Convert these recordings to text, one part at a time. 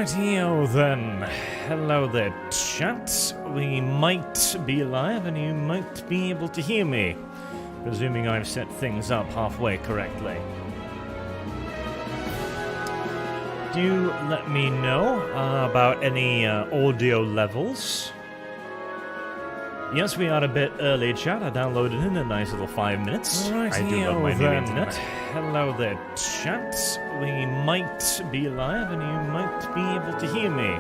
Rightio then. Hello there, chat. We might be live and you might be able to hear me, presuming I've set things up halfway correctly. Do let me know about any audio levels. Yes, we are a bit early, chat. I downloaded in a nice little 5 minutes. I do love my new internet. Hello there, chat. We might be live and you might be able to hear me.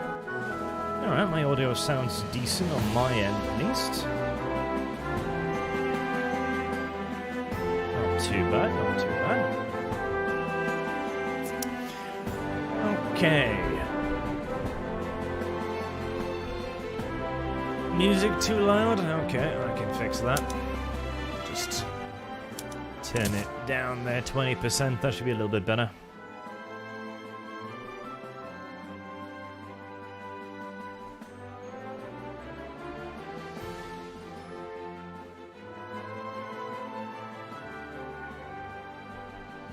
Alright, my audio sounds decent on my end at least. Not too bad, not too bad. Okay. Music too loud? Okay, I can fix that. Just turn it down there 20%, that should be a little bit better.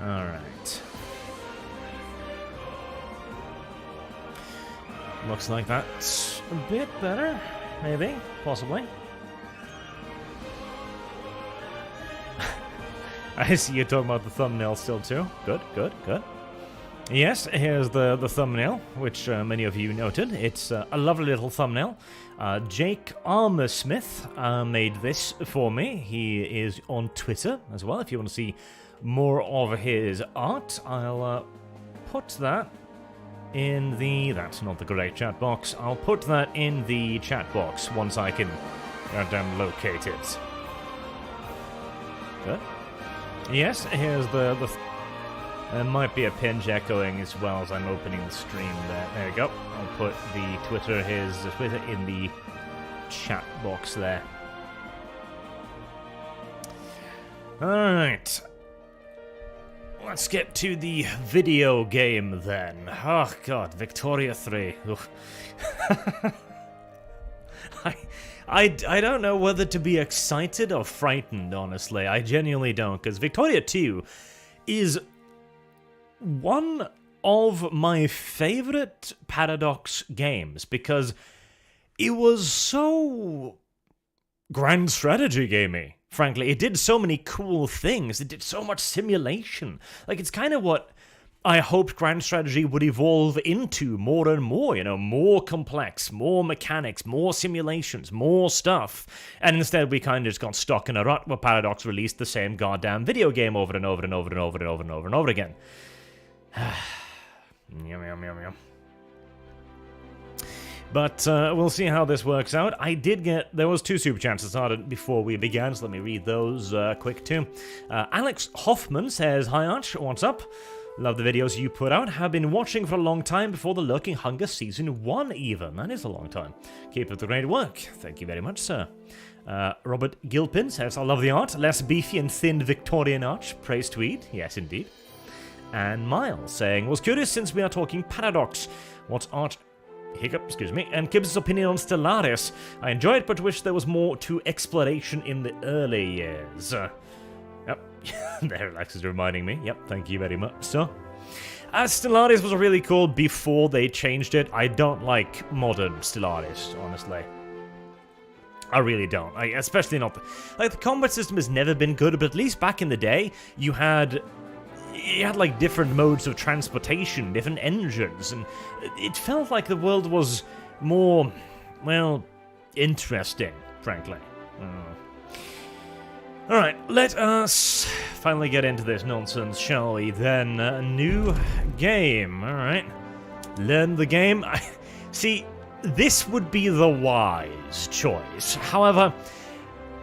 Alright. Looks like that's a bit better. Maybe, possibly. I see you're talking about the thumbnail still too. Good, good, good. Yes, here's the thumbnail, which many of you noted. It's a lovely little thumbnail. Jake Armorsmith made this for me. He is on Twitter as well. If you want to see more of his art, I'll put that in the... That's not the correct chat box. I'll put that in the chat box once I can goddamn locate it. Good. Yes, here's the there might be a pinch echoing as well as I'm opening the stream there. There we go. I'll put the his Twitter in the chat box there. Alright. Let's get to the video game then. Oh god, Victoria 3. I don't know whether to be excited or frightened, honestly. I genuinely don't, because Victoria 2 is one of my favorite Paradox games, because it was so grand strategy gamey. Frankly, it did so many cool things. It did so much simulation. Like, it's kind of what I hoped grand strategy would evolve into more and more, you know, more complex, more mechanics, more simulations, more stuff. And instead we kind of just got stuck in a rut where Paradox released the same goddamn video game over and over and over and over and over and over and over again. Yum, yum, yum, yum. But we'll see how this works out. I did get... There was 2 super chats that started before we began, so let me read those quick too. Alex Hoffman says, "Hi Arch, what's up? Love the videos you put out. Have been watching for a long time, before the Lurking Hunger Season 1 even. That is a long time. Keep up the great work. Thank you very much, sir." Robert Gilpin says, "I love the art. Less beefy and thin Victorian arch. Praise tweed." Yes, indeed. And Miles saying, "Was curious since we are talking Paradox. What's art... Hiccup, excuse me, and Gibbs' opinion on Stellaris. I enjoy it, but wish there was more to exploration in the early years." Yep, there Alex is reminding me. Yep, thank you very much, sir. Stellaris was really cool before they changed it. I don't like modern Stellaris, honestly. I really don't. Especially not... the combat system has never been good, but at least back in the day, you had like different modes of transportation, different engines, and it felt like the world was more, well, interesting, frankly. Alright, let us finally get into this nonsense, shall we? Then, new game, alright. Learn the game. See, this would be the wise choice. However,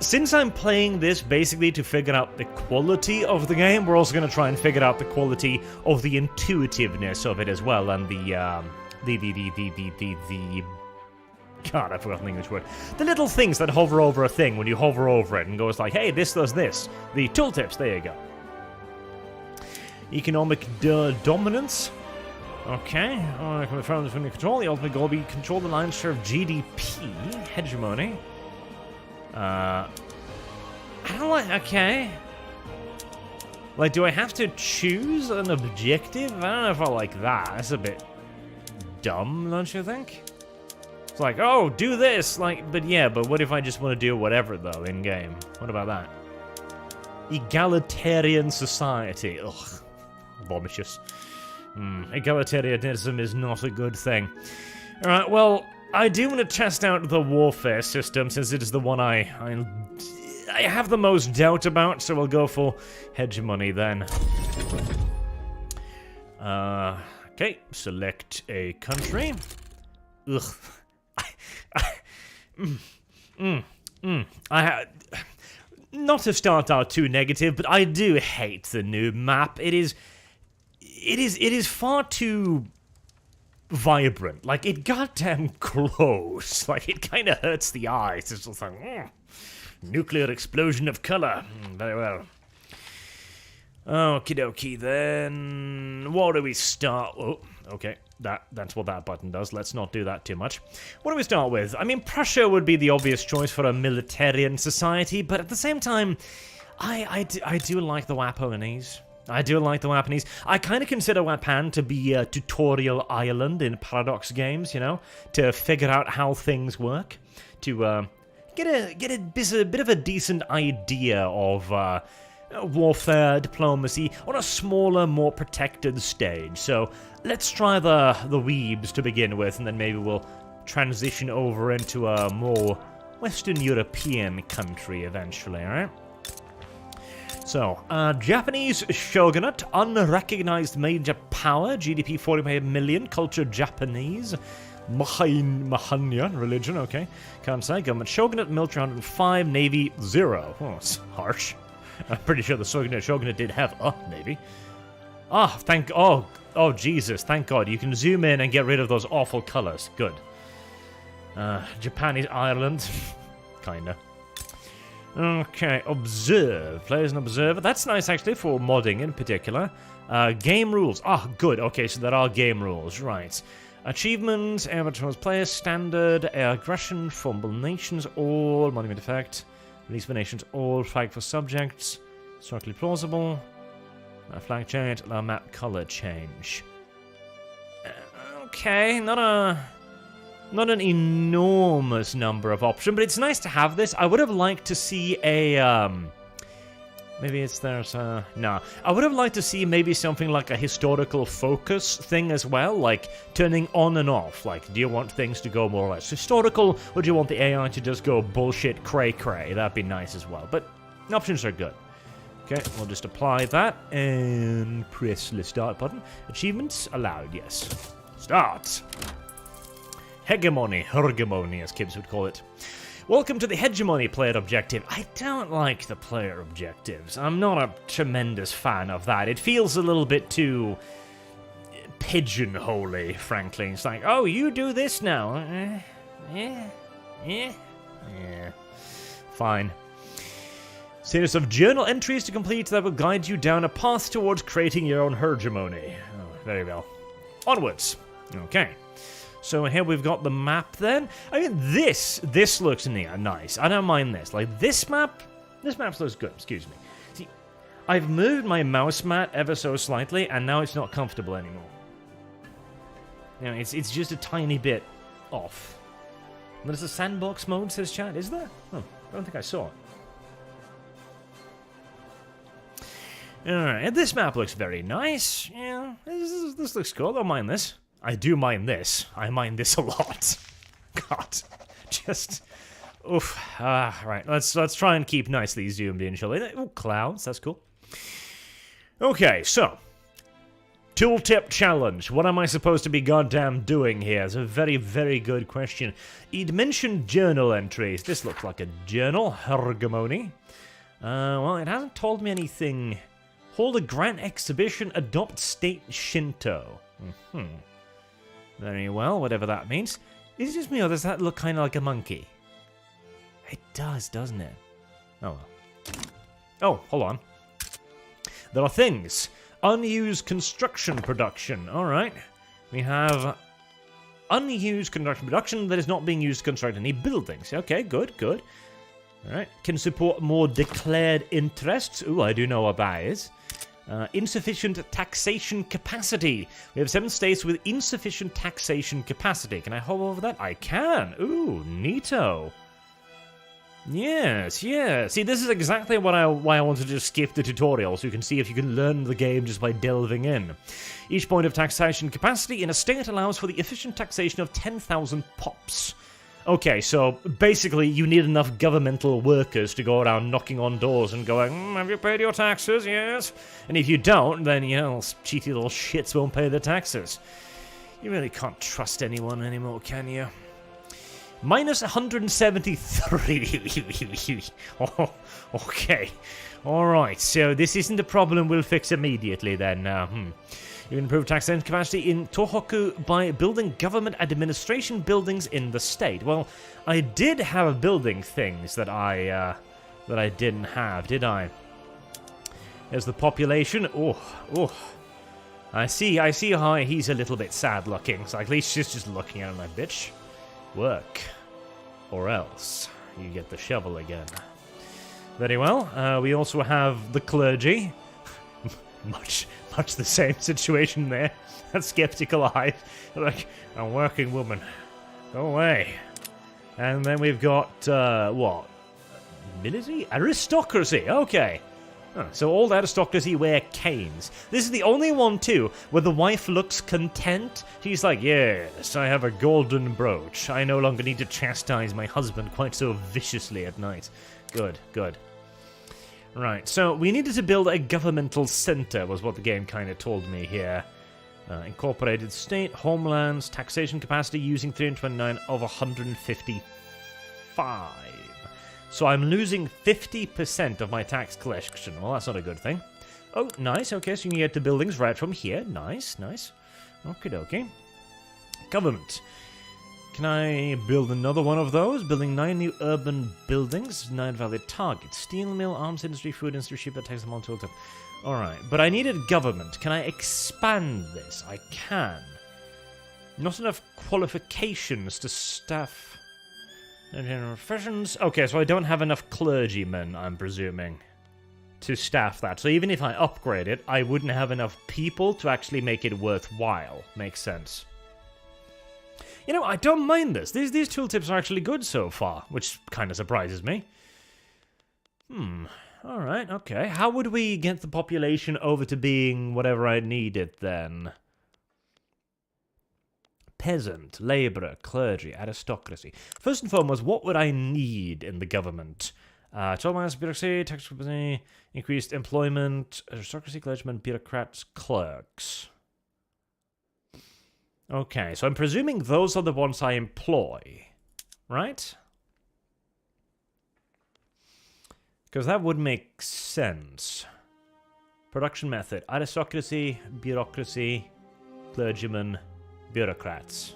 since I'm playing this basically to figure out the quality of the game, we're also going to try and figure out the quality of the intuitiveness of it as well, and God, I've forgotten the English word. The little things that hover over a thing when you hover over it and goes like, hey, this does this. The tooltips, there you go. Economic dominance. Okay, from the control. The ultimate goal will be control the lion's share of GDP. Hegemony. I don't like... Okay. Like, do I have to choose an objective? I don't know if I like that. That's a bit dumb, don't you think? It's like, oh, do this, like, but yeah, but what if I just want to do whatever, though, in-game? What about that? Egalitarian society. Ugh. Vomitous. Egalitarianism is not a good thing. Alright, well, I do want to test out the warfare system, since it is the one I have the most doubt about, so we'll go for hegemony then. Okay, select a country. Ugh. Not to start out too negative, but I do hate the new map. It is far too vibrant. Like, it goddamn glows. Like, it kind of hurts the eyes. It's just like, nuclear explosion of color. Very well. Okie dokie, then. What do we start? Oh, okay. That's what that button does. Let's not do that too much. What do we start with? I mean, Prussia would be the obvious choice for a militarian society, but at the same time, I do like the Wapanese. I do like the Wapanese. I kind of consider Wapan to be a tutorial island in Paradox games, you know, to figure out how things work, to get a bit of a decent idea of warfare, diplomacy, on a smaller, more protected stage. So let's try the weebs to begin with, and then maybe we'll transition over into a more Western European country eventually, alright? So, Japanese shogunate, unrecognized major power, GDP 45 million, culture Japanese, Mahayana religion, okay, can't say, government shogunate, military 105, navy 0. Oh, it's harsh. I'm pretty sure the shogunate did have a navy. Oh, Jesus, thank God. You can zoom in and get rid of those awful colors. Good. Japanese Ireland. Kinda. Okay, observe. Players and observer. That's nice, actually, for modding in particular. Game rules. Good. Okay, so there are game rules. Right. Achievements, avatars, players, standard, aggression, formable nations, all, monument effect. Release for nations, all, flag for subjects, historically plausible, flag change, allow map color change. Okay, not an enormous number of options, but it's nice to have this. I would have liked to see a, maybe it's there's, no. I would have liked to see maybe something like a historical focus thing as well, like turning on and off. Like, do you want things to go more or less historical, or do you want the AI to just go bullshit cray-cray? That'd be nice as well, but options are good. Okay, we'll just apply that and press the start button. Achievements allowed, yes. Start! Hegemony, as kids would call it. Welcome to the Hegemony player objective. I don't like the player objectives. I'm not a tremendous fan of that. It feels a little bit too pigeonholy, frankly. It's like, oh, you do this now. Yeah. Fine. Series of journal entries to complete that will guide you down a path towards creating your own hegemony. Oh, very well. Onwards. Okay. So here we've got the map then. I mean, this looks nice. I don't mind this. Like, this map looks good, excuse me. See, I've moved my mouse mat ever so slightly, and now it's not comfortable anymore. You know, it's just a tiny bit off. There's a sandbox mode, says chat, is there? Oh, I don't think I saw it. Alright, this map looks very nice. Yeah, this looks cool. I don't mind this. I do mind this. I mind this a lot. God. Just... oof. Right, let's try and keep nicely zoomed in, shall we? Oh, clouds, that's cool. Okay, so... tooltip challenge. What am I supposed to be goddamn doing here? It's a very, very good question. He'd mentioned journal entries. This looks like a journal. Hegemony. Well, it hasn't told me anything. Hold a grand exhibition. Adopt state Shinto. Very well, whatever that means. Is it just me, or does that look kind of like a monkey? It does, doesn't it? Oh, well. Oh, hold on. There are things. Unused construction production. Alright. We have unused construction production that is not being used to construct any buildings. Okay, good, good. Alright. Can support more declared interests. Ooh, I do know what that is. Insufficient taxation capacity. We have 7 states with insufficient taxation capacity. Can I hover over that? I can. Ooh, neato. Yes, yeah. See, this is exactly why I wanted to skip the tutorial, so you can see if you can learn the game just by delving in. Each point of taxation capacity in a state allows for the efficient taxation of 10,000 pops. Okay, so basically you need enough governmental workers to go around knocking on doors and going, have you paid your taxes? Yes. And if you don't, then, you know, cheaty little shits won't pay their taxes. You really can't trust anyone anymore, can you? Minus 173. Oh, okay. Alright, so this isn't a problem we'll fix immediately then. You can improve taxation capacity in Tohoku by building government administration buildings in the state. Well, I did have building things that I didn't have, did I? There's the population. Oh. I see how he's a little bit sad looking. So at least she's just looking at him like, bitch, work. Or else you get the shovel again. Very well. We also have the clergy. Much the same situation there. That skeptical eye. Like, a working woman. Go away. And then we've got, what? Military? Aristocracy. Okay. So all the aristocracy wear canes. This is the only one, too, where the wife looks content. She's like, yes, I have a golden brooch. I no longer need to chastise my husband quite so viciously at night. Good. Right, so we needed to build a governmental center, was what the game kind of told me here. Incorporated state, homelands, taxation capacity using 329 of 155. So I'm losing 50% of my tax collection. Well, that's not a good thing. Oh, nice. Okay, so you can get the buildings right from here. Nice. Okie dokie. Government. Can I build another one of those? Building 9 new urban buildings, 9 valid targets. Steel mill, arms industry, food industry, ship that takes them on to it. Alright, but I needed government. Can I expand this? I can. Not enough qualifications to staff. No general professions. Okay, so I don't have enough clergymen, I'm presuming, to staff that. So even if I upgrade it, I wouldn't have enough people to actually make it worthwhile. Makes sense. You know, I don't mind this. These tooltips are actually good so far, which kind of surprises me. Alright, okay. How would we get the population over to being whatever I needed then? Peasant, labourer, clergy, aristocracy. First and foremost, what would I need in the government? 12 minus bureaucracy, tax capacity, increased employment, aristocracy, clergymen, bureaucrats, clerks. Okay, so I'm presuming those are the ones I employ, right? Because that would make sense. Production method, aristocracy, bureaucracy, clergymen, bureaucrats.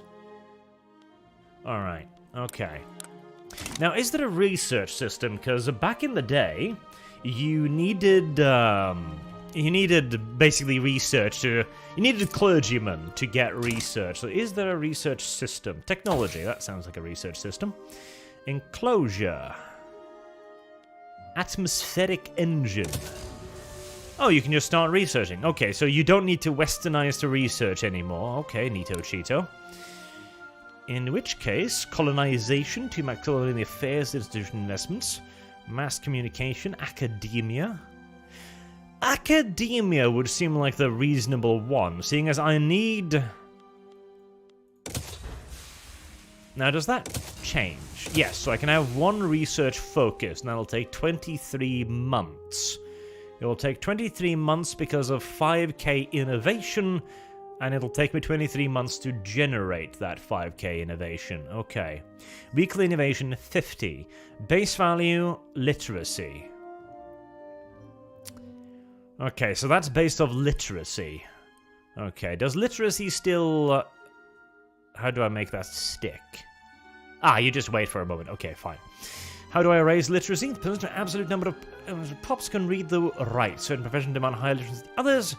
Alright, okay. Now, is there a research system? Because back in the day, you needed basically research to... You needed clergymen to get research. So is there a research system? Technology, that sounds like a research system. Enclosure. Atmospheric engine. Oh, you can just start researching. Okay, so you don't need to westernize the research anymore. Okay, neato cheeto. In which case, colonization to accelerate the affairs, institution investments, mass communication, academia. Academia would seem like the reasonable one, seeing as I need... Now, does that change? Yes, so I can have one research focus, and that'll take 23 months. It will take 23 months because of 5k innovation, and it'll take me 23 months to generate that 5k innovation. Okay. Weekly innovation, 50. Base value, literacy. Okay, so that's based off literacy. Okay, does literacy still... how do I make that stick? Ah, you just wait for a moment. Okay, fine. How do I raise literacy? The percentage absolute number of pops can read the right. Certain professions demand higher literacy than others.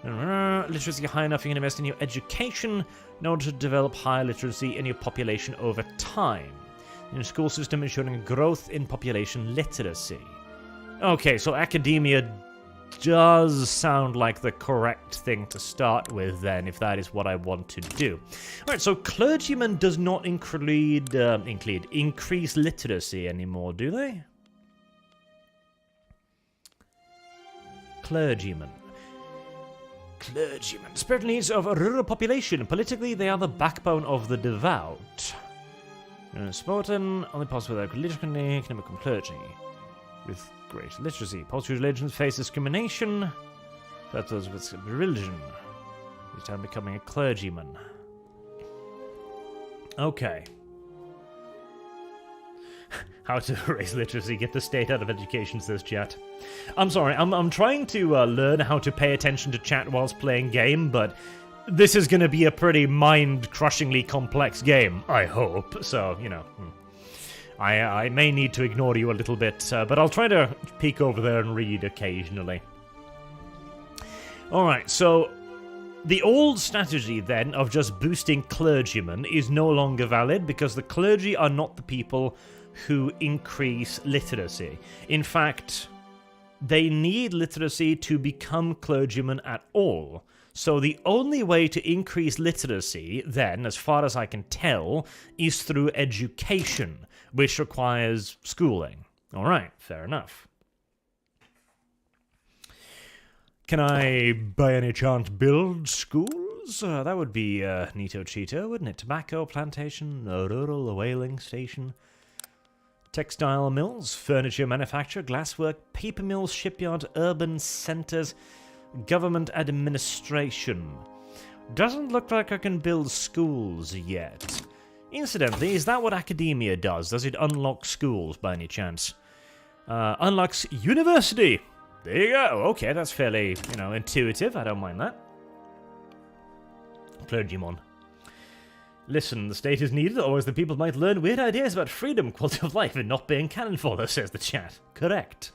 Literacy high enough, you can invest in your education in order to develop higher literacy in your population over time. In your school system, ensuring growth in population literacy. Okay, so academia does sound like the correct thing to start with then, if that is what I want to do. Alright, so clergymen does not increase literacy anymore, do they? Clergymen. Spiritual needs of a rural population. Politically, they are the backbone of the devout. Spartan, only possible that religiously can become clergy. With great literacy. Positive religions face discrimination. That does with religion. This time becoming a clergyman. Okay. How to raise literacy, get the state out of education, says chat. I'm sorry, I'm trying to learn how to pay attention to chat whilst playing game, but this is going to be a pretty mind-crushingly complex game, I hope. So, you know, I may need to ignore you a little bit, but I'll try to peek over there and read occasionally. Alright, so the old strategy then of just boosting clergymen is no longer valid because the clergy are not the people who increase literacy. In fact, they need literacy to become clergymen at all. So the only way to increase literacy, then, as far as I can tell, is through education, which requires schooling. Alright, fair enough. Can I, by any chance, build schools? That would be neato cheeto, wouldn't it? Tobacco plantation, a rural whaling station, textile mills, furniture manufacture, glasswork, paper mills, shipyard, urban centers, government administration. Doesn't look like I can build schools yet. Incidentally, is that what academia does? Does it unlock schools by any chance? Unlocks university! There you go. Okay, that's fairly, you know, intuitive. I don't mind that. Clergyman. Listen, the state is needed, or as the people might learn weird ideas about freedom, quality of life, and not being cannon fodder, says the chat. Correct.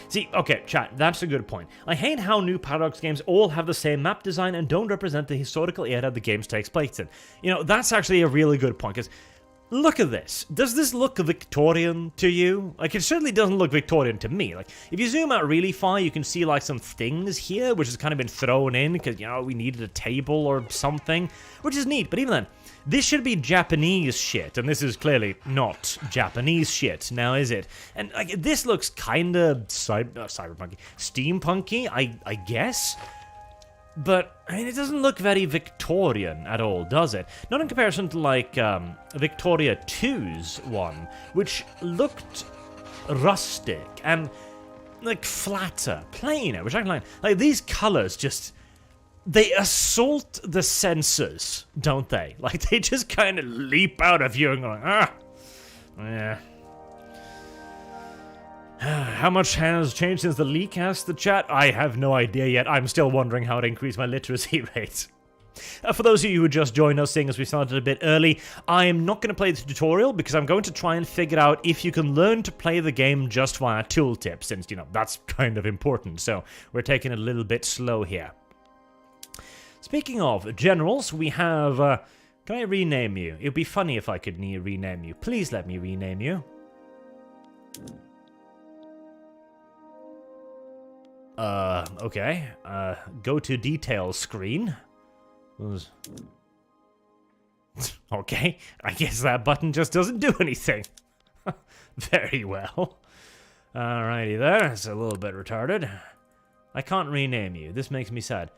See, okay, chat, that's a good point. I hate how new Paradox games all have the same map design and don't represent the historical era the games takes place in. You know, that's actually a really good point, because look at this. Does this look Victorian to you? Like, it certainly doesn't look Victorian to me. Like, if you zoom out really far, you can see, like, some things here, which has kind of been thrown in, because, you know, we needed a table or something, which is neat, but even then, this should be Japanese shit, and this is clearly not Japanese shit, now is it? And, like, this looks kinda cyberpunky, steampunky, I guess? But, I mean, it doesn't look very Victorian at all, does it? Not in comparison to, like, Victoria 2's one, which looked rustic and, like, flatter, plainer, which I can like, these colours just, they assault the senses, don't they? Like, they just kind of leap out of you and go, yeah. How much has changed since the leak, asked the chat? I have no idea yet. I'm still wondering how to increase my literacy rate. For those of you who just joined us, seeing as we started a bit early, I am not going to play the tutorial because I'm going to try and figure out if you can learn to play the game just via tooltips, since, you know, that's kind of important. So we're taking it a little bit slow here. Speaking of generals, we have... can I rename you? It would be funny if I could rename you. Please let me rename you. Okay. Go to details screen. Okay, I guess that button just doesn't do anything. Very well. Alrighty there, it's a little bit retarded. I can't rename you, this makes me sad.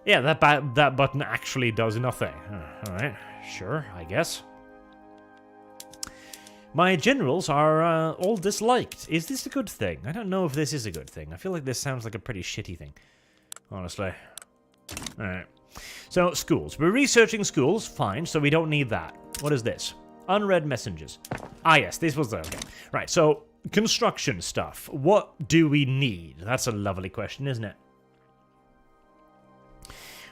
Yeah, that button actually does nothing. Alright, sure, I guess. My generals are all disliked. Is this a good thing? I don't know if this is a good thing. I feel like this sounds like a pretty shitty thing, honestly. Alright. So, schools. We're researching schools. Fine, so we don't need that. What is this? Unread messages. Ah, yes, this was... Okay. Right, so, construction stuff. What do we need? That's a lovely question, isn't it?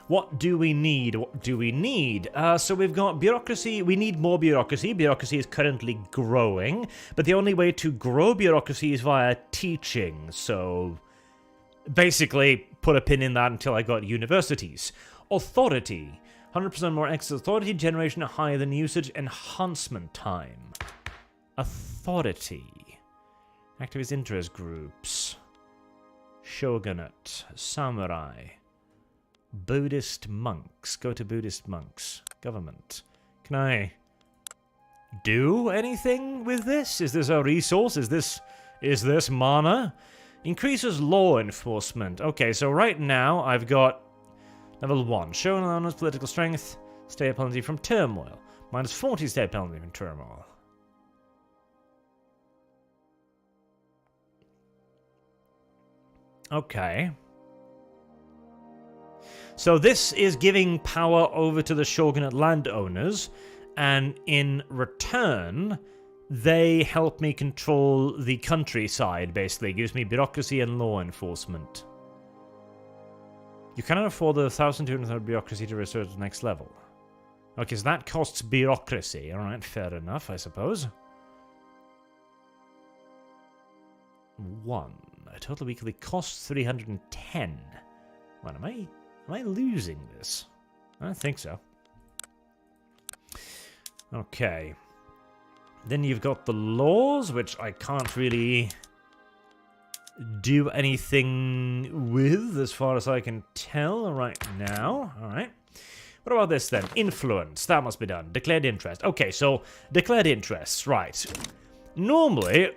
What do we need? What do we need? So we've got bureaucracy. We need more bureaucracy. Bureaucracy is currently growing, but the only way to grow bureaucracy is via teaching. So basically, put a pin in that until I got universities. Authority. 100% more excess authority generation higher than usage enhancement time. Authority. Activist interest groups. Shogunate. Samurai. Buddhist monks. Go to Buddhist monks. Government. Can I do anything with this? Is this a resource? Is this mana? Increases law enforcement. Okay, so right now I've got level 1. Show an owner's political strength. State penalty from turmoil. Minus 40 state penalty from turmoil. Okay. So this is giving power over to the shogunate landowners, and in return, they help me control the countryside, basically. It gives me bureaucracy and law enforcement. You cannot afford the 1,200 bureaucracy to restore to the next level. Okay, so that costs bureaucracy. Alright, fair enough, I suppose. 1. A total weekly cost 310. What, am I losing this? I don't think so. Okay. Then you've got the laws, which I can't really do anything with, as far as I can tell right now. Alright. What about this then? Influence. That must be done. Declared interest. Okay, so declared interests. Right. Normally,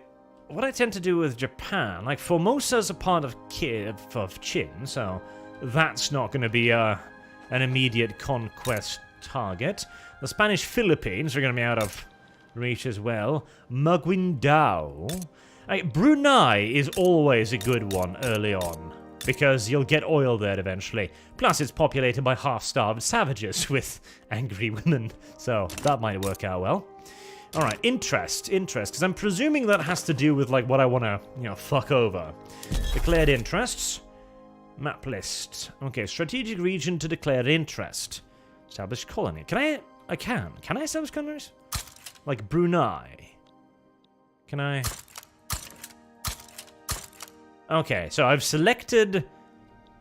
what I tend to do with Japan, like Formosa's a part of Qin, so that's not going to be an immediate conquest target. The Spanish Philippines are going to be out of reach as well. Maguindao. Brunei is always a good one early on, because you'll get oil there eventually. Plus, it's populated by half-starved savages with angry women, so that might work out well. Alright, interest, because I'm presuming that has to do with, like, what I want to, fuck over. Declared interests. Map list. Okay, strategic region to declare interest. Establish colony. Can I establish colonies? Like Brunei. Can I? Okay, so I've selected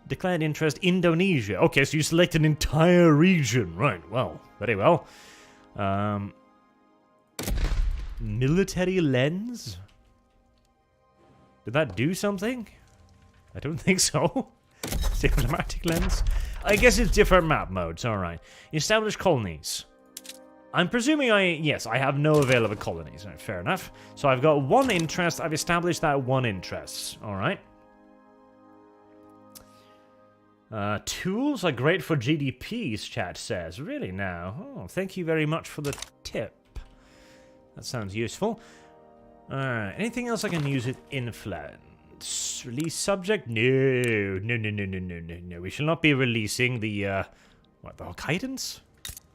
declared interest Indonesia. Okay, so you select an entire region. Right, well, very well. Military lens? Did that do something? I don't think so. Diplomatic lens? I guess it's different map modes, alright. Establish colonies. I'm presuming I have no available colonies. Right, fair enough. So I've got one interest. I've established that one interest. Alright. Tools are great for GDPs, chat says. Really now? Oh, thank you very much for the tip. That sounds useful. Alright, anything else I can use with influence? Release subject? No. We shall not be releasing the, what, the Hokkaidans?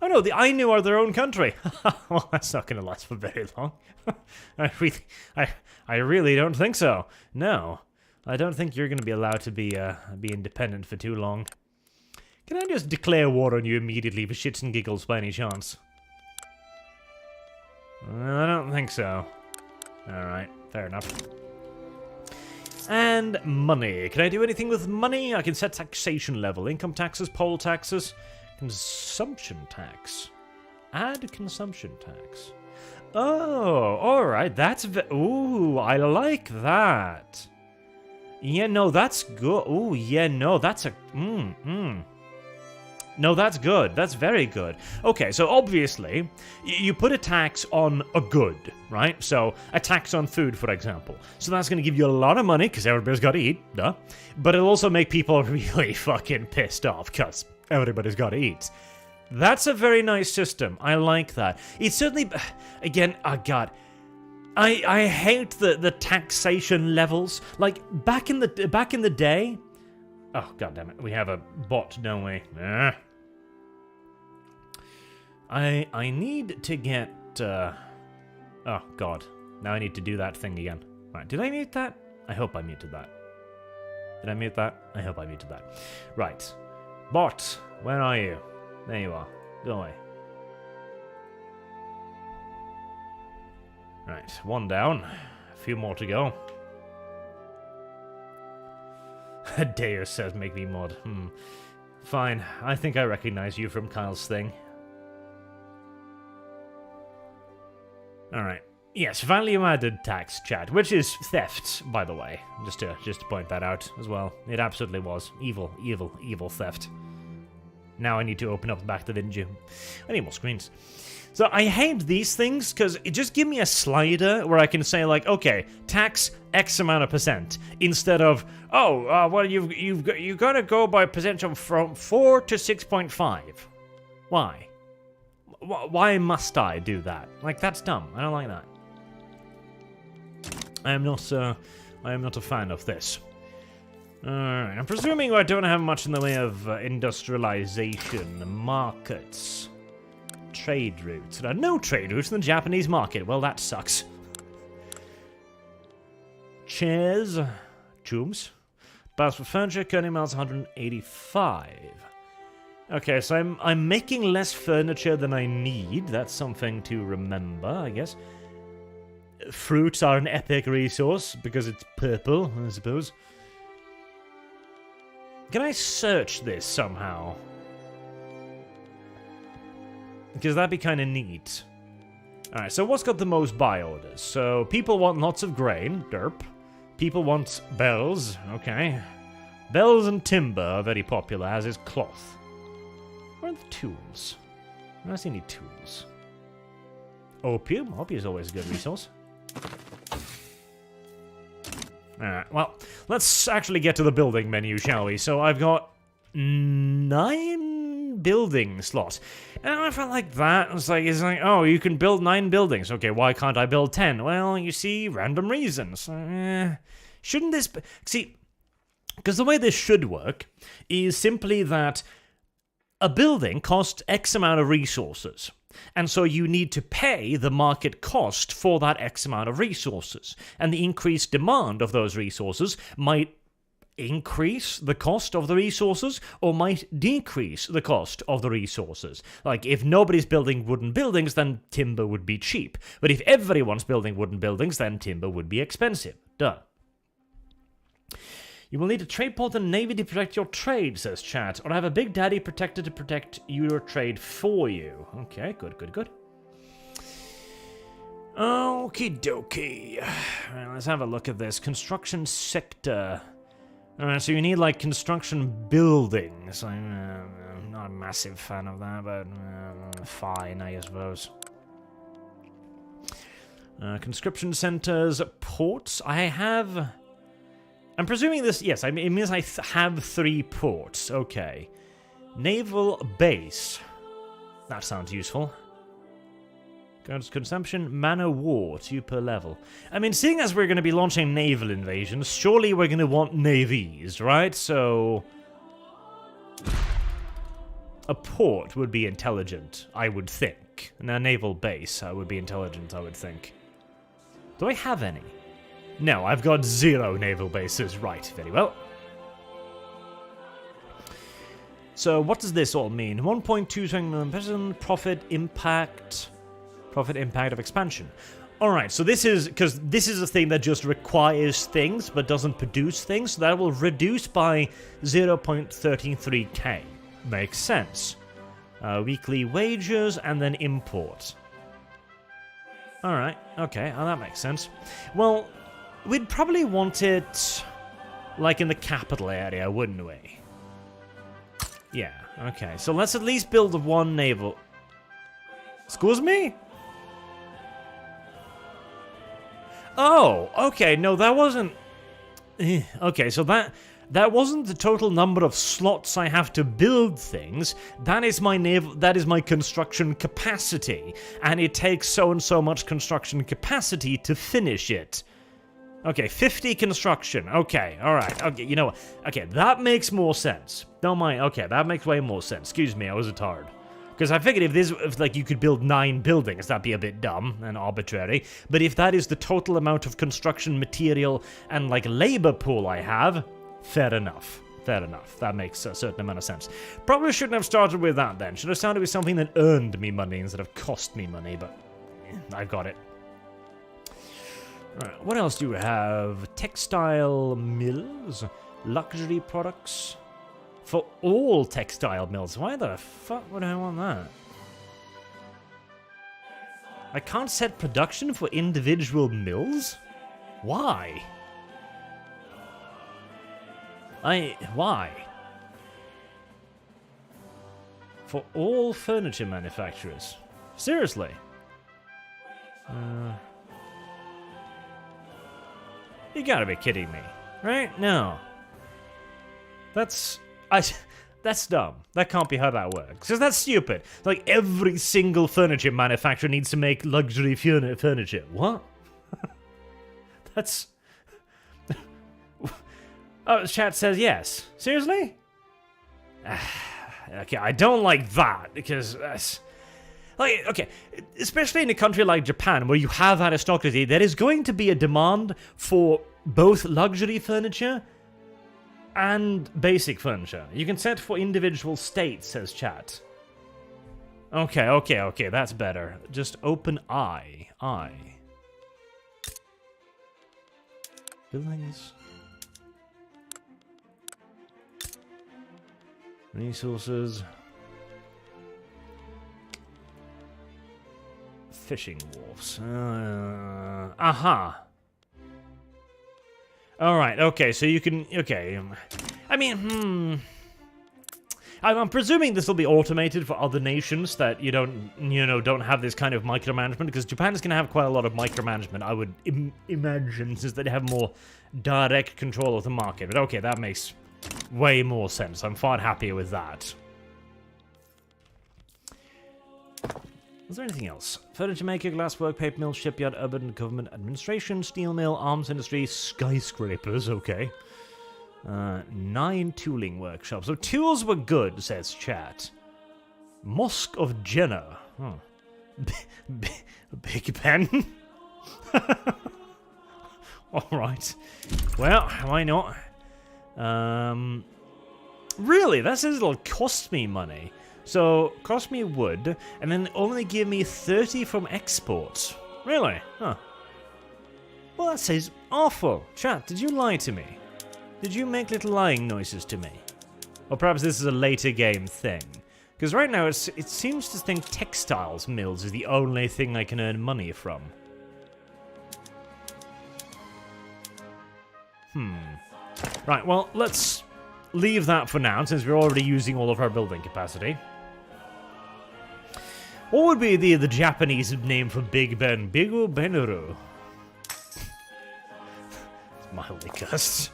Oh no, the Ainu are their own country. Well, that's not going to last for very long. I really don't think so. No, I don't think you're going to be allowed to be independent for too long. Can I just declare war on you immediately for shits and giggles by any chance? I don't think so. Alright, fair enough. And money. Can I do anything with money? I can set taxation level. Income taxes, poll taxes. Consumption tax. Add consumption tax. Oh, alright, that's... Ooh, I like that. Yeah, no, that's good. Ooh, yeah, no, that's a... No, that's good. That's very good. Okay, so obviously, you put a tax on a good, right? So, a tax on food, for example. So that's going to give you a lot of money, because everybody's got to eat, duh. But it'll also make people really fucking pissed off, because everybody's got to eat. That's a very nice system. I like that. It's certainly... Again, oh god... I hate the taxation levels. Like, back in the day... Oh, god damn it. We have a bot, don't we? I need to get... Oh, god. Now I need to do that thing again. Right, did I mute that? I hope I muted that. Did I mute that? I hope I muted that. Right. Bot, where are you? There you are. Go away. Right, one down. A few more to go. Dare says make me mod. Fine, I think I recognize you from Kyle's thing. Alright, Yes, value-added tax, chat, which is theft, by the way. Just to point that out as well. It absolutely was. Evil, evil, evil theft. Now I need to open up back the Ninja. I need more screens. So I hate these things because it just give me a slider where I can say like, okay, tax X amount of percent instead of well you got to go by percentage from 4 to 6.5. Why? Why must I do that? Like that's dumb. I don't like that. I am not a fan of this. Alright, I'm presuming I don't have much in the way of industrialization, markets, trade routes. There are no trade routes in the Japanese market. Well, that sucks. Chairs, tombs, baths for furniture, curling miles 185. Okay, so I'm making less furniture than I need. That's something to remember, I guess. Fruits are an epic resource because it's purple, I suppose. Can I search this somehow? Because that'd be kind of neat. Alright, so what's got the most buy orders? So people want lots of grain, derp. People want bells, okay. Bells and timber are very popular, as is cloth. Where are the tools? I don't see any tools. Opium? Opium is always a good resource. Alright, well, let's actually get to the building menu, shall we? So I've got 9 building slots. And I felt like that. It's like, oh, you can build 9 buildings. Okay, why can't I build 10? Well, you see, random reasons. Shouldn't this be... See, because the way this should work is simply that a building costs X amount of resources. And so you need to pay the market cost for that X amount of resources. And the increased demand of those resources might increase the cost of the resources or might decrease the cost of the resources. Like, if nobody's building wooden buildings, then timber would be cheap. But if everyone's building wooden buildings, then timber would be expensive. Duh. You will need a trade port and navy to protect your trade, says chat, or have a big daddy protector to protect your trade for you. Okay, good, good, good. Okie dokie. Alright, let's have a look at this. Construction sector. Alright, so you need, like, construction buildings. I'm not a massive fan of that, but fine, I suppose. Conscription centers, ports. I'm presuming this, yes, it means I have 3 ports. Okay. Naval base. That sounds useful. Consumption, man of war, 2 per level. I mean, seeing as we're going to be launching naval invasions, surely we're going to want navies, right? So... a port would be intelligent, I would think. And a naval base would be intelligent, I would think. Do I have any? No, I've got 0 naval bases. Right, very well. So, what does this all mean? 1.2 million profit impact of expansion. Alright, so this is, because this is a thing that just requires things, but doesn't produce things, so that will reduce by 0.33k. Makes sense. Weekly wages, and then import. Alright, okay, that makes sense. Well... we'd probably want it, like, in the capital area, wouldn't we? Yeah, okay. So let's at least build 1 naval... Excuse me? Oh, okay, no, that wasn't... Okay, so that wasn't the total number of slots I have to build things. That is my construction capacity. And it takes so and so much construction capacity to finish it. Okay, 50 construction. Okay, alright. Okay, you know what? Okay, that makes more sense. Don't mind. Okay, that makes way more sense. Excuse me, I was retarded. Because I figured if like, you could build 9 buildings, that'd be a bit dumb and arbitrary. But if that is the total amount of construction material and, like, labor pool I have, fair enough. Fair enough. That makes a certain amount of sense. Probably shouldn't have started with that, then. Should have started with something that earned me money instead of cost me money, but I've got it. Right, what else do we have? Textile mills? Luxury products? For all textile mills. Why the fuck would I want that? I can't set production for individual mills? Why? Why? For all furniture manufacturers? Seriously? You gotta be kidding me, right? No. That's dumb. That can't be how that works. Because that's stupid. Like, every single furniture manufacturer needs to make luxury furniture. What? That's... Oh, chat says yes. Seriously? Okay, I don't like that, because that's... Like, okay, especially in a country like Japan, where you have aristocracy, there is going to be a demand for both luxury furniture and basic furniture. You can set for individual states, says chat. Okay, that's better. Just open I. Buildings. Resources. Fishing wharfs. Aha. Alright, okay, so you can... Okay. I mean, I'm presuming this will be automated for other nations that you don't have this kind of micromanagement, because Japan is going to have quite a lot of micromanagement, I would imagine, since they have more direct control of the market. But okay, that makes way more sense. I'm far happier with that. Is there anything else? Furniture maker, glasswork, paper mill, shipyard, urban government administration, steel mill, arms industry, skyscrapers, okay. 9 tooling workshops. So tools were good, says chat. Mosque of Jenna. Huh. Big Ben? Alright. Well, why not? Really? That says it'll cost me money. So, cost me wood, and then only give me 30 from exports. Really? Huh. Well, that says awful. Chat, did you lie to me? Did you make little lying noises to me? Or perhaps this is a later game thing. Because right now it seems to think textiles mills is the only thing I can earn money from. Right, well, let's leave that for now, since we're already using all of our building capacity. What would be the Japanese name for Big Ben? Bigo Benuru. It's mildly cursed.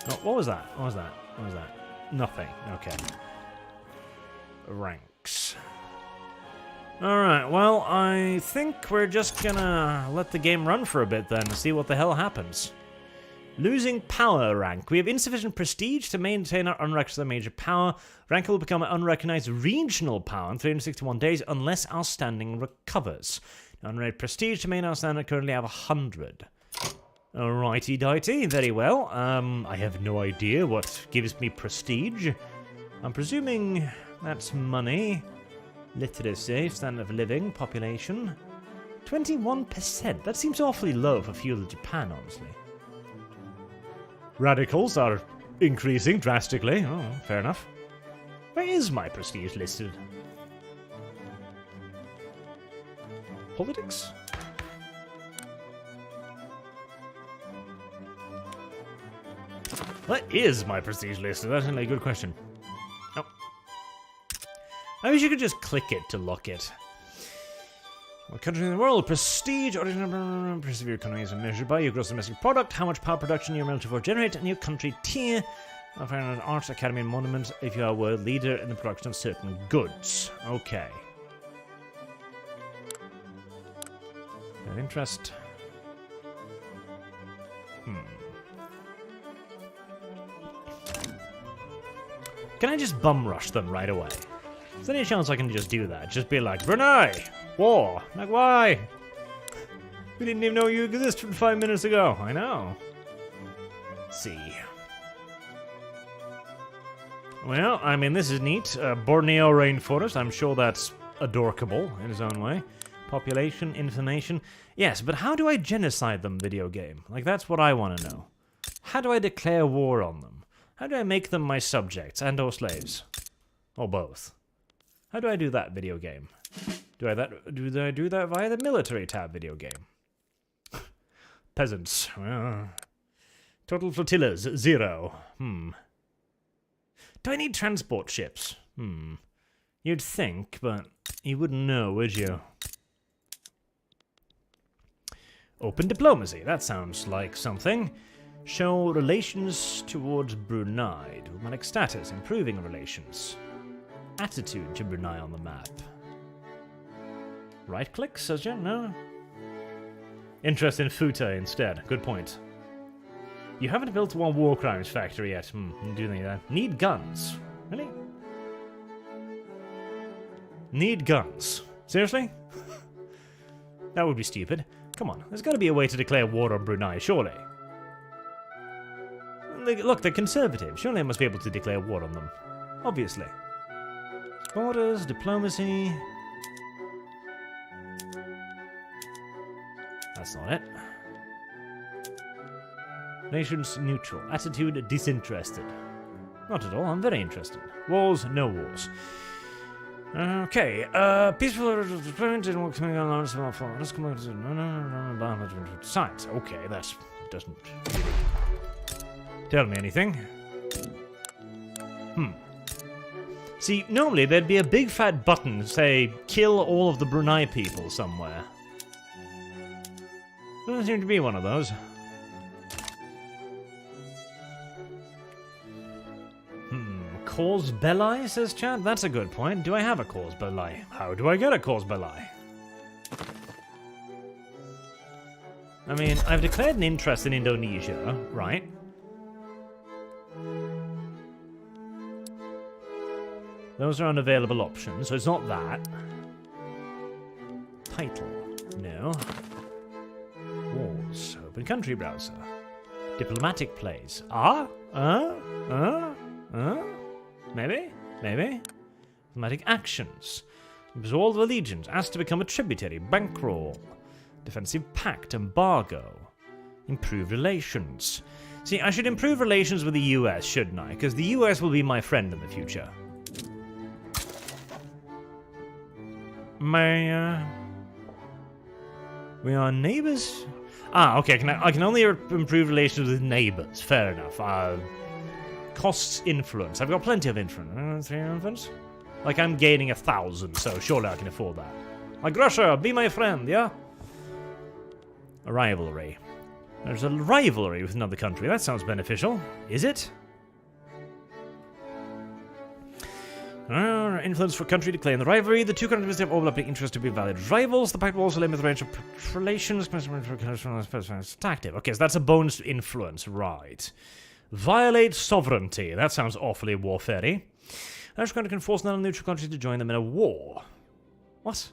Oh, what was that? What was that? What was that? Nothing. Okay. Ranks. Alright, well, I think we're just gonna let the game run for a bit then, to see what the hell happens. Losing power rank. We have insufficient prestige to maintain our unrecognized major power. Rank will become an unrecognized regional power in 361 days unless our standing recovers. Unrated prestige to maintain our standing currently have 100. Alrighty dighty, very well. I have no idea what gives me prestige. I'm presuming that's money. Literacy, standard of living, population. 21%. That seems awfully low for feudal Japan, honestly. Radicals are increasing drastically. Oh, fair enough. Where is my prestige listed? Politics? Where is my prestige listed? That's a good question. Oh. I wish you could just click it to lock it. What country in the world? Prestige, origin, prestige of your economy is measured by your gross domestic product, how much power production you're able to generate, and your country tier. I'll find an arts, academy, and monument if you are a world leader in the production of certain goods. Okay. Of interest. Can I just bum rush them right away? Is there any chance I can just do that? Just be like, Brunei! War! Like, why? We didn't even know you existed 5 minutes ago. I know. Let's see. Well, I mean, this is neat. Borneo rainforest. I'm sure that's adorkable in its own way. Population, information. Yes, but how do I genocide them, video game? Like, that's what I want to know. How do I declare war on them? How do I make them my subjects and or slaves? Or both? How do I do that video game? Do I do that via the military tab video game? Peasants. Total flotillas, 0. Do I need transport ships? You'd think, but you wouldn't know, would you? Open diplomacy. That sounds like something. Show relations towards Brunei. Diplomatic status. Improving relations. Attitude to Brunei on the map. Right click, says you? No? Interest in Futa instead. Good point. You haven't built one war crimes factory yet. Do need that. Need guns. Really? Need guns. Seriously? That would be stupid. Come on, there's got to be a way to declare war on Brunei, surely. Look, they're conservative. Surely I must be able to declare war on them. Obviously. Borders, diplomacy. That's not it. Nations neutral. Attitude disinterested. Not at all, I'm very interested. Wars, no wars. Okay, peaceful deployment and what's coming on science. Okay, that doesn't really tell me anything. See, normally there'd be a big fat button, say, kill all of the Brunei people somewhere. Doesn't seem to be one of those. Cause belli, says chat? That's a good point. Do I have a cause belli? How do I get a cause belli? I mean, I've declared an interest in Indonesia, right? Those are unavailable options, so it's not that. Title. No. Wars. Open country browser. Diplomatic plays. Maybe? Diplomatic actions. Resolve allegiance. Asked to become a tributary. Bankroll. Defensive pact. Embargo. Improve relations. See, I should improve relations with the US, shouldn't I? Because the US will be my friend in the future. We are neighbors? Okay. I can only improve relations with neighbors. Fair enough. Costs influence. I've got plenty of influence. 3 influence? Like, I'm gaining 1,000, so surely I can afford that. Like, Russia, be my friend, yeah? A rivalry. There's a rivalry with another country. That sounds beneficial. Is it? Influence for country to claim the rivalry. The two countries have overlapping interests to be valid rivals. The pact will also limit the range of relations. Tactic. Okay, so that's a bonus influence, right. Violate sovereignty. That sounds awfully warfare-y. Which country can force another neutral country to join them in a war? What?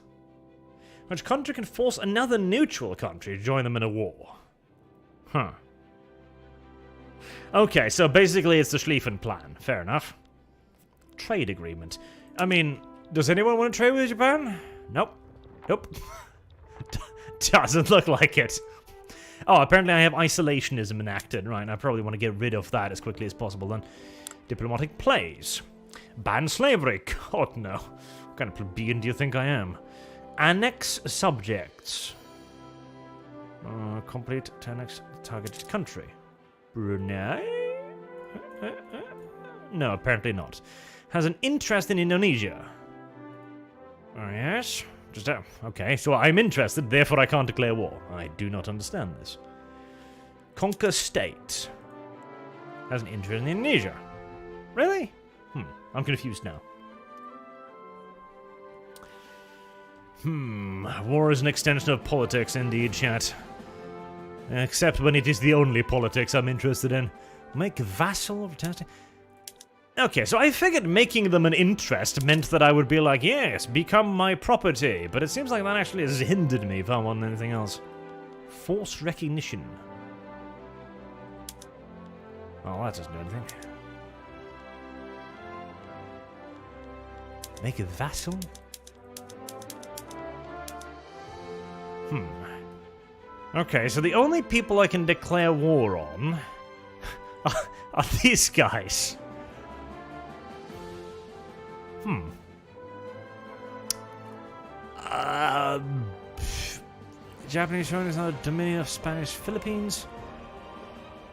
Which country can force another neutral country to join them in a war? Huh. Okay, so basically it's the Schlieffen plan. Fair enough. Trade agreement. I mean, does anyone want to trade with Japan? Nope. Doesn't look like it. Oh, apparently I have isolationism enacted. Right, I probably want to get rid of that as quickly as possible then. Diplomatic plays. Ban slavery. God, no. What kind of plebeian do you think I am? Annex subjects. Complete to annex targeted country. Brunei? No, apparently not. Has an interest in Indonesia. Oh, yes. Just okay, so I'm interested, therefore I can't declare war. I do not understand this. Conquer state. Has an interest in Indonesia. Really? I'm confused now. War is an extension of politics, indeed, chat. Except when it is the only politics I'm interested in. Make vassal of testing. Okay, so I figured making them an interest meant that I would be like, yes, become my property. But it seems like that actually has hindered me if I want anything else. Force recognition. Well, that doesn't do anything. Make a vassal? Okay, so the only people I can declare war on are these guys. Japanese shogun is now a dominion of Spanish Philippines.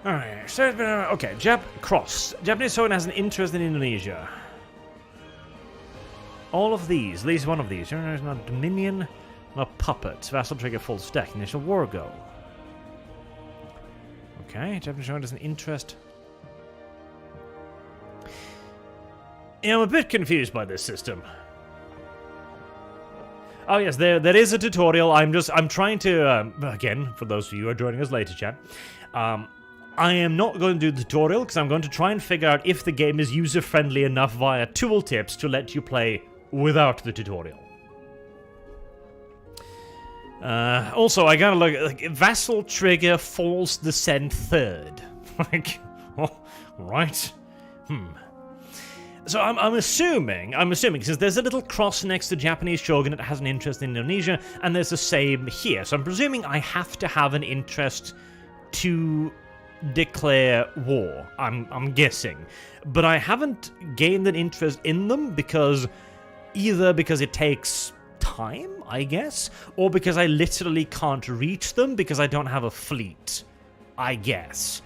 Alright, so it's been... okay, cross. Japanese shogun has an interest in Indonesia. All of these, at least one of these. There is not dominion, not puppet. Vassal trigger full stack. Initial war goal. Okay, Japanese shogun has an interest. Yeah, I'm a bit confused by this system. Oh yes, there is a tutorial. I'm trying to again, for those of you who are joining us later, chat. I am not going to do the tutorial because I'm going to try and figure out if the game is user-friendly enough via tooltips to let you play without the tutorial. Also, I gotta look like vassal trigger false descent third. Like, oh, right? So I'm assuming, since there's a little cross next to Japanese shogun that has an interest in Indonesia, and there's the same here. So I'm presuming I have to have an interest to declare war. I'm guessing, but I haven't gained an interest in them because it takes time, I guess, or because I literally can't reach them because I don't have a fleet, I guess.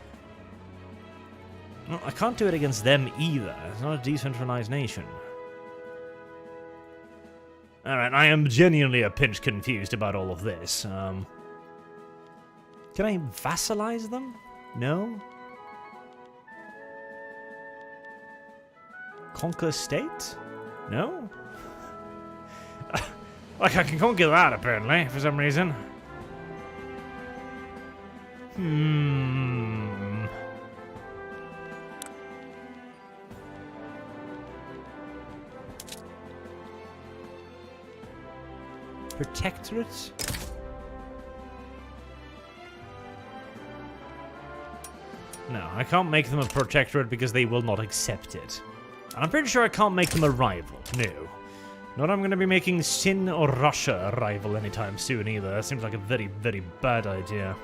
Well, I can't do it against them either. It's not a decentralized nation. Alright, I am genuinely a pinch confused about all of this. Can I vassalize them? No? Conquer state? No? Like, I can conquer that, apparently, for some reason. Protectorate? No, I can't make them a protectorate because they will not accept it. And I'm pretty sure I can't make them a rival. No. Not I'm going to be making Sin or Russia a rival anytime soon either. That seems like a very, very bad idea.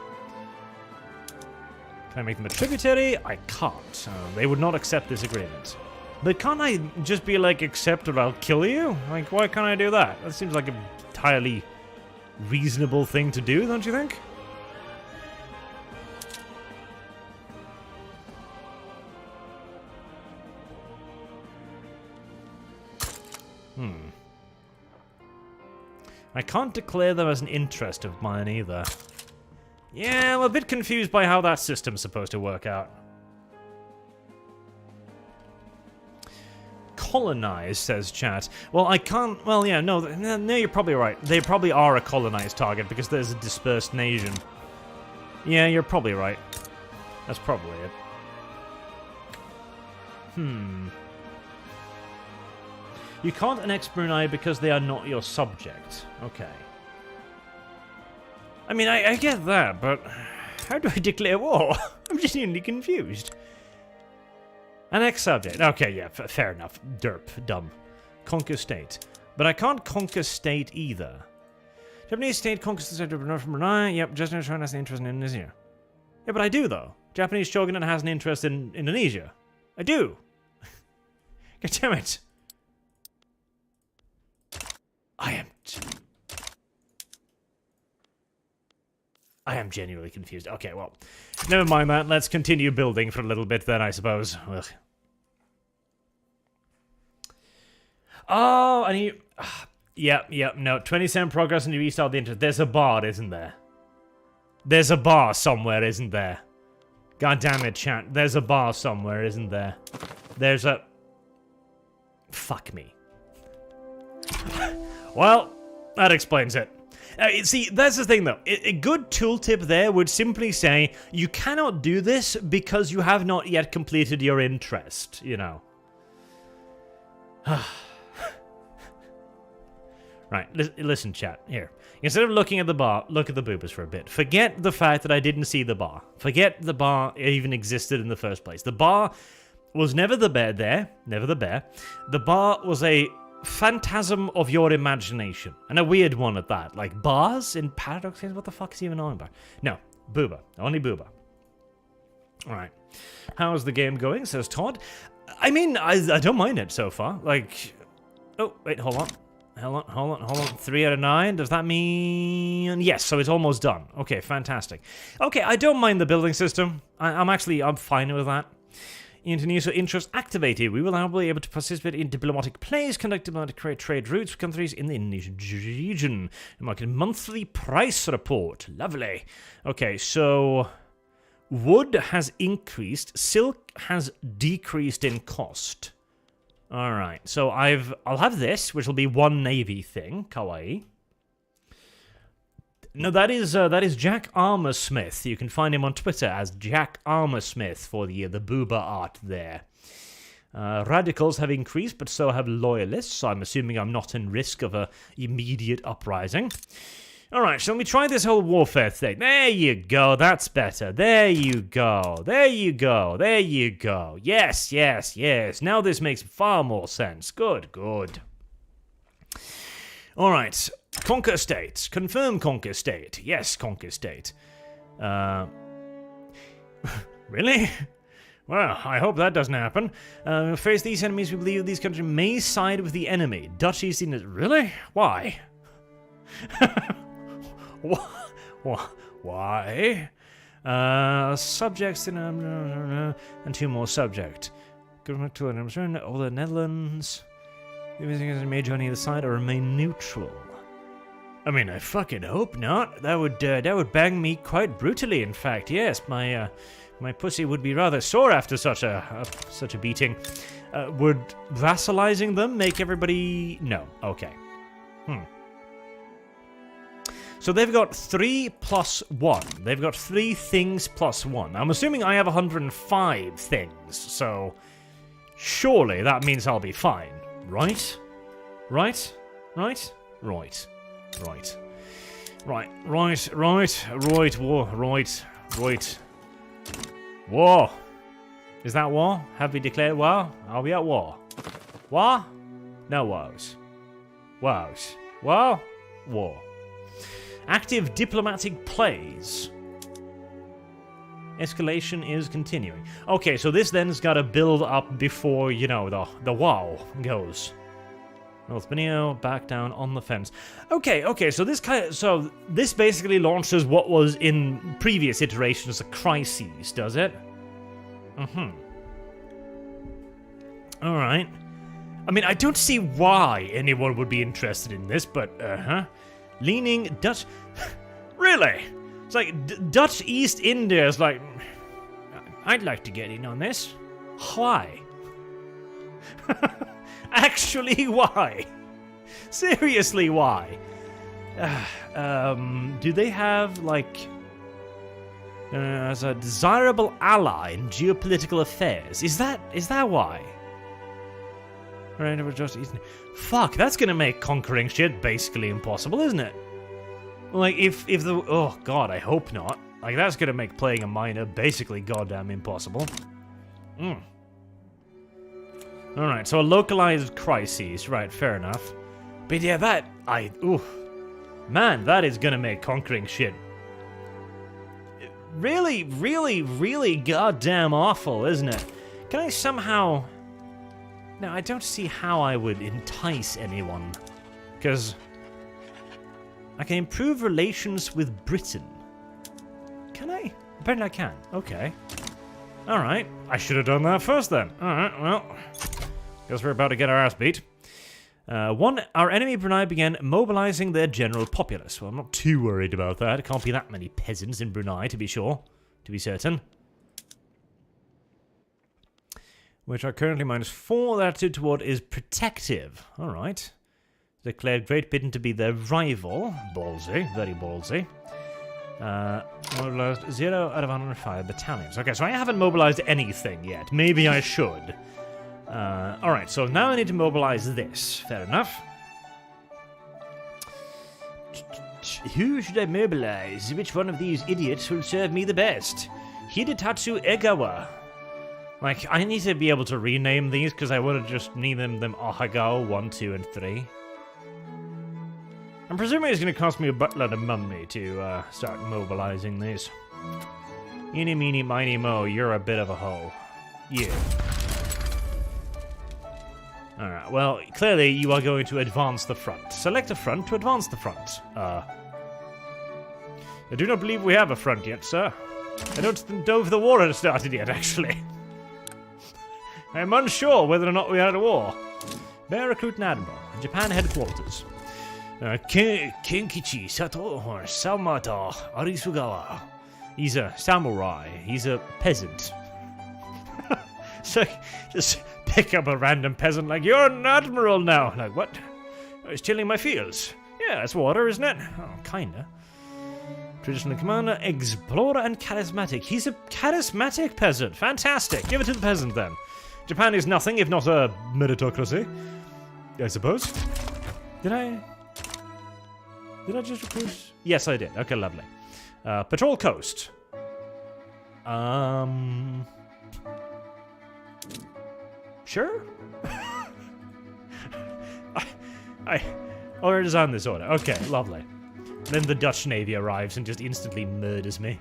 Can I make them a tributary? I can't. They would not accept this agreement. But can't I just be like, accept or I'll kill you? Like, why can't I do that? That seems like an entirely reasonable thing to do, don't you think? I can't declare them as an interest of mine either. Yeah, I'm a bit confused by how that system's supposed to work out. Colonize, says chat. Well, I can't... well, yeah, no, you're probably right. They probably are a colonized target because there's a dispersed nation. Yeah, you're probably right. That's probably it. You can't annex Brunei because they are not your subject. Okay. I mean, I get that, but how do I declare war? I'm genuinely confused. Annex subject. Okay, yeah, fair enough. Derp. Dumb. Conquer state. But I can't conquer state either. Japanese state conquers the state of Brunei. Yep, Japanese shogun has an interest in Indonesia. Yeah, but I do, though. Japanese shogunate has an interest in Indonesia. I do. God damn it. I am genuinely confused. Okay, well, never mind that. Let's continue building for a little bit then, I suppose. Ugh. Oh, and you... Yep, no. 20% progress and you restart the internet. There's a bar, isn't there? There's a bar somewhere, isn't there? God damn it, chat. There's a bar somewhere, isn't there? There's a... Fuck me. Well, that explains it. See, that's the thing though. A good tooltip there would simply say, you cannot do this because you have not yet completed your interest, you know. Right, listen chat, here. Instead of looking at the bar, look at the boobas for a bit. Forget the fact that I didn't see the bar. Forget the bar even existed in the first place. The bar was never the bear there, never the bear. The bar was a phantasm of your imagination. And a weird one at that. Like bars in Paradox games? What the fuck is he even on about? No, booba. Only booba. Alright. How's the game going, says Todd. I mean, I don't mind it so far. Like... Oh, wait, hold on. Hold on. 3 out of 9. Does that mean... Yes, so it's almost done. Okay, fantastic. Okay, I don't mind the building system. I'm fine with that. International interest activated. We will now be able to participate in diplomatic plays conducted by to create trade routes for countries in the Indonesian region. Market monthly price report. Lovely. Okay, so... Wood has increased. Silk has decreased in cost. Alright, so I'll have this, which will be one navy thing. Kawaii. No, that is Jack Armorsmith. You can find him on Twitter as Jack Armorsmith for the booba art there. Radicals have increased, but so have loyalists, so I'm assuming I'm not in risk of a immediate uprising. Alright, shall we try this whole warfare thing? There you go, that's better. There you go. There you go. There you go. Yes, yes, yes. Now this makes far more sense. Good, good. Alright, conquer state. Confirm conquer state. Yes, conquer state. Really? Well, I hope that doesn't happen. Face these enemies, we believe these countries may side with the enemy. Dutch East Indies. Really? Why? Why? Subjects and 2 more subject. Government to all the Netherlands. If may join either side or remain neutral. I mean, I fucking hope not. That would bang me quite brutally. In fact, yes, my pussy would be rather sore after such a beating. Would vassalizing them make everybody? No. Okay. So they've got 3 plus 1. They've got 3 things plus 1. I'm assuming I have 105 things, so surely that means I'll be fine. Right? Right? Right? Right. Right. Right. Right. Right. Right. War. Right. Right. War. Is that war? Have we declared war? Are we at war? War? No wars. Wars. War? War. Active diplomatic plays. Escalation is continuing. Okay, so this then's got to build up before, you know, the wow goes. North Benio, back down on the fence. Okay, so this basically launches what was in previous iterations a crises, does it? Alright. I mean, I don't see why anyone would be interested in this, but, Leaning Dutch... Really? It's like, Dutch East India is like... I'd like to get in on this. Why? Actually, why? Seriously, why? Do they have, like... as a desirable ally in geopolitical affairs? Is that why? Fuck, that's gonna make conquering shit basically impossible, isn't it? Like, if the... Oh, God, I hope not. Like, that's gonna make playing a minor basically goddamn impossible. Alright, so a localized crises. Right, fair enough. But yeah, that... Man, that is gonna make conquering shit really, really, really goddamn awful, isn't it? Can I somehow... No, I don't see how I would entice anyone. Because... I can improve relations with Britain. Can I? Apparently I can. Okay. Alright. I should have done that first then. Alright, well. Guess we're about to get our ass beat. Our enemy Brunei began mobilizing their general populace. Well, I'm not too worried about that. It can't be that many peasants in Brunei, to be sure. To be certain. Which are currently -4. The attitude toward is protective. Alright. Declared Great Britain to be their rival. Ballsy. Very ballsy. Mobilized 0 out of 105 battalions. Okay, so I haven't mobilized anything yet. Maybe I should. Alright, so now I need to mobilize this. Fair enough. Who should I mobilize? Which one of these idiots will serve me the best? Hidetatsu Egawa. Like, I need to be able to rename these because I would have just named them Ahagao 1, 2, and 3. I'm presuming it's going to cost me a buttload of money to start mobilizing these. Eeny, meeny, miny, mo, you're a bit of a hoe. Yeah. Alright, well, clearly you are going to advance the front. Select a front to advance the front. I do not believe we have a front yet, sir. I don't know if the war has started yet, actually. I am unsure whether or not we are at a war. Bear recruit and admiral. Japan headquarters. Kenkichi Sato Samata Arisugawa. He's a samurai. He's a peasant. So, just pick up a random peasant like, you're an admiral now. Like, what? He's tilling my fields. Yeah, it's water, isn't it? Oh, kinda. Traditional commander, explorer, and charismatic. He's a charismatic peasant. Fantastic. Give it to the peasant, then. Japan is nothing if not a meritocracy, I suppose. Did I just recruit? Yes, I did. Okay, lovely. Patrol coast. Sure? I already designed this order. Okay, lovely. Then the Dutch Navy arrives and just instantly murders me.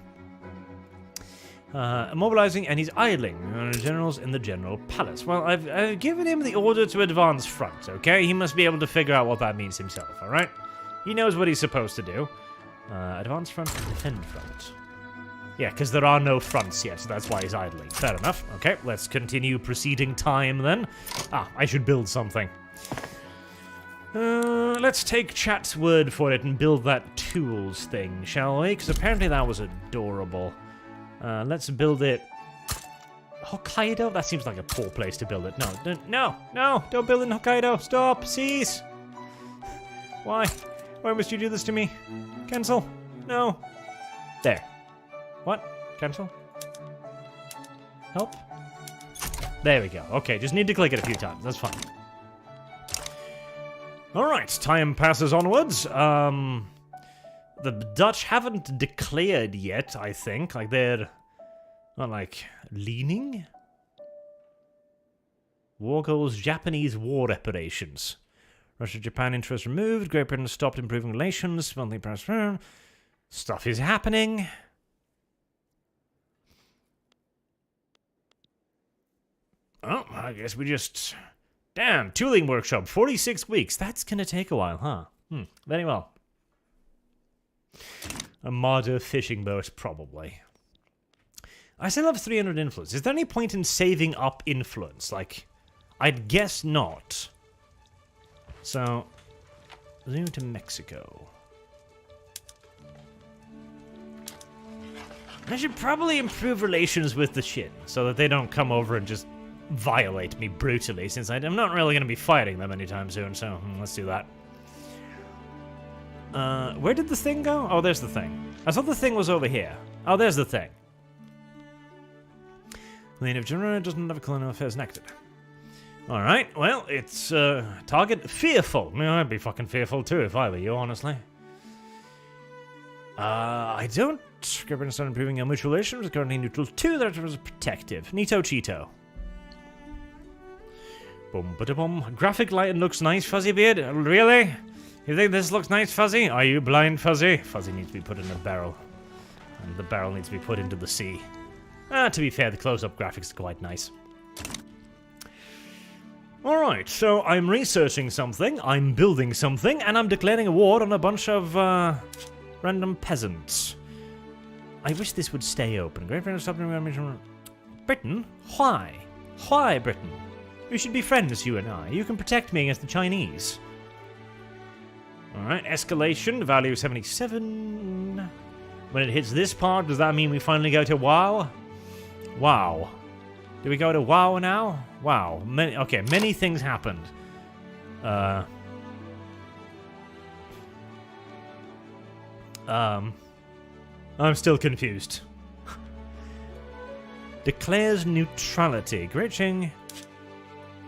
Mobilizing, and he's idling. Generals in the General Palace. Well, I've given him the order to advance front, okay? He must be able to figure out what that means himself, alright? He knows what he's supposed to do. Advance front, defend front. Yeah, because there are no fronts yet, so that's why he's idling. Fair enough. Okay, let's continue proceeding time then. I should build something. Let's take chat's word for it and build that tools thing, shall we? Because apparently that was adorable. Let's build it... Hokkaido? That seems like a poor place to build it. No, don't build it in Hokkaido. Stop, cease. Why? Why must you do this to me? Cancel. No. There. What? Cancel? Help? There we go. Okay, just need to click it a few times. That's fine. Alright, time passes onwards. The Dutch haven't declared yet, I think. Like, they're not, like, leaning? War goals, Japanese war reparations. Russia-Japan interest removed. Great Britain stopped improving relations. Monthly price. Stuff is happening. Oh, I guess we just... Damn, tooling workshop, 46 weeks. That's gonna take a while, huh? Very well. Armada fishing boat, probably. I still have 300 influence. Is there any point in saving up influence? Like, I'd guess not. So, zoom to Mexico. I should probably improve relations with the Shin, so that they don't come over and just violate me brutally, since I'm not really going to be fighting them anytime soon, so let's do that. Where did the thing go? Oh, there's the thing. I thought the thing was over here. Oh, there's the thing. Lane of General doesn't have a colonial affairs connected. Alright, well, it's, target fearful. I'd be fucking fearful too if I were you, honestly. I don't... Great Britain started improving our mutual relations. Currently neutral 2, that was protective. Neato Cheeto. Boom, ba-da-boom. Graphic light and looks nice, Fuzzy Beard. Really? You think this looks nice, Fuzzy? Are you blind, Fuzzy? Fuzzy needs to be put in a barrel. And the barrel needs to be put into the sea. To be fair, the close-up graphics are quite nice. Alright, so I'm researching something, I'm building something, and I'm declaring a war on a bunch of, random peasants. I wish this would stay open. Great Britain stopped Britain? Why? Why, Britain? We should be friends, you and I. You can protect me against the Chinese. Alright, escalation, value 77. When it hits this part, does that mean we finally go to WoW? WoW. Do we go to WoW now? Wow. Many things happened. I'm still confused. Declares neutrality. Great Ching.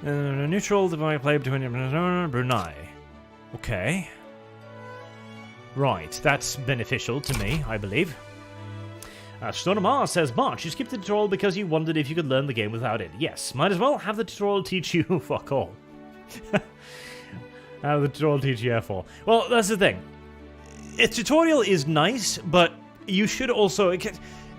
Neutral divide play between Brunei. Okay. Right, that's beneficial to me, I believe. Stormar says, March, you skipped the tutorial because you wondered if you could learn the game without it. Yes, might as well have the tutorial teach you fuck all. Have the tutorial teach you F4. Well, that's the thing. A tutorial is nice, but you should also...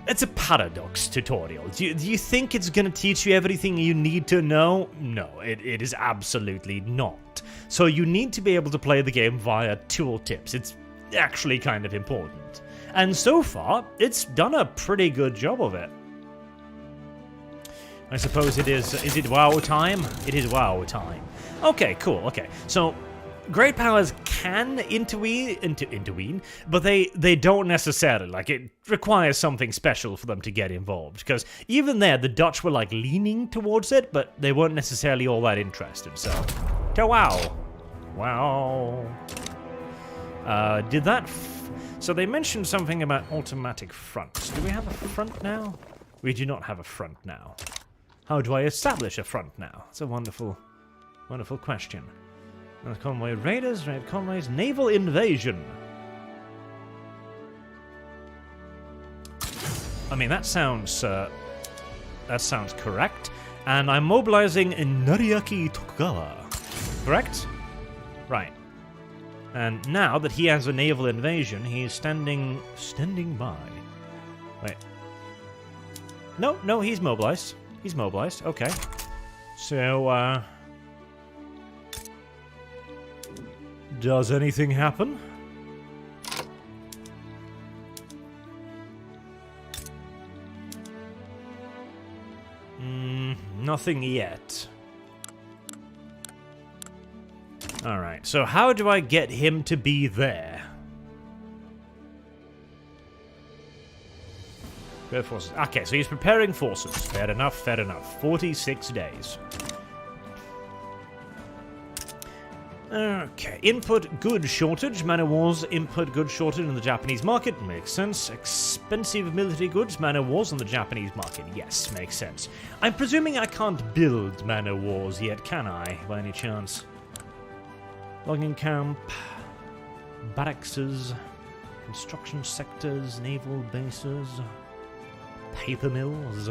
It's a paradox tutorial. Do you think it's gonna teach you everything you need to know? No, it is absolutely not. So you need to be able to play the game via tooltips. It's actually kind of important. And so far, it's done a pretty good job of it. I suppose it is it WoW time? It is WoW time. Okay, cool, okay. So, great powers can intervene, but they don't necessarily. Like, it requires something special for them to get involved. Because even there, the Dutch were, like, leaning towards it, but they weren't necessarily all that interested, so... wow. Wow. Did that... So they mentioned something about automatic fronts. Do we have a front now? We do not have a front now. How do I establish a front now? It's a wonderful, wonderful question. Convoy raiders, raid convoys, naval invasion. I mean, that sounds correct. And I'm mobilizing in Nariaki Tokugawa. Correct? Right. And now that he has a naval invasion, he's standing by. Wait. No, he's mobilized. He's mobilized. Okay. So, does anything happen? Nothing yet. Alright, so how do I get him to be there? Prepare forces. Okay, so he's preparing forces. Fair enough, fair enough. 46 days. Okay, input goods shortage. Man of War's input goods shortage in the Japanese market. Makes sense. Expensive military goods. Man of War's on the Japanese market. Yes, makes sense. I'm presuming I can't build Man of War's yet, can I, by any chance? Logging camp. Barrackses. Construction sectors. Naval bases. Paper mills.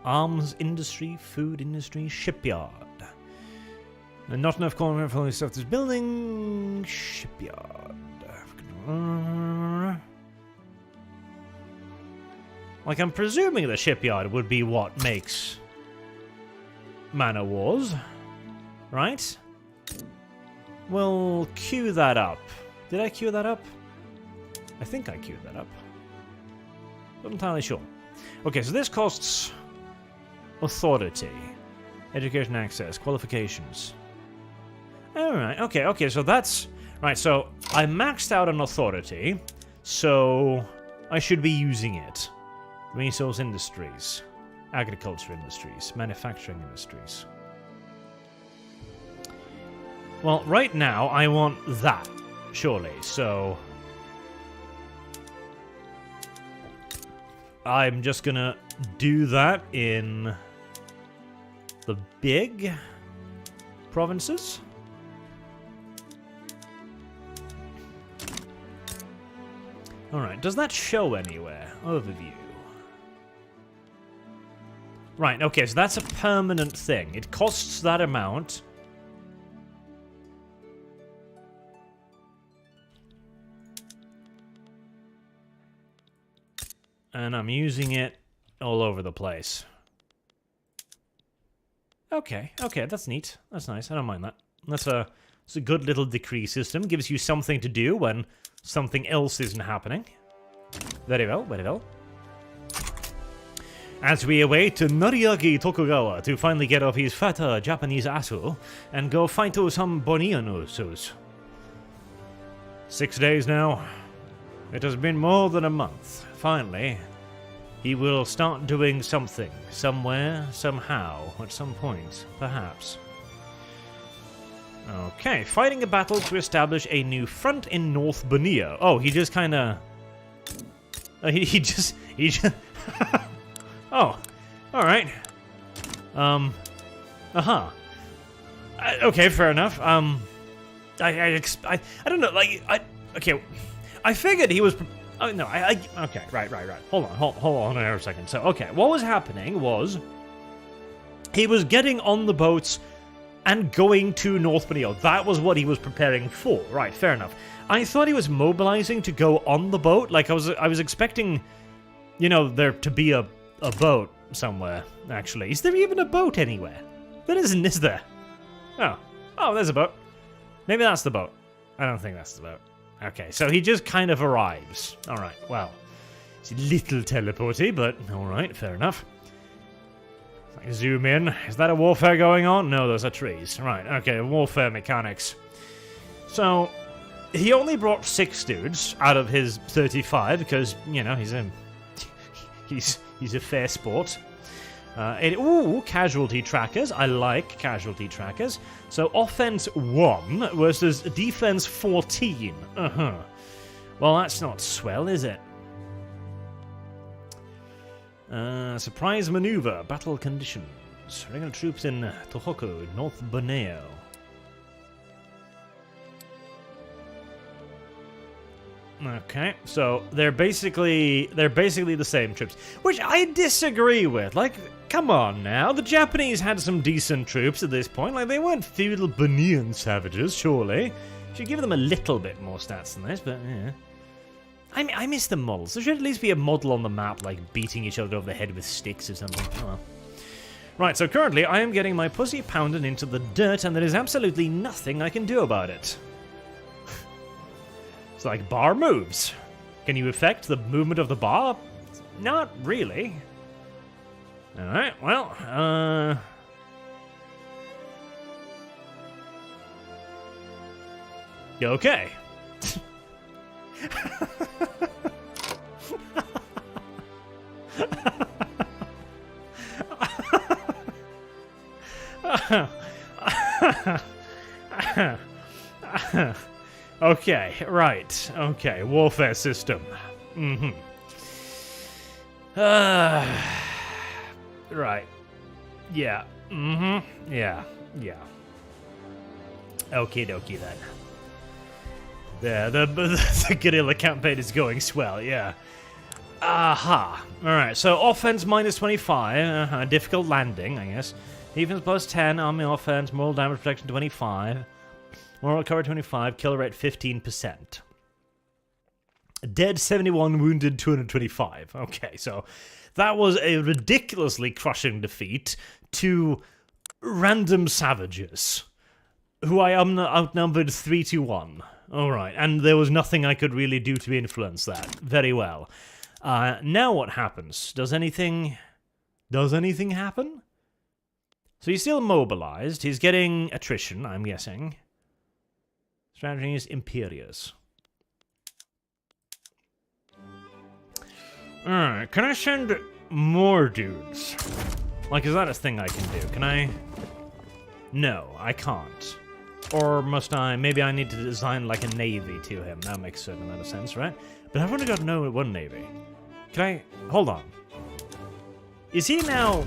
Arms industry, food industry, shipyard. And not enough corn for the stuff this building. Shipyard. Like, I'm presuming the shipyard would be what makes Man of Wars, right? We'll queue that up. Did I queue that up? I think I queued that up. Not entirely sure. Okay, so this costs authority, education access, qualifications. Alright, okay, so that's... Right, so I maxed out on authority, so I should be using it. Resource industries, agriculture industries, manufacturing industries. Well, right now I want that, surely, so... I'm just gonna do that in the big provinces. Alright, does that show anywhere? Overview. Right, okay, so that's a permanent thing. It costs that amount. And I'm using it all over the place. Okay, that's neat. That's nice. I don't mind that. It's a good little decree system. Gives you something to do when something else isn't happening. Very well, very well. As we await Nariaki Tokugawa to finally get off his fat Japanese asshole and go fight some Bonianos. 6 days now. It has been more than a month. Finally, he will start doing something, somewhere, somehow, at some point, perhaps. Okay, fighting a battle to establish a new front in North Borneo. Oh, he just kind of... He just... Oh, alright. Okay, fair enough. I don't know, like, okay, I figured he was... Oh, no, okay, right. Hold on a second. So, okay, what was happening was he was getting on the boats and going to North Boneo. That was what he was preparing for. Right, fair enough. I thought he was mobilizing to go on the boat. Like, I was expecting, you know, there to be a boat somewhere, actually. Is there even a boat anywhere? There isn't, is there? Oh, there's a boat. Maybe that's the boat. I don't think that's the boat. Okay, so he just kind of arrives. Alright, well, it's a little teleporty, but alright, fair enough. I zoom in. Is that a warfare going on? No, those are trees. Right, okay, warfare mechanics. So, he only brought 6 dudes out of his 35 because, you know, he's a fair sport. Casualty trackers. I like casualty trackers. So, offense 1 versus defense 14. Well, that's not swell, is it? Surprise maneuver, battle conditions. Regular troops in Tohoku, North Borneo. Okay, so they're basically the same troops, which I disagree with. Like, come on now, the Japanese had some decent troops at this point. Like, they weren't feudal Bornean savages, surely. Should give them a little bit more stats than this, but yeah. I miss the models. There should at least be a model on the map, like beating each other over the head with sticks or something. Oh well. Right, so currently I am getting my pussy pounded into the dirt, and there is absolutely nothing I can do about it. It's like bar moves. Can you affect the movement of the bar? Not really. Alright, well, okay. Okay, right. Okay, warfare system. Right. Yeah. Yeah. Okie dokie then. Yeah, the guerrilla campaign is going swell, yeah. Aha. Alright, so offense minus 25. Difficult landing, I guess. Defense plus 10, army offense, moral damage protection 25. Moral cover 25, kill rate 15%. Dead 71, wounded 225. Okay, so that was a ridiculously crushing defeat to random savages, who I outnumbered 3-1. Alright, and there was nothing I could really do to influence that. Very well. Now what happens? Does anything happen? So he's still mobilized. He's getting attrition, I'm guessing. Strategy is Imperiors. Alright, can I send more dudes? Like, is that a thing I can do? Can I? No, I can't. Or must I? Maybe I need to design like a navy to him. That makes a certain amount of sense, right? But I've only got one navy. Can I? Hold on. Is he now?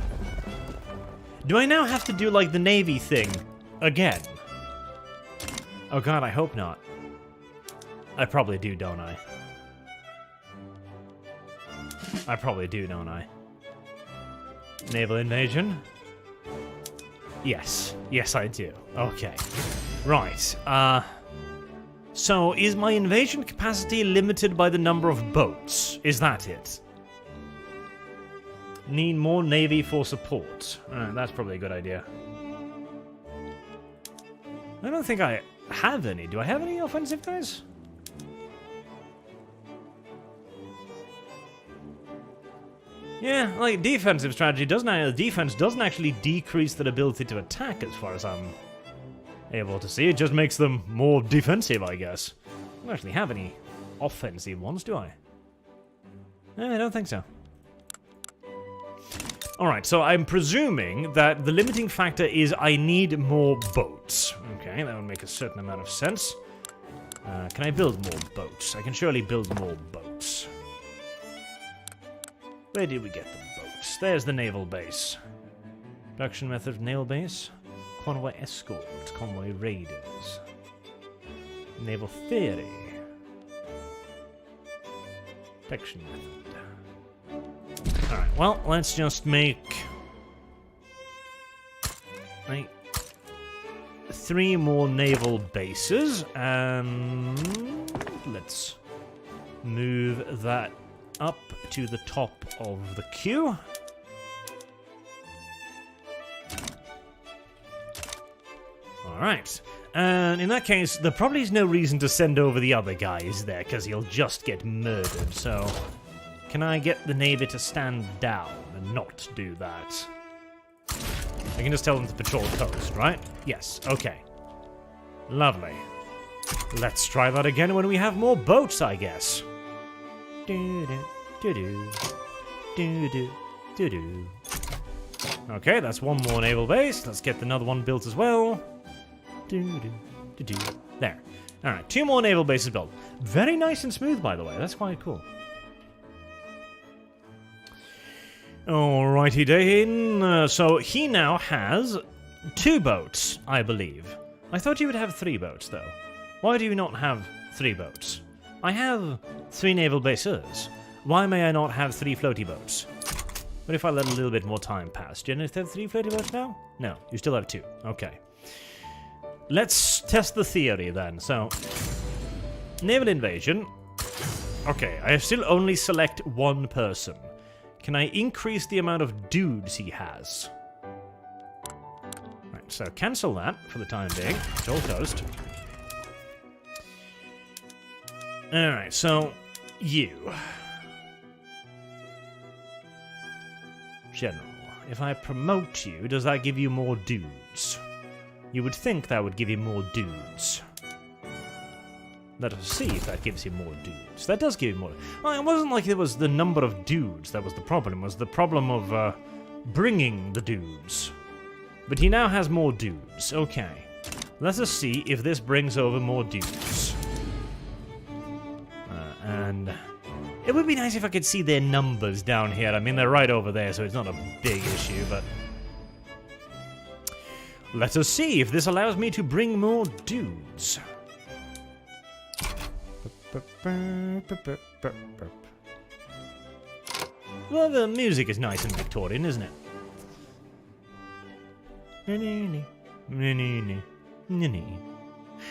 Do I now have to do like the navy thing again? Oh god, I hope not. I probably do, don't I? I probably do, don't I? Naval invasion? Yes. Yes, I do. Okay. Right. So, is my invasion capacity limited by the number of boats? Is that it? Need more navy for support. That's probably a good idea. I don't think I have any. Do I have any offensive guys? Yeah, like defensive strategy doesn't. Defense doesn't actually decrease their ability to attack, as far as I'm able to see. It just makes them more defensive, I guess. I don't actually have any offensive ones, do I? I don't think so. Alright, so I'm presuming that the limiting factor is I need more boats. Okay, that would make a certain amount of sense. Can I build more boats? I can surely build more boats. Where did we get the boats? There's the naval base. Production method of naval base. Convoy escort. Convoy raiders. Naval theory. Protection method. Alright, well, let's just make... 3 more naval bases, and let's move that up to the top of the queue. Alright, and in that case, there probably is no reason to send over the other guys there, because he'll just get murdered, so... Can I get the Navy to stand down and not do that? I can just tell them to patrol the coast, right? Yes, okay. Lovely. Let's try that again when we have more boats, I guess. Okay, that's 1 more naval base. Let's get another one built as well. There. Alright, 2 more naval bases built. Very nice and smooth, by the way. That's quite cool. Alrighty then. So he now has 2 boats, I believe. I thought you would have 3 boats, though. Why do you not have 3 boats? I have 3 naval bases. Why may I not have 3 floaty boats? What if I let a little bit more time pass? Do you have 3 floaty boats now? No, you still have 2. Okay. Let's test the theory then. So, naval invasion. Okay, I still only select 1 person. Can I increase the amount of dudes he has? Right, so cancel that for the time being. It's all toast. Alright, so you. General. If I promote you, does that give you more dudes? You would think that would give you more dudes. Let us see if that gives him more dudes. That does give him more. Well, it wasn't like it was the number of dudes that was the problem. It was the problem of bringing the dudes. But he now has more dudes. Okay. Let us see if this brings over more dudes. And it would be nice if I could see their numbers down here. I mean, they're right over there, so it's not a big issue, but... Let us see if this allows me to bring more dudes. Well, the music is nice and Victorian, isn't it?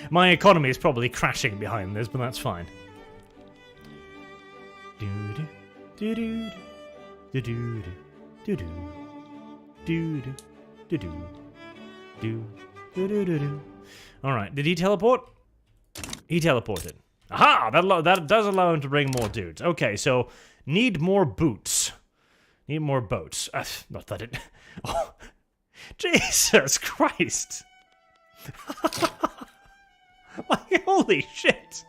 My economy is probably crashing behind this, but that's fine. Alright, did he teleport? He teleported. Aha! That does allow him to bring more dudes. Okay, so need more boots. Need more boats. Not that it... Oh, Jesus Christ! Like, holy shit!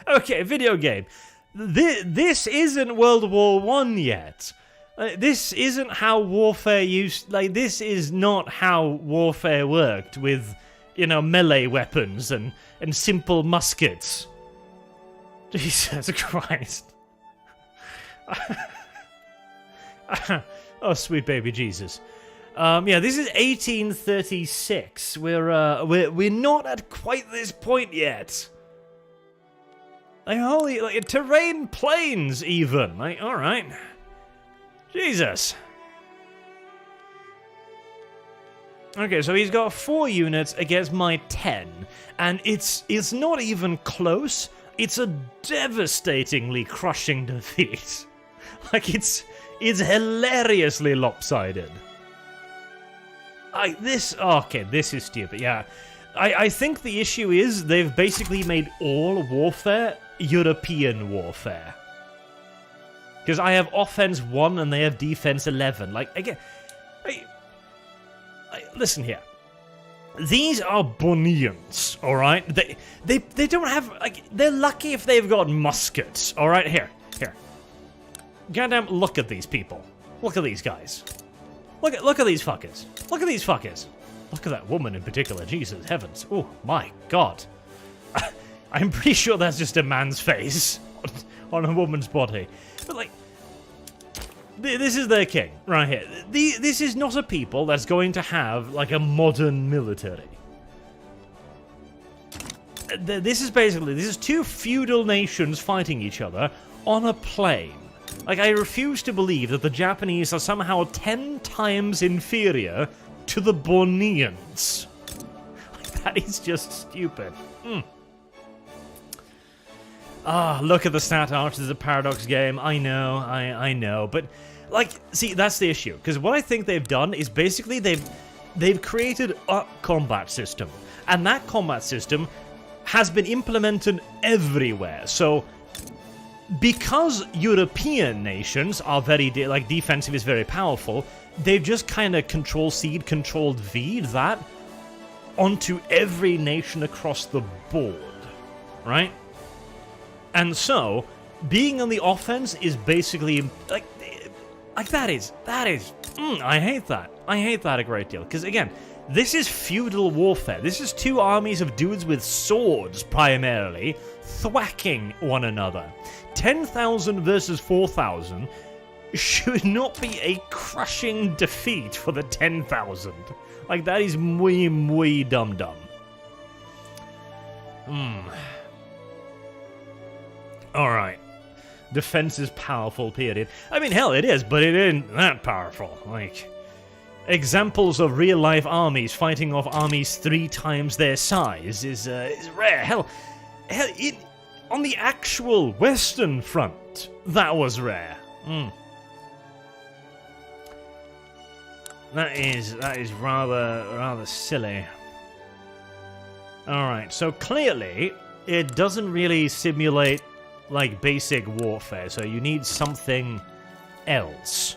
Okay, video game. This isn't World War I yet. This isn't how warfare used... Like, this is not how warfare worked with, you know, melee weapons and simple muskets. Jesus Christ. Oh, sweet baby Jesus. Yeah, this is 1836. We're not at quite this point yet. Like, holy, like, terrain planes even. Like, all right. Jesus. Okay, so he's got 4 units against my 10, and it's not even close. It's a devastatingly crushing defeat. Like, it's hilariously lopsided. Okay, this is stupid, yeah. I think the issue is they've basically made all warfare European warfare. Because I have offense 1 and they have defense 11. Like, again, listen here. These are Bonians, alright? They don't have, like, they're lucky if they've got muskets, alright? Here. Goddamn, look at these people. Look at these guys. Look at these fuckers. Look at these fuckers. Look at that woman in particular. Jesus heavens. Oh, my God. I'm pretty sure that's just a man's face on a woman's body. But, like, this is their king, right here. This is not a people that's going to have, like, a modern military. This is 2 feudal nations fighting each other on a plain. Like, I refuse to believe that the Japanese are somehow 10 times inferior to the Borneans. That is just stupid. Ah, look at the stat art. This is a Paradox game. I know, I know. But, like, see, that's the issue. Because what I think they've done is basically they've created a combat system. And that combat system has been implemented everywhere. So, because European nations are very, defensive is very powerful, they've just kind of Control-C, Control-V that onto every nation across the board. Right? And so, being on the offense is basically, like that is, I hate that. I hate that a great deal. Because, again, this is feudal warfare. This is two armies of dudes with swords, primarily, thwacking one another. 10,000 versus 4,000 should not be a crushing defeat for the 10,000. Like, that is muy dum-dum. Alright. Defense is powerful, period. I mean, hell, it is, but it ain't that powerful. Like, examples of real-life armies fighting off armies 3 times their size is rare. Hell, on the actual Western Front, that was rare. That is rather silly. Alright, so clearly, it doesn't really simulate like basic warfare, so you need something else.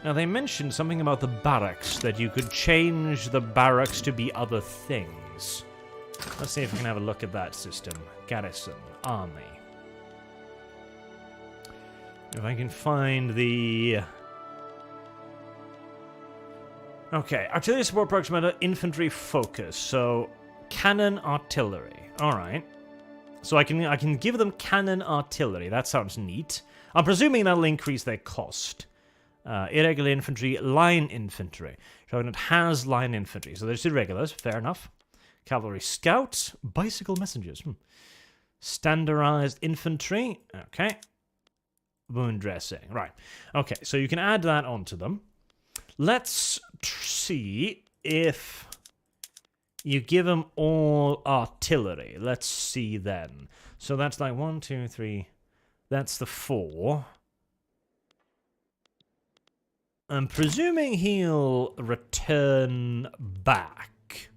Now, they mentioned something about the barracks, that you could change the barracks to be other things. Let's see if we can have a look at that system. Garrison, army. If I can find the... Okay, artillery support proximate infantry focus, so cannon artillery. Alright. So I can give them cannon artillery. That sounds neat. I'm presuming that'll increase their cost. Irregular infantry, line infantry. So it has line infantry. So there's irregulars, fair enough. Cavalry scouts, bicycle messengers. Standardized infantry. Okay. Wound dressing. Right. Okay, so you can add that onto them. Let's see if you give them all artillery. Let's see then. So that's like 1, 2, 3. That's the 4. I'm presuming he'll return back.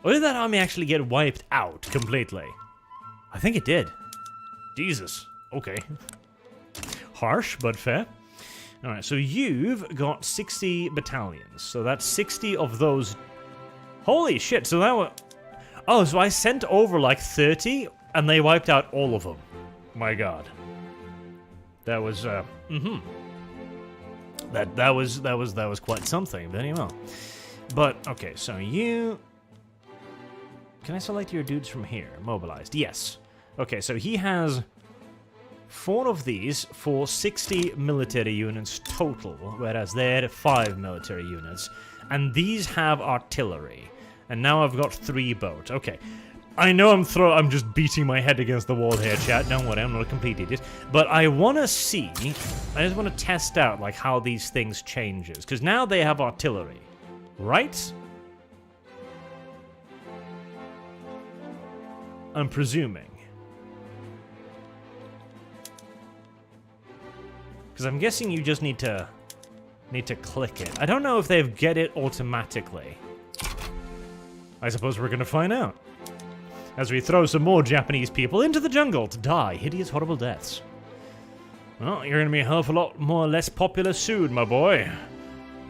Or did that army actually get wiped out completely? I think it did. Jesus. Okay. Harsh, but fair. Alright, so you've got 60 battalions. So that's 60 of those. Holy shit, so that was... Oh, so I sent over like 30, and they wiped out all of them. My god. That was, That was quite something, very well. But, okay, so you... Can I select your dudes from here? Mobilized, yes. Okay, so he has 4 of these for 60 military units total, whereas they're 5 military units. And these have artillery. And now I've got 3 boats. Okay. I know I'm just beating my head against the wall here, chat. Don't worry, I'm not a complete idiot. But I want to see... I just want to test out, like, how these things changes. Because now they have artillery. Right? I'm presuming. Because I'm guessing you just need to click it. I don't know if they get it automatically. I suppose we're going to find out. As we throw some more Japanese people into the jungle to die hideous, horrible deaths. Well, you're going to be a hell of a lot more or less popular soon, my boy.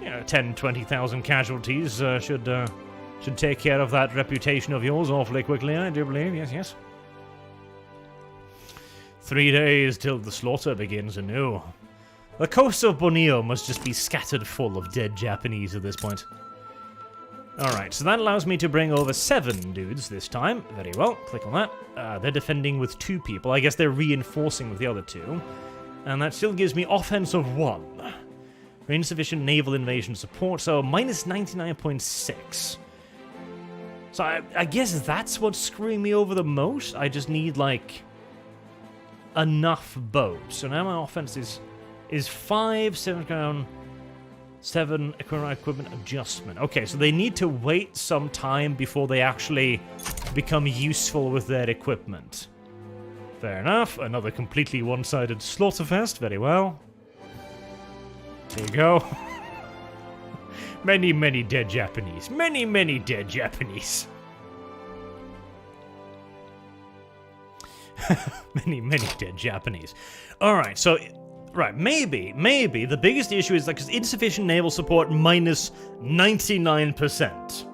You know, 10, 20,000 casualties should take care of that reputation of yours awfully quickly, I do believe. Yes, yes. 3 days till the slaughter begins anew. The coast of Borneo must just be scattered full of dead Japanese at this point. Alright, so that allows me to bring over 7 dudes this time. Very well, click on that. They're defending with 2 people. I guess they're reinforcing with the other 2. And that still gives me offense of 1. For insufficient naval invasion support, so minus 99.6. So I guess that's what's screwing me over the most. I just need, like, enough boats. So now my offense is 5, 7 down. 7 equipment adjustment. Okay, so they need to wait some time before they actually become useful with their equipment. Fair enough. Another completely one-sided slaughterfest. Very well. There you go. Many, many dead Japanese. Many, many dead Japanese. Many, many dead Japanese. Alright, so... Right, maybe the biggest issue is like insufficient naval support minus 99%.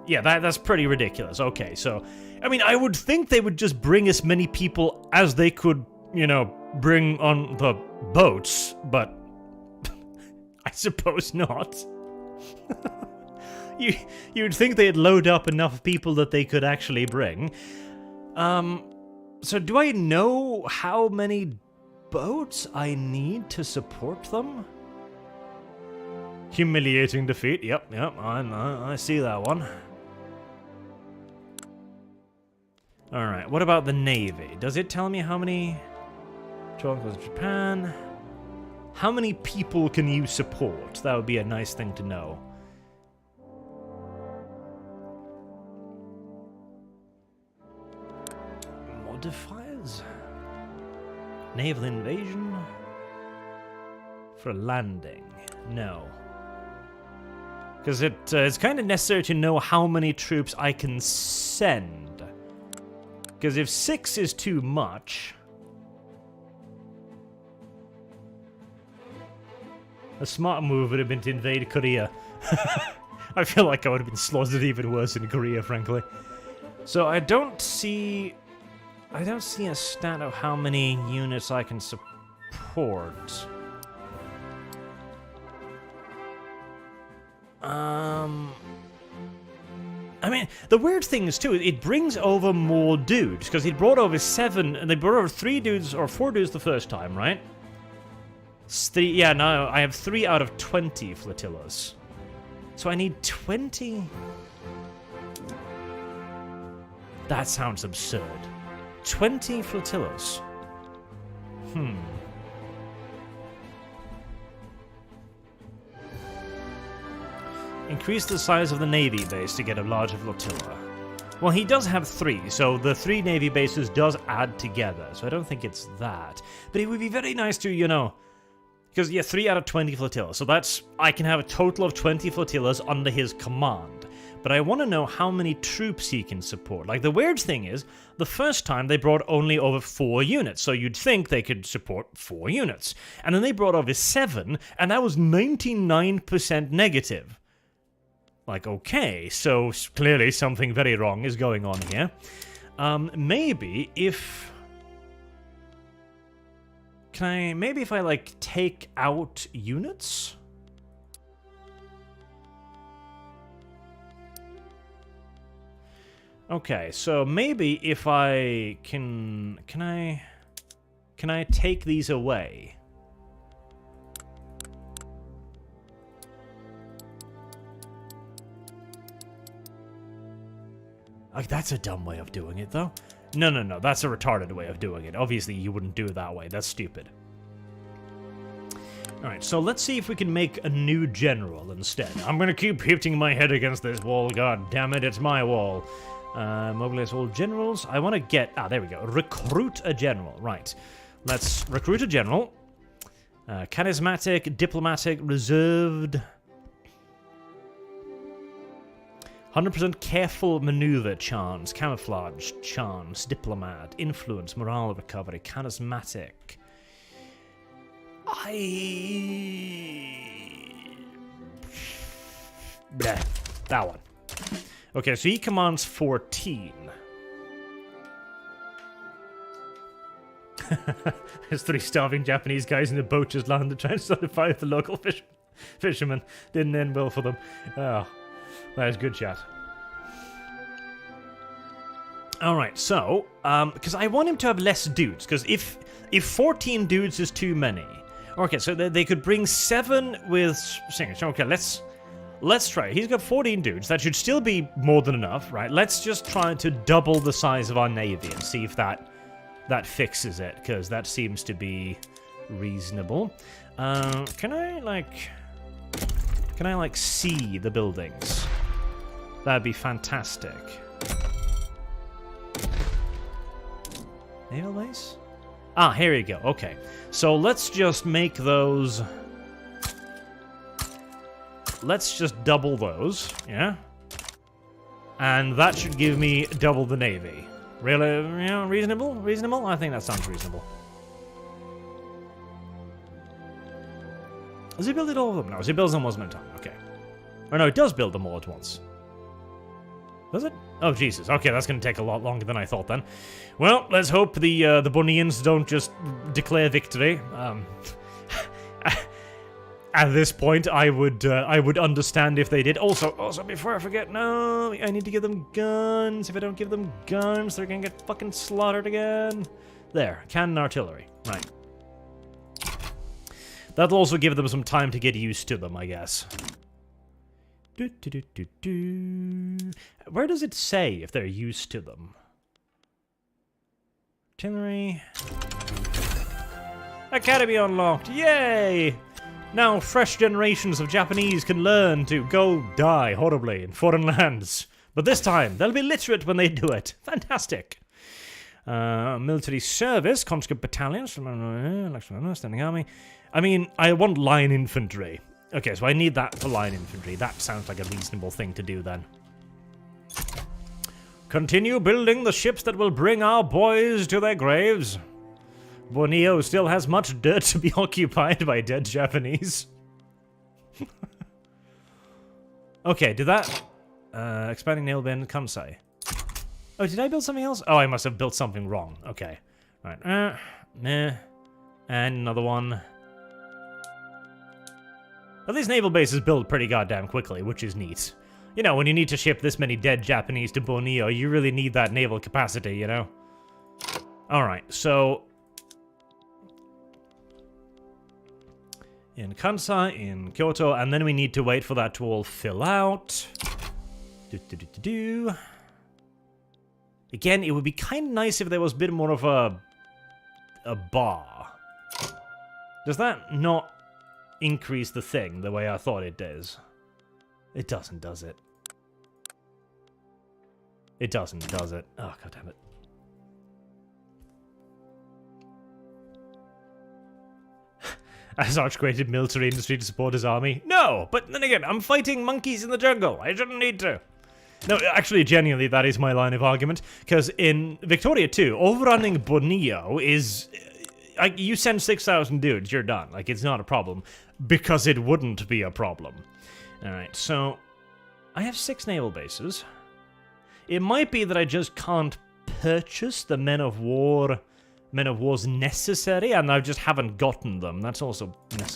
Yeah, that's pretty ridiculous. Okay, so, I mean, I would think they would just bring as many people as they could, you know, bring on the boats, but I suppose not. You'd think they'd load up enough people that they could actually bring. So do I know how many boats I need to support them? Humiliating defeat. Yep, I see that one. Alright, what about the Navy? Does it tell me how many... Japan... How many people can you support? That would be a nice thing to know. Modifiers? Naval invasion? For landing? No. Because it's kind of necessary to know how many troops I can send. Because if 6 is too much... A smart move would have been to invade Korea. I feel like I would have been slaughtered even worse in Korea, frankly. So I don't see a stat of how many units I can support. I mean, the weird thing is, too, it brings over more dudes, because he brought over 7, and they brought over 3 dudes, or 4 dudes the first time, right? Yeah, no, I have 3 out of 20 flotillas. So I need 20? That sounds absurd. 20 flotillas. Increase the size of the Navy base to get a larger flotilla. Well, he does have 3, so the 3 Navy bases does add together, so I don't think it's that. But it would be very nice to, you know... Because, yeah, 3 out of 20 flotillas, so that's... I can have a total of 20 flotillas under his command. But I want to know how many troops he can support. Like, the weird thing is, the first time they brought only over 4 units, so you'd think they could support 4 units. And then they brought over 7, and that was 99% negative. Like, okay, so clearly something very wrong is going on here. Maybe if... Maybe if I, like, take out units? Okay, so maybe if I can I take these away? Like, that's a dumb way of doing it, though. No, that's a retarded way of doing it. Obviously, you wouldn't do it that way. That's stupid. Alright, so let's see if we can make a new general instead. I'm gonna keep hitting my head against this wall. God damn it, it's my wall. Mobilize all generals. I want to get... there we go. Recruit a general. Right. Let's recruit a general. Charismatic, diplomatic, reserved... 100% careful maneuver chance, camouflage chance, diplomat, influence, morale recovery, charismatic. Bleh, that one. Okay, so he commands 14. There's 3 starving Japanese guys in a boat just landed trying to start a fight with the local fishermen. Didn't end well for them. Oh. That is good chat. Alright, so, because I want him to have less dudes, because if 14 dudes is too many... Okay, so they could bring 7 with singers. Okay, let's try it. He's got 14 dudes. That should still be more than enough, right? Let's just try to double the size of our navy and see if that fixes it, because that seems to be reasonable. Can I, like... Can I, like, see the buildings? That'd be fantastic. Naval base? Ah, here you go. Okay. So let's just make those... Let's just double those, yeah? And that should give me double the navy. Really, you know, reasonable? Reasonable? I think that sounds reasonable. Does he build it all of them? No, he builds them one at a time. Okay. Or no, it does build them all at once. Does it? Oh, Jesus. Okay, that's going to take a lot longer than I thought then. Well, let's hope the Bunnians don't just declare victory. At this point, I would understand if they did. Also, before I forget, no, I need to give them guns. If I don't give them guns, they're going to get fucking slaughtered again. There, cannon artillery. Right. That'll also give them some time to get used to them, I guess. Where does it say if they're used to them? Artillery. Academy unlocked. Yay! Now fresh generations of Japanese can learn to go die horribly in foreign lands. But this time, they'll be literate when they do it. Fantastic. Military service, conscript battalions, standing army. I mean, I want line infantry. Okay, so I need that for line infantry. That sounds like a reasonable thing to do then. Continue building the ships that will bring our boys to their graves. Borneo still has much dirt to be occupied by dead Japanese. Okay, did that... expanding nail bend, Kansai. Oh, did I build something else? Oh, I must have built something wrong. Okay. Alright. Meh. And another one. Well, these naval bases build pretty goddamn quickly, which is neat. You know, when you need to ship this many dead Japanese to Borneo, you really need that naval capacity, you know? Alright, so... in Kansai, in Kyoto, and then we need to wait for that to all fill out. Again, it would be kind of nice if there was a bit more of a bar. Does that not increase the thing the way I thought it does? It doesn't, does it? It doesn't, does it? Oh, god damn it. Asarch created military industry to support his army? No! But then again, I'm fighting monkeys in the jungle. I shouldn't need to. No, actually, genuinely, that is my line of argument. Because in Victoria 2, overrunning Borneo is... like, you send 6,000 dudes, you're done. Like, it's not a problem. Because it wouldn't be a problem. Alright, so... I have 6 naval bases. It might be that I just can't purchase the men of war's necessary, and I just haven't gotten them. That's also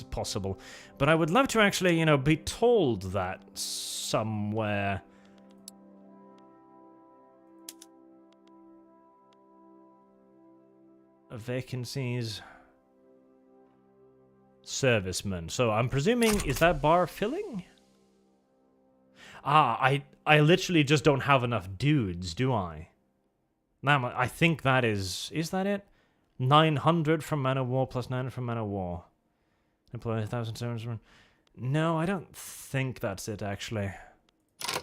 possible. But I would love to actually, you know, be told that somewhere. Vacancies. Servicemen. So I'm presuming, is that bar filling? Ah, I literally just don't have enough dudes, do I? Now, I think that is that it? 900 from Man of War plus 900 from Man of War. Employ 1,700. No, I don't think that's it, actually. Yeah,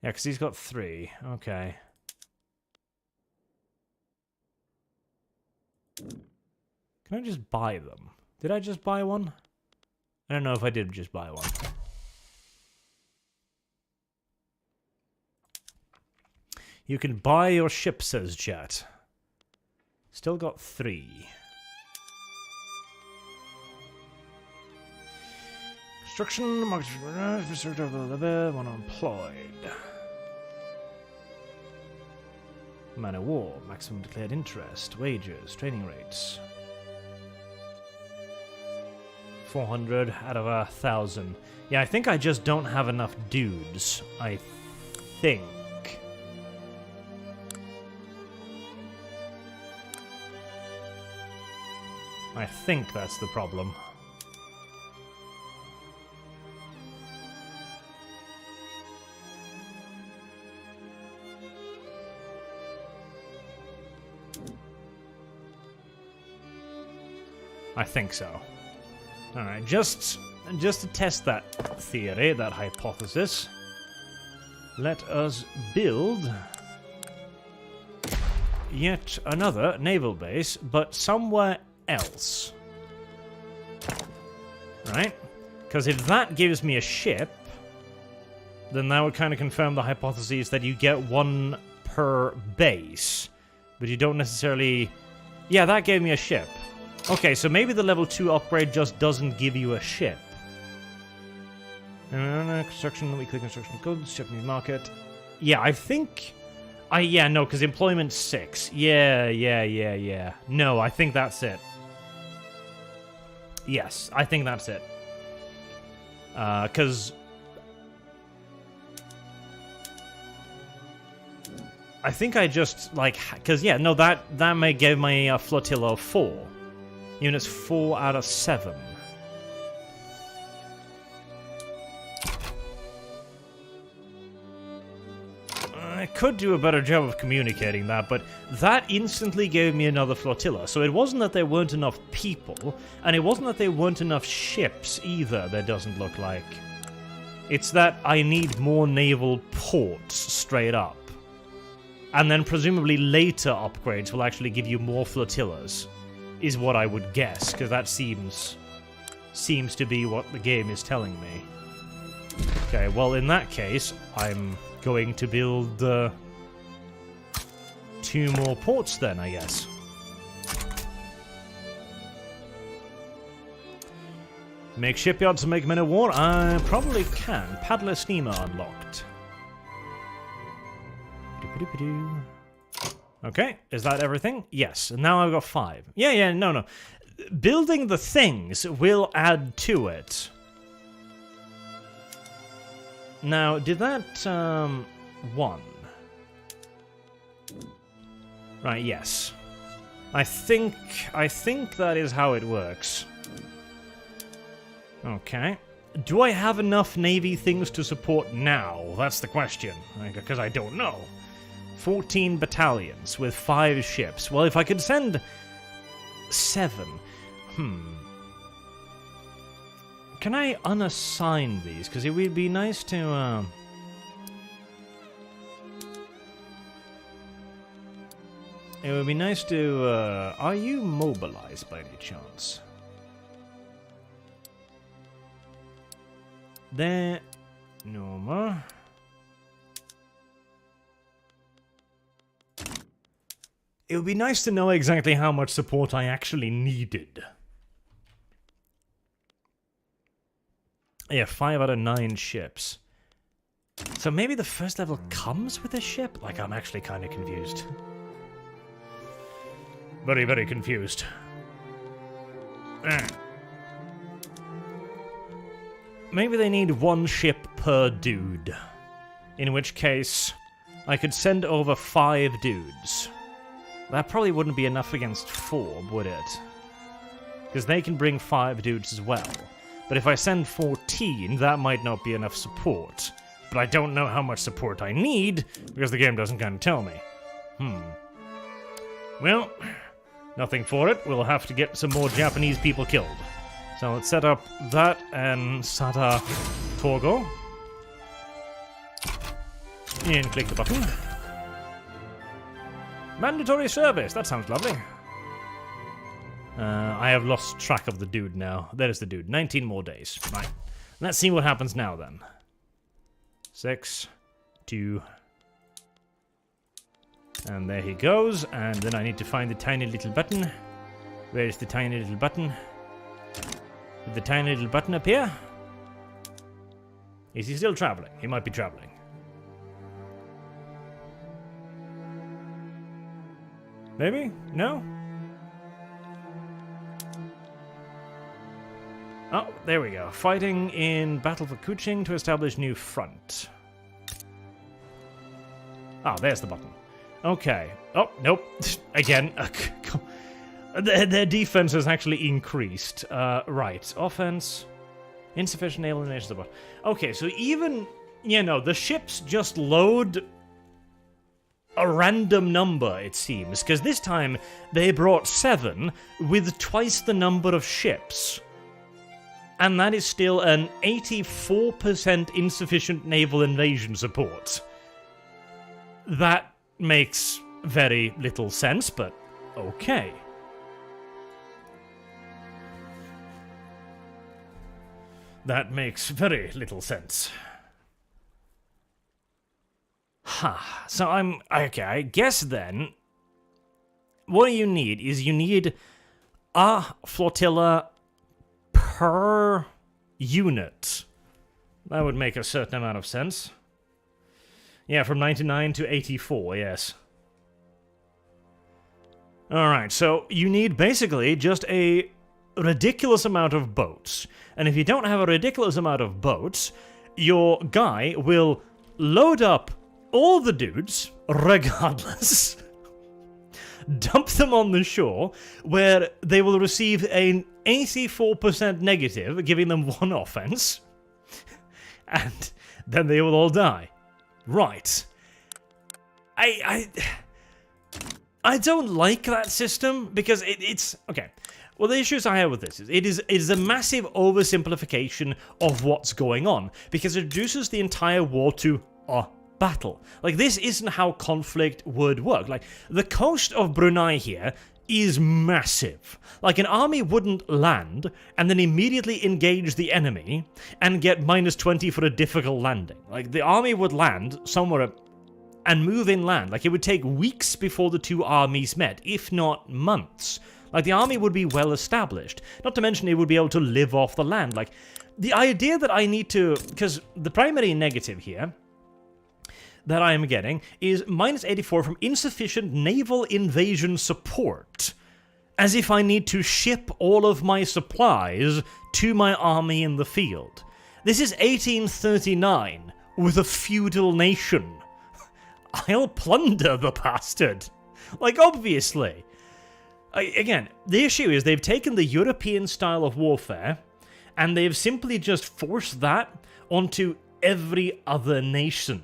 because he's got 3. Okay. Can I just buy them? Did I just buy one? I don't know if I did just buy one. You can buy your ship, says chat. Still got 3. Construction, one unemployed. Man of War, maximum declared interest, wages, training rates. 400 out of 1,000. Yeah, I think I just don't have enough dudes. I think. I think that's the problem. I think so. Alright, just just to test that theory, that hypothesis, let us build yet another naval base, but somewhere else. Right? Because if that gives me a ship, then that would kind of confirm the hypothesis that you get one per base, but you don't necessarily... Yeah, that gave me a ship. Okay, so maybe the level 2 upgrade just doesn't give you a ship. Construction, weekly construction goods, Japanese market. Yeah, I think... yeah, no, because employment 6. Yeah. No, I think that's it. Yes, I think that's it. Because... I think I just, like... Because, yeah, no, that may give me a flotilla of 4. Units 4 out of 7. I could do a better job of communicating that, but that instantly gave me another flotilla. So it wasn't that there weren't enough people, and it wasn't that there weren't enough ships either, there doesn't look like. It's that I need more naval ports, straight up. And then presumably later upgrades will actually give you more flotillas, is what I would guess, because that seems to be what the game is telling me. Okay, well in that case, I'm going to build 2 more ports then, I guess. Make shipyards to make men of war? I probably can. Paddler steamer unlocked. Okay, is that everything? Yes, and now I've got 5. Yeah, no. Building the things will add to it. Now, did that, 1? Right, yes. I think that is how it works. Okay. Do I have enough Navy things to support now? That's the question, because I don't know. 14 battalions with 5 ships. Well, if I could send 7... Can I unassign these? Because it would be nice to... It would be nice to... Are you mobilized by any chance? There... No more. It would be nice to know exactly how much support I actually needed. Yeah, 5 out of 9 ships. So maybe the first level comes with a ship? Like, I'm actually kind of confused. Very, very confused. Maybe they need 1 ship per dude. In which case, I could send over 5 dudes. That probably wouldn't be enough against 4, would it? Because they can bring 5 dudes as well. But if I send 14, that might not be enough support. But I don't know how much support I need, because the game doesn't kind of tell me. Well, nothing for it. We'll have to get some more Japanese people killed. So let's set up that and Sata Torgo. And click the button. Mandatory service! That sounds lovely. I have lost track of the dude now. There's the dude. 19 more days. Right. Let's see what happens now then. 6, 2... And there he goes. And then I need to find the tiny little button. Where is the tiny little button? Did the tiny little button appear? Is he still traveling? He might be traveling. Maybe? No? Oh, there we go. Fighting in Battle for Kuching to establish new front. Ah, there's the button. Okay. Oh, nope. Again. Their defense has actually increased. Right. Offense. Insufficient naval nations support. Okay, so even, you know, the ships just load a random number, it seems. Because this time, they brought 7 with twice the number of ships. and that is still an 84% insufficient naval invasion support. That makes very little sense, but okay. That makes very little sense. Ha. So okay, I guess then what you need is you need a flotilla per unit. That would make a certain amount of sense. Yeah, from 99 to 84, yes. Alright, so you need basically just a ridiculous amount of boats. And if you don't have a ridiculous amount of boats, your guy will load up all the dudes, regardless, dump them on the shore, where they will receive an 84% negative, giving them 1 offense, and then they will all die. Right. I don't like that system, because it's... Okay. Well, the issues I have with this is it is a massive oversimplification of what's going on, because it reduces the entire war to a battle. Like, this isn't how conflict would work. Like, the coast of Brunei here is massive. Like, an army wouldn't land and then immediately engage the enemy and get -20 for a difficult landing. Like, the army would land somewhere and move inland. Like, it would take weeks before the two armies met, if not months. Like, the army would be well established. Not to mention it would be able to live off the land. Like, the idea that I need to... Because the primary negative here that I am getting is -84 from insufficient naval invasion support. As if I need to ship all of my supplies to my army in the field. This is 1839 with a feudal nation. I'll plunder the bastard. Like, obviously. Again, the issue is they've taken the European style of warfare and they've simply just forced that onto every other nation.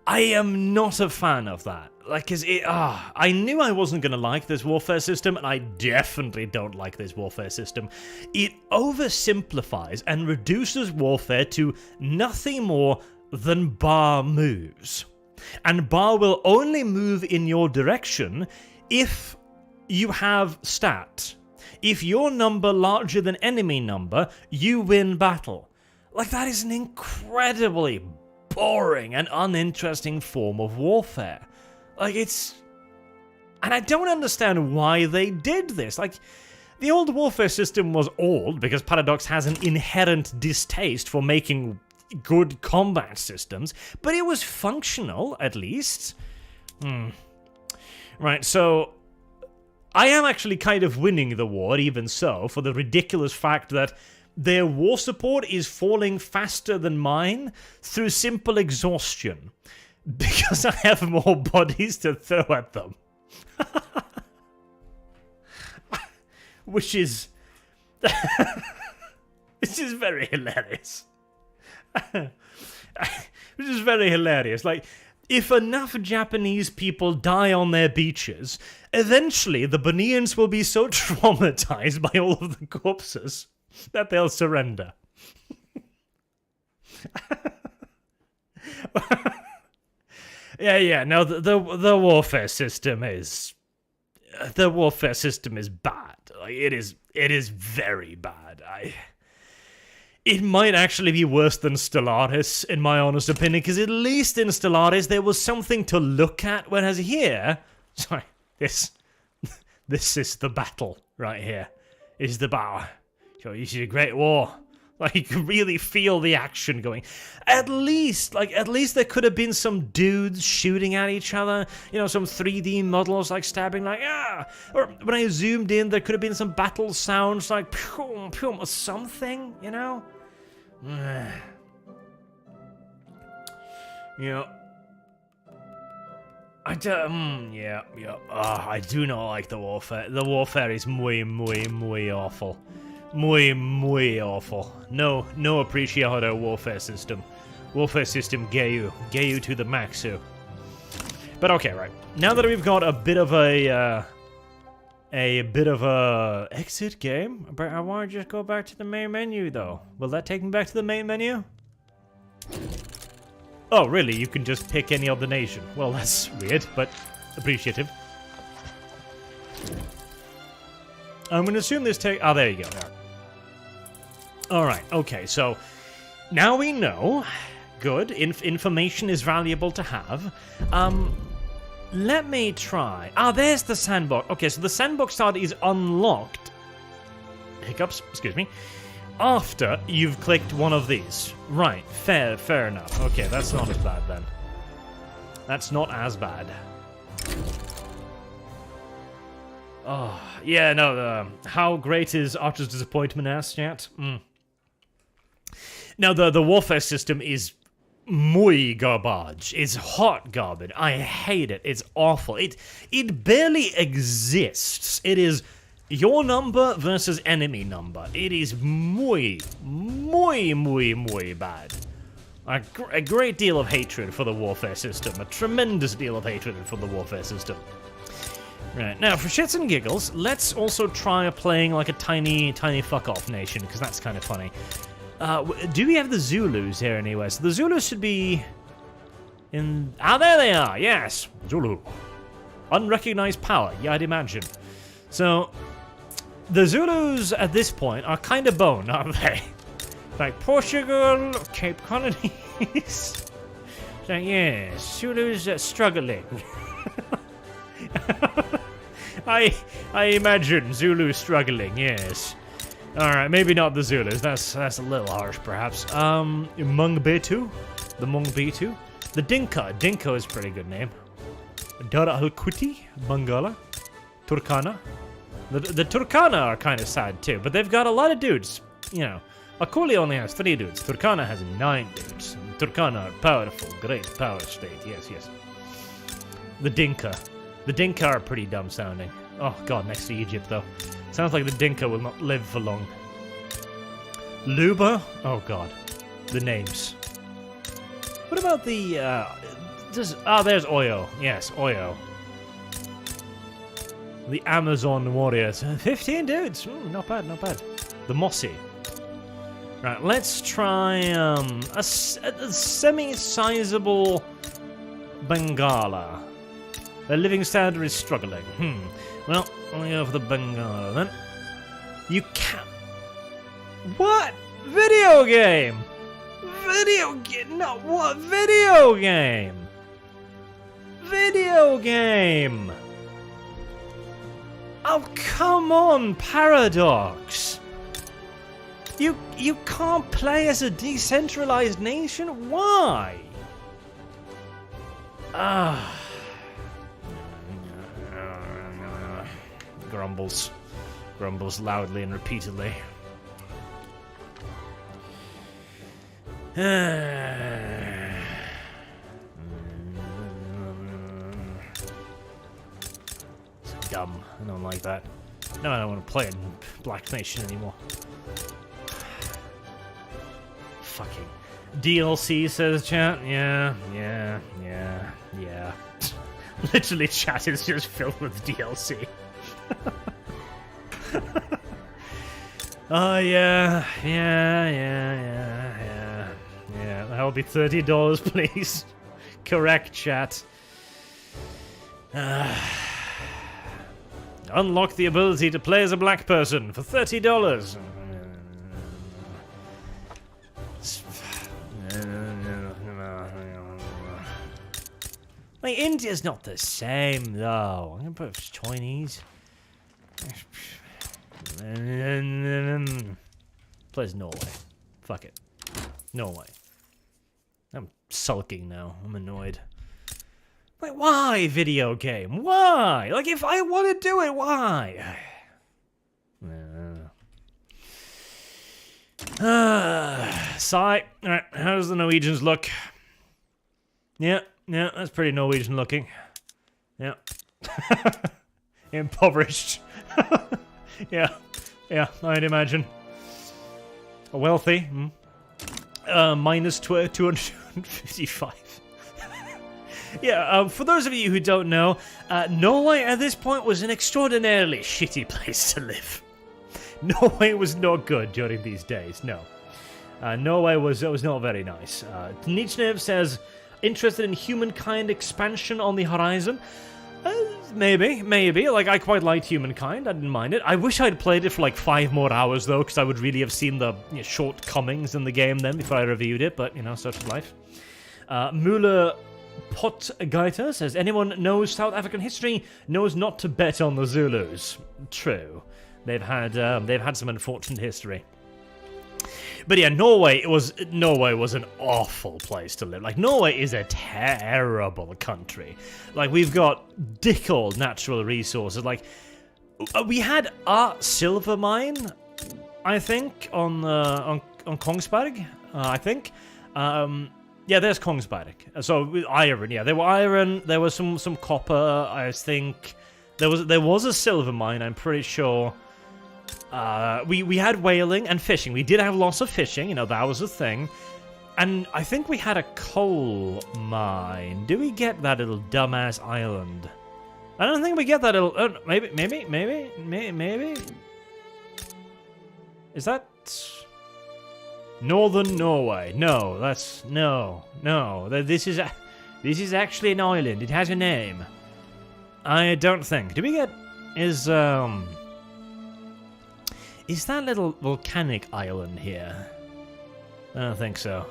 I am not a fan of that. Like, cause I knew I wasn't going to like this warfare system, and I definitely don't like this warfare system. It oversimplifies and reduces warfare to nothing more than bar moves. And bar will only move in your direction if you have stat. If your number larger than enemy number, you win battle. Like, that is an incredibly boring and uninteresting form of warfare. Like, it's... And I don't understand why they did this. Like, the old warfare system was old because Paradox has an inherent distaste for making good combat systems, but it was functional, at least. Right, so I am actually kind of winning the war, even so, for the ridiculous fact that their war support is falling faster than mine through simple exhaustion, because I have more bodies to throw at them. Which is... Which is very hilarious. Which is very hilarious. Like, if enough Japanese people die on their beaches, eventually the Bonians will be so traumatized by all of the corpses that they'll surrender. Yeah, no, the warfare system is... The warfare system is bad. Like, it is very bad. It might actually be worse than Stellaris, in my honest opinion, because at least in Stellaris there was something to look at, whereas here... Sorry, this is the battle right here. This is the battle. This is a great war. Like, you can really feel the action going. At least there could have been some dudes shooting at each other. You know, some 3D models, like, stabbing, like, ah! Or when I zoomed in, there could have been some battle sounds, like, pum, pum, or something, you know? You know... I do not like the warfare. The warfare is muy awful. Muy awful. No appreciado warfare system. Warfare system gay you to the maxu. But okay, right. Now that we've got a bit of a a bit of a exit game, but I want to just go back to the main menu, though. Will that take me back to the main menu? Oh, really? You can just pick any other nation. Well, that's weird, but appreciative. I'm going to assume this take... Oh, there you go. Alright, okay, so... Now we know. Good. Information is valuable to have. Let me try. Ah, there's the sandbox. Okay, so the sandbox start is unlocked. Hiccups, excuse me. After you've clicked one of these. Right, fair enough. Okay, that's not as bad then. That's not as bad. Oh, yeah, no, how great is Archer's Disappointment ass, chat? Now, the warfare system is muy garbage. It's hot garbage. I hate it. It's awful. It barely exists. It is your number versus enemy number. It is muy bad. A great deal of hatred for the warfare system. A tremendous deal of hatred for the warfare system. Right, now for shits and giggles, let's also try playing like a tiny fuck-off nation, because that's kind of funny. Do we have the Zulus here anyway? So the Zulus should be in... Ah, there they are, yes! Zulu. Unrecognized power, yeah, I'd imagine. So, the Zulus at this point are kind of boned, aren't they? Like Portugal, Cape Colonies... So, yes, Zulus are struggling. I imagine Zulu struggling, yes. Alright, maybe not the Zulus, that's a little harsh perhaps. Mungbetu? The Mungbetu? The Dinka. Dinka is a pretty good name. Dar al-Kuti? Bangala? Turkana? The Turkana are kind of sad too, but they've got a lot of dudes. You know, Akuli only has 3 dudes, Turkana has 9 dudes. Turkana are powerful, great power state, yes. The Dinka. The Dinka are pretty dumb sounding. Oh god, next to Egypt though. Sounds like the Dinka will not live for long. Luba? Oh god. The names. What about the, there's Oyo. Yes, Oyo. The Amazon warriors. 15 dudes. Not bad. The Mossi. Right, let's try, a semi-sizable Bengala. Their living standard is struggling. Well, I'll go for the Bengala then. You can't... What? Video game? Video game? No, what? Video game? Video game! Oh, come on, Paradox! You can't play as a decentralized nation? Why? Grumbles loudly and repeatedly. It's dumb. I don't like that. No, I don't want to play in Black Nation anymore. Fucking DLC, says chat. Yeah. Literally, chat is just filled with DLC. Oh, yeah. That'll be $30, please. Correct, chat. Unlock the ability to play as a black person for $30. Like, India's not the same, though. I'm gonna put Chinese. Plays Norway. Fuck it. Norway. I'm sulking now. I'm annoyed. Like, why, video game? Why? Like, if I want to do it, why? Sigh. Alright, how does the Norwegians look? Yeah, that's pretty Norwegian looking. Yeah. Impoverished. Yeah, I'd imagine. Wealthy. Minus 255. For those of you who don't know, Norway at this point was an extraordinarily shitty place to live. Norway was not good during these days, no. Norway was not very nice. Nichnev says, interested in humankind expansion on the horizon? Maybe. Like, I quite liked Humankind. I didn't mind it. I wish I'd played it for like 5 more hours, though, because I would really have seen the shortcomings in the game then before I reviewed it, but, such is life. Muller Potgaita says, anyone knows South African history knows not to bet on the Zulus. True. They've had some unfortunate history. But yeah, Norway was an awful place to live. Like, Norway is a terrible country. Like, we've got dick all natural resources. Like, we had a silver mine, I think, on Kongsberg. I think. Yeah, there's Kongsberg. So iron. Yeah, there were iron. There was some copper. I think there was a silver mine. I'm pretty sure. We had whaling and fishing. We did have lots of fishing, that was a thing. And I think we had a coal mine. Do we get that little dumbass island? I don't think we get that little... maybe? Is that... Northern Norway? No, that's... No. This is actually an island. It has a name. I don't think. Do we get... Is that little volcanic island here? I don't think so.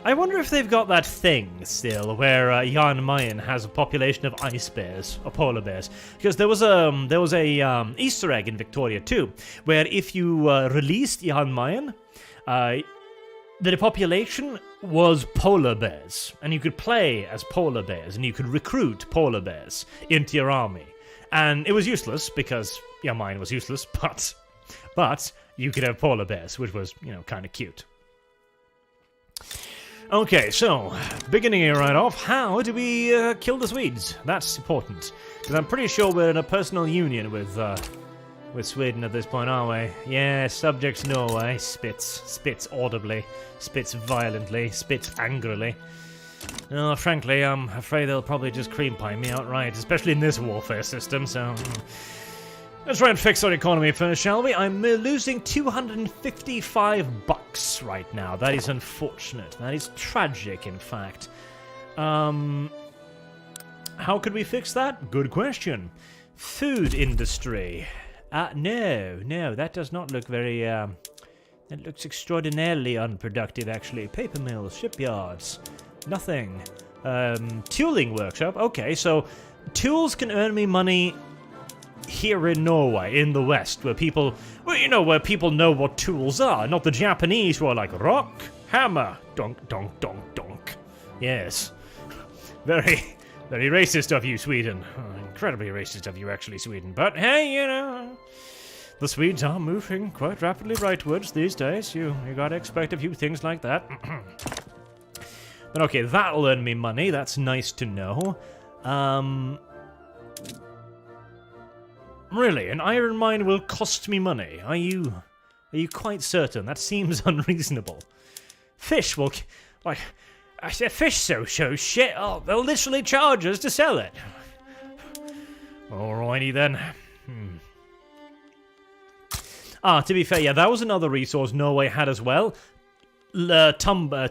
I wonder if they've got that thing still, where Jan Mayen has a population of ice bears or polar bears. Because there was a Easter egg in Victoria too, where if you released Jan Mayen, the population was polar bears, and you could play as polar bears, and you could recruit polar bears into your army. And it was useless because mine was useless, but you could have polar bears, which was, kind of cute. Okay, so, beginning here right off, how do we kill the Swedes? That's important, because I'm pretty sure we're in a personal union with Sweden at this point, aren't we? Yeah, subjects Norway, spits audibly, spits violently, spits angrily. Frankly, I'm afraid they'll probably just cream pie me outright, especially in this warfare system, so... Let's try and fix our economy first, shall we? I'm losing $255 right now. That is unfortunate. That is tragic, in fact. How could we fix that? Good question. Food industry. No, that does not look very... That looks extraordinarily unproductive, actually. Paper mills, shipyards... Nothing. Tooling workshop. Okay, so tools can earn me money here in Norway, in the West, where people, where people know what tools are, not the Japanese who are like, rock, hammer, donk, donk, donk, donk. Yes. Very, very racist of you, Sweden. Incredibly racist of you, actually, Sweden. But hey, the Swedes are moving quite rapidly rightwards these days. You gotta expect a few things like that. But okay, that'll earn me money. That's nice to know. Really, an iron mine will cost me money? Are you quite certain? That seems unreasonable. Fish will... Like, I said fish so shit. Oh, they'll literally charge us to sell it. Alrighty then. To be fair, yeah, that was another resource Norway had as well. Timber.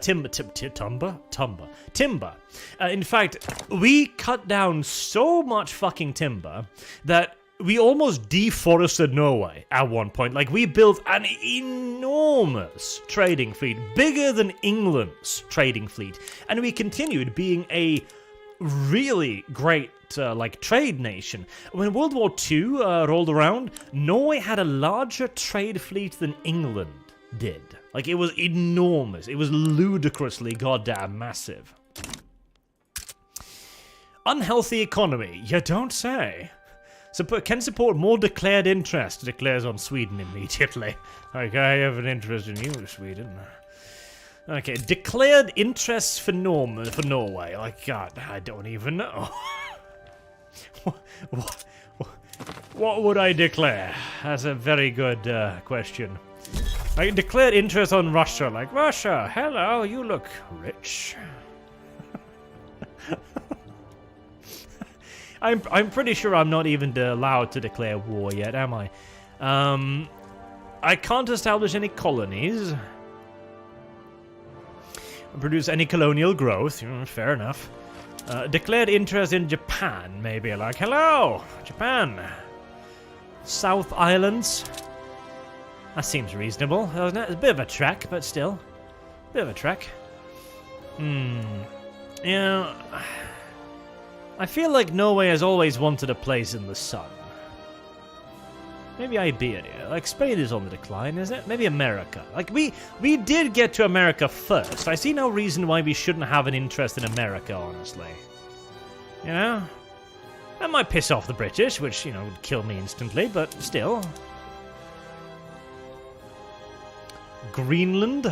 In fact, we cut down so much fucking timber that we almost deforested Norway at one point. Like, we built an enormous trading fleet, bigger than England's trading fleet, and we continued being a really great trade nation. When World War II rolled around, Norway had a larger trade fleet than England did. Like, it was enormous. It was ludicrously goddamn massive. Unhealthy economy, you don't say. Can support more declared interest, declares on Sweden immediately. Like, I have an interest in you, Sweden. Okay, declared interests for Norway. Like, God, I don't even know. What would I declare? That's a very good question. I declared interest on Russia, like, Russia, hello, you look rich. I'm pretty sure I'm not even allowed to declare war yet, am I? I can't establish any colonies. Produce any colonial growth. Fair enough. Declared interest in Japan, maybe. Like, hello, Japan. South Islands. That seems reasonable. It's a bit of a trek, but still. A bit of a trek. Yeah. I feel like Norway has always wanted a place in the sun. Maybe Iberia. Like, Spain is on the decline, is it? Maybe America. Like, we did get to America first. I see no reason why we shouldn't have an interest in America, honestly. You know? That might piss off the British, which, you know, would kill me instantly, but still. Greenland?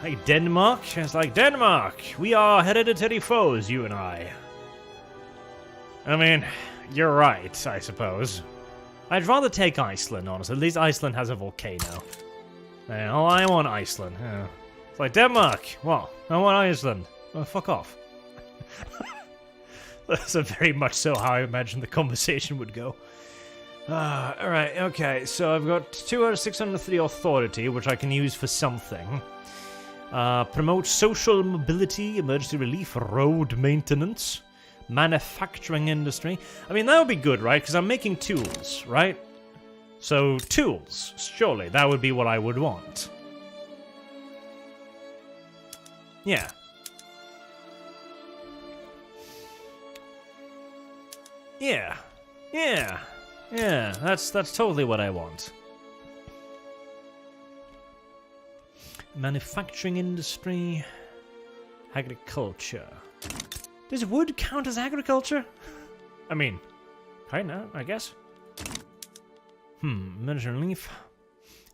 Hey, Denmark? It's like, Denmark! We are hereditary foes, you and I. I mean, you're right, I suppose. I'd rather take Iceland, honestly. At least Iceland has a volcano. Oh, I want Iceland. Yeah. It's like, Denmark! What? I want Iceland. Oh, fuck off. That's very much so how I imagine the conversation would go. Alright, okay. So I've got 603 authority, which I can use for something. Promote social mobility, emergency relief, road maintenance. Manufacturing industry. I mean, that would be good, right? Because I'm making tools, right? So, tools. Surely, that would be what I would want. Yeah. Yeah. Yeah. Yeah. That's totally what I want. Manufacturing industry. Agriculture. Does wood count as agriculture? I mean, kinda, I guess. Emergency relief.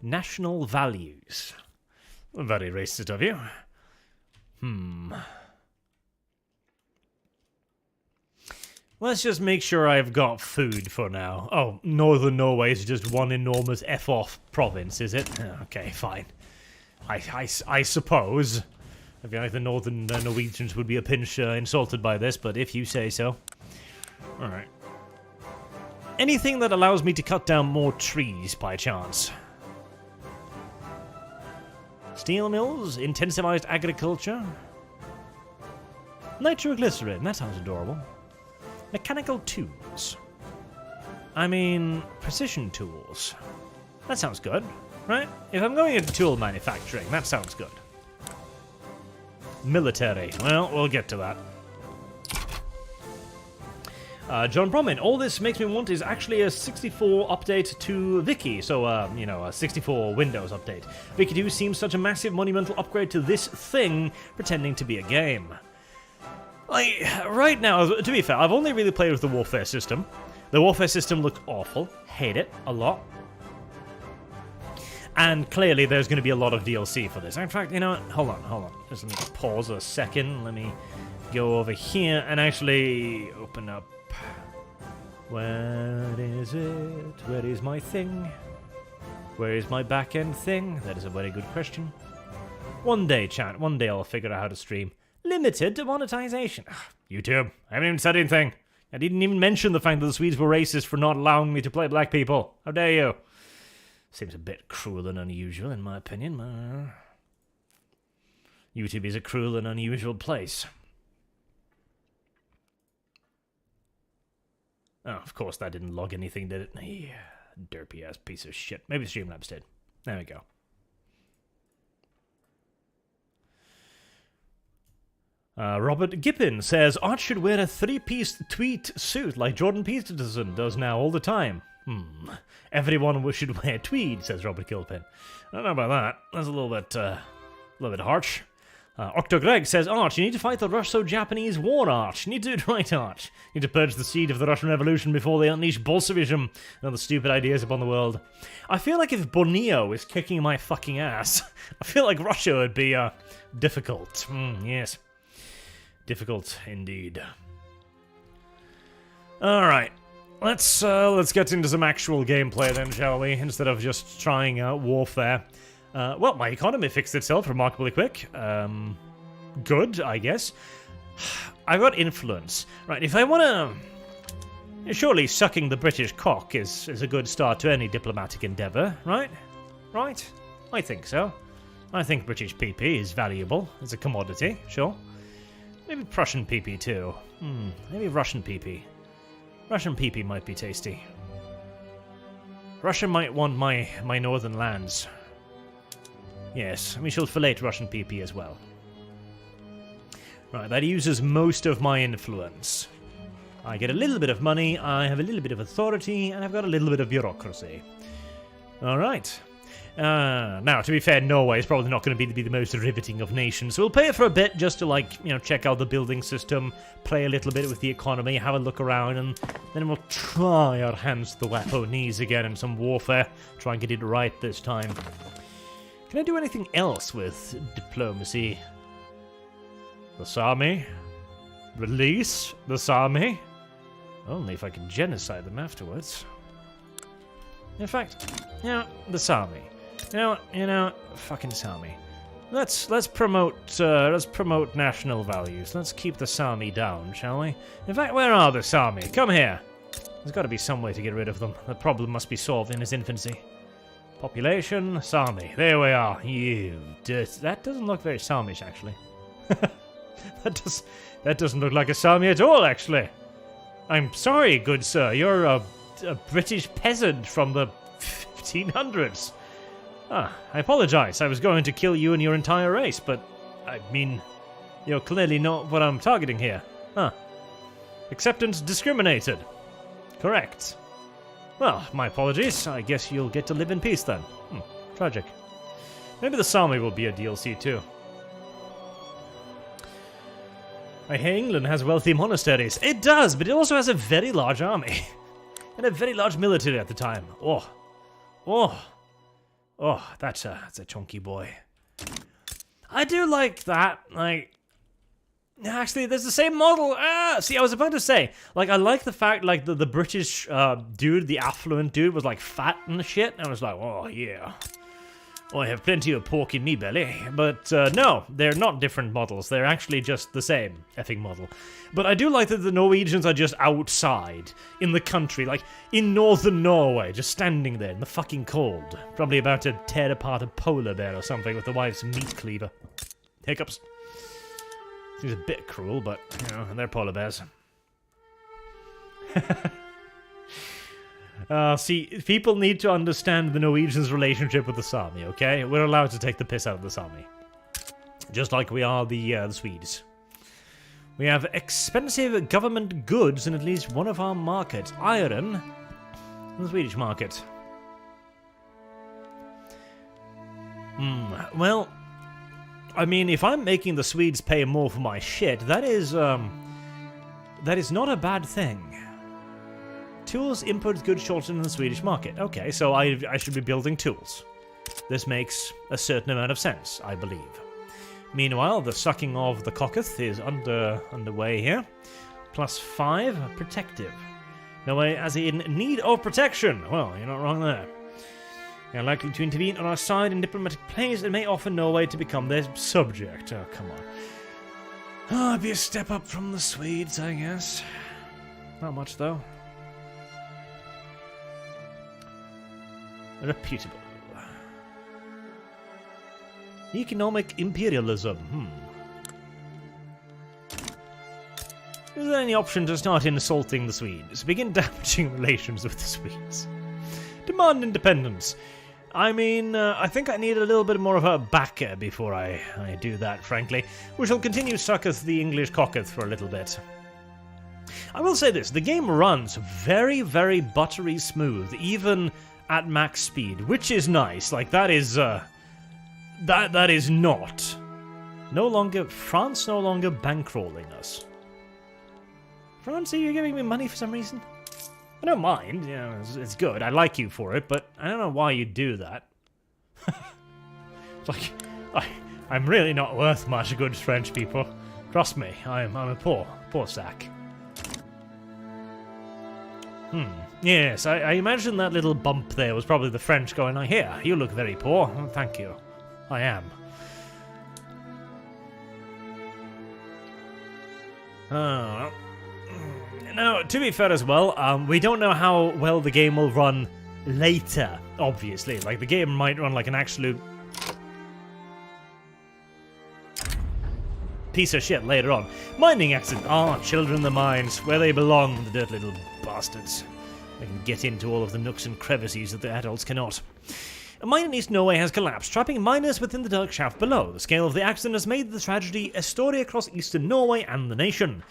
National values. Very racist of you. Let's just make sure I've got food for now. Oh, Northern Norway is just one enormous F-off province, is it? Okay, fine. I suppose. I feel like the Northern Norwegians would be a pinch insulted by this, but if you say so. Alright. Anything that allows me to cut down more trees, by chance. Steel mills, intensivized agriculture. Nitroglycerin, that sounds adorable. Mechanical tools. I mean, precision tools. That sounds good, right? If I'm going into tool manufacturing, that sounds good. Military. Well, we'll get to that. John Bromman, all this makes me want is actually a 64 update to Viki. So, you know, a 64 Windows update. Viki 2 seems such a massive monumental upgrade to this thing pretending to be a game. Like, right now, to be fair, I've only really played with the warfare system. The warfare system looked awful. Hate it a lot. And clearly there's going to be a lot of DLC for this. In fact, you know what? Hold on. Just let me pause a second. Let me go over here and actually open up. Where is it? Where is my thing? Where is my back-end thing? That is a very good question. One day, chat. One day I'll figure out how to stream. Limited to monetization. YouTube. I haven't even said anything. I didn't even mention the fact that the Swedes were racist for not allowing me to play black people. How dare you? Seems a bit cruel and unusual, in my opinion. YouTube is a cruel and unusual place. Oh, of course that didn't log anything, did it? Yeah, derpy-ass piece of shit. Maybe Streamlabs did. There we go. Robert Gippin says, Art should wear a three-piece tweed suit like Jordan Peterson does now all the time. Everyone should wear tweed, says Robert Gilpin. I don't know about that. That's a little bit harsh. Octo Greg says, Arch, you need to fight the Russo-Japanese war, Arch. You need to do it right, Arch. You need to purge the seed of the Russian Revolution before they unleash Bolshevism and other stupid ideas upon the world. I feel like if Borneo is kicking my fucking ass, I feel like Russia would be, difficult. Yes. Difficult indeed. Alright. Let's get into some actual gameplay then, shall we? Instead of just trying out warfare. Well, my economy fixed itself remarkably quick. Good, I guess. I've got influence. Right, if I want to... Surely sucking the British cock is a good start to any diplomatic endeavour, right? Right? I think so. I think British PP is valuable as a commodity, sure. Maybe Prussian PP too. Maybe Russian PP. Russian PP might be tasty. Russia might want my northern lands. Yes, we shall fillet Russian PP as well. Right, that uses most of my influence. I get a little bit of money, I have a little bit of authority, and I've got a little bit of bureaucracy. Alright. Now, to be fair, Norway is probably not going to be the most riveting of nations, so we'll pay it for a bit just to, like, you know, check out the building system, play a little bit with the economy, have a look around, and then we'll try our hands to the weaponies again in some warfare, try and get it right this time. Can I do anything else with diplomacy? The Sami? Release the Sami? Only if I can genocide them afterwards. In fact, you know, the Sami. You know, fucking Sami. Let's promote national values. Let's keep the Sami down, shall we? In fact, where are the Sami? Come here. There's got to be some way to get rid of them. The problem must be solved in its infancy. Population, Sami. There we are. You dirt. That doesn't look very Samish, actually. That doesn't look like a Sami at all, actually. I'm sorry, good sir. You're a British peasant from the 1500s. I apologize. I was going to kill you and your entire race, but I mean, you're clearly not what I'm targeting here. Acceptance discriminated. Correct. Well, my apologies. I guess you'll get to live in peace then. Tragic. Maybe the Sami will be a DLC too. I hear England has wealthy monasteries. It does, but it also has a very large army. And a very large military at the time. Oh, that's a chunky boy. I do like that. Like, actually, there's the same model. See, I was about to say, like, I like the fact, like, the British dude, the affluent dude, was like fat and shit. And I was like, oh yeah, I have plenty of pork in me belly. But no, they're not different models. They're actually just the same effing model. But I do like that the Norwegians are just outside in the country, like in northern Norway, just standing there in the fucking cold. Probably about to tear apart a polar bear or something with the wife's meat cleaver. Hiccups. Seems a bit cruel, but, you know, they're polar bears. See, people need to understand the Norwegians' relationship with the Sami, okay? We're allowed to take the piss out of the Sami. Just like we are the Swedes. We have expensive government goods in at least one of our markets. Iron in the Swedish market. Well, I mean, if I'm making the Swedes pay more for my shit, that is not a bad thing. Tools, import goods shortened in the Swedish market. Okay, so I should be building tools. This makes a certain amount of sense, I believe. Meanwhile, the sucking of the cocketh is underway here. +5, protective. Norway as in need of protection. Well, you're not wrong there. They are likely to intervene on our side in diplomatic plays and may offer Norway to become their subject. Oh, come on. It'd be a step up from the Swedes, I guess. Not much, though. Reputable. Economic imperialism. Is there any option to start insulting the Swedes? Begin damaging relations with the Swedes. Demand independence. I mean, I think I need a little bit more of a backer before I do that, frankly. We shall continue sucketh the English cocketh for a little bit. I will say this, the game runs very, very buttery smooth, even at max speed, which is nice. Like, that is, that is not. France no longer bankrolling us. France, are you giving me money for some reason? I don't mind, you know, it's good. I like you for it, but I don't know why you do that. It's like, I'm really not worth much, good French people. Trust me, I'm a poor sack. Yes, I imagine that little bump there was probably the French going, here, you look very poor. Oh, thank you. I am. Now, to be fair as well, we don't know how well the game will run later, obviously. Like, the game might run like an absolute piece of shit later on. Mining accident. Ah, children in the mines, where they belong, the dirty little bastards. They can get into all of the nooks and crevices that the adults cannot. A mine in East Norway has collapsed, trapping miners within the dark shaft below. The scale of the accident has made the tragedy a story across eastern Norway and the nation.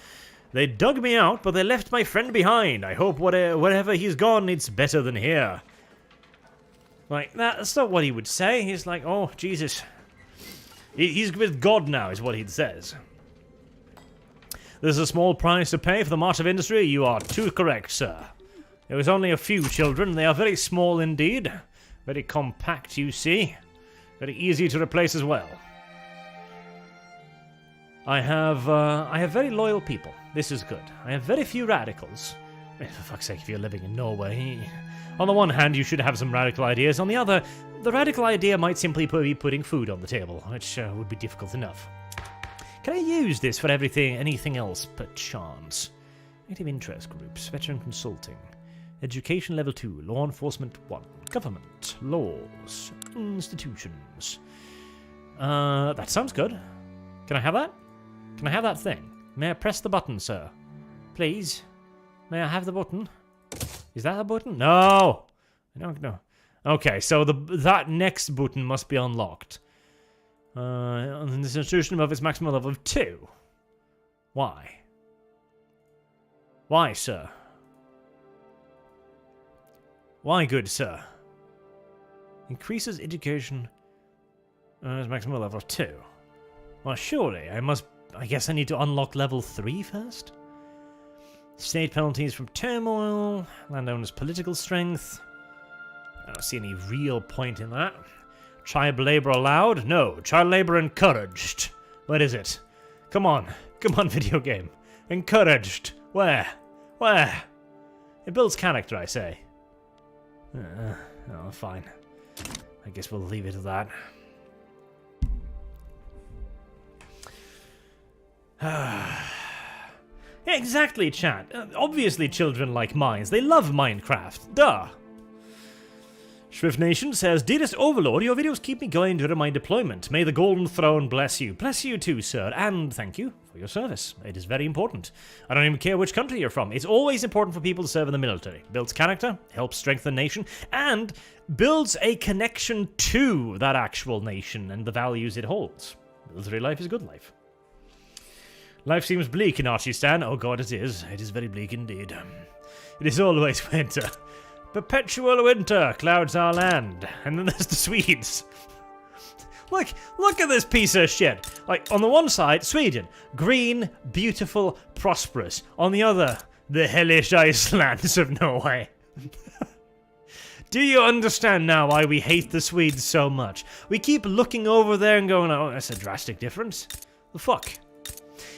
They dug me out, but they left my friend behind. I hope wherever he's gone, it's better than here. Like, that's not what he would say. He's like, oh, Jesus. He's with God now, is what he says. There's a small price to pay for the march of industry. You are too correct, sir. There was only a few children. They are very small indeed. Very compact, you see. Very easy to replace as well. I have very loyal people. This is good. I have very few radicals. I mean, for fuck's sake, if you're living in Norway... On the one hand, you should have some radical ideas. On the other, the radical idea might simply be putting food on the table, which would be difficult enough. Can I use this for anything else, perchance? Active interest groups, veteran consulting, education level 2, law enforcement 1, government, laws, institutions. That sounds good. Can I have that? Can I have that thing? May I press the button, sir? Please? May I have the button? Is that a button? No! I don't know. Okay, so that next button must be unlocked. This institution above its maximum level of 2. Why? Why, sir? Why, good sir? Increases education its maximum level of 2. Well, surely, I guess I need to unlock level 3 first? State penalties from turmoil, landowners' political strength. I don't see any real point in that. Child labor allowed? No, child labor encouraged. What is it? Come on, video game. Encouraged. Where? It builds character, I say. Oh, fine. I guess we'll leave it at that. Yeah, exactly, chat. Obviously children like mines. They love Minecraft. Duh. Shrift Nation says, Dearest Overlord, your videos keep me going during my deployment. May the Golden Throne bless you. Bless you too, sir. And thank you for your service. It is very important. I don't even care which country you're from. It's always important for people to serve in the military. Builds character, helps strengthen the nation, and builds a connection to that actual nation and the values it holds. Military life is good life. Life seems bleak in Archistan. Oh god, it is. It is very bleak indeed. It is always winter. Perpetual winter clouds our land. And then there's the Swedes. Look at this piece of shit. Like, on the one side, Sweden. Green, beautiful, prosperous. On the other, the hellish Icelands of Norway. Do you understand now why we hate the Swedes so much? We keep looking over there and going, oh, that's a drastic difference. The fuck?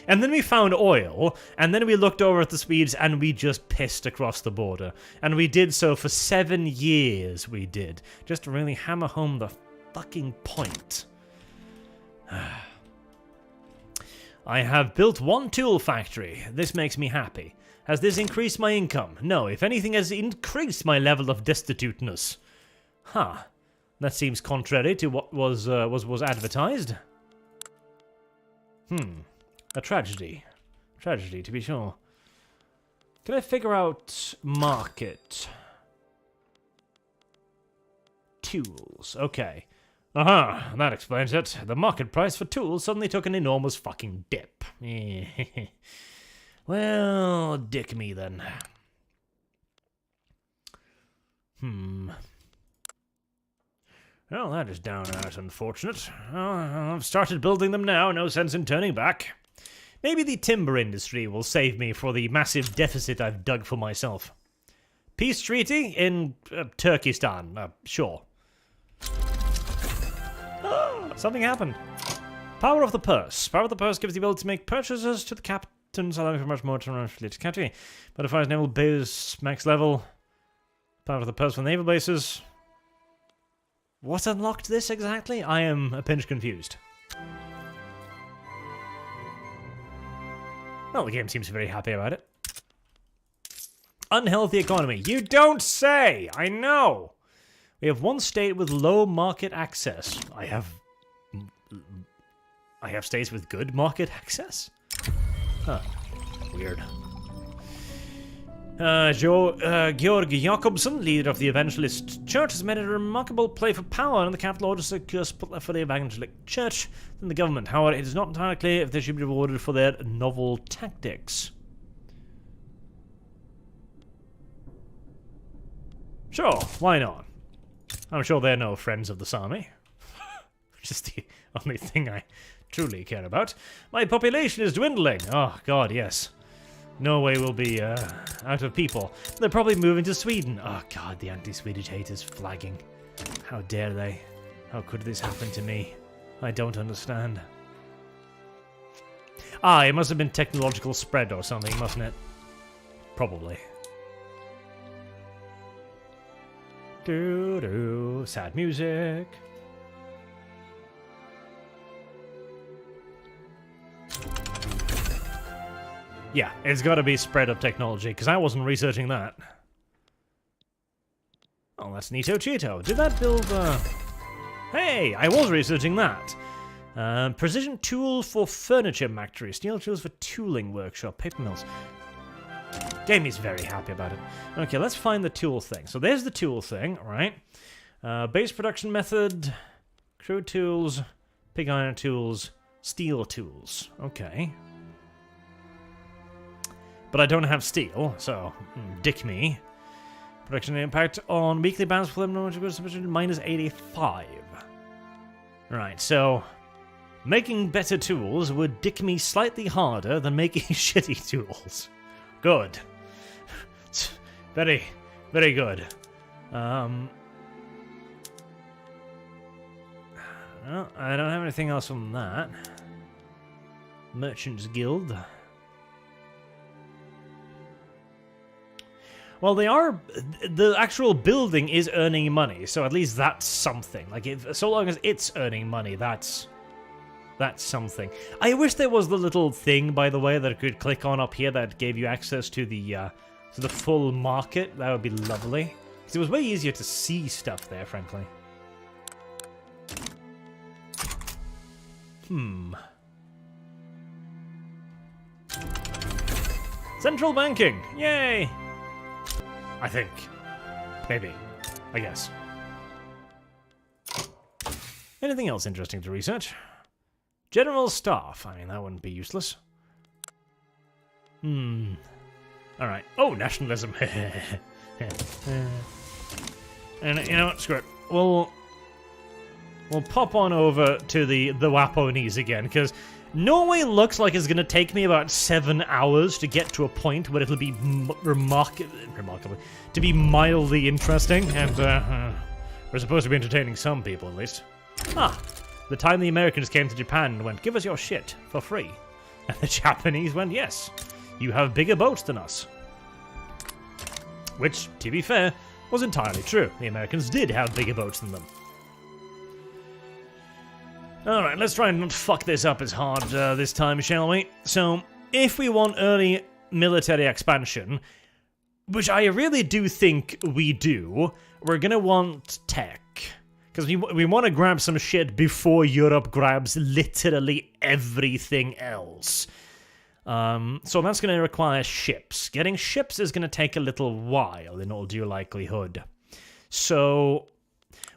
And then we found oil, and then we looked over at the Swedes and we just pissed across the border. And we did so for 7 years, we did. Just to really hammer home the fucking point. I have built 1 tool factory. This makes me happy. Has this increased my income? No, if anything has increased my level of destituteness. Huh. That seems contrary to what was advertised. A tragedy. Tragedy, to be sure. Can I figure out market? Tools. Okay. Aha, that explains it. The market price for tools suddenly took an enormous fucking dip. Well, dick me then. Well, that is down and out unfortunate. I've started building them now, no sense in turning back. Maybe the timber industry will save me for the massive deficit I've dug for myself. Peace treaty in Turkestan, sure. Something happened. Power of the purse. Power of the purse gives the ability to make purchases to the captains, allowing for much more to related country. Modifies naval base max level. Power of the purse for naval bases. What unlocked this exactly? I am a pinch confused. Well, the game seems very happy about it. Unhealthy economy. You don't say! I know! We have one state with low market access. I have states with good market access? Huh. Weird. Georg Jakobsen, leader of the Evangelist Church, has made a remarkable play for power in the capital order to secure support for the Evangelic Church than the government. However, it is not entirely clear if they should be rewarded for their novel tactics. Sure, why not? I'm sure they're no friends of the army. Which is the only thing I truly care about. My population is dwindling. Oh, God, yes. Norway will be out of people. They're probably moving to Sweden. Oh, God, the anti-Swedish hate is flagging. How dare they? How could this happen to me? I don't understand. Ah, it must have been technological spread or something, mustn't it? Probably. Doo-doo. Sad music. Yeah, it's got to be spread up technology, because I wasn't researching that. Oh, that's Neato Cheeto. Did that build, Hey, I was researching that. Precision tools for furniture factory. Steel tools for tooling workshop. Paper mills. Game is very happy about it. Okay, let's find the tool thing. So there's the tool thing, right? Base production method. Crude tools. Pig iron tools. Steel tools. Okay. But I don't have steel, so dick me. Production impact on weekly balance for them minus 85. Right, so making better tools would dick me slightly harder than making shitty tools. Good. Very, very good. Well, I don't have anything else from that. Merchants Guild. Well, they are. The actual building is earning money, so at least that's something. Like, so long as it's earning money, that's something. I wish there was the little thing, by the way, that I could click on up here that gave you access to the full market. That would be lovely. Because it was way easier to see stuff there, frankly. Central banking! Yay! I think. Maybe. I guess. Anything else interesting to research? General staff. I mean, that wouldn't be useless. Alright. Oh, nationalism. And you know what? Screw it. We'll pop on over to the Waponese again, because Norway looks like it's going to take me about 7 hours to get to a point where it'll be remarkably, to be mildly interesting, and we're supposed to be entertaining some people, at least. Ah, the time the Americans came to Japan and went, give us your shit for free. And the Japanese went, yes, you have bigger boats than us. Which, to be fair, was entirely true. The Americans did have bigger boats than them. Alright, let's try and not fuck this up as hard this time, shall we? So, if we want early military expansion, which I really do think we do, we're gonna want tech. Because we want to grab some shit before Europe grabs literally everything else. So that's going to require ships. Getting ships is going to take a little while in all due likelihood. So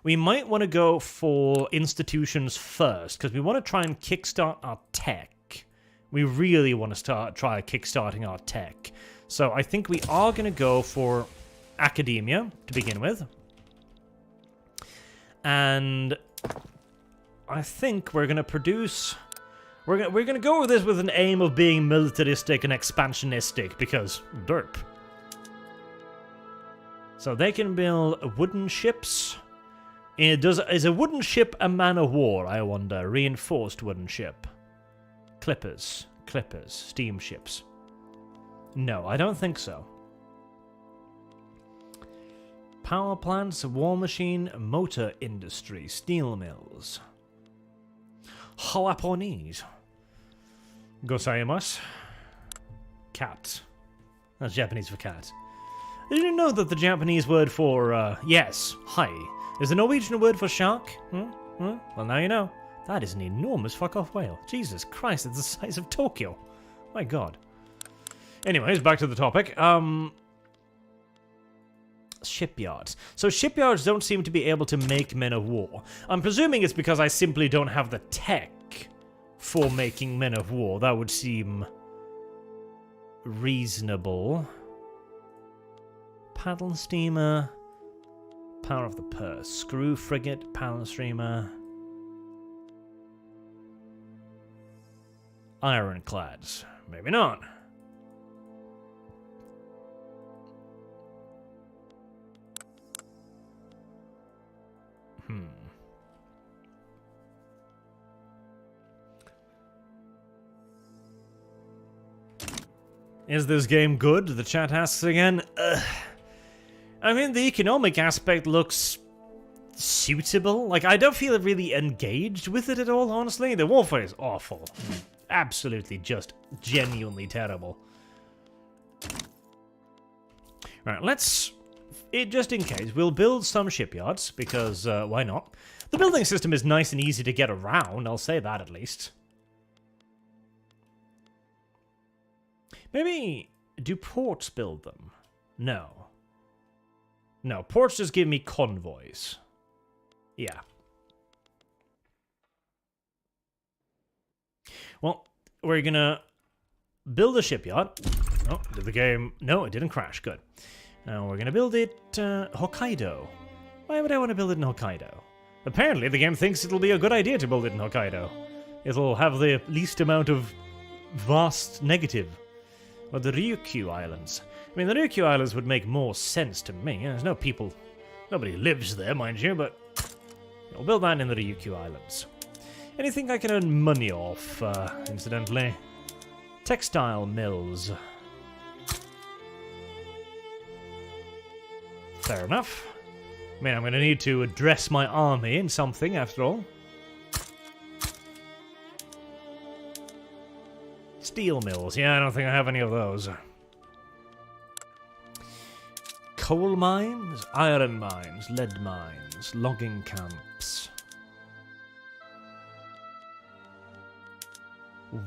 we might want to go for institutions first, because we want to try and kickstart our tech. We really want to try kickstarting our tech. So I think we are going to go for academia to begin with. And I think we're going to produce... We're going to go with this with an aim of being militaristic and expansionistic, because derp. So they can build wooden ships. Is a wooden ship a man of war, I wonder? Reinforced wooden ship. Clippers, steamships. No, I don't think so. Power plants, war machine, motor industry, steel mills. Japanese. Gozaimasu. Cat. That's Japanese for cat. Did you know that the Japanese word for, yes, hai, is the Norwegian word for shark? Well, now you know. That is an enormous fuck-off whale. Jesus Christ, it's the size of Tokyo. My god. Anyways, back to the topic. Shipyards. So shipyards don't seem to be able to make men of war. I'm presuming it's because I simply don't have the tech for making men of war. That would seem reasonable. Paddle steamer. Power of the purse. Screw frigate. Paddle steamer. Ironclads. Maybe not. Is this game good? The chat asks again. I mean, the economic aspect looks suitable. Like, I don't feel really engaged with it at all, honestly. The warfare is awful. Absolutely just genuinely terrible. Right, let's... just in case, we'll build some shipyards, because why not? The building system is nice and easy to get around, I'll say that at least. Maybe, do ports build them? No. No, ports just give me convoys. Yeah. Well, we're gonna build a shipyard. Oh, did the game... No, it didn't crash. Good. Now we're gonna build it... Hokkaido. Why would I want to build it in Hokkaido? Apparently the game thinks it'll be a good idea to build it in Hokkaido. It'll have the least amount of vast negative. Or the Ryukyu Islands. I mean, the Ryukyu Islands would make more sense to me. There's no people... Nobody lives there, mind you, but... We'll build that in the Ryukyu Islands. Anything I can earn money off, incidentally. Textile mills. Fair enough. I mean, I'm going to need to address my army in something, after all. Steel mills. Yeah, I don't think I have any of those. Coal mines, iron mines, lead mines, logging camps.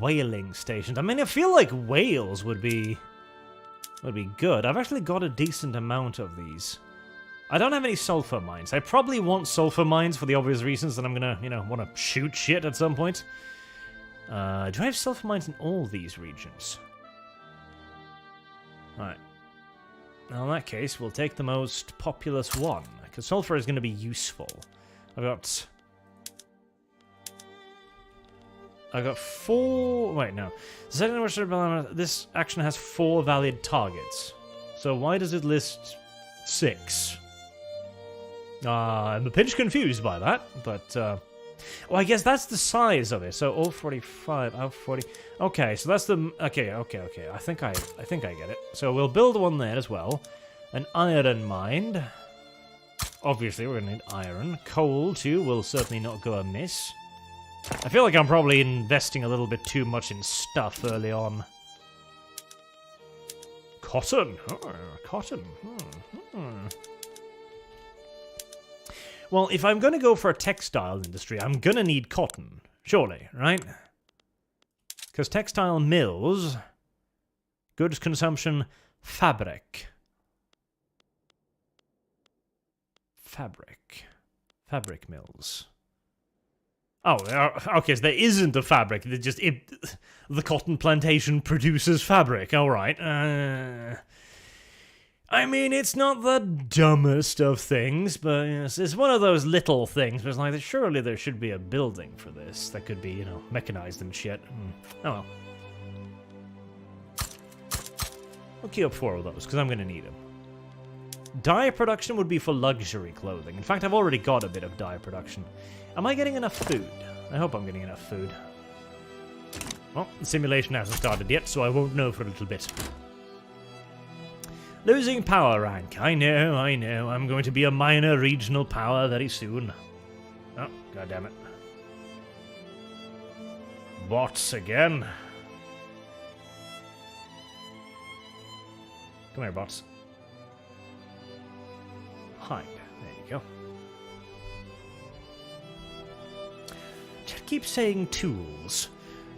Whaling stations. I mean, I feel like whales would be good. I've actually got a decent amount of these. I don't have any sulfur mines. I probably want sulfur mines for the obvious reasons that I'm gonna, want to shoot shit at some point. Do I have sulfur mines in all these regions? Alright. Now in that case, we'll take the most populous one, because sulfur is going to be useful. I've got 4... Wait, no. The second anniversary, this action has 4 valid targets. So why does it list 6? I'm a pinch confused by that, but... well, I guess that's the size of it. So 045, 040... Okay, so that's the... Okay. I think I get it. So we'll build one there as well. An iron mine. Obviously, we're going to need iron. Coal, too, will certainly not go amiss. I feel like I'm probably investing a little bit too much in stuff early on. Cotton. Oh, cotton. Well, if I'm going to go for a textile industry, I'm going to need cotton. Surely, right? Because textile mills, goods consumption, fabric. Fabric mills. Oh, okay, so there isn't a fabric. The cotton plantation produces fabric. All right. I mean, it's not the dumbest of things, but it's one of those little things. But it's like, surely there should be a building for this that could be, mechanized and shit. Oh well. I'll queue up 4 of those, because I'm going to need them. Dye production would be for luxury clothing. In fact, I've already got a bit of dye production. Am I getting enough food? I hope I'm getting enough food. Well, the simulation hasn't started yet, so I won't know for a little bit. Losing power rank. I know. I'm going to be a minor regional power very soon. Oh, goddammit. Bots again. Come here, bots. Hide. There you go. Chat keeps saying tools.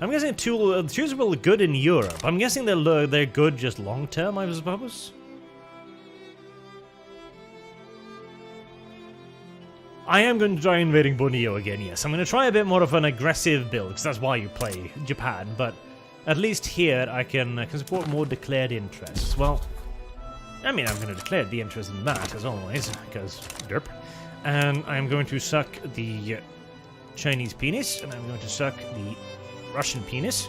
I'm guessing tools will be good in Europe. I'm guessing they're good just long term, I suppose. I am going to try invading Borneo again, yes. I'm going to try a bit more of an aggressive build, because that's why you play Japan, but at least here I can support more declared interests. Well, I mean, I'm going to declare the interest in that, as always, because derp. And I'm going to suck the Chinese penis, and I'm going to suck the Russian penis,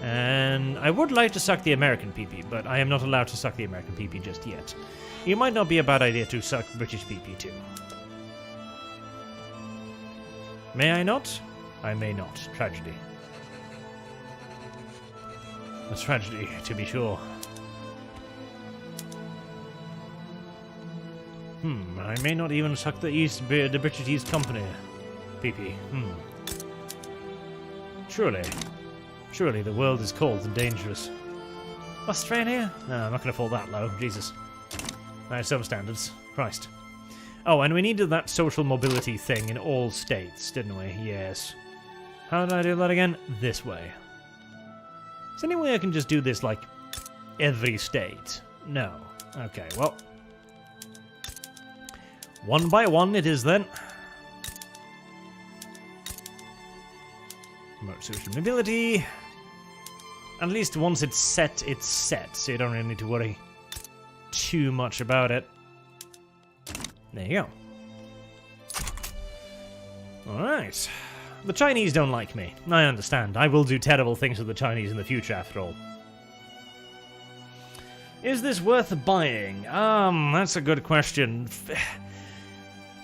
and I would like to suck the American PP, but I am not allowed to suck the American PP just yet. It might not be a bad idea to suck British PP too. May I not? I may not. Tragedy. A tragedy, to be sure. I may not even suck the British East Company PP. Surely the world is cold and dangerous. Australia? No, I'm not going to fall that low. Jesus. I have some standards. Christ. Oh, and we needed that social mobility thing in all states, didn't we? Yes. How did I do that again? This way. Is there any way I can just do this, like, every state? No. Okay, well. One by one it is then. Promote social mobility. At least once it's set, so you don't really need to worry too much about it. There you go. Alright. The Chinese don't like me. I understand. I will do terrible things to the Chinese in the future, after all. Is this worth buying? That's a good question.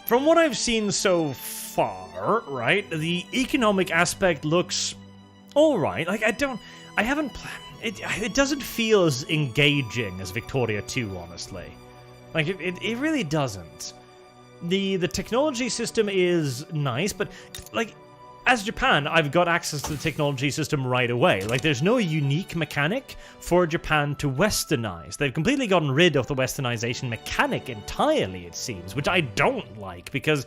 From what I've seen so far, right, the economic aspect looks alright. Like, it doesn't feel as engaging as Victoria 2, honestly. Like, it really doesn't. The technology system is nice, but, like, as Japan, I've got access to the technology system right away. Like, there's no unique mechanic for Japan to westernize. They've completely gotten rid of the westernization mechanic entirely, it seems, which I don't like, because,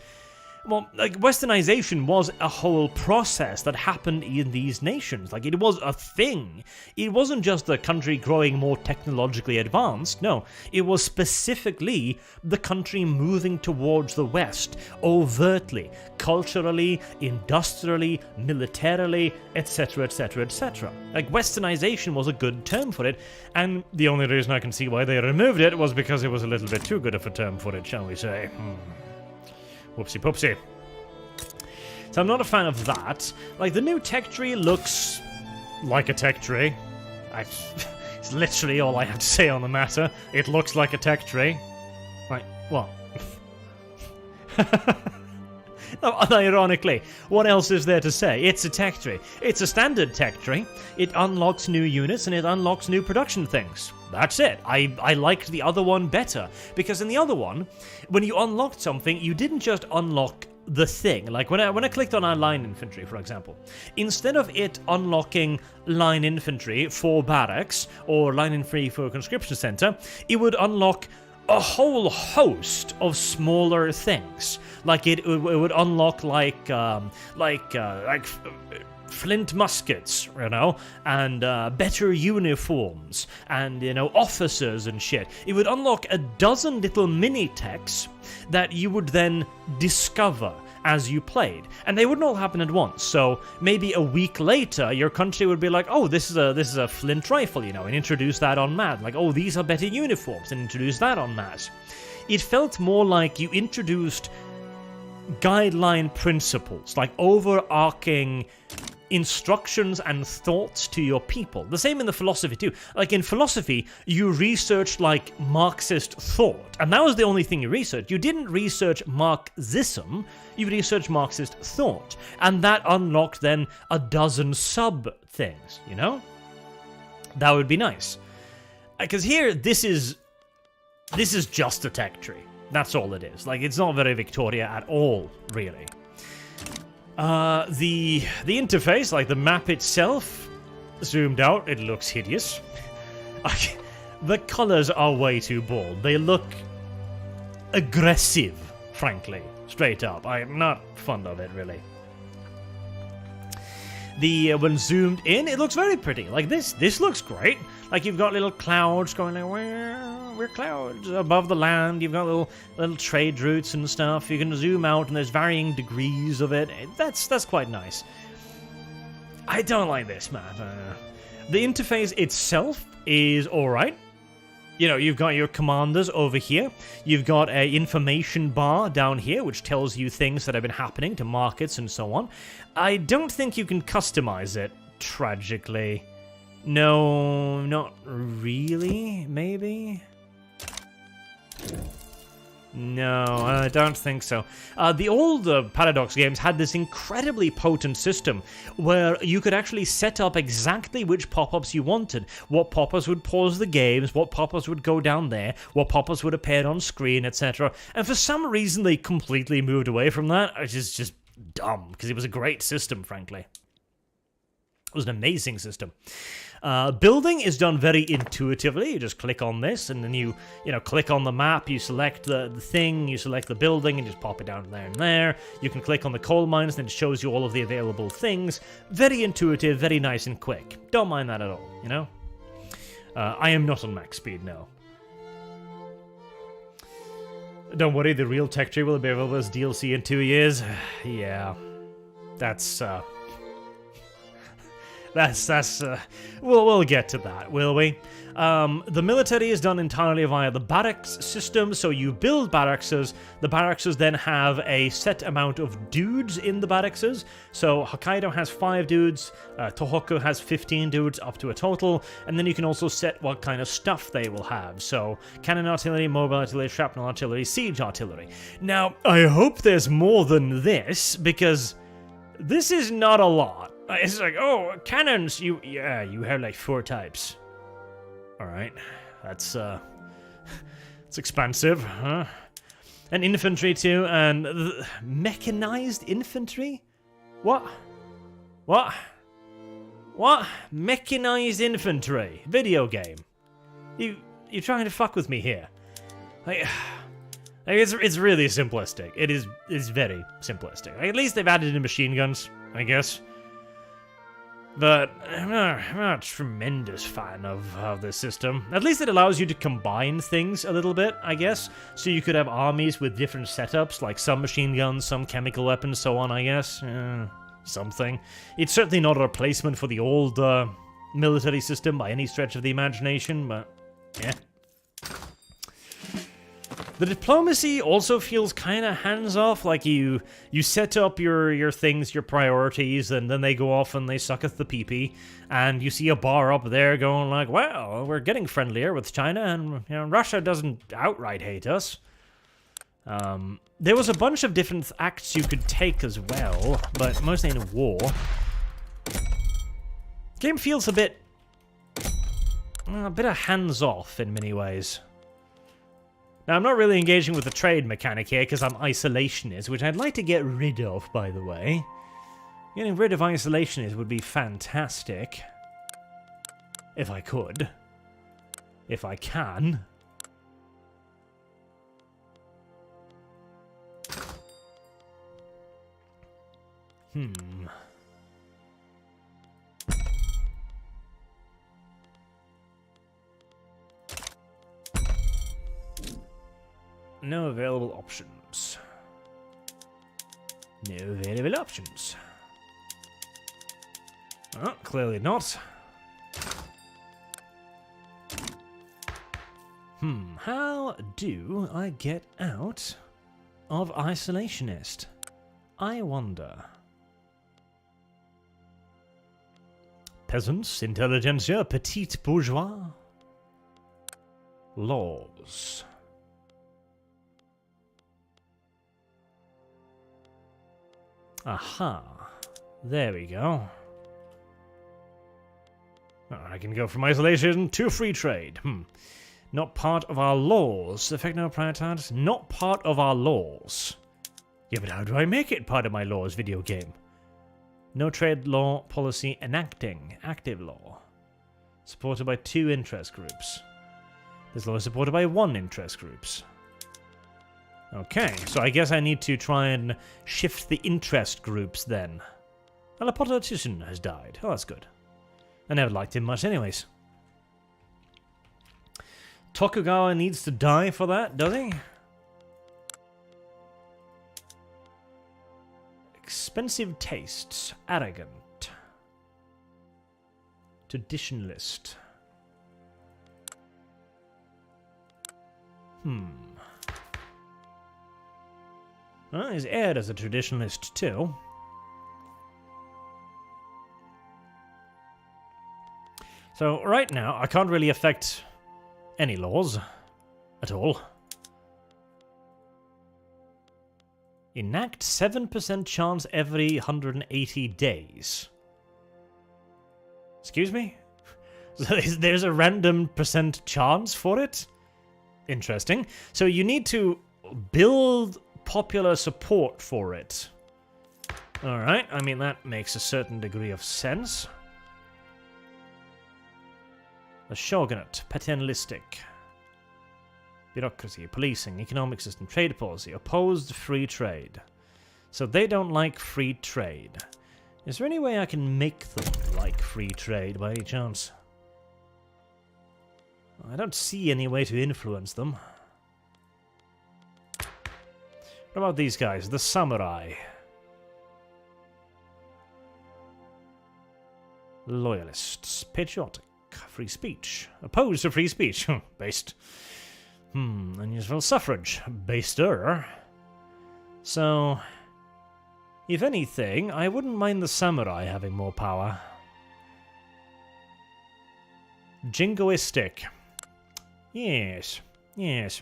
well, like, westernization was a whole process that happened in these nations. Like, it was a thing. It wasn't just the country growing more technologically advanced. No, it was specifically the country moving towards the West, overtly, culturally, industrially, militarily, etc., etc., etc. Like, westernization was a good term for it, and the only reason I can see why they removed it was because it was a little bit too good of a term for it, shall we say. Whoopsie poopsie. So I'm not a fan of that. Like, the new tech tree looks like a tech tree. It's literally all I have to say on the matter. It looks like a tech tree. Like, what? Ironically, what else is there to say? It's a tech tree. It's a standard tech tree. It unlocks new units and it unlocks new production things. That's it. I liked the other one better, because in the other one, when you unlocked something, you didn't just unlock the thing. Like, when I clicked on our line infantry, for example, instead of it unlocking line infantry for barracks or line infantry for a conscription center, it would unlock a whole host of smaller things. Like, it would unlock like flint muskets, you know, and better uniforms, and, you know, officers and shit. It would unlock a dozen little mini techs that you would then discover as you played, and they wouldn't all happen at once. So maybe a week later, your country would be like, "Oh, this is a flint rifle," you know, and introduce that en masse. Like, "Oh, these are better uniforms," and introduce that en masse. It felt more like you introduced guideline principles, like overarching instructions and thoughts to your people. The same in the philosophy too. Like, in philosophy, you researched like Marxist thought, and that was the only thing you researched. You didn't research Marxism, you researched Marxist thought, and that unlocked then a dozen sub things, you know? That would be nice. Because here, this is just a tech tree. That's all it is. Like, it's not very Victoria at all, really. The interface, like the map itself, zoomed out, it looks hideous. The colors are way too bold. They look aggressive, frankly. Straight up. I'm not fond of it, really. When zoomed in, it looks very pretty. Like this looks great. Like you've got little clouds going like, we're clouds above the land. You've got little trade routes and stuff. You can zoom out and there's varying degrees of it. That's quite nice. I don't like this map. The interface itself is alright. You know, you've got your commanders over here. You've got a information bar down here, which tells you things that have been happening to markets and so on. I don't think you can customize it, tragically. No, not really, maybe? No, I don't think so. The old Paradox games had this incredibly potent system where you could actually set up exactly which pop-ups you wanted. What pop-ups would pause the games, what pop-ups would go down there, what pop-ups would appear on screen, etc. And for some reason they completely moved away from that, which is just dumb, because it was a great system, frankly. It was an amazing system. Building is done very intuitively. You just click on this, and then you click on the map, you select the thing, you select the building, and just pop it down there and there. You can click on the coal mines, and it shows you all of the available things. Very intuitive, very nice and quick. Don't mind that at all, you know? I am not on max speed, no. Don't worry, the real tech tree will be available as DLC in 2 years. Yeah, that's we'll get to that, will we? The military is done entirely via the barracks system, so you build barrackses. The barrackses then have a set amount of dudes in the barrackses. So Hokkaido has 5 dudes, Tohoku has 15 dudes up to a total, and then you can also set what kind of stuff they will have. So cannon artillery, mobile artillery, shrapnel artillery, siege artillery. Now, I hope there's more than this, because this is not a lot. It's like, oh, cannons, you have like 4 types. Alright, that's it's expensive, huh? And infantry too, and mechanized infantry? What? Mechanized infantry? Video game? You're trying to fuck with me here? Like it's really simplistic. It's very simplistic. Like, at least they've added in machine guns, I guess. But I'm not a tremendous fan of this system. At least it allows you to combine things a little bit, I guess. So you could have armies with different setups, like some machine guns, some chemical weapons, so on, I guess. Something. It's certainly not a replacement for the old military system by any stretch of the imagination, but yeah. The diplomacy also feels kind of hands-off, like you set up your things, your priorities, and then they go off and they sucketh the pee-pee, and you see a bar up there going like, well, we're getting friendlier with China, and Russia doesn't outright hate us. There was a bunch of different acts you could take as well, but mostly in a war. Game feels a bit of hands-off in many ways. Now, I'm not really engaging with the trade mechanic here because I'm isolationist, which I'd like to get rid of, by the way. Getting rid of isolationist would be fantastic. If I could. If I can. No available options. No available options. Oh, clearly not. How do I get out of isolationist? I wonder. Peasants, intelligentsia, petite bourgeois. Laws. Aha. There we go. I can go from isolation to free trade. Not part of our laws. Effect no prior targets. Not part of our laws. Yeah, but how do I make it part of my laws, video game? No trade law policy enacting. Active law. Supported by 2 interest groups. This law is supported by 1 interest groups. Okay, so I guess I need to try and shift the interest groups then. Well, a politician has died. Oh, that's good. I never liked him much anyways. Tokugawa needs to die for that, does he? Expensive tastes. Arrogant. Traditionalist. Well, his heir is a traditionalist too. So right now, I can't really affect any laws at all. Enact 7% chance every 180 days. Excuse me? So there's a random percent chance for it? Interesting. So you need to build popular support for it. Alright, I mean that makes a certain degree of sense. The shogunate, paternalistic. Bureaucracy, policing, economic system, trade policy, opposed free trade. So they don't like free trade. Is there any way I can make them like free trade by any chance? I don't see any way to influence them. What about these guys? The samurai. Loyalists. Patriotic. Free speech. Opposed to free speech. Based. Unusual suffrage. Baster. So, if anything, I wouldn't mind the samurai having more power. Jingoistic. Yes. Yes.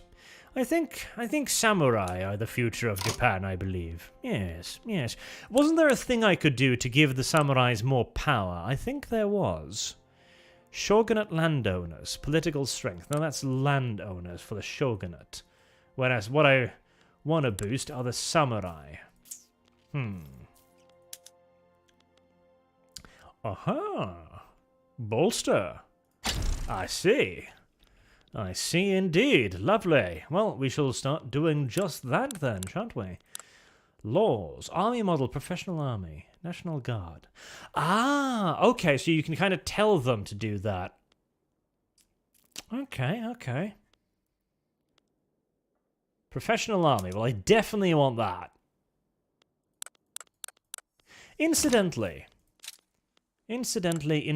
I think samurai are the future of Japan, I believe. Yes, yes. Wasn't there a thing I could do to give the samurais more power? I think there was. Shogunate landowners, political strength. Now that's landowners for the shogunate. Whereas what I want to boost are the samurai. Aha! Bolster. I see. I see indeed. Lovely. Well, we shall start doing just that then, shan't we? Laws. Army model, professional army. National Guard. Ah, okay, so you can kind of tell them to do that. Okay, okay. Professional army. Well, I definitely want that. Incidentally. Incidentally.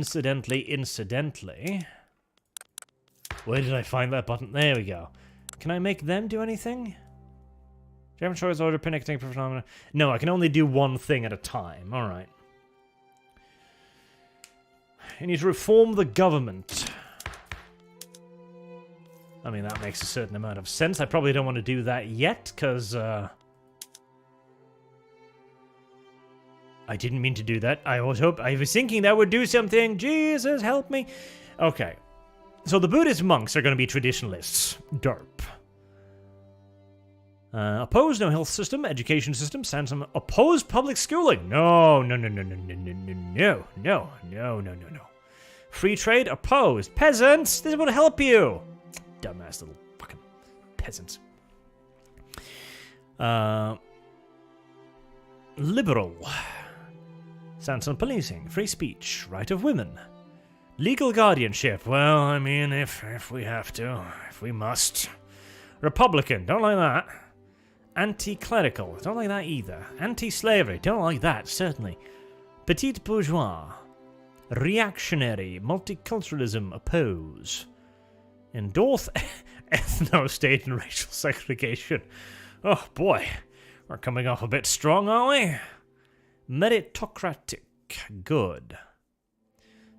Where did I find that button? There we go. Can I make them do anything? German choice order, connecting phenomena. No, I can only do one thing at a time. Alright. I need to reform the government. I mean, that makes a certain amount of sense. I probably don't want to do that yet, because, I didn't mean to do that. I was thinking that would do something. Jesus, help me. Okay. So the Buddhist monks are going to be traditionalists. Derp. Oppose no health system, education system, send some oppose public schooling. No. Free trade, opposed. Peasants, this will help you. Dumbass little fucking peasants. Liberal. Stance on policing, free speech, right of women. Legal guardianship. Well, I mean, if we have to, if we must. Republican, don't like that. Anti-clerical, don't like that either. Anti-slavery, don't like that, certainly. Petite bourgeois. Reactionary, multiculturalism, oppose. Endorse ethno-state and racial segregation. Oh boy, we're coming off a bit strong, aren't we? Meritocratic, good.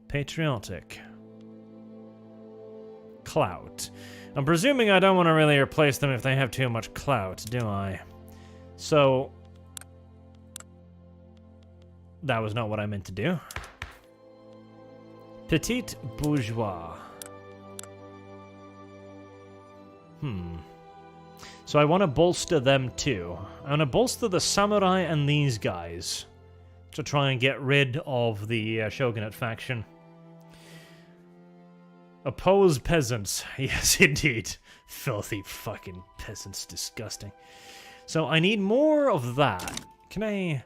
Patriotic. Clout. I'm presuming I don't want to really replace them if they have too much clout, do I? So, that was not what I meant to do. Petite bourgeois. So I want to bolster them too. I want to bolster the samurai and these guys to try and get rid of the shogunate faction. Oppose peasants. Yes, indeed. Filthy fucking peasants. Disgusting. So I need more of that. Can I...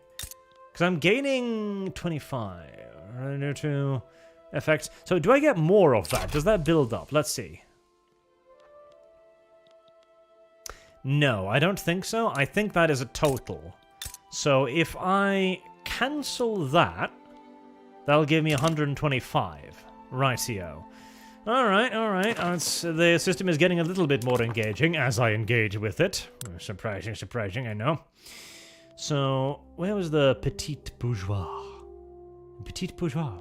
Because I'm gaining 25. Due to effects. So do I get more of that? Does that build up? Let's see. No, I don't think so. I think that is a total. So if I cancel that, that'll give me 125. Rightio. Alright. The system is getting a little bit more engaging as I engage with it. Surprising, I know. So, where was the petit bourgeois? Petit bourgeois.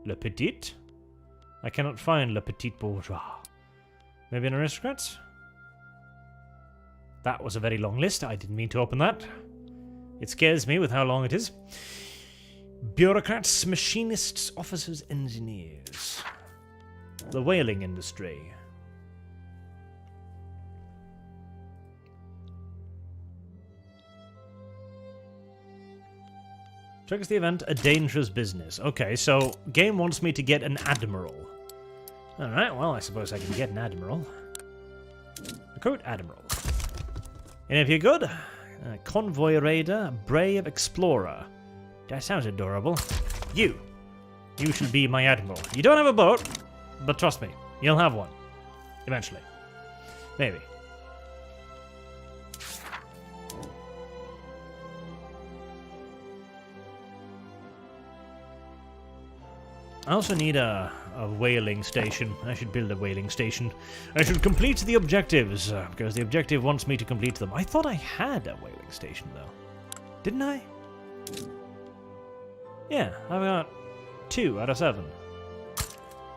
Le petit? I cannot find le petit bourgeois. Maybe an aristocrat? That was a very long list. I didn't mean to open that. It scares me with how long it is. Bureaucrats, machinists, officers, engineers. The whaling industry. Triggers the event, a dangerous business. Okay, so game wants me to get an admiral. Alright, well, I suppose I can get an admiral. Recruit admiral. And if you're good, convoy raider, brave explorer. That sounds adorable. You should be my admiral. You don't have a boat, but trust me, you'll have one. Eventually. Maybe. I also need a whaling station. I should build a whaling station. I should complete the objectives, because the objective wants me to complete them. I thought I had a whaling station, though. Didn't I? Yeah, I've got 2 out of 7.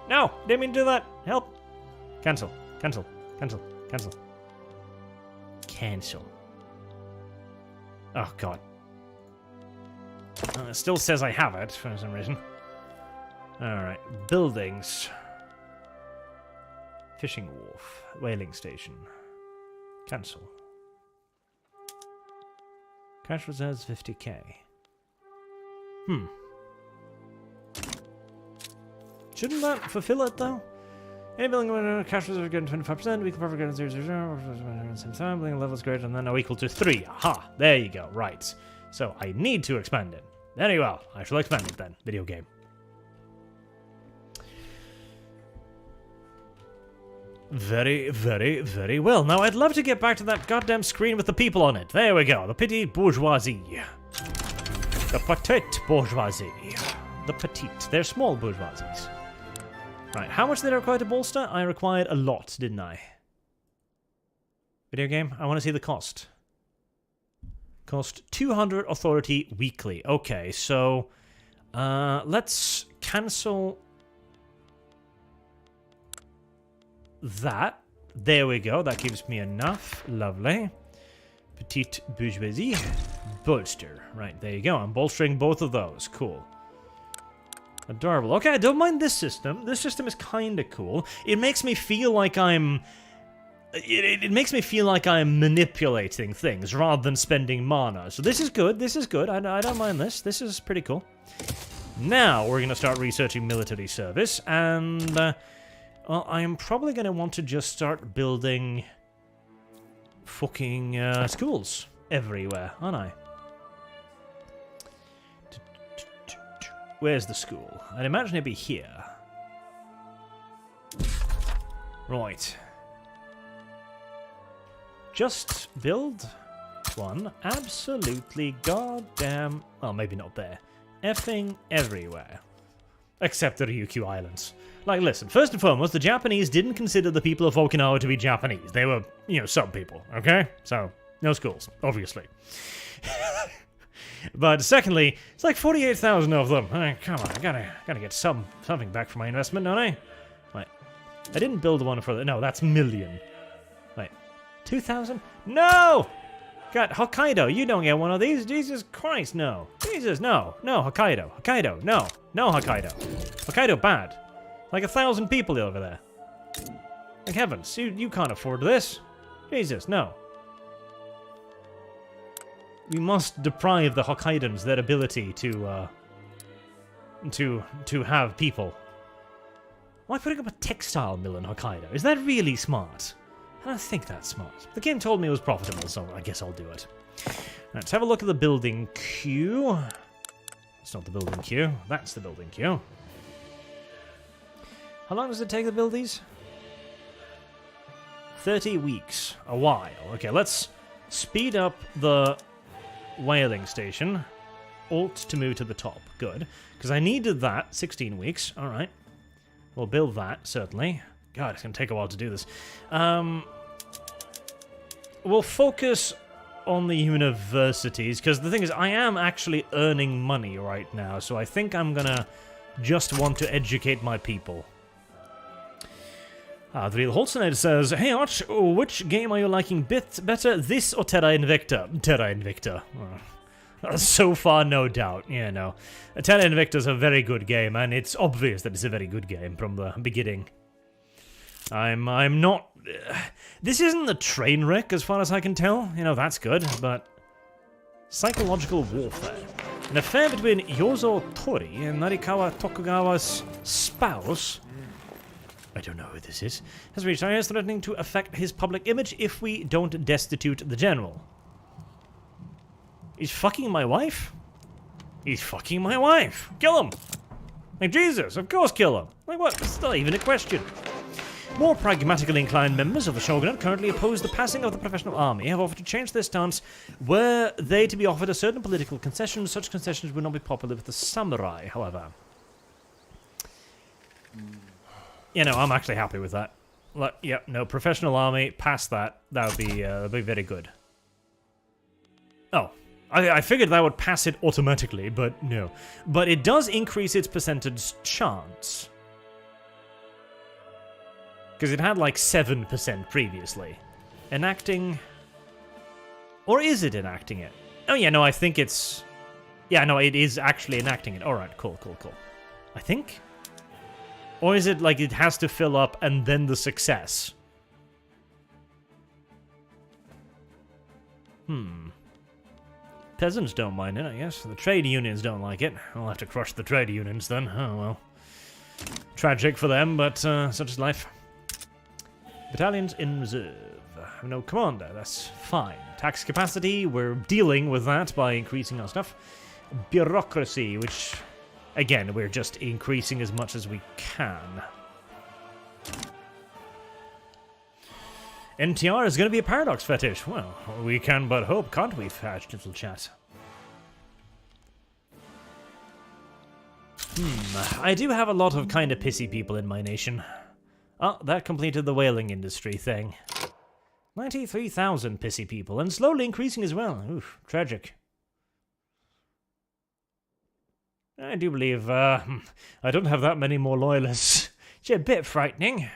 No! Didn't mean to do that! Help! Cancel. Cancel. Oh, God. It still says I have it, for some reason. Alright, buildings. Fishing wharf. Whaling station. Cancel. Cash reserves 50k. Shouldn't that fulfill it, though? Any building cash reserve getting 25%, we can probably get 0, same time, building levels greater than or equal to 3. Aha! There you go, right. So I need to expand it. Very well, I shall expand it then. Video game. Very, very, very well. Now, I'd love to get back to that goddamn screen with the people on it. There we go. The petite bourgeoisie. The petite bourgeoisie. The petite. They're small bourgeoisies. Right, how much did I require to bolster? I required a lot, didn't I? Video game? I want to see the cost. Cost 200 authority weekly. Okay, so... let's cancel... that. There we go. That gives me enough. Lovely. Petite bourgeoisie. Bolster. Right, there you go. I'm bolstering both of those. Cool. Adorable. Okay, I don't mind this system. This system is kind of cool. It makes me feel like I'm... It makes me feel like I'm manipulating things rather than spending mana. So this is good. This is good. I don't mind this. This is pretty cool. Now we're going to start researching military service and... well, I am probably going to want to just start building fucking schools everywhere, aren't I? Where's the school? I'd imagine it'd be here. Right. Just build one absolutely goddamn... well, maybe not there. Effing everywhere. Except the Ryukyu Islands. Like, listen, first and foremost, the Japanese didn't consider the people of Okinawa to be Japanese. They were, some people, okay? So, no schools, obviously. But secondly, it's like 48,000 of them. Come on, I gotta get something back for my investment, don't I? Right. I didn't build one for the... no, that's million. Wait. 2,000? No! God, Hokkaido, you don't get one of these. Jesus Christ, no. Jesus, no. No, Hokkaido. Hokkaido, no. No, Hokkaido. Hokkaido, bad. Like 1,000 people over there. Like heavens, you can't afford this. Jesus, no. We must deprive the Hokkaidans their ability to have people. Why putting up a textile mill in Hokkaido? Is that really smart? I don't think that's smart. The game told me it was profitable, so I guess I'll do it. Let's have a look at the building queue. It's not the building queue. That's the building queue. How long does it take to build these? 30 weeks. A while. Okay, let's speed up the whaling station. Alt to move to the top. Good. Because I needed that. 16 weeks. Alright. We'll build that, certainly. God, it's going to take a while to do this. We'll focus on the universities, because the thing is, I am actually earning money right now, so I think I'm going to just want to educate my people. The real Holstein says, "Hey Arch, which game are you liking better, this or Terra Invicta?" Terra Invicta. So far, no doubt. Yeah, no. Terra Invicta is a very good game, and it's obvious that it's a very good game from the beginning. I'm not... this isn't a train wreck, as far as I can tell. You know, that's good, but... Psychological warfare. An affair between Yozo Tori and Narikawa Tokugawa's spouse... I don't know who this is, has reached areas threatening to affect his public image if we don't destitute the general. He's fucking my wife? He's fucking my wife! Kill him! Like, Jesus, of course kill him! Like, what? It's not even a question. More pragmatically inclined members of the shogunate currently oppose the passing of the professional army, have offered to change their stance were they to be offered a certain political concession. Such concessions would not be popular with the samurai, however. You know, I'm actually happy with that. Like, yeah, no, professional army, past that, that would be very good. Oh, I figured that would pass it automatically, but no. But it does increase its percentage chance. Because it had like 7% previously. Enacting... Or is it enacting it? Oh yeah, no, I think it's... Yeah, no, it is actually enacting it. Alright, cool. I think... Or is it like it has to fill up and then the success? Peasants don't mind it, I guess. The trade unions don't like it. I'll have to crush the trade unions then. Oh well. Tragic for them, but such is life. Battalions in reserve. No commander, that's fine. Tax capacity, we're dealing with that by increasing our stuff. Bureaucracy, which... Again, we're just increasing as much as we can. NTR is going to be a paradox fetish. Well, we can but hope, can't we, Fadge, little chat? I do have a lot of kind of pissy people in my nation. Oh, that completed the whaling industry thing. 93,000 pissy people, and slowly increasing as well. Oof, tragic. I do believe, I don't have that many more loyalists. It's a bit frightening.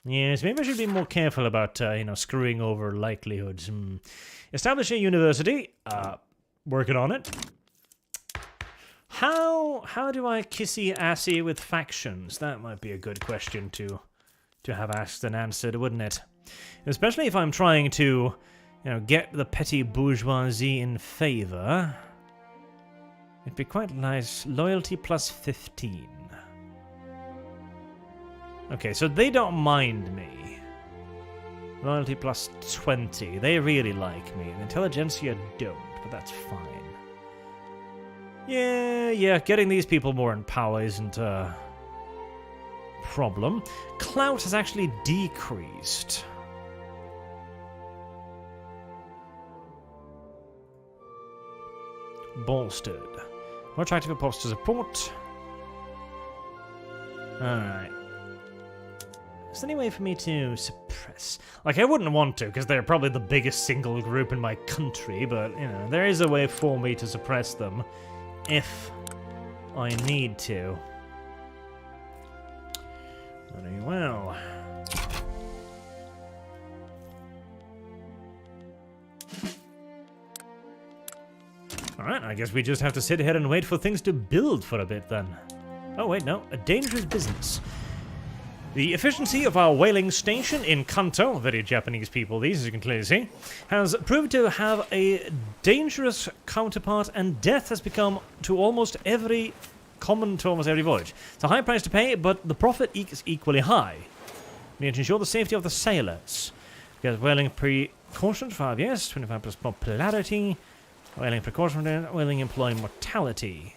Yes, maybe I should be more careful about, screwing over likelihoods. Establish a university. Working on it. How do I kissy-assy with factions? That might be a good question to have asked and answered, wouldn't it? Especially if I'm trying to, get the petty bourgeoisie in favor. It'd be quite nice. Loyalty plus 15. Okay, so they don't mind me. Loyalty plus 20. They really like me. Intelligentsia don't, but that's fine. Yeah, getting these people more in power isn't a problem. Clout has actually decreased. Bolstered. More attractive opposed to support. Alright. Is there any way for me to suppress? Like, I wouldn't want to, because they're probably the biggest single group in my country, but, there is a way for me to suppress them, if I need to. Very well. Alright, I guess we just have to sit here and wait for things to build for a bit then. Oh wait, no. A dangerous business. The efficiency of our whaling station in Kanto, very Japanese people these, as you can clearly see, has proved to have a dangerous counterpart, and death has become to almost every common to almost every voyage. It's a high price to pay, but the profit is equally high. We need to ensure the safety of the sailors. Because whaling precaution, 5 years, 25 plus popularity. Whaling precaution, whaling employee mortality.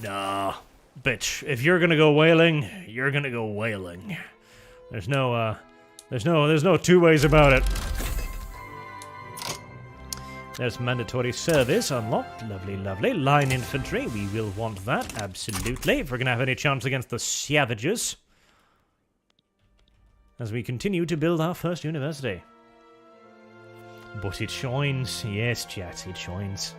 Nah, bitch. If you're gonna go whaling, you're gonna go whaling. There's no two ways about it. There's mandatory service unlocked. Lovely, lovely. Line infantry, we will want that, absolutely. If we're gonna have any chance against the savages. As we continue to build our first university. But it shines. Yes, chat, it shines.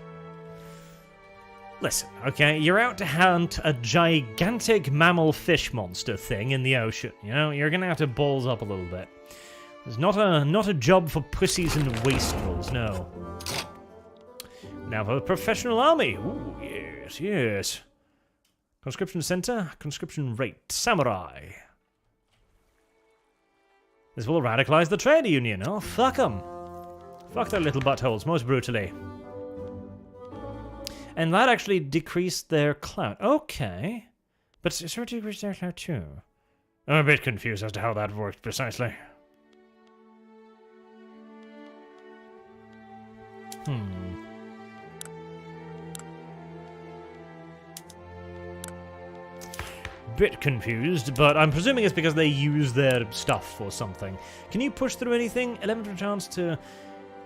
Listen, okay, you're out to hunt a gigantic mammal fish monster thing in the ocean. You know, you're gonna have to balls up a little bit. It's not a job for pussies and wastrels, no. Now for the professional army. Ooh, yes, yes. Conscription center, conscription rate, samurai. This will radicalize the trade union. Oh, fuck them. Fuck their little buttholes, most brutally. And that actually decreased their clout. Okay. But it sort of decreased their clout too. I'm a bit confused as to how that worked precisely. Bit confused, but I'm presuming it's because they use their stuff or something. Can you push through anything? 11th chance to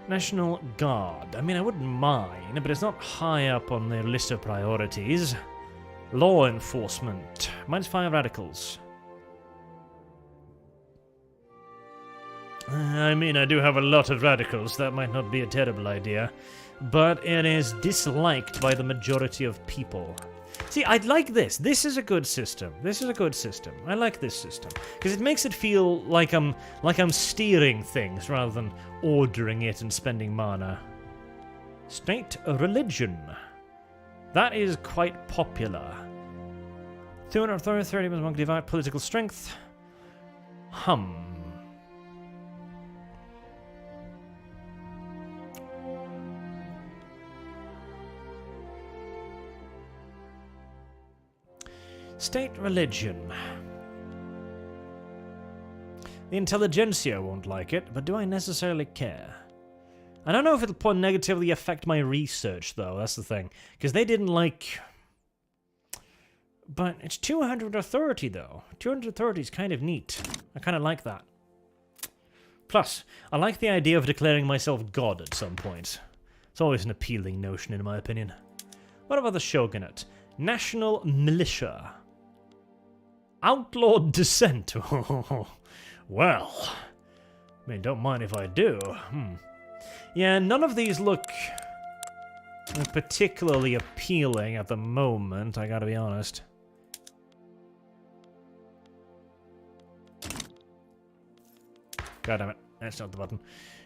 National Guard. I mean, I wouldn't mind, but it's not high up on their list of priorities. Law enforcement. -5 radicals. I mean, I do have a lot of radicals. That might not be a terrible idea. But it is disliked by the majority of people. See, I'd like this. This is a good system. This is a good system. I like this system. Because it makes it feel like I'm steering things rather than ordering it and spending mana. State religion. That is quite popular. 230 monk divide political strength. State religion. The intelligentsia won't like it, but do I necessarily care? I don't know if it'll negatively affect my research, though, that's the thing. Because they didn't like... But it's 230, though. 230 is kind of neat. I kind of like that. Plus, I like the idea of declaring myself god at some point. It's always an appealing notion, in my opinion. What about the shogunate? National militia. Outlawed dissent. Well, I mean, don't mind if I do. Yeah, none of these look particularly appealing at the moment, I gotta be honest. God damn it, that's not the button.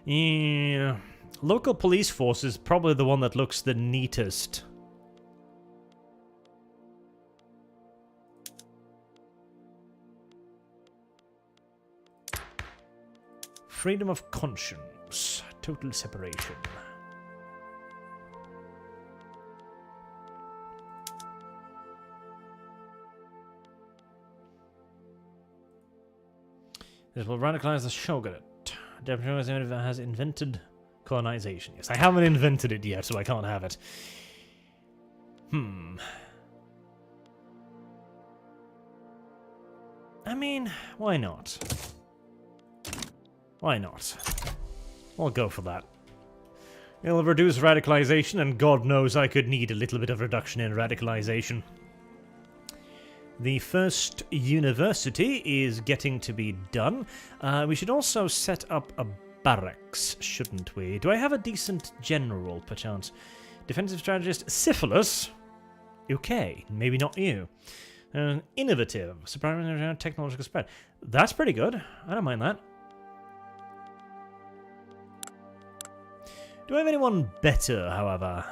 Yeah, local police force is probably the one that looks the neatest. Freedom of conscience. Total separation. This will radicalize the shogunate. Deputy has invented colonization. Yes, I haven't invented it yet, so I can't have it. I mean, why not? Why not? I'll go for that. It'll reduce radicalization, and God knows I could need a little bit of reduction in radicalization. The first university is getting to be done. We should also set up a barracks, shouldn't we? Do I have a decent general, perchance? Defensive strategist, syphilis? Okay, maybe not you. Innovative, surprising technological spread. That's pretty good. I don't mind that. Do I have anyone better, however?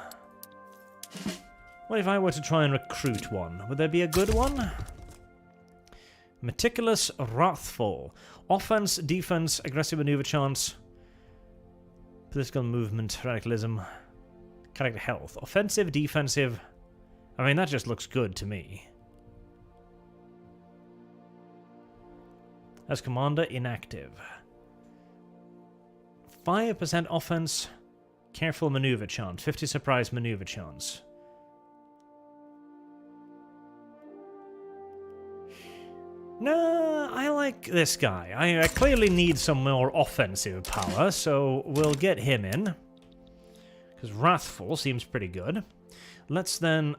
What if I were to try and recruit one? Would there be a good one? Meticulous, wrathful. Offense, defense, aggressive maneuver chance. Political movement, radicalism. Character health. Offensive, defensive. I mean, that just looks good to me. As commander, inactive. 5% offense. Careful maneuver chance. 50 surprise maneuver chance. No, I like this guy. I clearly need some more offensive power, so we'll get him in. Because Wrathful seems pretty good. Let's then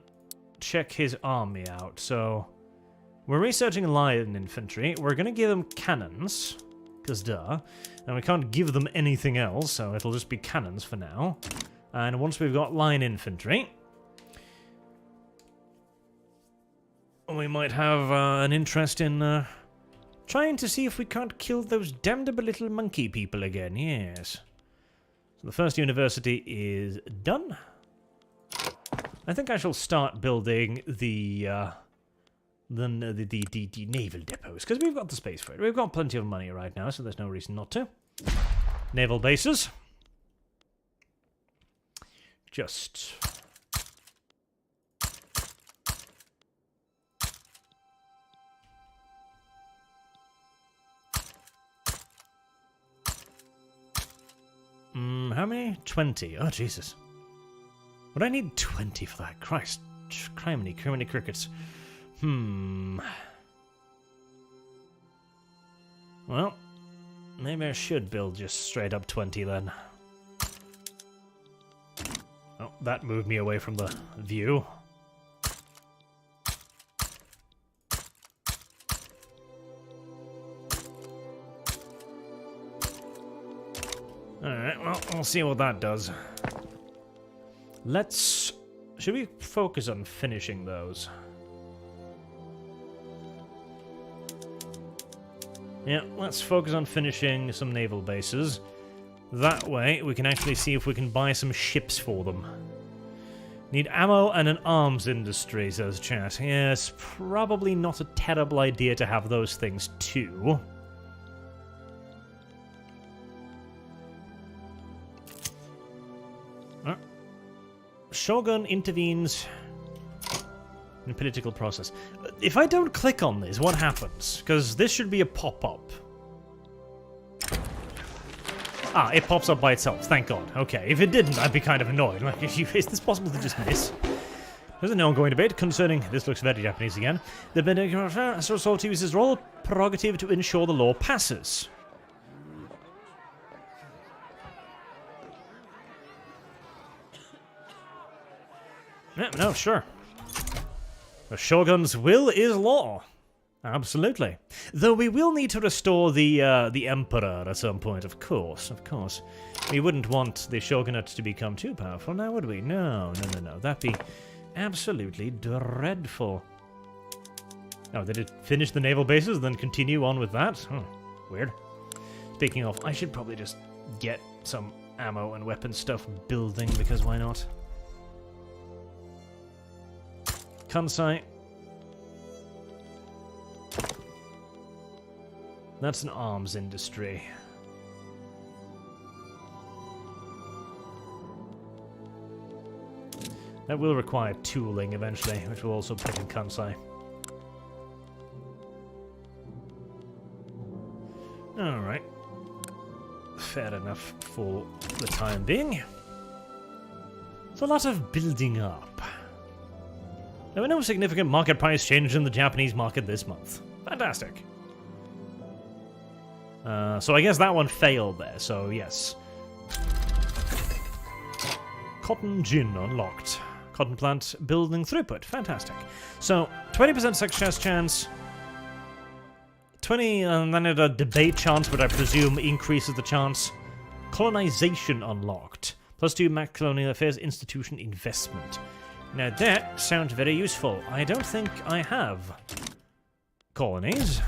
check his army out. So, we're researching lion infantry. We're going to give them cannons, because duh. And we can't give them anything else, so it'll just be cannons for now. And once we've got lion infantry, we might have an interest in trying to see if we can't kill those damnable little monkey people again. Yes. So the first university is done. I think I shall start building the naval depots, because we've got the space for it. We've got plenty of money right now, so there's no reason not to. Naval bases. Just... how many? 20. Oh, Jesus. Would I need 20 for that? Christ. Criminy crickets. Well, maybe I should build just straight up 20 then. Oh, that moved me away from the view. Alright, well, we'll see what that does. Let's... Should we focus on finishing those? Yeah, let's focus on finishing some naval bases. That way, we can actually see if we can buy some ships for them. Need ammo and an arms industry, says chat. Yes, probably not a terrible idea to have those things too. Shogun intervenes in a political process. If I don't click on this, what happens? Because this should be a pop-up. Ah, it pops up by itself, thank God. Okay, if it didn't, I'd be kind of annoyed. Like, is this possible to just miss? There's an ongoing debate concerning... This looks very Japanese again. The Imperator Rome uses his royal prerogative to ensure the law passes. Yeah, no, sure. The Shogun's will is law. Absolutely. Though we will need to restore the Emperor at some point, of course, of course. We wouldn't want the Shogunate to become too powerful, now would we? No. That'd be absolutely dreadful. Oh, they did finish the naval bases, then continue on with that? Oh, weird. Speaking of, I should probably just get some ammo and weapon stuff building, because why not? Kansai. That's an arms industry. That will require tooling eventually, which will also put in Kansai. Alright. Fair enough for the time being. It's a lot of building up. There were no significant market price changes in the Japanese market this month. Fantastic. So I guess that one failed there, so yes. Cotton gin unlocked. Cotton plant building throughput. Fantastic. So, 20% success chance. 20, and then a debate chance, which I presume increases the chance. Colonization unlocked. +2 Mac Colonial Affairs Institution investment. Now that sounds very useful. I don't think I have colonies.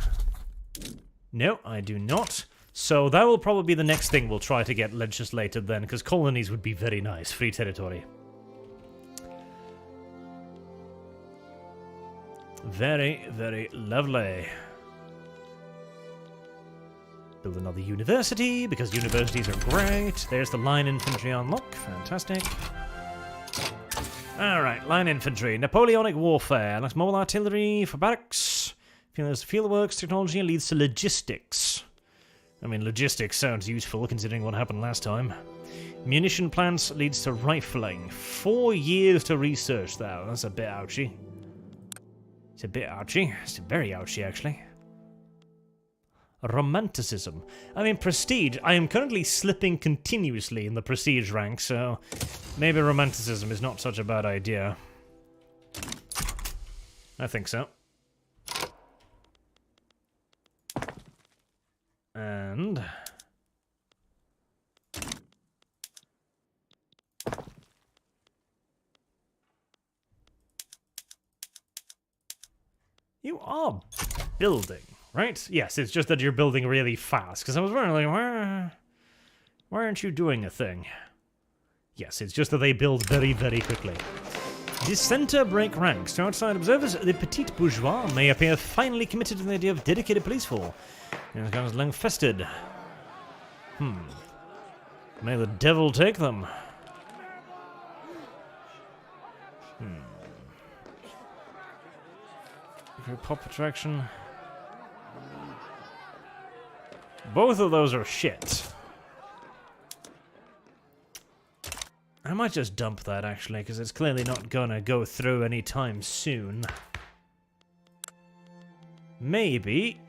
No, I do not. So that will probably be the next thing we'll try to get legislated then, because colonies would be very nice. Free territory. Very, very lovely. Build another university, because universities are great. There's the line infantry unlock. Fantastic. Alright, line infantry. Napoleonic warfare. Next, mobile artillery for barracks. Fieldworks technology leads to logistics. I mean, logistics sounds useful considering what happened last time. Munition plants leads to rifling. 4 years to research that. That's a bit ouchy. It's a bit ouchy. It's very ouchy, actually. Romanticism. I mean, prestige. I am currently slipping continuously in the prestige rank, so maybe romanticism is not such a bad idea. I think so. And... you are building, right? Yes, it's just that you're building really fast, because I was wondering, like, why aren't you doing a thing? Yes, it's just that they build very, very quickly. Dissenter break ranks. To outside observers, the petite bourgeois may appear finally committed to the idea of dedicated police force. It becomes long-fested. May the devil take them. Pop attraction. Both of those are shit. I might just dump that, actually, because it's clearly not gonna go through anytime soon. Maybe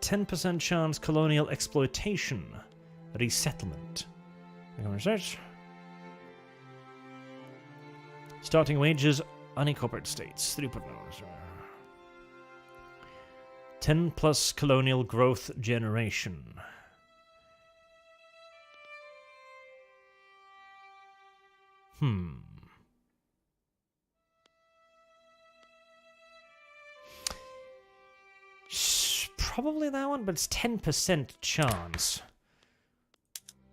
10% chance colonial exploitation. Resettlement. Research. Starting wages, unincorporated states. 3.0. 10 plus colonial growth generation. Probably that one, but it's 10% chance.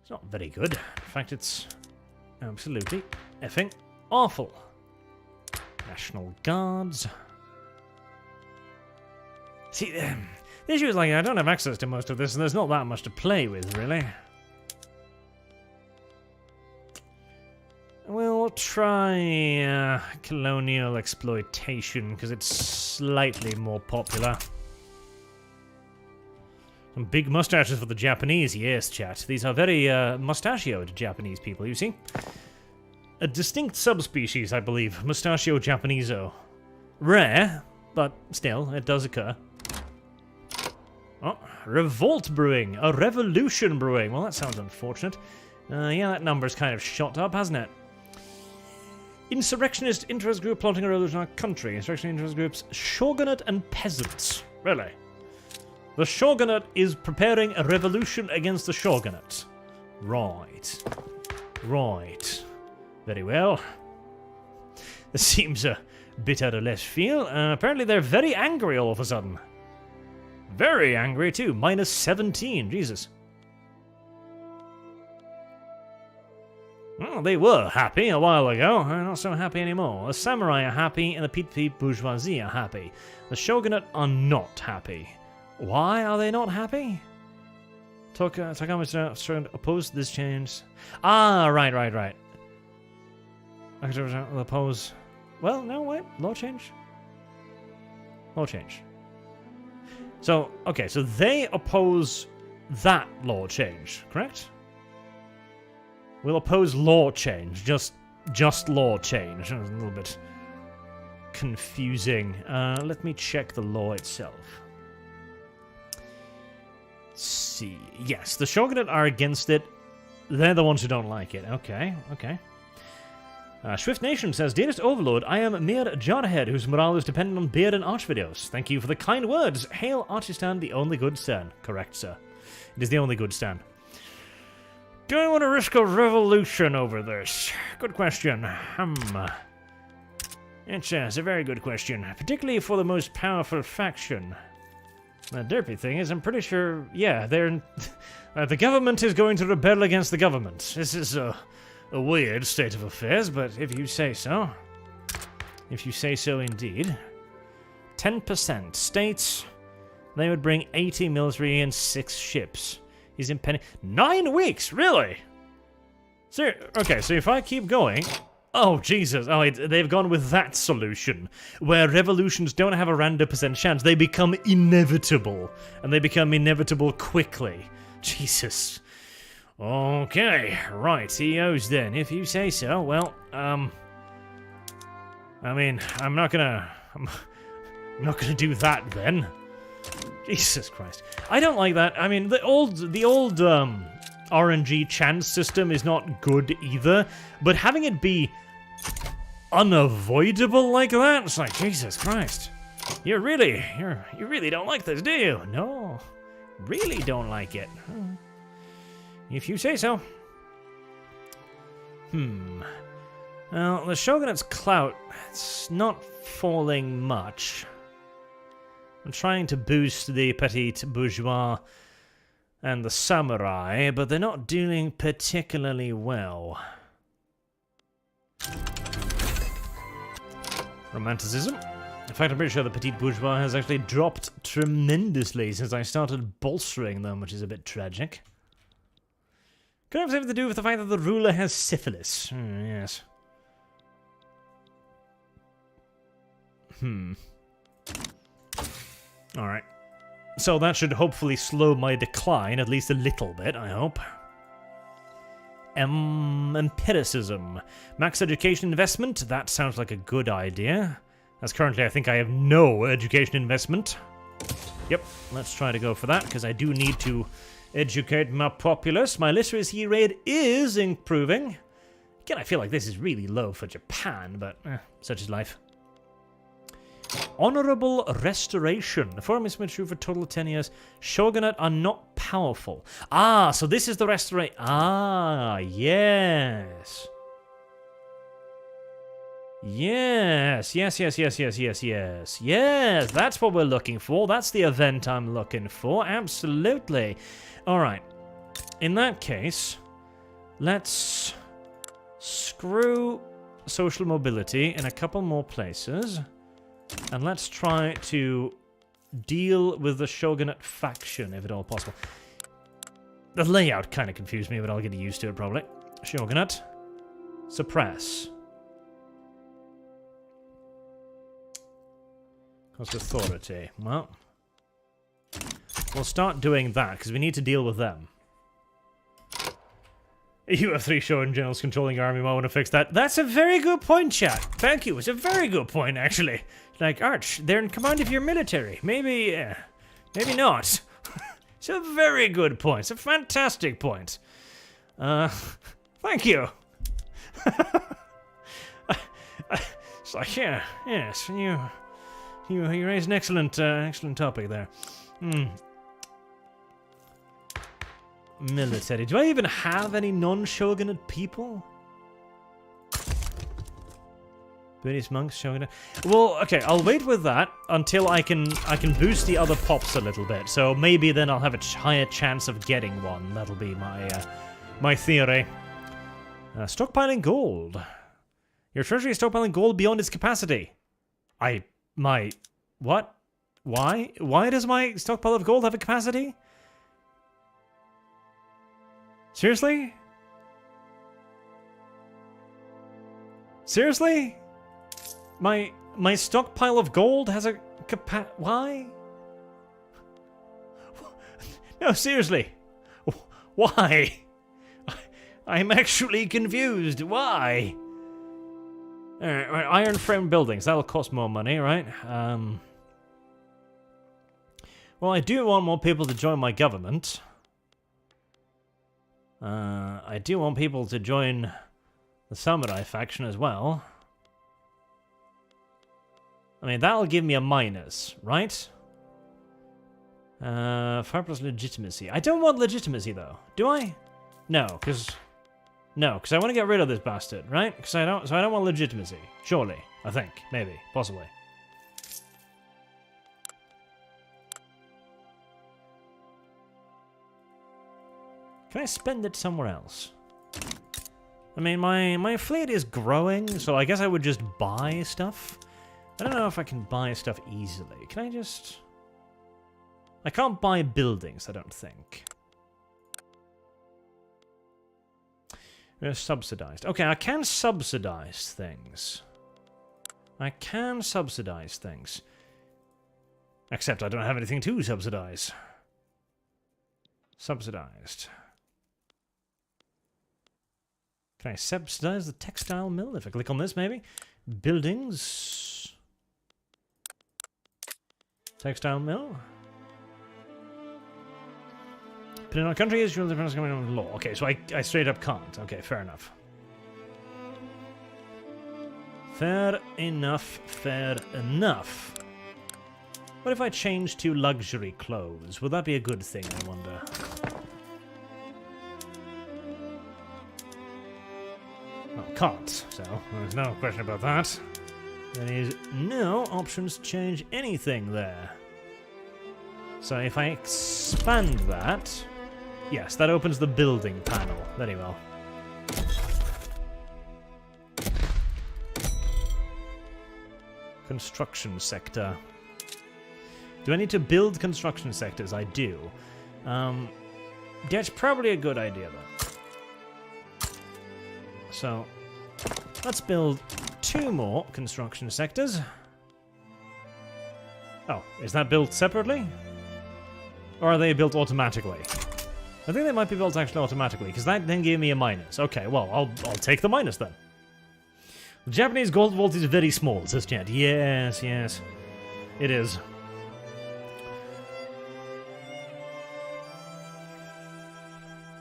It's not very good. In fact, it's absolutely effing awful. National Guards. See, the issue is, like, I don't have access to most of this, and there's not that much to play with, really. We'll try colonial exploitation, because it's slightly more popular. Some big mustaches for the Japanese, yes, chat. These are very mustachioed Japanese people, you see. A distinct subspecies, I believe, Mustachio Japaneso. Rare, but still, it does occur. Oh, revolt brewing, a revolution brewing. Well, that sounds unfortunate. Yeah, that number's kind of shot up, hasn't it? Insurrectionist interest group plotting a revolution in our country. Insurrectionist interest groups, shogunate and peasants. Really? The shogunate is preparing a revolution against the shogunate. Right. Right. Very well. This seems a bit out of left field. Apparently they're very angry all of a sudden. Very angry too. Minus 17. Jesus. Well, they were happy a while ago. They're not so happy anymore. The samurai are happy and the petite bourgeoisie are happy. The shogunate are not happy. Why are they not happy? Takami's trying to oppose this change. Ah, right. Oppose. Well, no, wait. Law change? Law change. So, okay, so they oppose that law change, correct? We'll oppose law change, just law change. It was a little bit confusing. Let me check the law itself. Let's see. Yes, the shogunate are against it. They're the ones who don't like it. Okay. Swift Nation says, Dearest Overlord, I am mere jarhead whose morale is dependent on beard and arch videos. Thank you for the kind words. Hail Archistan, the only good Stan. Correct, sir. It is the only good Stan. Do I want to risk a revolution over this? Good question. It's a very good question, particularly for the most powerful faction. The derpy thing is, I'm pretty sure, yeah, they're... the government is going to rebel against the government. This is a weird state of affairs, but if you say so. If you say so indeed. 10% states, they would bring 80 military and 6 ships. He's impending... 9 weeks? Really? So, okay, so if I keep going, Oh, Jesus. Oh, they've gone with that solution, where revolutions don't have a random % chance. They become inevitable, and they become inevitable quickly. Jesus. Okay, right, CEOs then, if you say so. Well, I mean, I'm not gonna do that then. Jesus Christ. I don't like that. I mean, the old RNG chance system is not good either, but having it be unavoidable like that, it's like, Jesus Christ. You really don't like this, do you? No, really don't like it. If you say so. Well, the shogunate's clout, it's not falling much. I'm trying to boost the petit bourgeois and the samurai, but they're not doing particularly well. Romanticism. In fact, I'm pretty sure the petit bourgeois has actually dropped tremendously since I started bolstering them, which is a bit tragic. Could have something to do with the fact that the ruler has syphilis. Yes. Alright. So that should hopefully slow my decline, at least a little bit, I hope. Empiricism. Max education investment? That sounds like a good idea. As currently I think I have no education investment. Yep, let's try to go for that, because I do need to educate my populace. My literacy rate is improving. Again, I feel like this is really low for Japan, but such is life. Honorable restoration. The form is true for a total of 10 years. Shogunate are not powerful. Ah, so this is the restoration. Ah, yes. Yes, yes, yes, yes, yes, yes, yes. Yes, that's what we're looking for. That's the event I'm looking for. Absolutely. All right. In that case, let's screw social mobility in a couple more places. And let's try to deal with the shogunate faction, if at all possible. The layout kind of confused me, but I'll get used to it probably. Shogunate. Suppress. Cost authority. Well, we'll start doing that, because we need to deal with them. You have 3 shogun generals controlling your army. I want to fix that. That's a very good point, chat. Thank you. It's a very good point, actually. Like, Arch, they're in command of your military. Maybe, maybe not. It's a very good point. It's a fantastic point. Thank you. It's like, yeah, yes, you raised an excellent topic there. Military. Do I even have any non-shogunate people? Buddhist monks, shogunate. Well, okay, I'll wait with that until I can boost the other pops a little bit. So maybe then I'll have a higher chance of getting one. That'll be my theory. Stockpiling gold. Your treasury is stockpiling gold beyond its capacity. What? Why? Why does my stockpile of gold have a capacity? Seriously? Seriously? My stockpile of gold has a why? No, seriously. Why? I'm actually confused. Why? Alright, iron frame buildings. That'll cost more money, right? Well, I do want more people to join my government. I do want people to join the samurai faction as well. I mean, that'll give me a minus, right? 5 plus legitimacy. I don't want legitimacy, though. Do I? No, because I want to get rid of this bastard, right? So I don't want legitimacy. Surely. I think. Maybe. Possibly. Can I spend it somewhere else? I mean, my fleet is growing, so I guess I would just buy stuff. I don't know if I can buy stuff easily. Can I just... I can't buy buildings, I don't think. They're subsidized. Okay, I can subsidize things. I can subsidize things. Except I don't have anything to subsidize. Subsidized. Can I subsidize the textile mill? If I click on this, maybe? Buildings. Textile mill. But in our country, is the coming on law. Okay, so I straight up can't. Okay, fair enough. Fair enough, fair enough. What if I change to luxury clothes? Would that be a good thing, I wonder? Well, can't, so there's no question about that. There is no options to change anything there. So if I expand that... Yes, that opens the building panel. Very well. Construction sector. Do I need to build construction sectors? I do. That's probably a good idea, though. So, let's build 2 more construction sectors. Oh, is that built separately? Or are they built automatically? I think they might be built actually automatically, because that then gave me a minus. Okay, well, I'll take the minus then. The Japanese gold vault is very small, says Chad. Yes, yes. It is.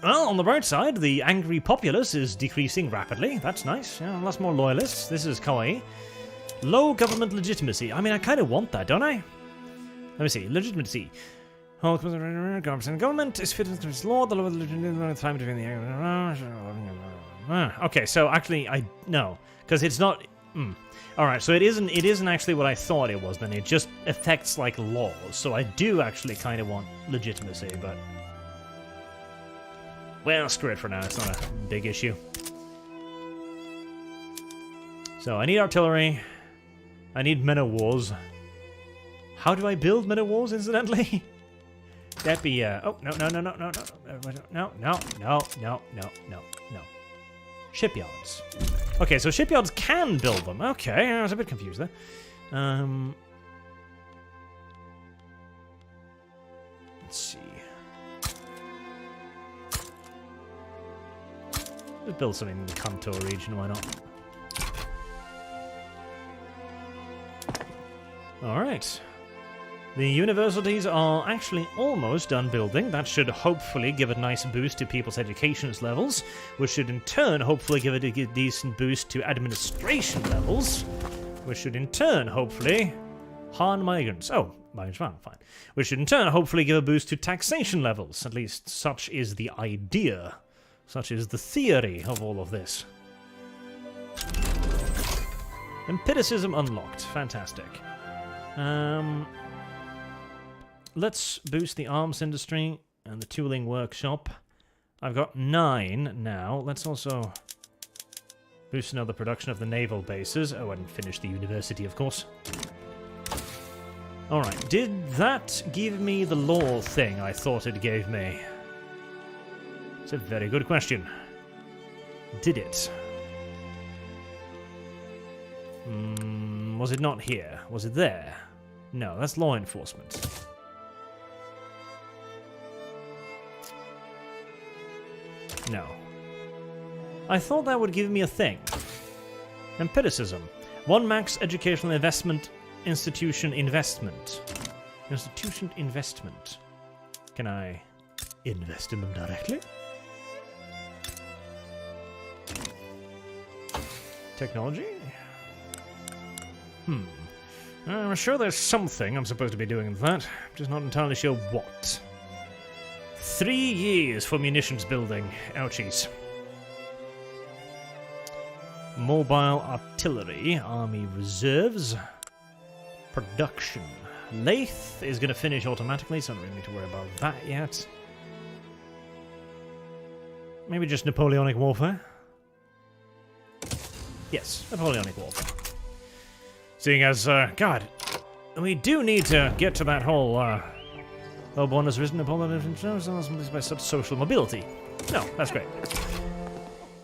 Well, on the bright side, the angry populace is decreasing rapidly. That's nice. Yeah, lots more loyalists. This is kawaii. Low government legitimacy. I mean, I kind of want that, don't I? Let me see. Legitimacy. Government is fit to its law. The time between the okay, so actually, no, because it's not. All right, so it isn't actually what I thought it was. Then it just affects like laws. So I do actually kind of want legitimacy, but well, screw it for now. It's not a big issue. So I need artillery. I need men of wars. How do I build men of wars? Incidentally. That'd be, oh, no. Shipyards. Okay, so shipyards can build them. Okay, I was a bit confused there. Let's see. Let's build something in the Kanto region, why not? Alright. The universities are actually almost done building. That should hopefully give a nice boost to people's education levels, which should in turn hopefully give it a decent boost to administration levels, which should in turn hopefully harm migrants. Oh, migrants, fine. Which should in turn hopefully give a boost to taxation levels. At least such is the idea. Such is the theory of all of this. Empiricism unlocked. Fantastic. Let's boost the arms industry and the tooling workshop. I've got 9 now. Let's also boost another production of the naval bases. Oh, and finish the university, of course. Alright, did that give me the law thing I thought it gave me? It's a very good question. Did it? Was it not here? Was it there? No, that's law enforcement. No. I thought that would give me a thing. Empiricism. 1 max educational investment. Institution investment. Institution investment. Can I invest in them directly? Technology? I'm sure there's something I'm supposed to be doing with that. I'm just not entirely sure what. 3 years for munitions building. Ouchies. Mobile artillery. Army reserves. Production. Lathe is going to finish automatically, so I don't really need to worry about that yet. Maybe just Napoleonic warfare? Yes, Napoleonic warfare. Seeing as, God, we do need to get to that whole, one has risen upon the different by such social mobility. No, that's great.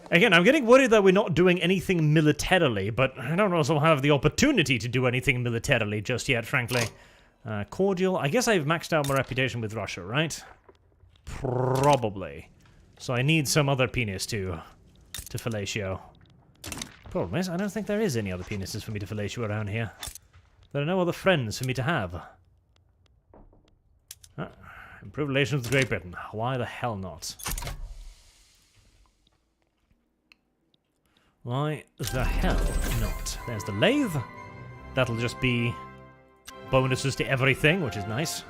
Again, I'm getting worried that we're not doing anything militarily, but I don't also have the opportunity to do anything militarily just yet, frankly. Cordial. I guess I've maxed out my reputation with Russia, right? Probably. So I need some other penis to fellatio. Problem is, I don't think there is any other penises for me to fellatio around here. There are no other friends for me to have. Improved relations with Great Britain. Why the hell not? Why the hell not? There's the lathe. That'll just be bonuses to everything, which is nice.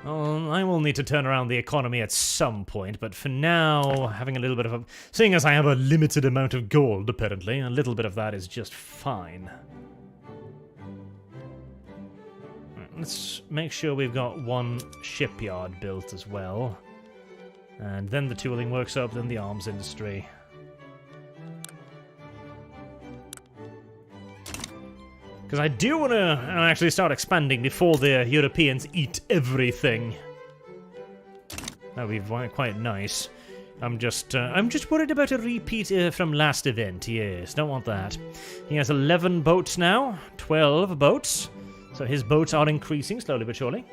I will need to turn around the economy at some point, but for now, having a little bit of a... Seeing as I have a limited amount of gold, apparently, a little bit of that is just fine. Let's make sure we've got one shipyard built as well. And then the tooling workshop, then the arms industry. Because I do want to actually start expanding before the Europeans eat everything. That would be quite nice. I'm just worried about a repeat from last event. Yes, don't want that. He has 11 boats now, 12 boats. So his boats are increasing slowly but surely.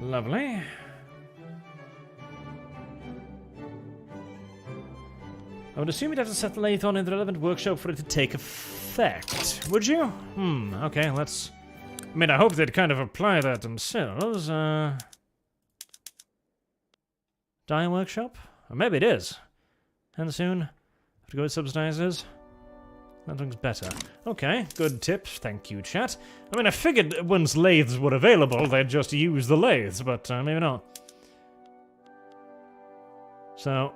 Lovely. I would assume you'd have to set the lathe on in the relevant workshop for it to take effect. Would you? Okay, let's... I mean, I hope they'd kind of apply that themselves. Dye workshop? Or maybe it is. And soon, have to go with subsidizers. That looks better. Okay, good tips. Thank you, chat. I mean, I figured once lathes were available, they'd just use the lathes, but maybe not. So...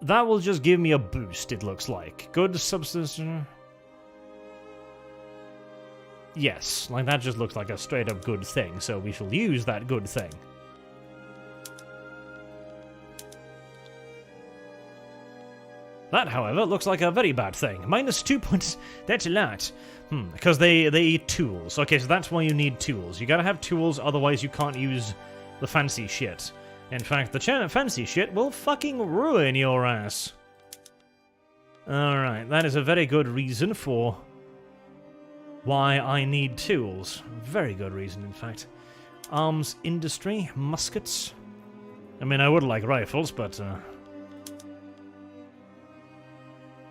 that will just give me a boost, it looks like. Good substance... yes, like that just looks like a straight-up good thing, so we shall use that good thing. That, however, looks like a very bad thing. Minus 2 points... that's a lot. Because they eat tools. Okay, so that's why you need tools. You gotta have tools, otherwise you can't use the fancy shit. In fact, the fancy shit will fucking ruin your ass. Alright, that is a very good reason for why I need tools. Very good reason, in fact. Arms industry, muskets. I mean, I would like rifles, but...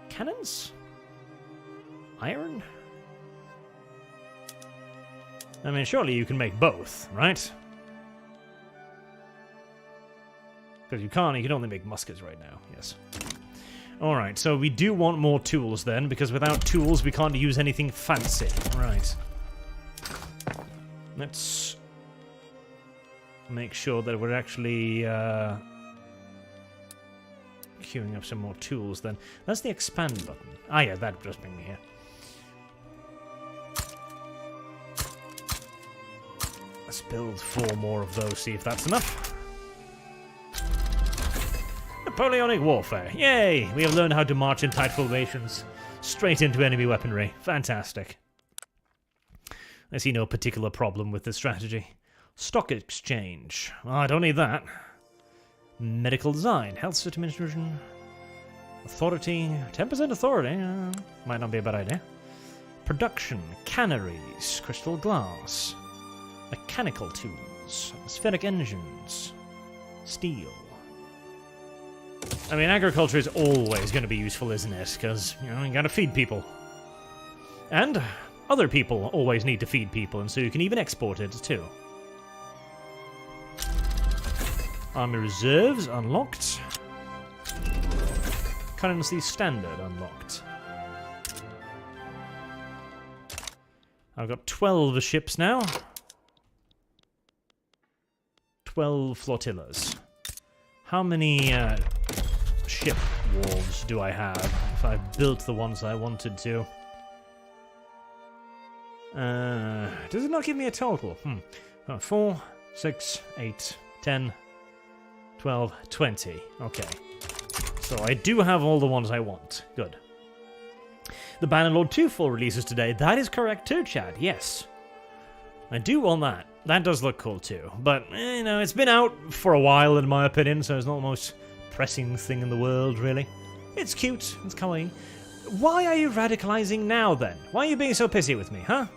cannons? Iron? I mean, surely you can make both, right? Because you can only make muskets right now, yes. Alright, so we do want more tools then, because without tools we can't use anything fancy. Right. Let's make sure that we're actually queuing up some more tools then. That's the expand button. Ah yeah, that just brings me here. Let's build 4 more of those, see if that's enough. Napoleonic warfare. Yay! We have learned how to march in tight formations straight into enemy weaponry. Fantastic. I see no particular problem with this strategy. Stock exchange. Well, I don't need that. Medical design. Health administration. Authority. 10% authority. Might not be a bad idea. Production. Canneries. Crystal glass. Mechanical tools. Atmospheric engines. Steel. I mean, agriculture is always going to be useful, isn't it? Because, you know, you gotta feed people. And other people always need to feed people, and so you can even export it, too. Army reserves unlocked. Currency standard unlocked. I've got 12 ships now. 12 flotillas. How many ship wharves do I have if I built the ones I wanted to? Does it not give me a total? 4, 6, 8, 10, 12, 20. Okay. So I do have all the ones I want. Good. The Bannerlord 2 full releases today. That is correct too, Chad. Yes. I do want that. That does look cool too. But, you know, it's been out for a while in my opinion, so it's not the most pressing thing in the world, really. It's cute. It's kawaii. Why are you radicalizing now, then? Why are you being so pissy with me, huh?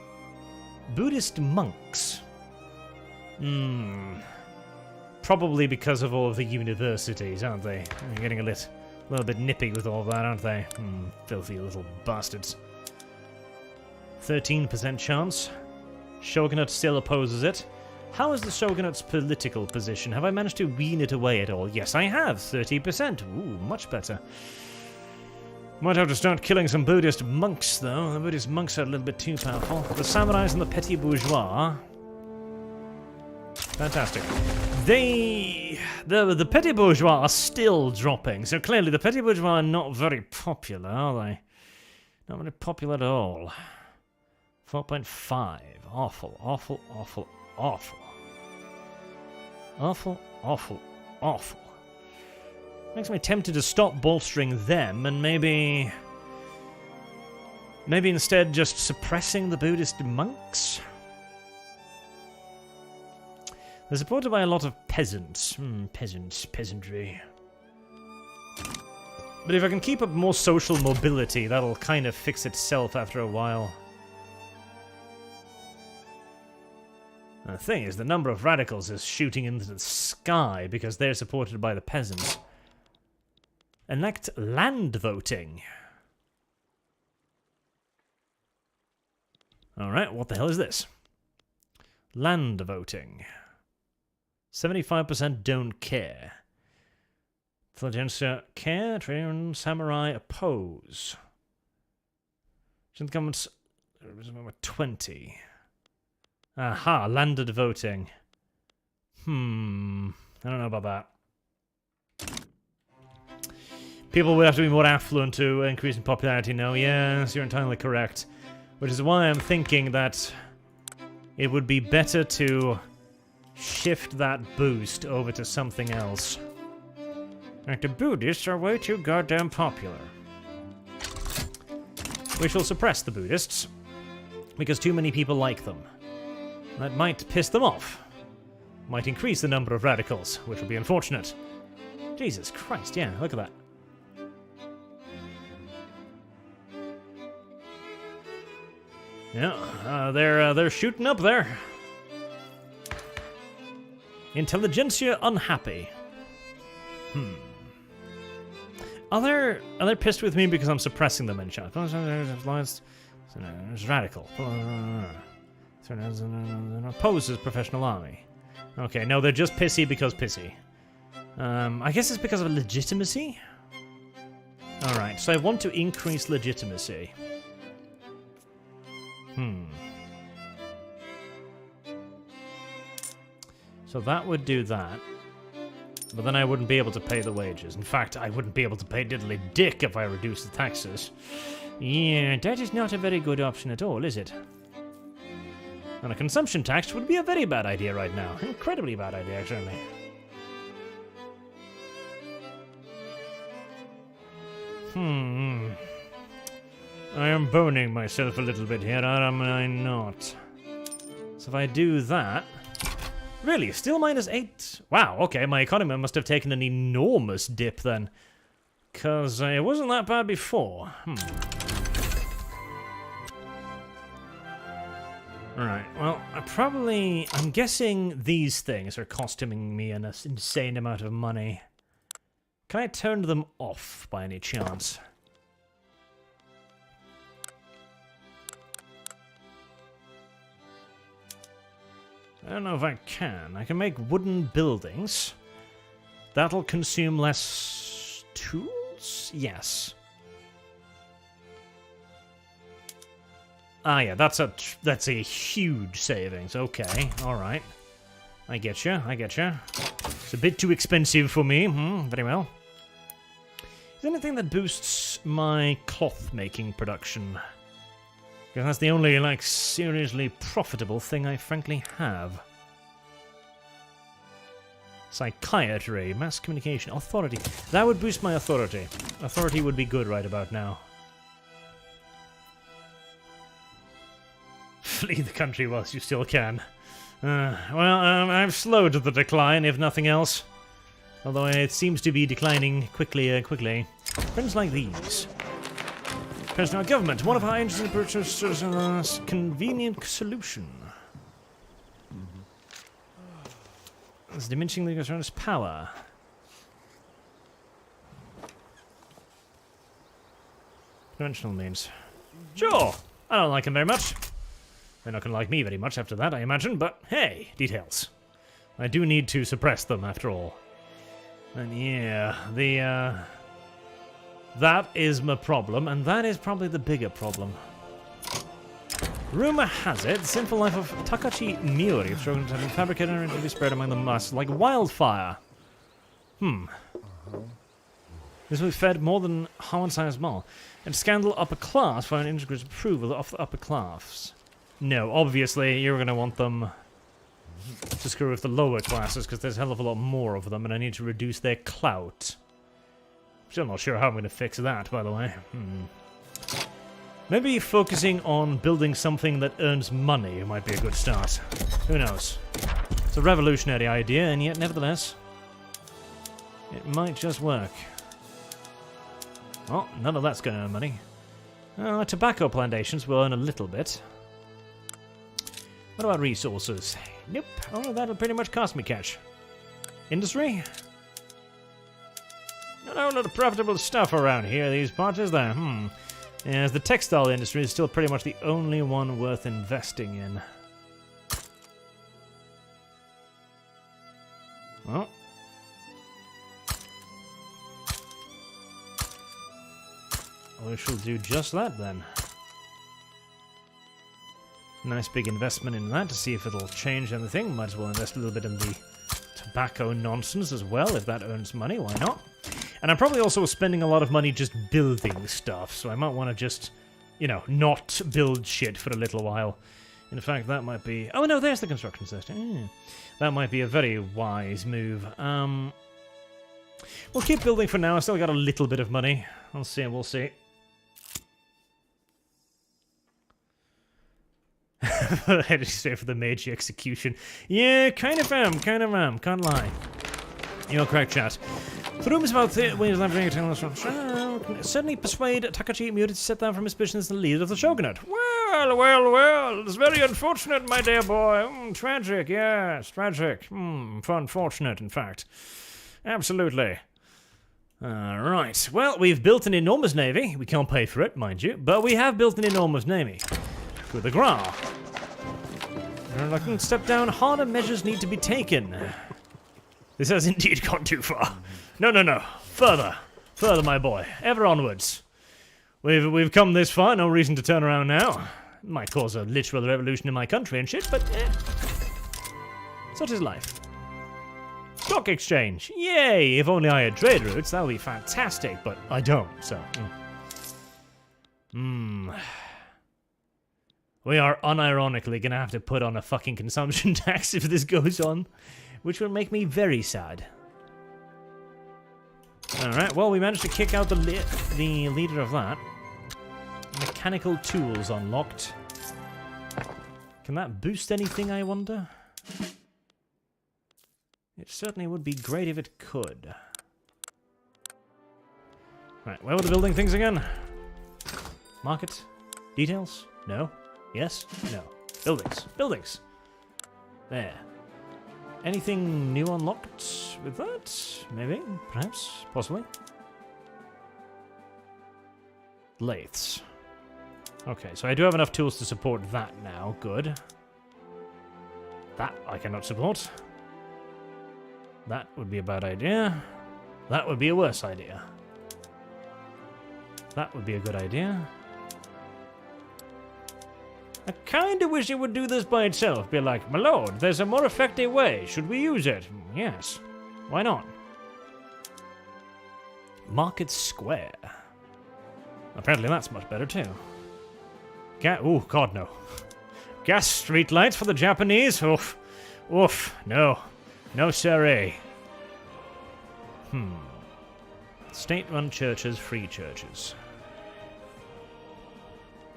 Buddhist monks. Probably because of all of the universities, aren't they? They're getting a little bit nippy with all that, aren't they? Filthy little bastards. 13% chance. Shogunate still opposes it. How is the Shogunate's political position? Have I managed to wean it away at all? Yes, I have. 30%. Ooh, much better. Might have to start killing some Buddhist monks, though. The Buddhist monks are a little bit too powerful. The samurais and the petty bourgeois. Fantastic. The petty bourgeois are still dropping, so clearly the petty bourgeois are not very popular, are they? Not very popular at all. 4.5. Awful, awful, awful, awful. Awful, awful, awful. Makes me tempted to stop bolstering them and maybe instead just suppressing the Buddhist monks? They're supported by a lot of peasants. Peasantry. But if I can keep up more social mobility, that'll kind of fix itself after a while. The thing is, the number of radicals is shooting into the sky because they're supported by the peasants. Enact land voting. Alright, what the hell is this? Land voting. 75% don't care. Intelligentsia care, Trajan Samurai oppose. Government's 20. Aha, landed voting. I don't know about that. People would have to be more affluent to increase in popularity now. Yes, you're entirely correct. Which is why I'm thinking that it would be better to shift that boost over to something else. Like, the Buddhists are way too goddamn popular. Which will suppress the Buddhists, because too many people like them. That might piss them off. Might increase the number of radicals, which would be unfortunate. Jesus Christ, yeah, look at that. Yeah, they're shooting up there. Intelligentsia unhappy. Are they pissed with me because I'm suppressing them in chat? It's radical. Opposes professional army. Okay, no, they're just pissy because pissy. I guess it's because of legitimacy? Alright, so I want to increase legitimacy. So that would do that. But then I wouldn't be able to pay the wages. In fact, I wouldn't be able to pay diddly dick if I reduce the taxes. Yeah, that is not a very good option at all, is it? And a consumption tax would be a very bad idea right now. Incredibly bad idea, actually. I am boning myself a little bit here, am I not? So if I do that... Really? Still -8? Wow, okay, my economy must have taken an enormous dip then. Because it wasn't that bad before. Alright, well, I'm guessing these things are costing me an insane amount of money. Can I turn them off by any chance? I don't know if I can. I can make wooden buildings. That'll consume less tools? Yes. Ah, yeah, that's a huge savings. Okay, all-right. I get you. It's a bit too expensive for me. Very well. Is there anything that boosts my cloth-making production? Because that's the only, like, seriously profitable thing I frankly have. Psychiatry, mass communication, authority. That would boost my authority. Authority would be good right about now. Flee the country whilst you still can. I've slowed the decline, if nothing else. Although it seems to be declining quickly. Friends like these. Present our government. One of our agency purchases a convenient solution. It's diminishing the government's power. Conventional means. Sure! I don't like him very much. They're not going to like me very much after that, I imagine, but hey, details. I do need to suppress them, after all. And yeah, that is my problem, and that is probably the bigger problem. Rumor has it, the sinful life of Takashi Miuri is shown to have been fabricated and to be spread among the masses like wildfire. This will be fed more than Howard-sized mall. And scandal upper class for an integrated approval of the upper class. No, obviously you're going to want them to screw with the lower classes because there's a hell of a lot more of them and I need to reduce their clout. Still not sure how I'm going to fix that, by the way. Maybe focusing on building something that earns money might be a good start. Who knows? It's a revolutionary idea, and yet, nevertheless, it might just work. Oh, none of that's going to earn money. Tobacco plantations will earn a little bit. What about resources? Nope. Oh, that'll pretty much cost me cash. Industry? Not a lot of profitable stuff around here, these parts, is there? Yes, the textile industry is still pretty much the only one worth investing in. Well. We shall do just that, then. Nice big investment in that to see if it'll change anything. Might as well invest a little bit in the tobacco nonsense as well, if that earns money, why not? And I'm probably also spending a lot of money just building stuff, so I might want to just, you know, not build shit for a little while. In fact, that might be... Oh, no, there's the construction system. That might be a very wise move. We'll keep building for now. I still got a little bit of money. We'll see. I had to say for the Meiji execution. Yeah, kind of am. Can't lie. You're correct, chat. The rumors about the ways of certainly persuade Takashi Miuri to step down from his position as the leader of the shogunate. Well, it's very unfortunate, my dear boy. Tragic, yes, tragic. Unfortunate, in fact. Absolutely. Right, well, we've built an enormous navy. We can't pay for it, mind you, but we have built an enormous navy. With the Gra. Reluctant step down, harder measures need to be taken. This has indeed gone too far. No. Further, my boy. Ever onwards. We've come this far. No reason to turn around now. Might cause a literal revolution in my country and shit, but such is life. Stock exchange. Yay! If only I had trade routes, that would be fantastic. But I don't. So. We are unironically gonna have to put on a fucking consumption tax if this goes on, which will make me very sad. Alright, well, we managed to kick out the leader of that. Mechanical tools unlocked. Can that boost anything, I wonder? It certainly would be great if it could. Right, where were the building things again? Market? Details? No? Yes? No. Buildings. There. Anything new unlocked with that? Maybe? Perhaps? Possibly? Lathes. Okay, so I do have enough tools to support that now. Good. That I cannot support. That would be a bad idea. That would be a worse idea. That would be a good idea. I kinda wish it would do this by itself. Be like, my lord, there's a more effective way. Should we use it? Yes. Why not? Market Square. Apparently that's much better too. Oh, God, no. Gas streetlights for the Japanese? Oof. No. No, sirree. State-run churches, free churches.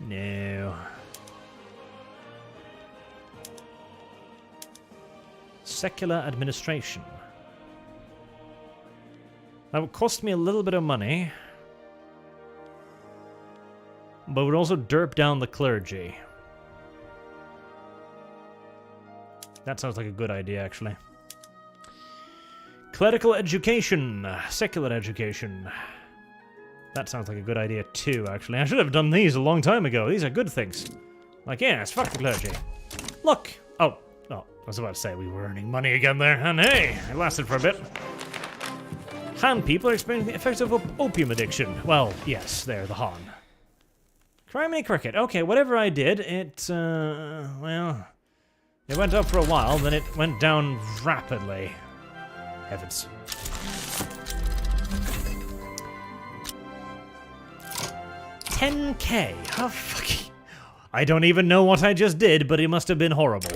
No. Secular administration. That would cost me a little bit of money, but would also derp down the clergy. That sounds like a good idea, actually. Clerical education. Secular education. That sounds like a good idea too, actually. I should have done these a long time ago. These are good things. Like, yes, fuck the clergy. Look! Oh, I was about to say we were earning money again there. And hey, it lasted for a bit. Han people are experiencing the effects of opium addiction. Well, yes, they're the Han. Crimea cricket. Okay, whatever I did, well... It went up for a while, then it went down rapidly. Heavens. $10K. How fucking... I don't even know what I just did, but it must have been horrible.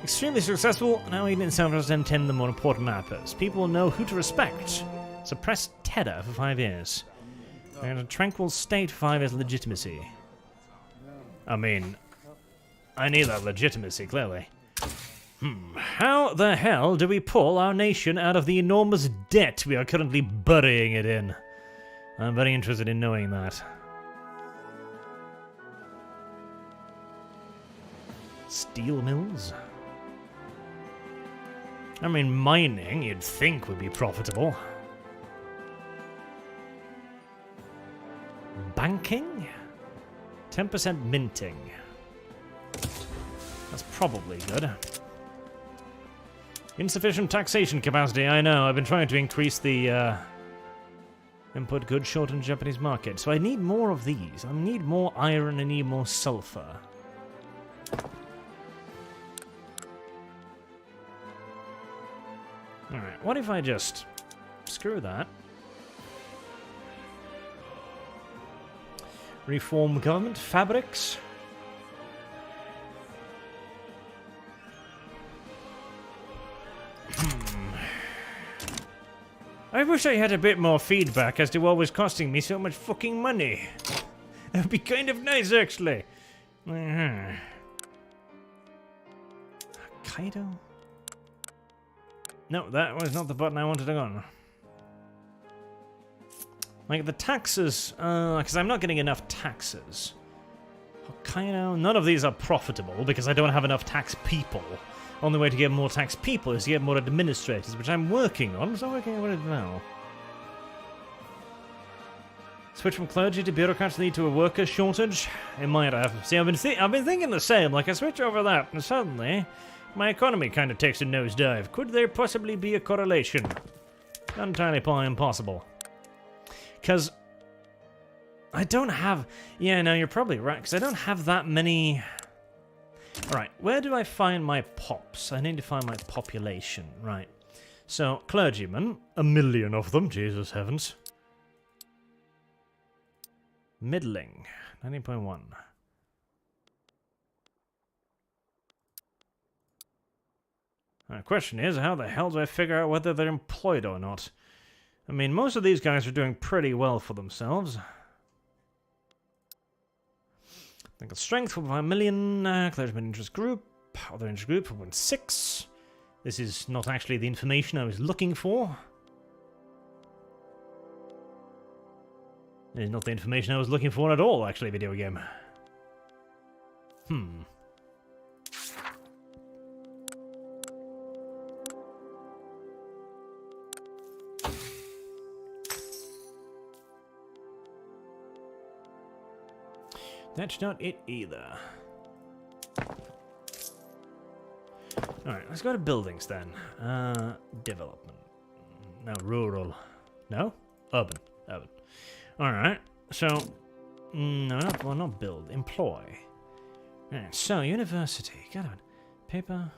Extremely successful. Now even in San Francisco 10, the more important matters. People will know who to respect. Suppress terror for 5 years. And a tranquil state for 5 years legitimacy. I mean, I need that legitimacy, clearly. How the hell do we pull our nation out of the enormous debt we are currently burying it in? I'm very interested in knowing that. Steel mills? I mean, mining, you'd think, would be profitable. Banking? 10% minting. That's probably good. Insufficient taxation capacity, I know. I've been trying to increase the input goods short in the Japanese market. So I need more of these. I need more iron, I need more sulfur. Alright, what if I just... Screw that. Reform government, fabrics. I wish I had a bit more feedback as to what was costing me so much fucking money. That would be kind of nice, actually. Kaido? No, that was not the button I wanted to go on. Like the taxes, because I'm not getting enough taxes. Hokkaido, none of these are profitable because I don't have enough tax people. Only way to get more tax people is to get more administrators, which I'm working on. So I'm working on it now. Switch from clergy to bureaucrats lead to a worker shortage? It might have. See, I've been thinking the same. Like I switch over that, and suddenly my economy kind of takes a nosedive. Could there possibly be a correlation? Not entirely impossible. Because I don't have... Yeah, no, you're probably right, because I don't have that many... Alright, where do I find my pops? I need to find my population, right. So, clergymen, 1 million of them, Jesus heavens. Middling, 19.1. The question is, how the hell do I figure out whether they're employed or not? I mean, most of these guys are doing pretty well for themselves. Legal strength, 4.5 million. Clergyman interest group. Other interest group, 4.6. This is not actually the information I was looking for. This is not the information I was looking for at all, actually, video game. That's not it either. Alright, let's go to buildings then. Development. No, rural. No? Urban. Urban. Alright, so... No, not build. Employ. Right, so, university. Got it. Paper.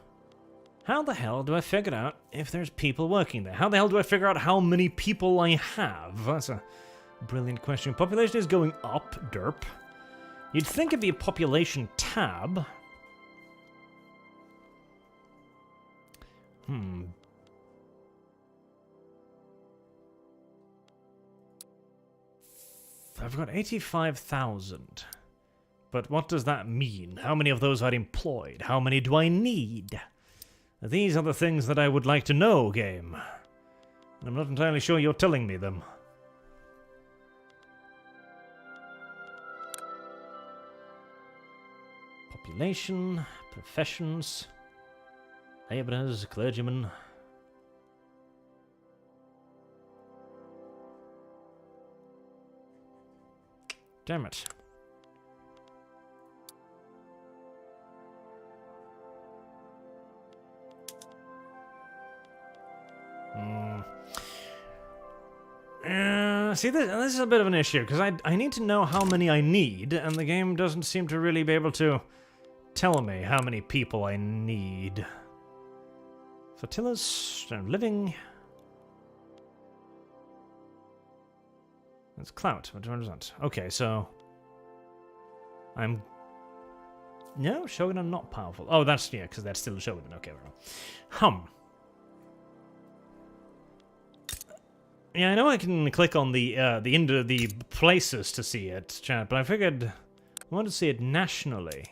How the hell do I figure out if there's people working there? How the hell do I figure out how many people I have? That's a brilliant question. Population is going up, derp. You'd think it'd be a population tab. I've got 85,000. But what does that mean? How many of those are employed? How many do I need? These are the things that I would like to know, game. And I'm not entirely sure you're telling me them. Population, professions, labourers, clergymen. Damn it. See, this is a bit of an issue, because I need to know how many I need, and the game doesn't seem to really be able to tell me how many people I need. Fertilus, standard of living. That's clout, 100%. Okay, so... I'm... No, Shogun are not powerful. Oh, that's, yeah, because that's still a Shogun. Okay, right. Yeah, I know I can click on the places to see it, chat, but I figured I wanted to see it nationally.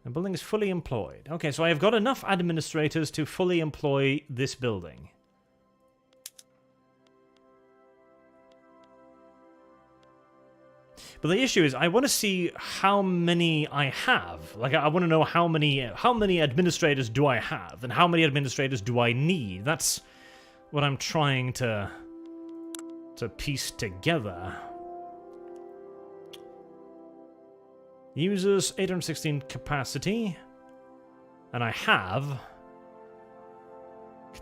The building is fully employed. Okay, so I've got enough administrators to fully employ this building. But the issue is, I want to see how many I have. Like, I want to know how many administrators do I have, and how many administrators do I need. That's what I'm trying to piece together. Users 816 capacity, and I have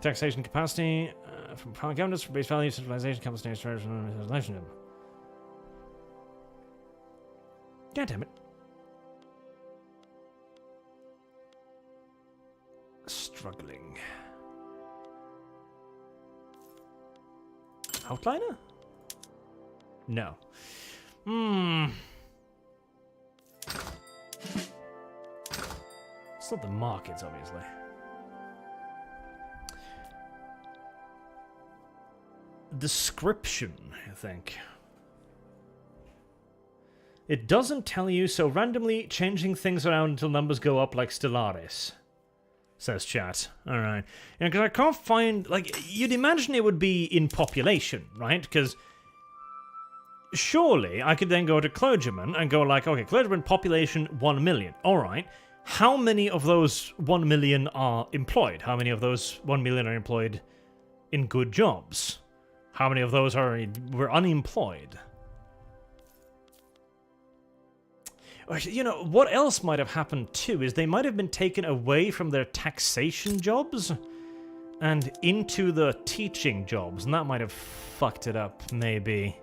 taxation capacity from power governance for base value, centralization, capacity, translation. God damn it! Struggling. Outliner? No. It's not the markets, obviously. Description, I think. It doesn't tell you, so randomly changing things around until numbers go up like Stellaris. Says chat. Alright. Yeah, because I can't find... Like, you'd imagine it would be in population, right? Because surely I could then go to clergyman and go like, okay, clergyman population 1 million. Alright. How many of those 1 million are employed? How many of those 1 million are employed in good jobs? How many of those were unemployed? You know, what else might have happened too is they might have been taken away from their taxation jobs and into the teaching jobs, and that might have fucked it up, maybe.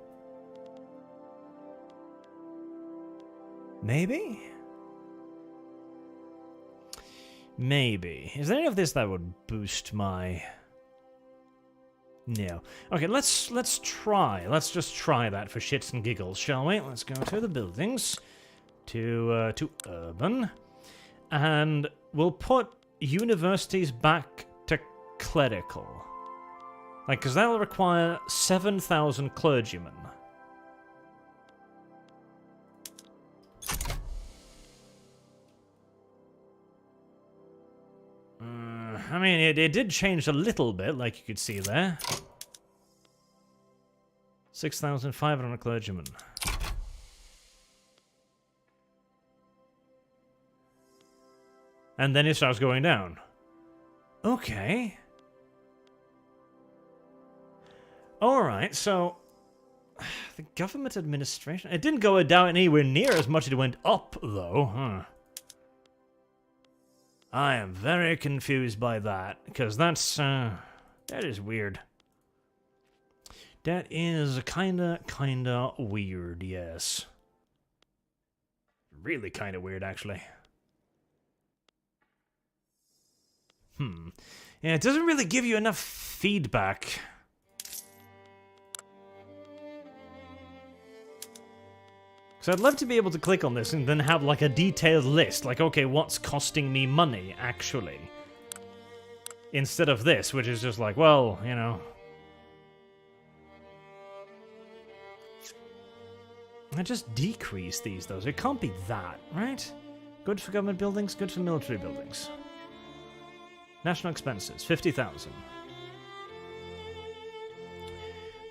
Maybe? Maybe. Is there any of this that would boost my... No. Okay, let's try. Let's just try that for shits and giggles, shall we? Let's go to the buildings. To urban, and we'll put universities back to clerical, like, because that'll require 7,000 clergymen. I mean, it did change a little bit, like you could see there. 6,500 clergymen. And then it starts going down. Okay. Alright, so... The government administration... It didn't go down anywhere near as much as it went up, though. Huh. I am very confused by that, because that's... that is weird. That is kinda weird, yes. Really kinda weird, actually. Yeah, it doesn't really give you enough feedback. So I'd love to be able to click on this and then have like a detailed list. Like, okay, what's costing me money, actually? Instead of this, which is just like, well, you know. I just decrease these, though. So it can't be that, right? Good for government buildings, good for military buildings. National expenses, 50,000.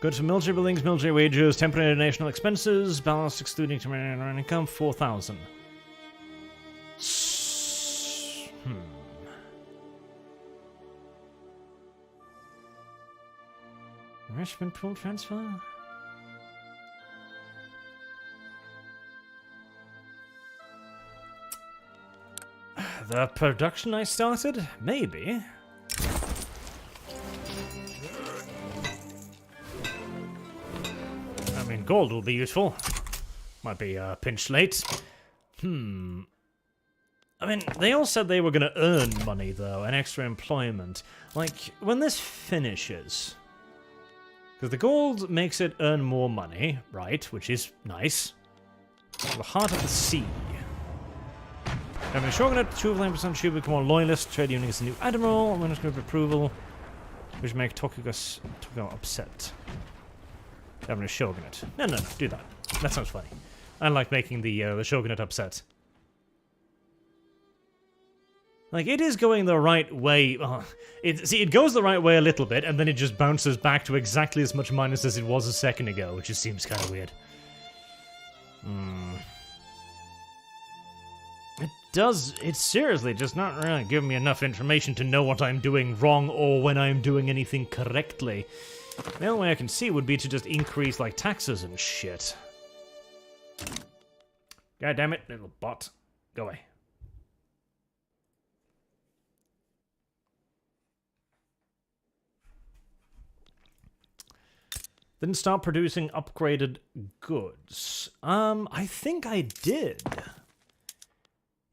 Goods for military buildings, military wages, temporary national expenses, balance excluding temporary income, 4,000. Enrichment pool transfer? The production I started? Maybe. I mean, gold will be useful. Might be a pinch late. I mean, they all said they were going to earn money, though, and extra employment. Like, when this finishes... Because the gold makes it earn more money, right, which is nice. The heart of the sea. Having a shogunate, 2% should become more loyalist, trade union as a new admiral, winners group approval, which make Tokugawa upset. Having a shogunate. No, do that. That sounds funny. I like making the shogunate upset. Like, it is going the right way. It goes the right way a little bit, and then it just bounces back to exactly as much minus as it was a second ago, which just seems kind of weird. It's seriously just not really giving me enough information to know what I'm doing wrong or when I'm doing anything correctly. The only way I can see would be to just increase, like, taxes and shit. God damn it, little bot. Go away. Didn't start producing upgraded goods. I think I did.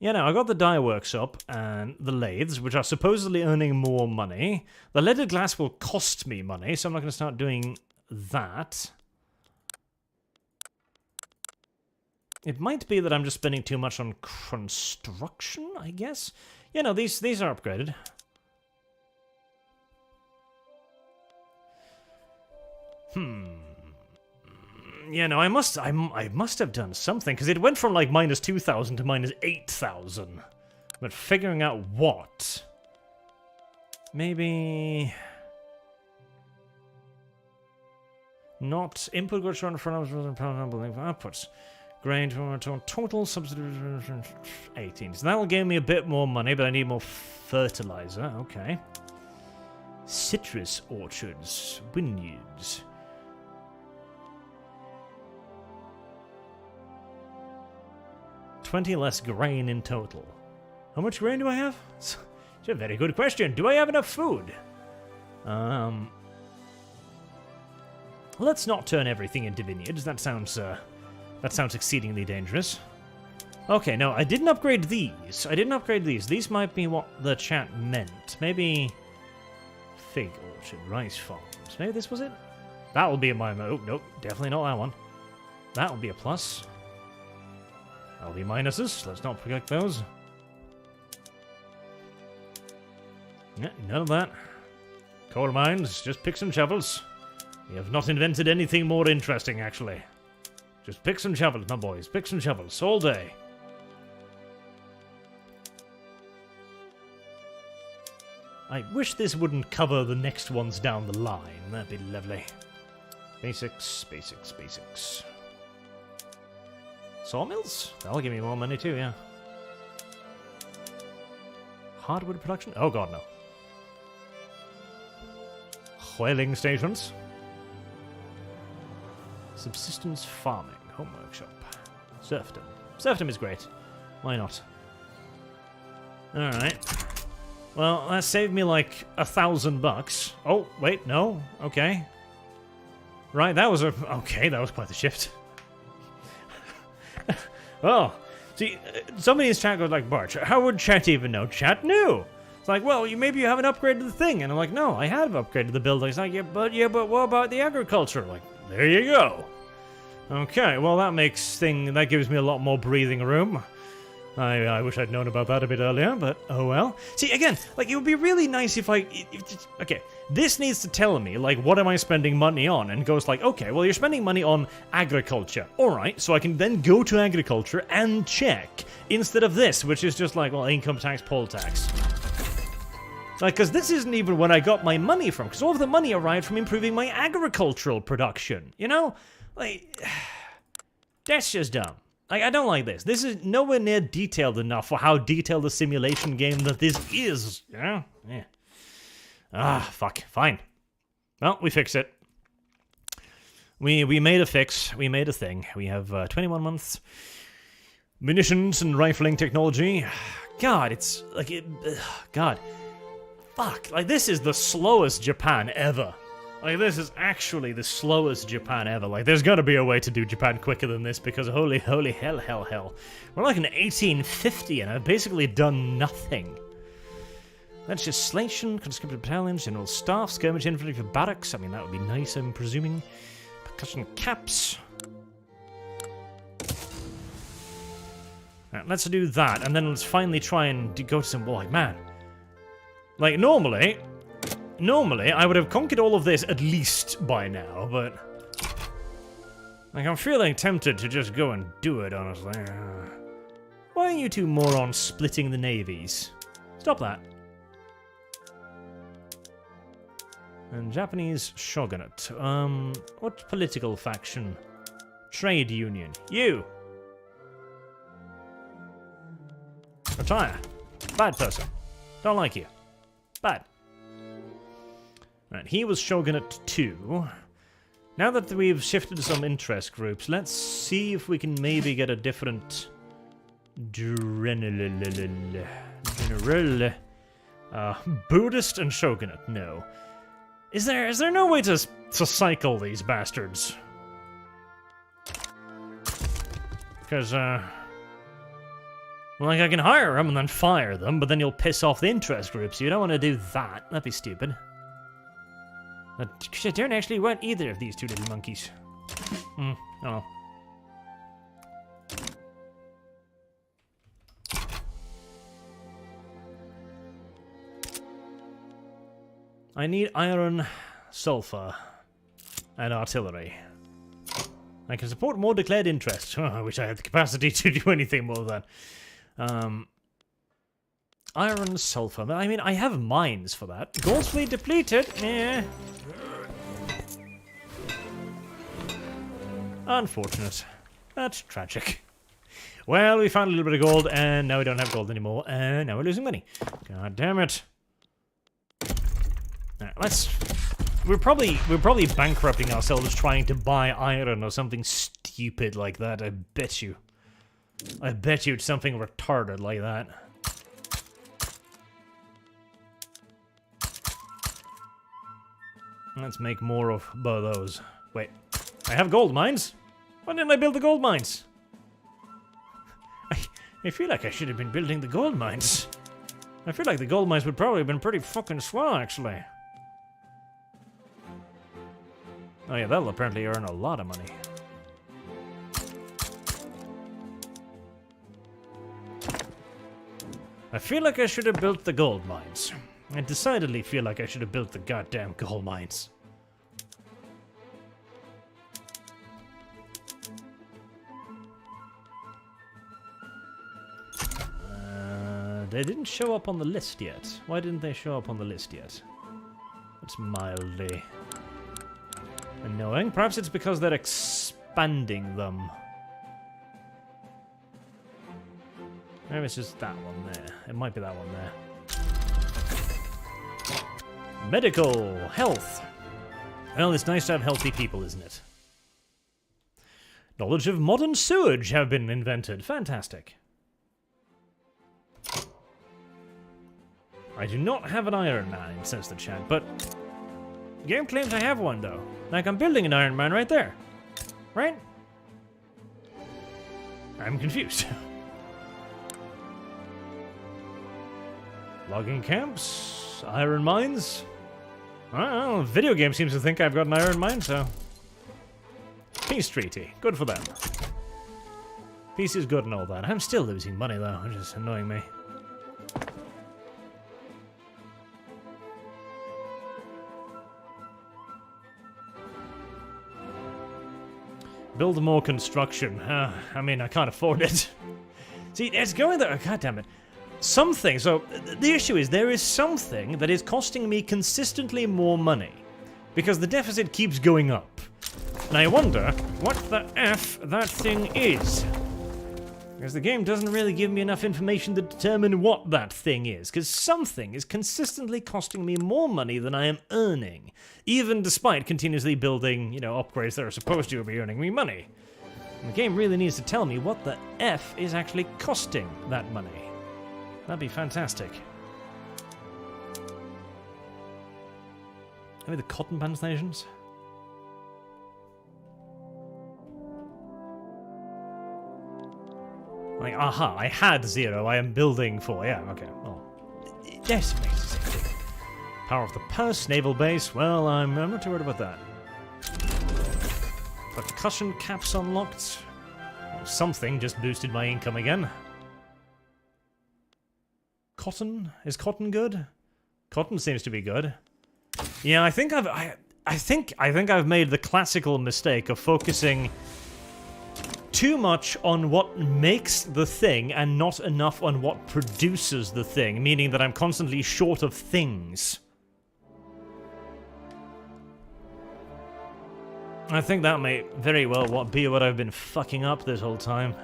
Yeah, no, I got the dye workshop and the lathes, which are supposedly earning more money. The leaded glass will cost me money, so I'm not going to start doing that. It might be that I'm just spending too much on construction, I guess? Yeah, no, these are upgraded. Yeah, no, I must have done something, because it went from, like, minus 2,000 to minus 8,000. But figuring out what? Maybe... Not input goods run for outputs. Grain total substitution 18. So that will give me a bit more money, but I need more fertilizer. Okay. Citrus orchards, vineyards. $20 less grain in total. How much grain do I have? It's a very good question. Do I have enough food? Let's not turn everything into vineyards. That sounds exceedingly dangerous. Okay, no, I didn't upgrade these. These might be what the chat meant. Maybe fig orchard, rice farms. Maybe this was it? That will be in my mode. Nope, definitely not that one. That will be a plus. That'll be minuses. Let's not forget those. Yeah, none of that. Coal mines, just picks and shovels. We have not invented anything more interesting, actually. Just picks and shovels, my boys. Picks and shovels, all day. I wish this wouldn't cover the next ones down the line. That'd be lovely. Basics. Sawmills? That'll give me more money too, yeah. Hardwood production? Oh god, no. Whaling stations. Subsistence farming. Home workshop. Serfdom. Serfdom is great. Why not? Alright. Well, that saved me like $1,000. Oh, wait, no. Okay. Right, that was quite the shift. Oh, see, somebody in chat goes like, Barch, how would chat even know? Chat knew. It's like, well, maybe you haven't upgraded the thing. And I'm like, no, I have upgraded the building. It's like, yeah, but what about the agriculture? I'm like, there you go. Okay, well, that gives me a lot more breathing room. I wish I'd known about that a bit earlier, but oh well. See, again, like, it would be really nice if okay, this needs to tell me, like, what am I spending money on? And goes like, okay, well, you're spending money on agriculture. Alright, so I can then go to agriculture and check, instead of this, which is just like, well, income tax, poll tax. Like, because this isn't even where I got my money from, because all of the money arrived from improving my agricultural production, you know? Like, that's just dumb. Like, I don't like this. This is nowhere near detailed enough for how detailed a simulation game that this is, you know? Yeah. Ah, fuck. Fine. Well, we fix it. We made a fix. We made a thing. We have 21 months. Munitions and rifling technology. God, it's like it. God. Fuck. Like, this is the slowest Japan ever. Like, this is actually the slowest Japan ever. Like, there's gotta be a way to do Japan quicker than this because holy hell. We're like in 1850 and I've basically done nothing. Legislation, conscripted battalions, general staff, skirmish infantry for barracks. I mean, that would be nice, I'm presuming. Percussion caps. Right, let's do that, and then let's finally try and go to some... Like, man. Like, normally, I would have conquered all of this at least by now, but... Like, I'm feeling tempted to just go and do it, honestly. Why are you two morons splitting the navies? Stop that. And Japanese shogunate. What political faction? Trade union. You! Retire. Bad person. Don't like you. Bad. Right, he was shogunate 2. Now that we've shifted some interest groups, let's see if we can maybe get a different... General... Buddhist and shogunate, no. Is there no way to cycle these bastards? Because, well, like, I can hire them and then fire them, but then you'll piss off the interest groups. You don't want to do that. That'd be stupid. But I don't actually want either of these two little monkeys. Oh. I need iron, sulfur, and artillery. I can support more declared interest. Oh, I wish I had the capacity to do anything more than that. Iron, sulfur. I mean, I have mines for that. Gold fleet depleted. Yeah. Unfortunate. That's tragic. Well, we found a little bit of gold, and now we don't have gold anymore, and now we're losing money. God damn it. Right, we're probably bankrupting ourselves trying to buy iron or something stupid like that. I bet you it's something retarded like that. Let's make more of those. Wait, I have gold mines? Why didn't I build the gold mines? I feel like I should have been building the gold mines. I feel like the gold mines would probably have been pretty fucking swell, actually. Oh yeah, that'll apparently earn a lot of money. I feel like I should have built the gold mines. I decidedly feel like I should have built the goddamn gold mines. They didn't show up on the list yet. Why didn't they show up on the list yet? It's mildly annoying. Perhaps it's because they're expanding them. Maybe it's just that one there. It might be that one there. Medical. Health. Well, it's nice to have healthy people, isn't it? Knowledge of modern sewage have been invented. Fantastic. I do not have an Iron Man, says the chat, but the game claims I have one, though. Like, I'm building an Iron Man right there. Right? I'm confused. Logging camps, iron mines. I don't know, video game seems to think I've got an iron mine, so... Peace treaty, good for them. Peace is good and all that. I'm still losing money, though, which is annoying me. Build more construction. I mean, I can't afford it. See, it's going there. God damn it. something. So the issue is there is something that is costing me consistently more money because the deficit keeps going up. And I wonder what the F that thing is. Because the game doesn't really give me enough information to determine what that thing is. Because something is consistently costing me more money than I am earning. Even despite continuously building, you know, upgrades that are supposed to be earning me money. And the game really needs to tell me what the F is actually costing that money. That'd be fantastic. Maybe the cotton plantations? Like, aha, I had 0, I am building 4. Yeah, okay, well. Decimates it. Power of the purse, naval base. Well, I'm not too worried about that. Percussion caps unlocked. Well, something just boosted my income again. Cotton? Is cotton good? Cotton seems to be good. Yeah, I think I've made the classical mistake of focusing too much on what makes the thing and not enough on what produces the thing, meaning that I'm constantly short of things. I think that may very well be what I've been fucking up this whole time.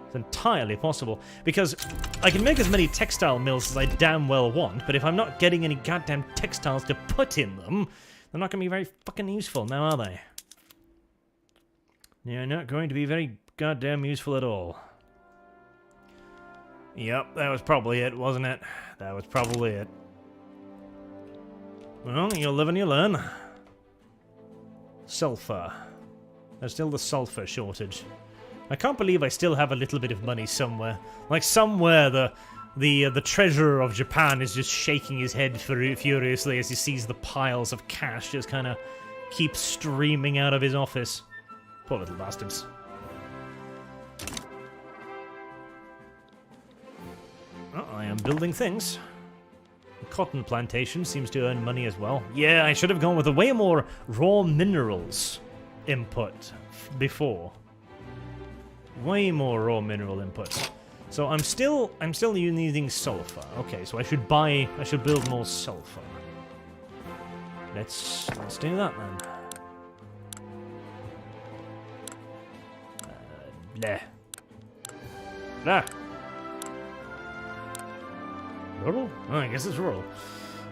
It's entirely possible, because I can make as many textile mills as I damn well want, but if I'm not getting any goddamn textiles to put in them, they're not going to be very fucking useful, now are they? They're not going to be very goddamn useful at all. Yep, that was probably it, wasn't it? That was probably it. Well, you live and you learn. Sulfur. There's still the sulfur shortage. I can't believe I still have a little bit of money somewhere. Like somewhere the treasurer of Japan is just shaking his head furiously as he sees the piles of cash just kind of keep streaming out of his office. Poor little bastards. Oh, I am building things. The cotton plantation seems to earn money as well. Yeah, I should have gone with a way more raw minerals input before. Way more raw mineral input. So I'm still needing sulfur. Okay, so I should build more sulfur. Let's do that then. Blah. Rural? Oh, I guess it's rural.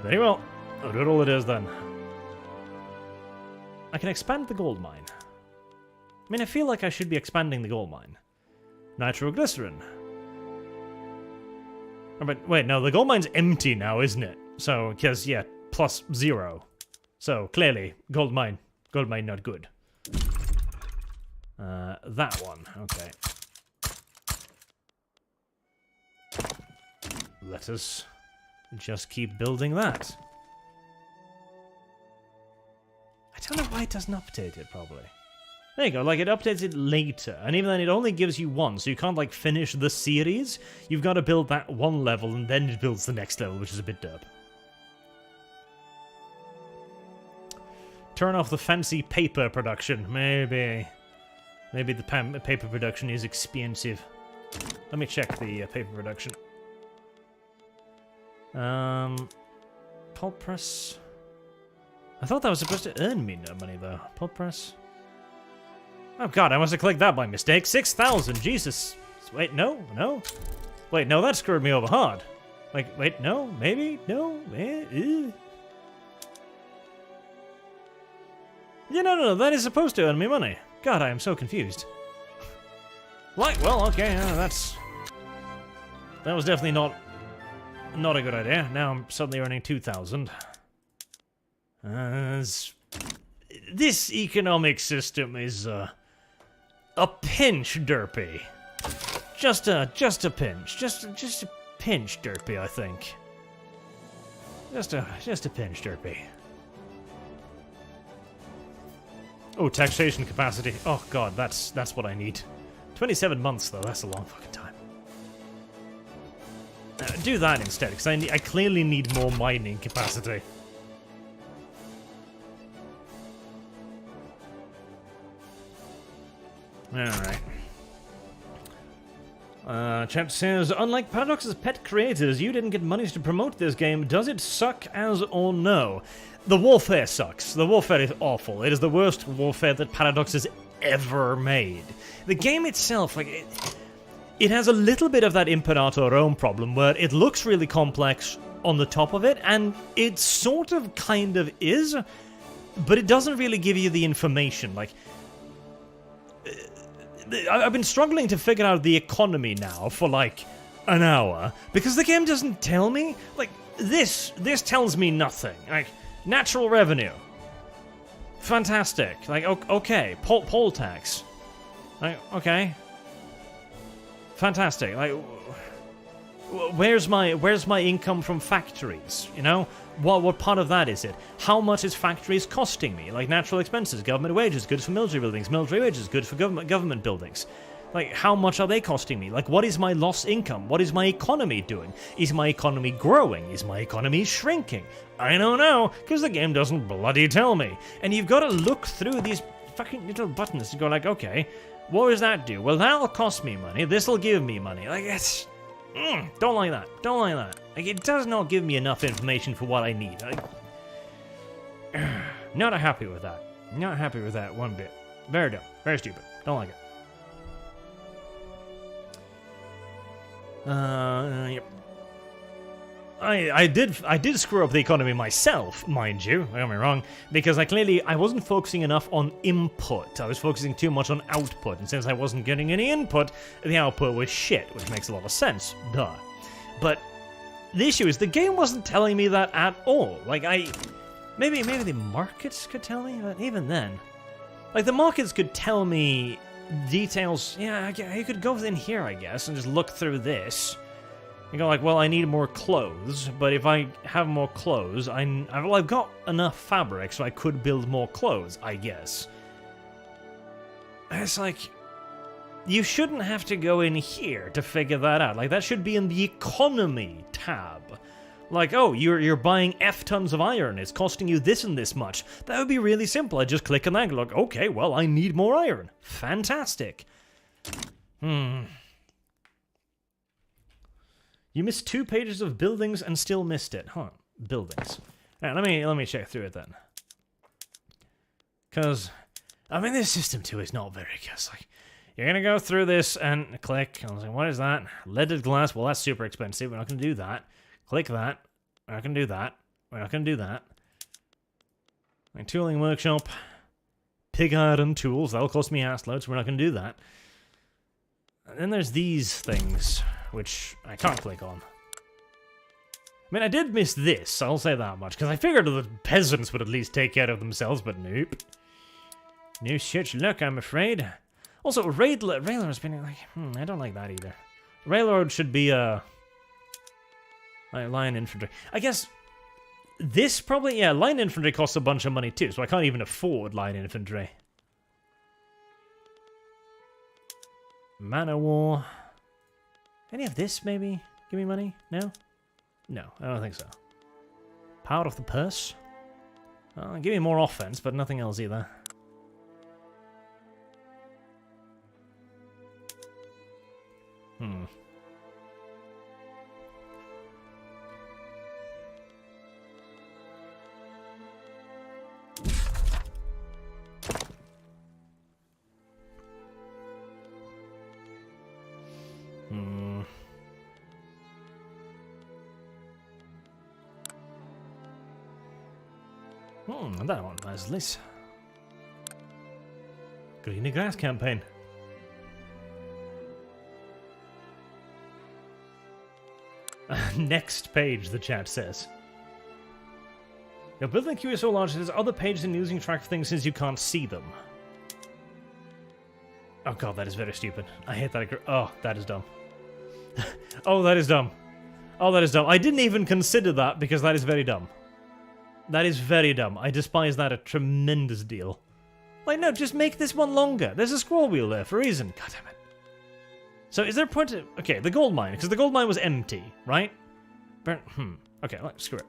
Very well. Rural it is then. I can expand the gold mine. I mean, I feel like I should be expanding the gold mine. Nitroglycerin. Oh, but wait, no, the gold mine's empty now, isn't it? So, because, yeah, +0. So, clearly, gold mine not good. That one, okay. Let us just keep building that. I don't know why it doesn't update it, probably. There you go, like it updates it later, and even then it only gives you one, so you can't like finish the series. You've got to build that one level, and then it builds the next level, which is a bit derp. Turn off the fancy paper production, maybe. Maybe the paper production is expensive. Let me check the paper production. Pulp press. I thought that was supposed to earn me no money though. Pulp press. Oh god, I must have clicked that by mistake. 6,000, Jesus. Wait, no. Wait, no, that screwed me over hard. Like, wait, no, maybe, no, Yeah, no, that is supposed to earn me money. God, I am so confused. Like, well, okay, that was definitely not a good idea. Now I'm suddenly earning 2,000. This economic system is a pinch derpy. Just a pinch. Just a pinch derpy, I think. Just a pinch derpy. Oh, taxation capacity. Oh god, that's what I need. 27 months though, that's a long fucking time. Do that instead, because I clearly need more mining capacity. Alright. Chat says, unlike Paradox's pet creators, you didn't get money to promote this game. Does it suck as or no? The warfare sucks. The warfare is awful. It is the worst warfare that Paradox has ever made. The game itself, like, it has a little bit of that Imperator Rome problem where it looks really complex on the top of it, and it sort of kind of is, but it doesn't really give you the information. Like, I've been struggling to figure out the economy now for like an hour because the game doesn't tell me. Like, this tells me nothing. Like, natural revenue, fantastic. Like, okay, poll tax, like, okay, fantastic. Like, where's my income from factories? You know, what part of that is it? How much is factories costing me? Like, natural expenses, government wages, goods for military buildings, military wages, goods for government buildings. Like, how much are they costing me? Like, what is my lost income? What is my economy doing? Is my economy growing? Is my economy shrinking? I don't know, because the game doesn't bloody tell me. And you've got to look through these fucking little buttons to go like, okay, what does that do? Well, that'll cost me money. This'll give me money. Like, it's... don't like that. Don't like that. Like, it does not give me enough information for what I need. Not happy with that. Not happy with that one bit. Very dumb. Very stupid. Don't like it. Yep. I did screw up the economy myself, mind you, don't get me wrong, because I wasn't focusing enough on input. I was focusing too much on output, and since I wasn't getting any input, the output was shit, which makes a lot of sense, duh. But the issue is the game wasn't telling me that at all. Like, maybe the markets could tell me, but even then, like, the markets could tell me details. Yeah, you could go in here, I guess, and just look through this. You go like, well, I need more clothes, but if I have more clothes, I've got enough fabric, so I could build more clothes, I guess. It's like, you shouldn't have to go in here to figure that out. Like, that should be in the economy tab. Like, oh, you're buying F tons of iron, it's costing you this and this much. That would be really simple. I just click on that and go like, okay, well, I need more iron. Fantastic. You missed 2 pages of buildings and still missed it, huh? Buildings. Alright, let me check through it then. Cause, I mean, this system too is not very good. It's like, you're gonna go through this and click. I was like, what is that? Leaded glass. Well, that's super expensive. We're not gonna do that. Click that. We're not gonna do that. We're not gonna do that. Like, tooling workshop. Pig iron tools. That'll cost me ass loads. We're not gonna do that. And then there's these things, which I can't click on. I mean, I did miss this, I'll say that much, because I figured the peasants would at least take care of themselves, but nope. No such luck, I'm afraid. Also, Railroad's been like, I don't like that either. Railroad should be, like, line infantry. I guess this probably, yeah, line infantry costs a bunch of money too, so I can't even afford line infantry. Man of War. Any of this, maybe? Give me money? No? No, I don't think so. Power of the purse? Give me more offense, but nothing else either. That one nicely. Green Grass campaign. Next page, the chat says. Your building queue is so large that there's other pages and losing track of things since you can't see them. Oh god, that is very stupid. I hate that. Oh, that is dumb. Oh, that is dumb. Oh, that is dumb. I didn't even consider that because that is very dumb. That is very dumb. I despise that a tremendous deal. Like, no, just make this one longer. There's a scroll wheel there for a reason. God damn it. So, is there a point to... Okay, the gold mine, because the gold mine was empty, right? Okay, screw it.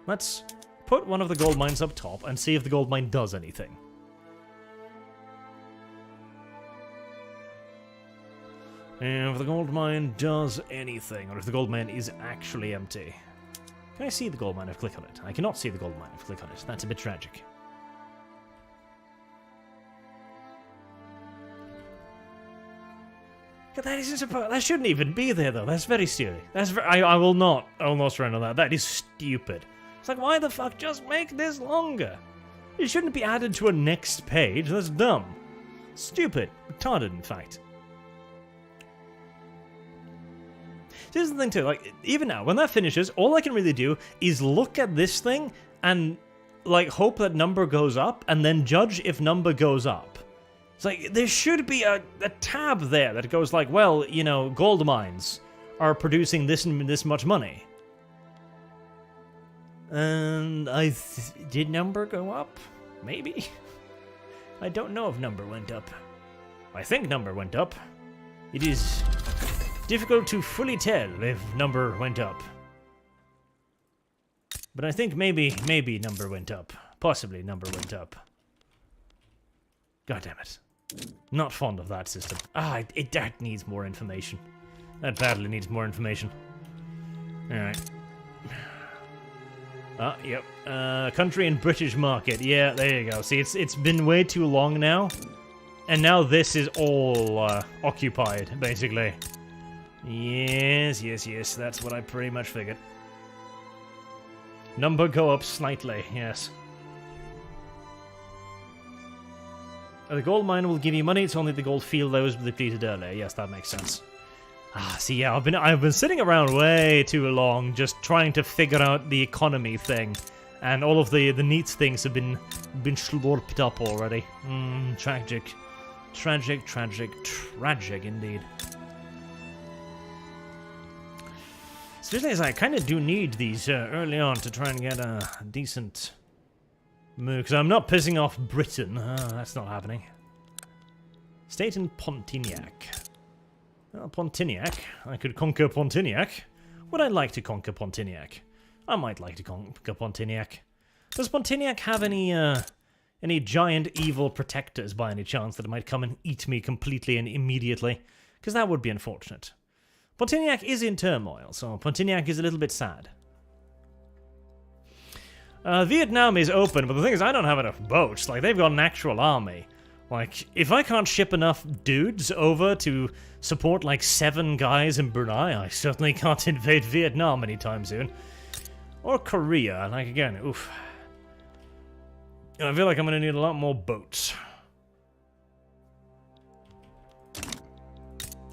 Let's put one of the gold mines up top and see if the gold mine does anything. And if the gold mine does anything, or if the gold mine is actually empty. Can I see the gold mine if I click on it? I cannot see the gold mine if I click on it. That's a bit tragic. That shouldn't even be there, though. That's very silly. I will not surrender that. That is stupid. It's like, why the fuck just make this longer? It shouldn't be added to a next page. That's dumb. Stupid. Retarded, in fact. Here's the thing, too. Like, even now, when that finishes, all I can really do is look at this thing and, like, hope that number goes up, and then judge if number goes up. It's like, there should be a tab there that goes like, well, you know, gold mines are producing this and this much money. And did number go up? Maybe? I don't know if number went up. I think number went up. It is difficult to fully tell if number went up. But I think maybe number went up. Possibly number went up. God damn it. Not fond of that system. That needs more information. That badly needs more information. Alright. Yep. Country and British market. Yeah, there you go. See, it's been way too long now. And now this is all occupied, basically. Yes. That's what I pretty much figured. Number go up slightly, yes. The gold mine will give you money, it's only the gold field that was depleted earlier. Yes, that makes sense. See, yeah, I've been sitting around way too long just trying to figure out the economy thing. And all of the neat things have been slurped up already. Tragic. Tragic indeed. Especially as I kind of do need these early on to try and get a decent move, because I'm not pissing off Britain. That's not happening. State in Pontignac. Well, Pontignac. I could conquer Pontignac. Would I like to conquer Pontignac? I might like to conquer Pontignac. Does Pontignac have any giant evil protectors by any chance that might come and eat me completely and immediately? Because that would be unfortunate. Pontignac is in turmoil, so Pontignac is a little bit sad. Vietnam is open, but the thing is I don't have enough boats. Like, they've got an actual army. Like, if I can't ship enough dudes over to support, like, 7 guys in Brunei, I certainly can't invade Vietnam anytime soon. Or Korea, like, again, oof. I feel like I'm gonna need a lot more boats.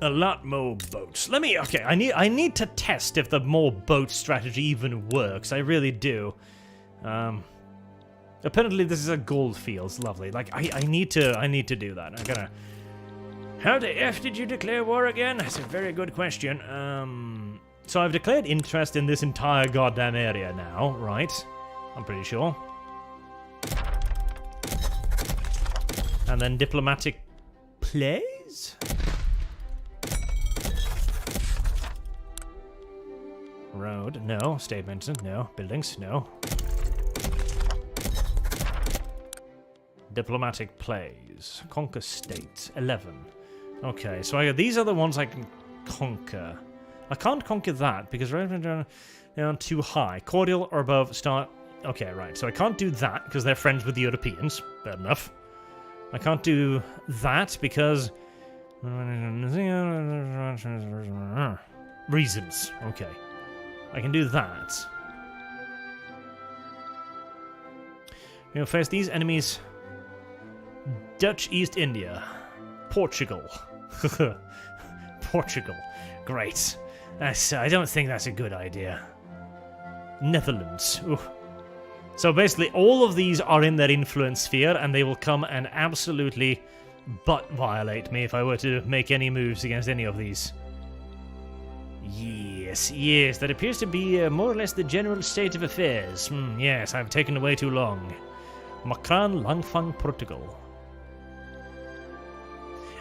A lot more boats. Okay, I need to test if the more boat strategy even works. I really do. Apparently this is a gold fields, lovely. Like, I need to do that. I'm gonna... How the F did you declare war again? That's a very good question. So I've declared interest in this entire goddamn area now, right? I'm pretty sure. And then diplomatic plays? Road, no. State maintenance, no. Buildings, no. Diplomatic plays. Conquer state. 11. Okay, so these are the ones I can conquer. I can't conquer that because they're too high. Cordial or above start. Okay, right. So I can't do that because they're friends with the Europeans. Fair enough. I can't do that because... Reasons. Okay. I can do that. We'll face these enemies. Dutch East India. Portugal. Portugal. Great. I don't think that's a good idea. Netherlands. Ooh. So basically all of these are in their influence sphere and they will come and absolutely butt violate me if I were to make any moves against any of these. Yes, that appears to be more or less the general state of affairs. Yes, I've taken way too long. Makran Langfang, Portugal.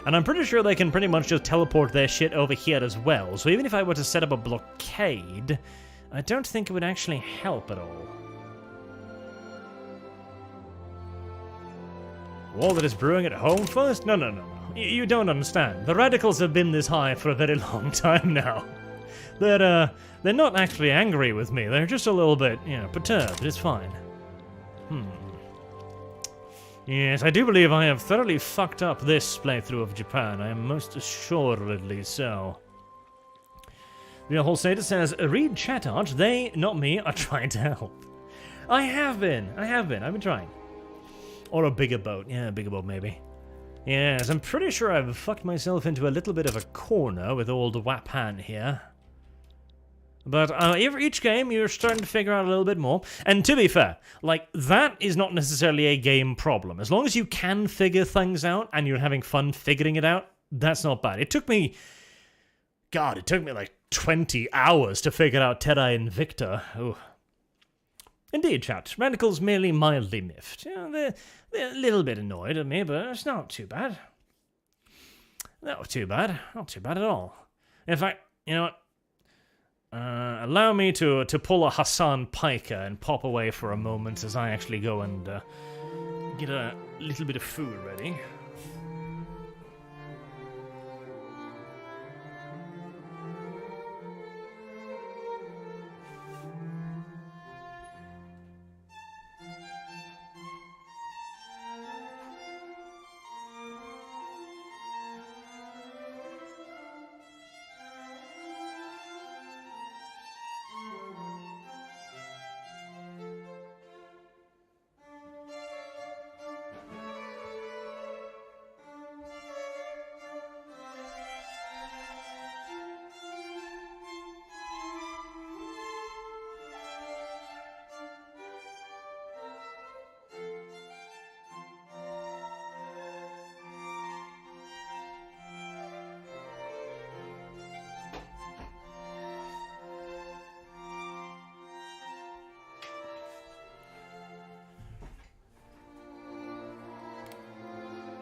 And I'm pretty sure they can pretty much just teleport their shit over here as well, so even if I were to set up a blockade, I don't think it would actually help at all. War that is brewing at home first? No. You don't understand. The radicals have been this high for a very long time now. They're not actually angry with me. They're just a little bit, perturbed. It's fine. Yes, I do believe I have thoroughly fucked up this playthrough of Japan. I am most assuredly so. The whole status says, read chat art. They, not me, are trying to help. I have been. I've been trying. Or a bigger boat. Yeah, a bigger boat maybe. Yes, I'm pretty sure I've fucked myself into a little bit of a corner with old Wapan here. But each game, you're starting to figure out a little bit more. And to be fair, like, that is not necessarily a game problem. As long as you can figure things out and you're having fun figuring it out, that's not bad. It took me like 20 hours to figure out Terra Invicta. Ooh. Indeed, chat. Radicals merely mildly miffed. They're a little bit annoyed at me, but it's not too bad. Not too bad. Not too bad at all. In fact, you know what? Allow me to pull a Hassan Piker and pop away for a moment as I actually go and get a little bit of food ready.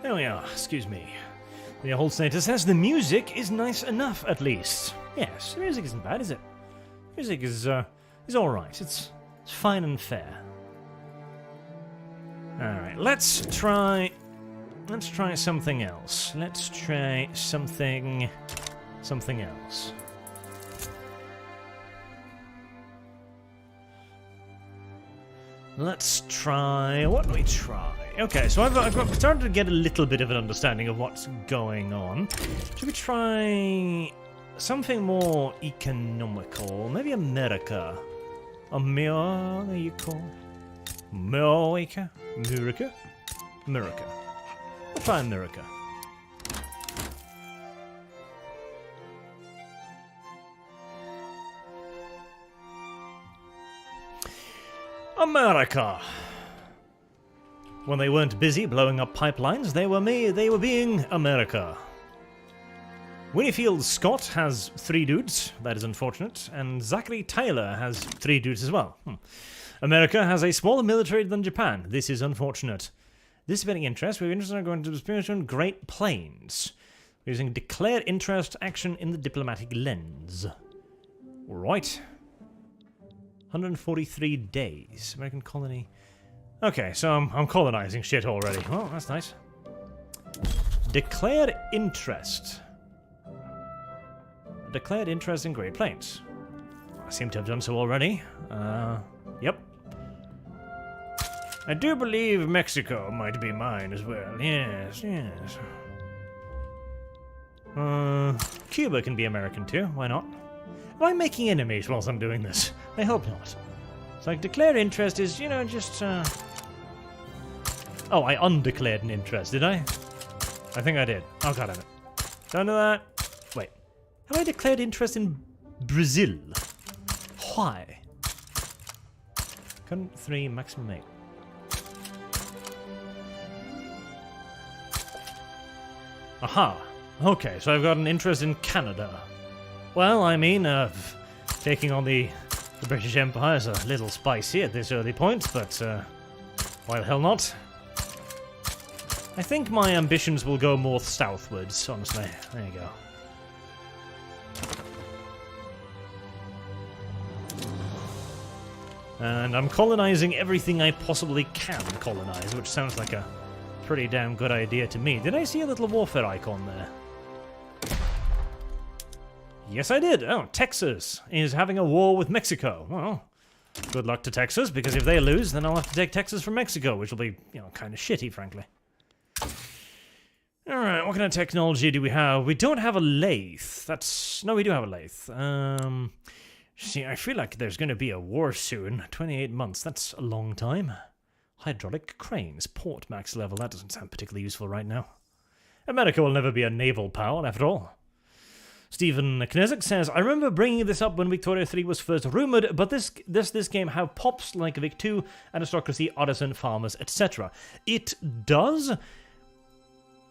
There we are, excuse me. The whole status says the music is nice enough, at least. Yes, the music isn't bad, is it? Music is alright. It's fine and fair. Alright, let's try something else. Let's try something else. Let's try... What do we try? Okay, so I've started to get a little bit of an understanding of what's going on. Should we try something more economical? Maybe America. America. America. America. America. We'll try America. America. When they weren't busy blowing up pipelines, they were being America. Winnifield Scott has 3 dudes, that is unfortunate, and Zachary Taylor has 3 dudes as well. America has a smaller military than Japan, this is unfortunate. This is very interesting, we're interested in going to the Spiritual Great Plains. We're using declared interest action in the diplomatic lens. Alright. 143 days, American colony... Okay, so I'm colonizing shit already. Oh, that's nice. Declared interest. Declared interest in Great Plains. I seem to have done so already. Yep. I do believe Mexico might be mine as well. Yes, yes. Cuba can be American too. Why not? Am I making enemies whilst I'm doing this? I hope not. It's like declare interest is, just Oh, I undeclared an interest, did I? I think I did. Oh, god damn it. Don't do that. Wait. Have I declared interest in Brazil? Why? Current 3, maximum 8. Aha. Okay, so I've got an interest in Canada. Well, I mean, taking on the British Empire is a little spicy at this early point, but why the hell not? I think my ambitions will go more southwards, honestly. There you go. And I'm colonizing everything I possibly can colonize, which sounds like a pretty damn good idea to me. Did I see a little warfare icon there? Yes, I did. Oh, Texas is having a war with Mexico. Well, good luck to Texas, because if they lose, then I'll have to take Texas from Mexico, which will be, you know, kind of shitty, frankly. Alright, what kind of technology do we have? We don't have a lathe. No, we do have a lathe. See, I feel like there's going to be a war soon. 28 months, that's a long time. Hydraulic cranes, port max level. That doesn't sound particularly useful right now. America will never be a naval power, after all. Stephen Knezik says, I remember bringing this up when Victoria 3 was first rumoured, but this game have pops like Vic 2, aristocracy, artisan, farmers, etc. It does.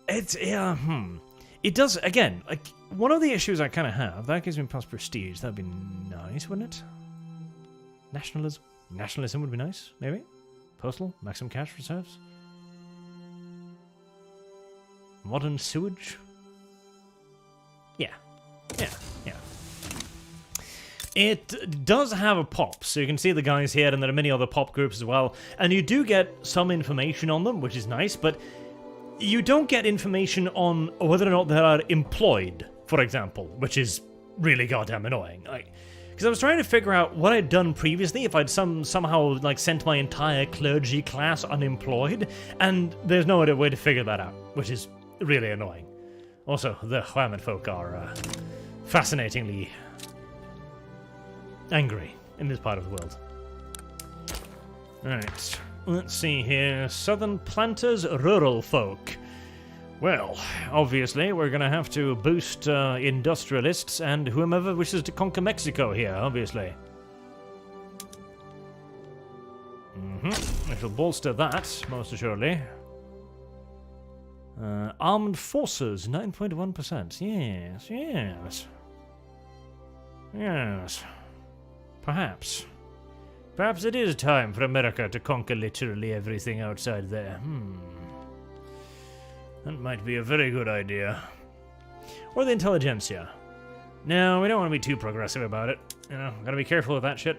It does, again, like, one of the issues I kind of have, that gives me plus prestige, that'd be nice, wouldn't it? Nationalism? Nationalism would be nice, maybe? Postal? Maximum cash reserves? Modern sewage? Yeah. It does have a pop, so you can see the guys here, and there are many other pop groups as well, and you do get some information on them, which is nice, but you don't get information on whether or not they are employed, for example, which is really goddamn annoying. Because I was trying to figure out what I'd done previously, if I'd somehow like sent my entire clergy class unemployed, and there's no other way to figure that out, which is really annoying. Also, the Huaman folk are fascinatingly angry in this part of the world. Alright, let's see here. Southern planters, rural folk. Well, obviously, we're going to have to boost industrialists and whomever wishes to conquer Mexico here, obviously. I shall bolster that, most assuredly. Armed forces, 9.1%. Yes. Perhaps. Perhaps it is time for America to conquer literally everything outside there. That might be a very good idea. Or the intelligentsia. No, we don't want to be too progressive about it. You know, gotta be careful with that shit.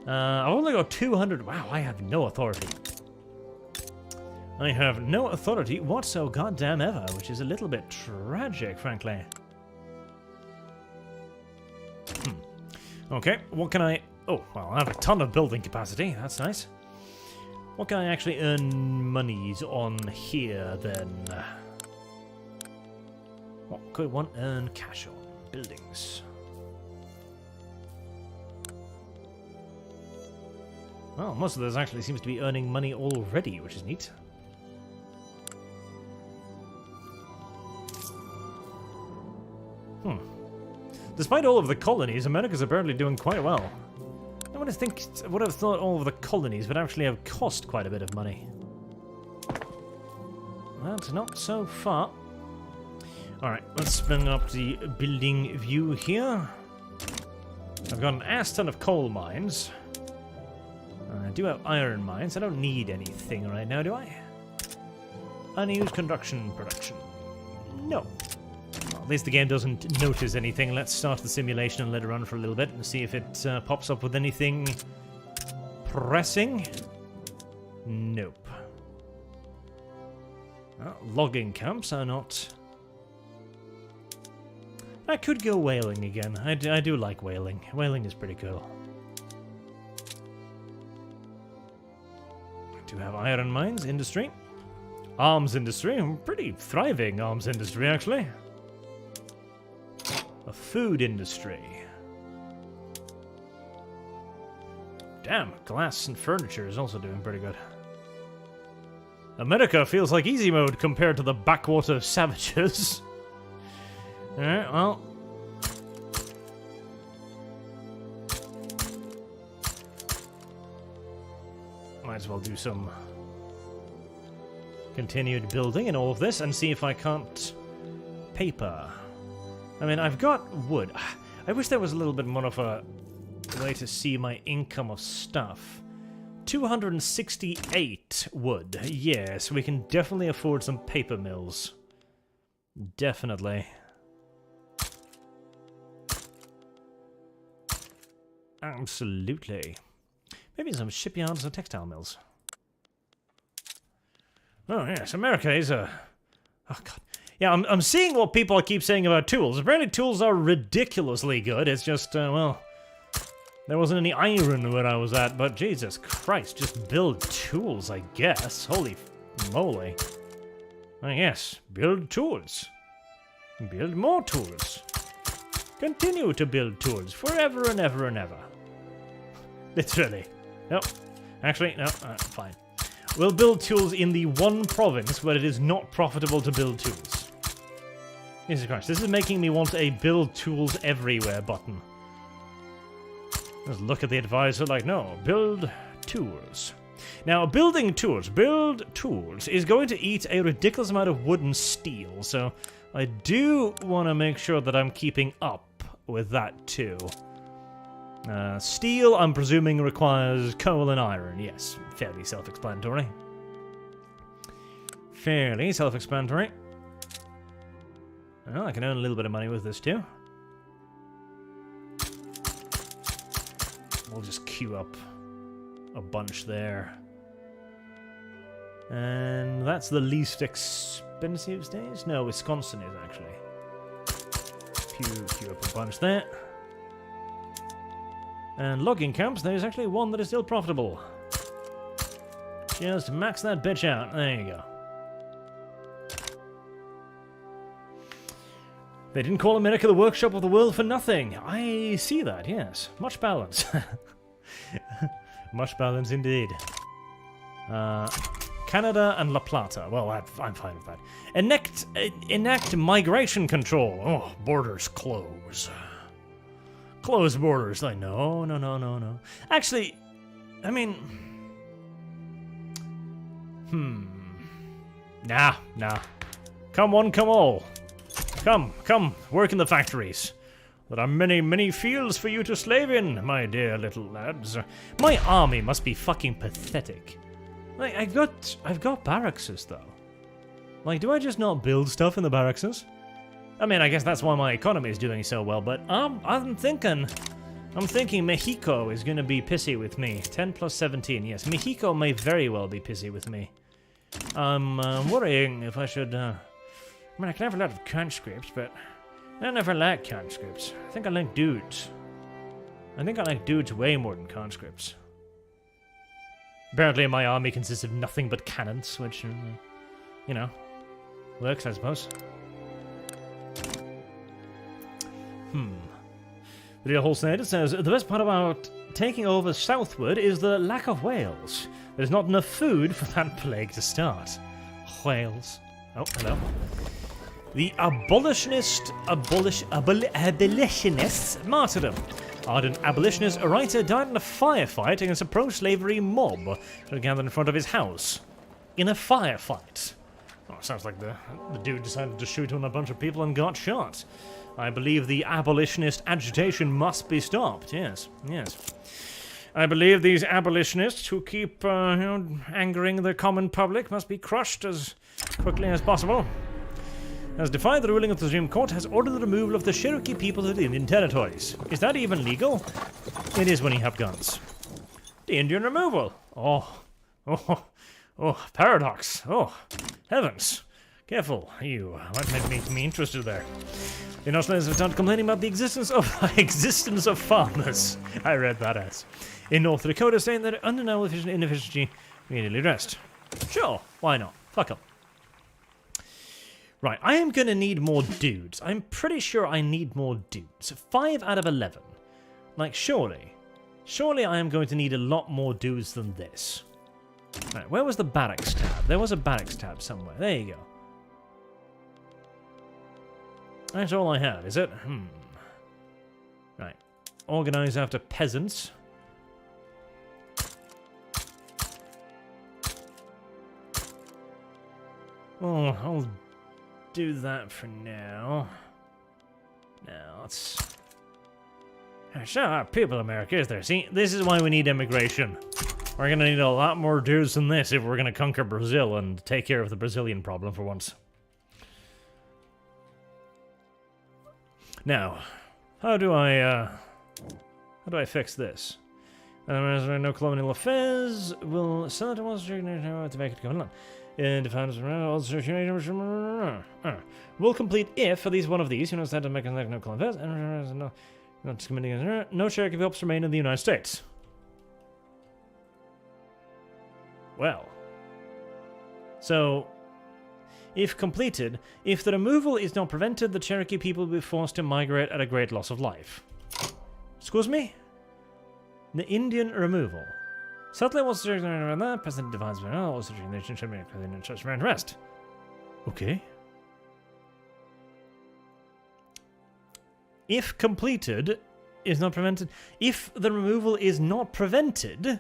I've only got 200. Wow, I have no authority. I have no authority whatsoever, goddamn ever, which is a little bit tragic, frankly. Okay, what can I... Oh, well, I have a ton of building capacity. That's nice. What can I actually earn monies on here, then? What could one earn cash on? Buildings. Well, most of those actually seems to be earning money already, which is neat. Despite all of the colonies, America's apparently doing quite well. I would have thought all of the colonies would actually have cost quite a bit of money. That's not so far. Alright, let's bring up the building view here. I've got an ass ton of coal mines. I do have iron mines. I don't need anything right now, do I? Unused construction production. No. Well, at least the game doesn't notice anything. Let's start the simulation and let it run for a little bit and see if it pops up with anything pressing. Nope. Well, logging camps are not... I could go whaling again. I do like whaling. Whaling is pretty cool. I do have iron mines, industry. Arms industry. Pretty thriving arms industry, actually. A food industry. Damn, glass and furniture is also doing pretty good. America feels like easy mode compared to the backwater savages. Alright, well. Might as well do some continued building in all of this and see if I can't paper. I mean, I've got wood. I wish there was a little bit more of a way to see my income of stuff. 268 wood. Yes, we can definitely afford some paper mills. Definitely. Absolutely. Maybe some shipyards or textile mills. Oh, yes, America is a... Oh, God. Yeah, I'm seeing what people keep saying about tools. Apparently tools are ridiculously good. It's just, well... There wasn't any iron where I was at, but Jesus Christ, just build tools, I guess. Holy moly. I guess, build tools. Build more tools. Continue to build tools forever and ever and ever. Literally. No. Actually, no, fine. We'll build tools in the one province where it is not profitable to build tools. Jesus Christ, this is making me want a build tools everywhere button. Just look at the advisor like, no, build tools. Now, build tools is going to eat a ridiculous amount of wood and steel, so I do want to make sure that I'm keeping up with that too. Steel, I'm presuming, requires coal and iron. Yes, fairly self-explanatory. Fairly self-explanatory. Well, I can earn a little bit of money with this too. We'll just queue up a bunch there. And that's the least expensive stage? No, Wisconsin is actually. Queue up a bunch there. And logging camps, there's actually one that is still profitable. Just max that bitch out. There you go. They didn't call America the workshop of the world for nothing. I see that, yes. Much balance. Much balance indeed. Canada and La Plata. Well, I'm fine with that. Enact migration control. Oh, borders close. Close borders. Like, no. Actually, I mean... Nah. Come one, come all. Come, work in the factories. There are many, many fields for you to slave in, my dear little lads. My army must be fucking pathetic. Like, I've got barrackses, though. Like, do I just not build stuff in the barrackses? I mean, I guess that's why my economy is doing so well, but I'm thinking Mexico is gonna be pissy with me. 10 plus 17, yes. Mexico may very well be pissy with me. I'm worrying if I should, I mean, I can have a lot of conscripts, but I never like conscripts. I think I like dudes. I think I like dudes way more than conscripts. Apparently my army consists of nothing but cannons, which, you know, works, I suppose. The Real Wholesale says, the best part about taking over southward is the lack of whales. There's not enough food for that plague to start. Whales. Oh, hello. The abolitionists martyrdom. Ardent abolitionist writer died in a firefight against a pro-slavery mob that gathered in front of his house. In a firefight. Oh, sounds like the dude decided to shoot on a bunch of people and got shot. I believe the abolitionist agitation must be stopped. Yes. I believe these abolitionists who keep angering the common public must be crushed as quickly as possible. Has defied the ruling of the Supreme Court, has ordered the removal of the Cherokee people of the Indian territories. Is that even legal? It is when you have guns. The Indian removal. Oh, paradox. Oh, heavens. Careful, you might make me interested there. The Australians have started complaining about the existence of farmers. I read that as. In North Dakota, saying that undeniable inefficiency immediately addressed. Sure, why not? Fuck up. Right, I am going to need more dudes. I'm pretty sure I need more dudes. 5 out of 11. Like, surely I am going to need a lot more dudes than this. Right, where was the barracks tab? There was a barracks tab somewhere. There you go. That's all I have, is it? Right. Organize after peasants. Oh, I'll do that for now. Now, let's... There's not a lot of people in America, is there? See, this is why we need immigration. We're gonna need a lot more dudes than this if we're gonna conquer Brazil and take care of the Brazilian problem for once. Now, how do I fix this? No colonial affairs will sell it to make it go on. And defines will complete if at least one of these, you know, that to make no contest, and no Cherokee helps remain in the United States. Well, so if completed, if the removal is not prevented, the Cherokee people will be forced to migrate at a great loss of life. Excuse me? The Indian removal. Settler was around that, President defines also the nation should be President Church rest. Okay. If completed, is not prevented. If the removal is not prevented,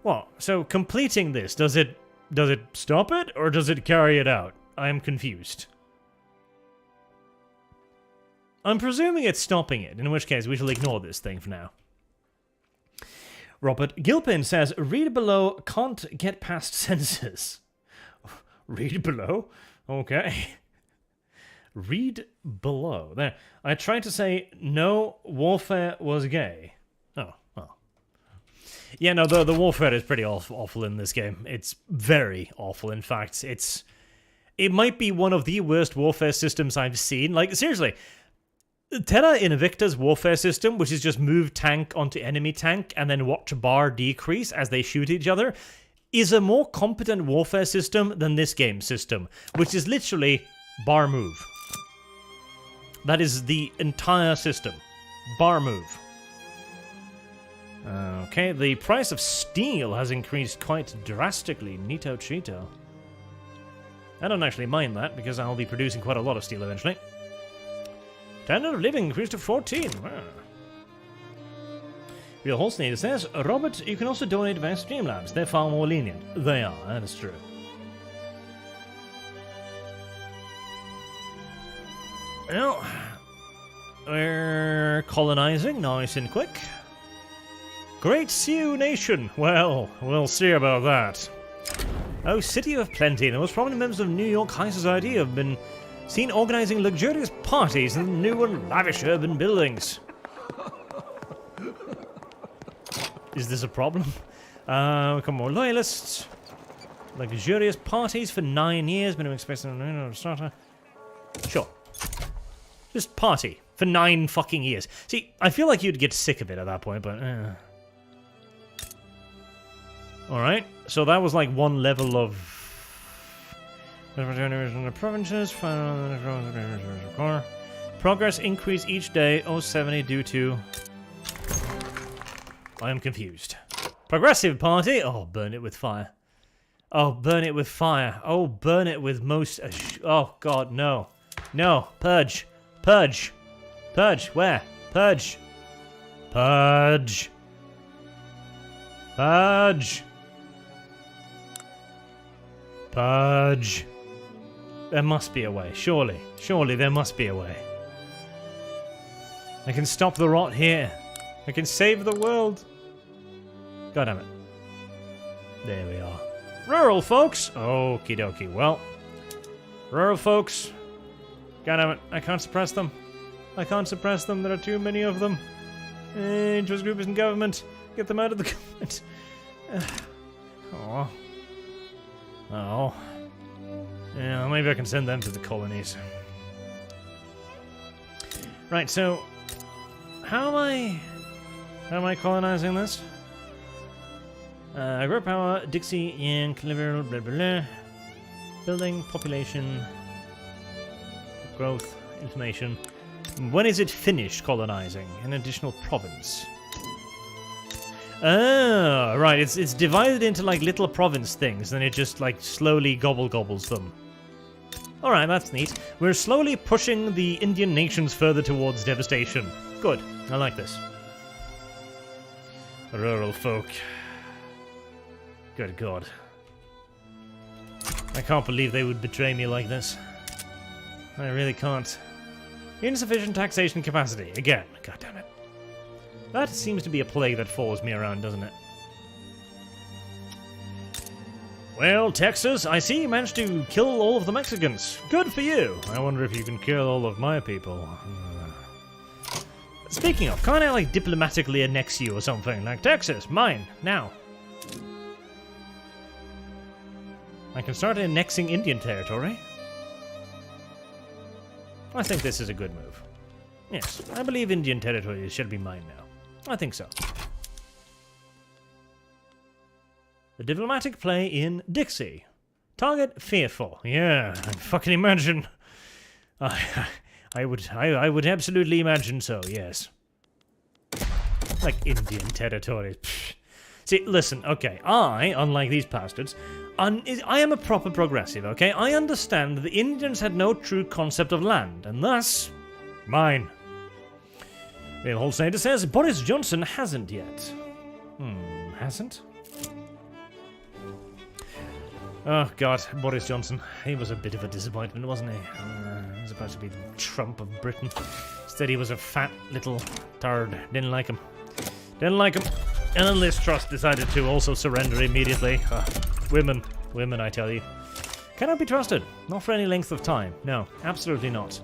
well, so completing this, does it stop it or does it carry it out? I am confused. I'm presuming it's stopping it, in which case we shall ignore this thing for now. Robert Gilpin says, read below, can't get past censors. Read below? Okay. Read below. There. I tried to say, no, warfare was gay. Oh, well. Yeah, no, the warfare is pretty awful in this game. It's very awful, in fact. It might be one of the worst warfare systems I've seen. Like, seriously. Terra Invicta's warfare system, which is just move tank onto enemy tank and then watch bar decrease as they shoot each other, is a more competent warfare system than this game system, which is literally bar move. That is the entire system. Bar move. Okay, the price of steel has increased quite drastically. Neato Cheeto. I don't actually mind that, because I'll be producing quite a lot of steel eventually. Standard of living increased to 14. Wow. Real Holstein says, Robert, you can also donate via Streamlabs. They're far more lenient. They are, that is true. Well, we're colonizing nice and quick. Great Sioux Nation. Well, we'll see about that. Oh, City of Plenty. The most prominent members of New York high society have been seen organizing luxurious parties in new and lavish urban buildings. Is this a problem? Come more loyalists. Luxurious parties for 9 years. Minimum expense starter. Sure. Just party for 9 fucking years. See, I feel like you'd get sick of it at that point, but... Alright, so that was like one level of... provinces. Progress increase each day. 070 due to... I am confused. Progressive party? Oh, burn it with fire. Oh, burn it with fire. Oh, burn it with most... oh, God, no. No. Purge. Purge. Purge. Where? Purge. Purge. Purge. Purge. There must be a way. Surely. Surely there must be a way. I can stop the rot here. I can save the world. God damn it. There we are. Rural folks. Okie dokie. Well. Rural folks. God damn it. I can't suppress them. I can't suppress them. There are too many of them. Interest groups in government. Get them out of the government. Oh. Oh. Yeah, maybe I can send them to the colonies. Right, so... How am I colonizing this? Growth power, Dixie, Yang, Clever, blah blah blah. Building, population... Growth, information. When is it finished colonizing? An additional province. Oh, right, it's divided into like little province things, and it just like slowly gobbles them. Alright, that's neat. We're slowly pushing the Indian nations further towards devastation. Good, I like this. Rural folk. Good God. I can't believe they would betray me like this. I really can't. Insufficient taxation capacity. Again, god damn it. That seems to be a plague that follows me around, doesn't it? Well, Texas, I see you managed to kill all of the Mexicans. Good for you. I wonder if you can kill all of my people. Speaking of, can't I, like, diplomatically annex you or something? Like, Texas, mine, now. I can start annexing Indian territory. I think this is a good move. Yes, I believe Indian territory should be mine now. I think so. The diplomatic play in Dixie. Target fearful. Yeah, I fucking imagine. I would absolutely imagine so, yes. Like Indian territories. Pfft. See, listen, okay, unlike these bastards, I am a proper progressive, okay? I understand that the Indians had no true concept of land, and thus, mine. The Holsteiner says Boris Johnson hasn't yet. Hasn't? Oh, God, Boris Johnson. He was a bit of a disappointment, wasn't he? He was supposed to be the Trump of Britain. Instead, he was a fat little turd. Didn't like him. Didn't like him. And then Liz Truss decided to also surrender immediately. Women, I tell you. Cannot be trusted. Not for any length of time. No, absolutely not.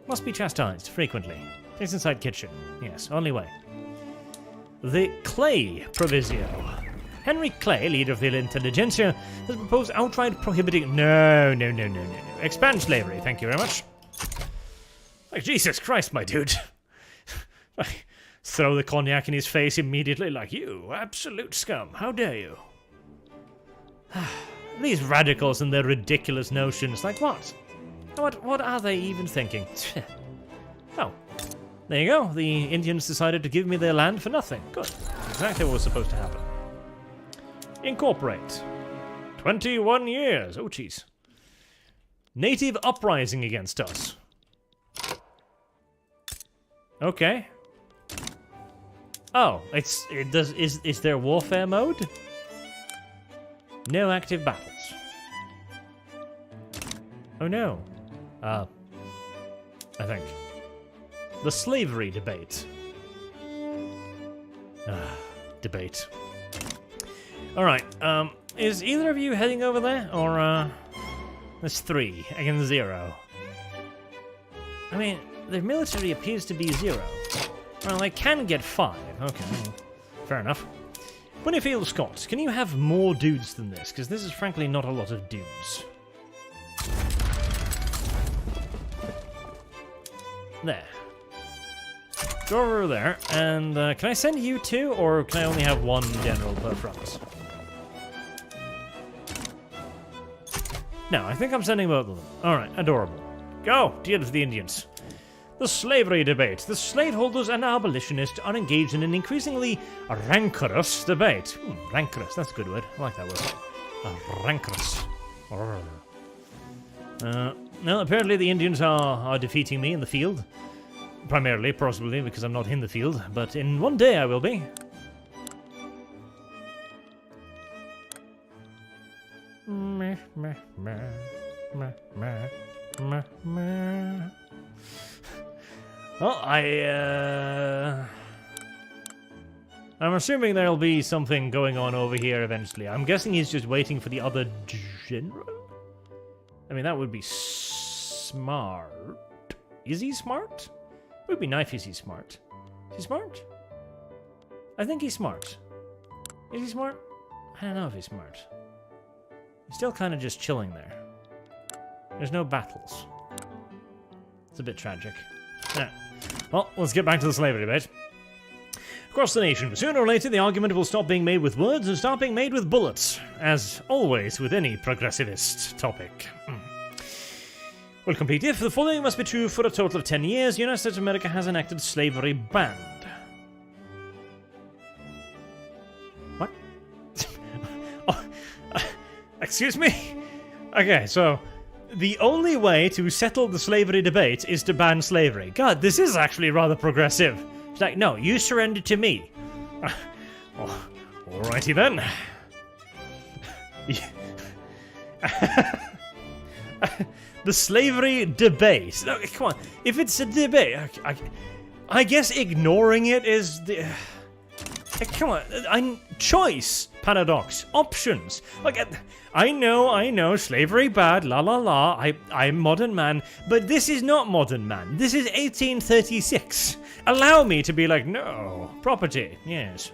Must be chastised frequently. Place inside kitchen. Yes, only way. The Clay Provisio. Henry Clay, leader of the intelligentsia, has proposed outright prohibiting... No. Expand slavery, thank you very much. Like, Jesus Christ, my dude. Throw the cognac in his face immediately like, you absolute scum, how dare you? These radicals and their ridiculous notions, like what? What are they even thinking? Oh, there you go, the Indians decided to give me their land for nothing. Good, that's exactly what was supposed to happen. Incorporate. 21 years, oh jeez. Native uprising against us. Okay. Oh, is there warfare mode? No active battles. Oh no. I think. The slavery debate. Debate. Alright, is either of you heading over there? Or, there's 3 against 0. I mean, their military appears to be 0. Well, they can get 5. Okay, fair enough. Winnifield Scott, can you have more dudes than this? Because this is frankly not a lot of dudes. There. Go over there, and can I send you 2, or can I only have 1 general per front? No, I think I'm sending both of them. Alright, adorable. Go, deal with the Indians. The slavery debate. The slaveholders and abolitionists are engaged in an increasingly rancorous debate. Rancorous, that's a good word. I like that word. Rancorous. No, apparently the Indians are defeating me in the field. Primarily, possibly, because I'm not in the field. But in one day I will be. Well, I'm assuming there'll be something going on over here eventually. I'm guessing he's just waiting for the other general? I mean, that would be smart. Is he smart? It would be nice if he's smart. Is he smart? I think he's smart. Is he smart? I don't know if he's smart. He's still kind of just chilling there. There's no battles. It's a bit tragic. Yeah. Well, let's get back to the slavery debate. Across the nation, sooner or later the argument will stop being made with words and start being made with bullets, as always with any progressivist topic. Well, complete. If the following must be true for a total of 10 years, the United States of America has enacted slavery banned. What? Oh, excuse me? Okay, so the only way to settle the slavery debate is to ban slavery. God, this is actually rather progressive. It's like, no, you surrender to me. Oh, alrighty then. The slavery debate. No, come on. If it's a debate, I guess ignoring it is the... Come on. Choice. Paradox. Options. Like, I know, slavery bad, la la la, I'm modern man, but this is not modern man. This is 1836. Allow me to be like, no, property, yes.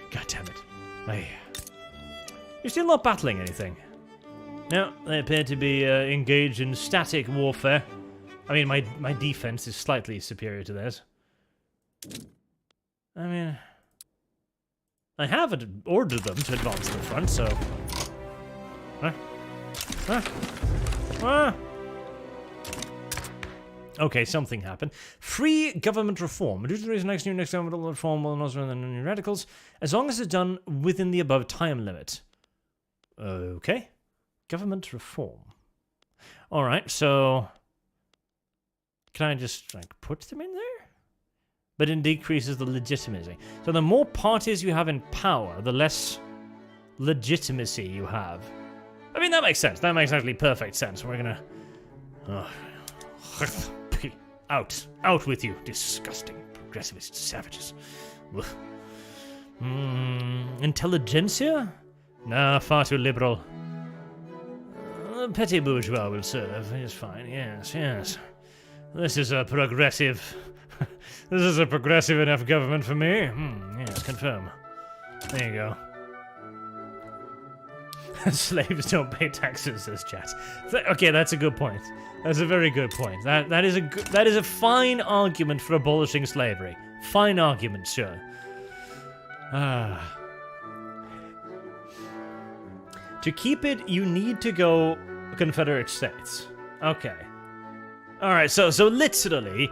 God damn it. You're still not battling anything. No, they appear to be engaged in static warfare. I mean, my defense is slightly superior to theirs. I mean, I have ordered them to advance to the front, so... Okay, something happened. Free government reform. Due to the reason next government reform will not run the new radicals, as long as it's done within the above time limit. Okay. Government reform. Alright, so... Can I just, like, put them in there? But it decreases the legitimacy. So the more parties you have in power, the less legitimacy you have. I mean, that makes sense. That makes actually perfect sense. We're gonna... Out. Out with you, disgusting progressivist savages. Intelligentsia? Nah, far too liberal. The petty bourgeois will serve. It's fine. Yes, yes. This is a progressive... This is a progressive enough government for me. Yes, confirm. There you go. Slaves don't pay taxes, says chat. Okay, that's a good point. That's a very good point. That is a fine argument for abolishing slavery. Fine argument, sure. To keep it, you need to go Confederate States. Okay. Alright, so literally,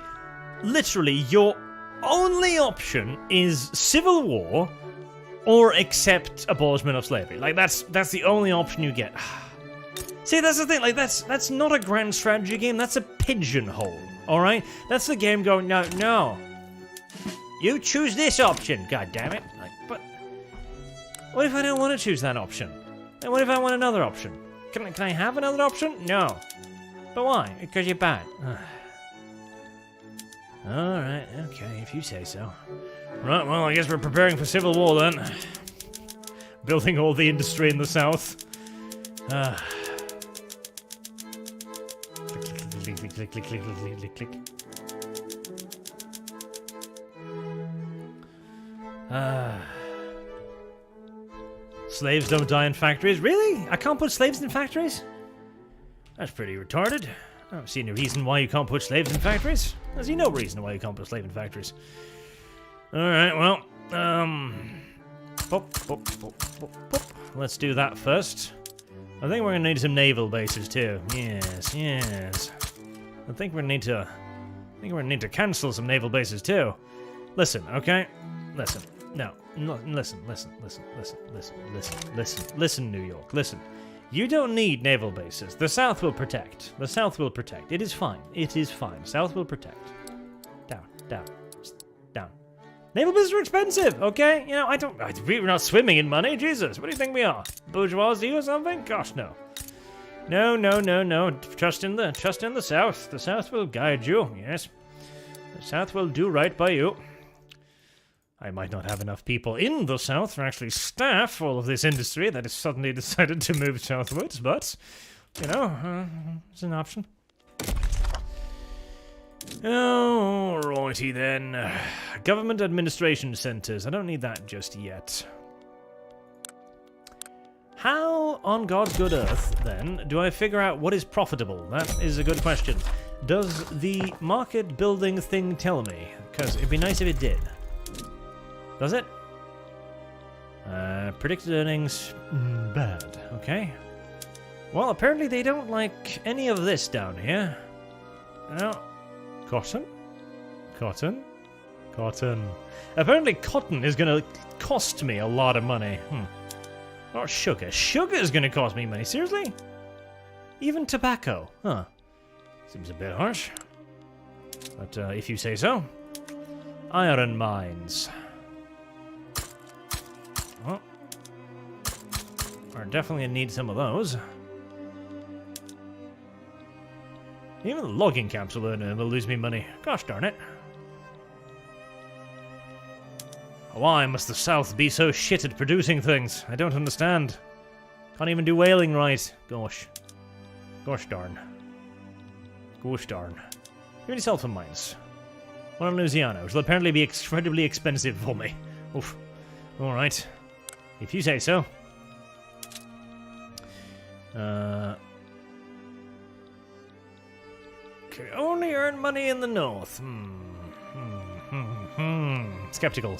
your only option is civil war or accept abolishment of slavery. Like, that's the only option you get. See, that's the thing, like, that's not a grand strategy game, that's a pigeonhole, alright? That's the game going, no. You choose this option, god damn it. Like, but what if I don't want to choose that option? And what if I want another option? Can I have another option? No. But why? Because you're bad. Alright, okay, if you say so. Right, well, I guess we're preparing for civil war then. Building all the industry in the south. Click, click, click, click, click, click, click. Slaves don't die in factories? Really? I can't put slaves in factories? That's pretty retarded. I don't see any reason why you can't put slaves in factories. I see no reason why you can't put slaves in factories. Alright, well, let's do that first. I think we're gonna need some naval bases too. Yes, yes. I think we're gonna need to cancel some naval bases too. Listen, okay? Listen. No, listen, New York, listen. You don't need naval bases. The South will protect. The South will protect. It is fine. It is fine. South will protect. Down, down, down. Naval bases are expensive, okay? You know, we're not swimming in money. Jesus, what do you think we are? Bourgeoisie or something? Gosh, no. No. Trust in the South. The South will guide you, yes. The South will do right by you. I might not have enough people in the South to actually staff all of this industry that has suddenly decided to move southwards, but, you know, it's an option. Alrighty then. Government administration centers. I don't need that just yet. How on God's good earth, then, do I figure out what is profitable? That is a good question. Does the market building thing tell me? Because it'd be nice if it did. Does it? Predicted earnings, bad. Okay. Well, apparently they don't like any of this down here. No. Cotton? Cotton? Cotton. Apparently cotton is gonna cost me a lot of money. Not sugar. Sugar is gonna cost me money. Seriously? Even tobacco. Huh. Seems a bit harsh. But if you say so. Iron mines. Well, we're definitely gonna need some of those. Even the logging camps will lose me money. Gosh darn it. Why must the South be so shit at producing things? I don't understand. Can't even do whaling right. Gosh. Gosh darn. Gosh darn. Give me sulfur mines. One in Louisiana, which will apparently be incredibly expensive for me. Oof. Alright. If you say so. Can only earn money in the north. Skeptical.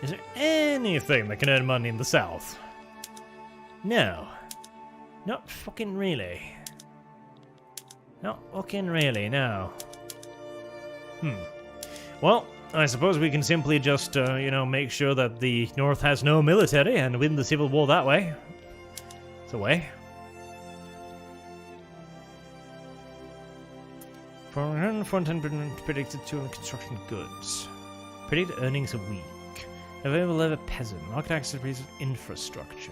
Is there anything that can earn money in the south? No. Not fucking really. Not fucking really, no. Well, I suppose we can simply just, make sure that the North has no military and win the Civil War that way. It's a way. Front end predicted to construction goods. Predict earnings a week. Available level peasant. Market access of infrastructure.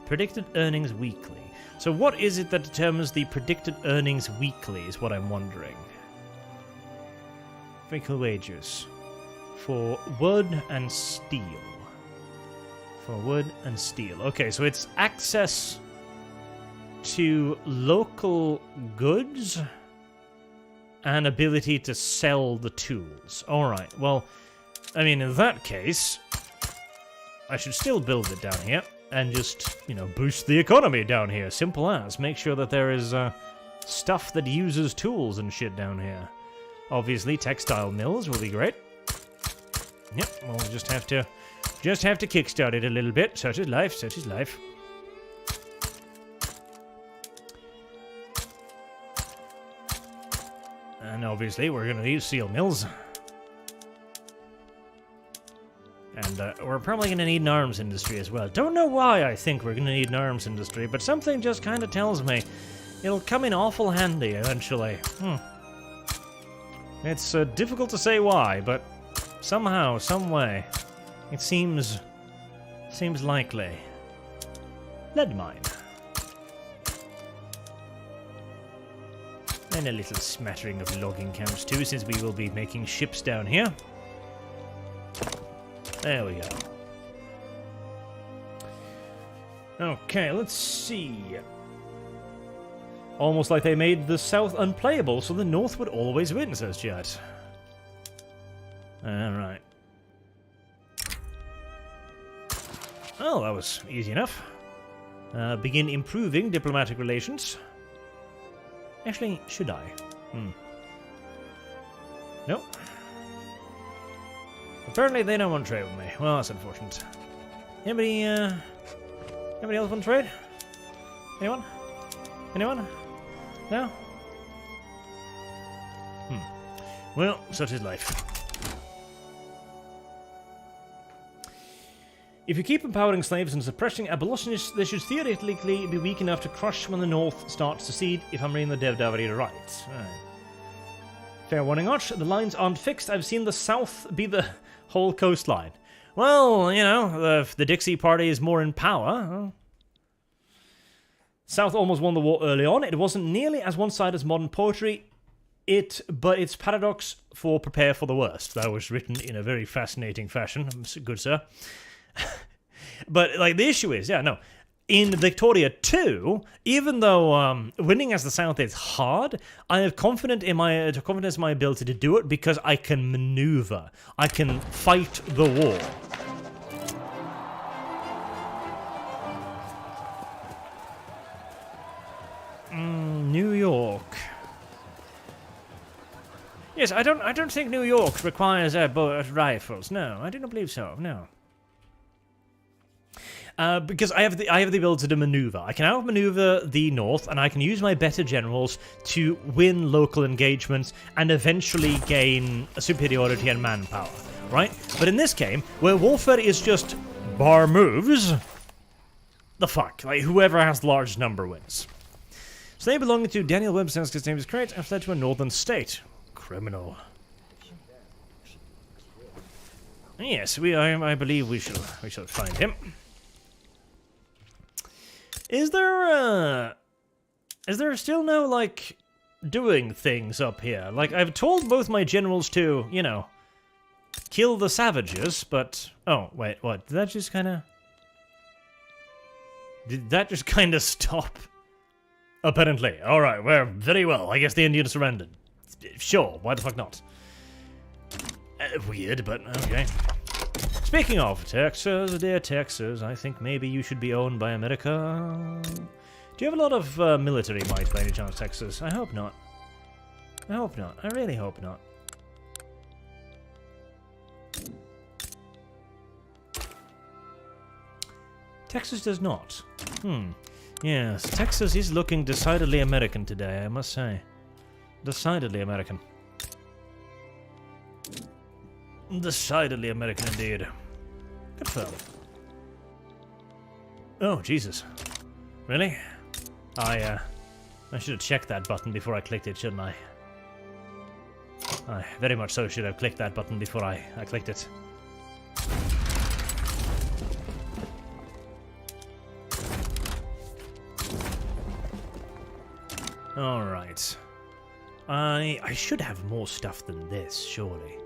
Predicted earnings weekly. So what is it that determines the predicted earnings weekly is what I'm wondering. Vehicle wages. For wood and steel. Okay, so it's access to local goods and ability to sell the tools. Alright, well, I mean, in that case, I should still build it down here and just, boost the economy down here. Simple as. Make sure that there is stuff that uses tools and shit down here. Obviously, textile mills will be great. Yep, we'll just have to kickstart it a little bit. Such is life. And obviously, we're going to need steel mills. And we're probably going to need an arms industry as well. Don't know why I think we're going to need an arms industry, but something just kind of tells me it'll come in awful handy eventually. It's difficult to say why, but somehow, some way, it seems likely. Lead mine. And a little smattering of logging camps too, since we will be making ships down here. There we go. Okay, let's see. Almost like they made the South unplayable, so the North would always win, says Jet. Alright. Oh, that was easy enough. Begin improving diplomatic relations. Actually, should I? Nope. Apparently they don't want to trade with me. Well, that's unfortunate. Anybody else want to trade? Anyone? No? Well, such is life. If you keep empowering slaves and suppressing abolitionists, they should theoretically be weak enough to crush when the North starts to secede, if I'm reading the Dev Davide right. Fair warning, Arch, the lines aren't fixed. I've seen the South be the whole coastline. Well, the Dixie Party is more in power. South almost won the war early on. It wasn't nearly as one-sided as modern poetry, but its paradox for prepare for the worst. That was written in a very fascinating fashion, good sir. But, the issue is, in Victoria 2, even though winning as the South is hard, I have confidence in my ability to do it because I can maneuver. I can fight the war. New York. Yes, I don't think New York requires rifles. No, I do not believe so. No. Because I have the ability to maneuver. I can outmaneuver the North, and I can use my better generals to win local engagements and eventually gain a superiority and manpower, right? But in this game, where warfare is just bar moves, the fuck? Whoever has the largest number wins. So they belonging to Daniel Webster's his name is correct, and fled to a northern state. Criminal. Yes, I believe we shall find him. Is there still no, doing things up here? I've told both my generals to, kill the savages, but... Oh, wait, what? Did that just kind of stop? Apparently. Alright, well, very well. I guess the Indians surrendered. Sure, why the fuck not? Weird, but okay. Speaking of Texas, dear Texas, I think maybe you should be owned by America. Do you have a lot of military might by any chance, Texas? I hope not. I hope not. I really hope not. Texas does not. Yes, Texas is looking decidedly American today, I must say. Decidedly American. Decidedly American indeed. Good film. Oh, Jesus. Really? I should have checked that button before I clicked it, shouldn't I? I very much so should have clicked that button before I clicked it. Alright. I should have more stuff than this, surely.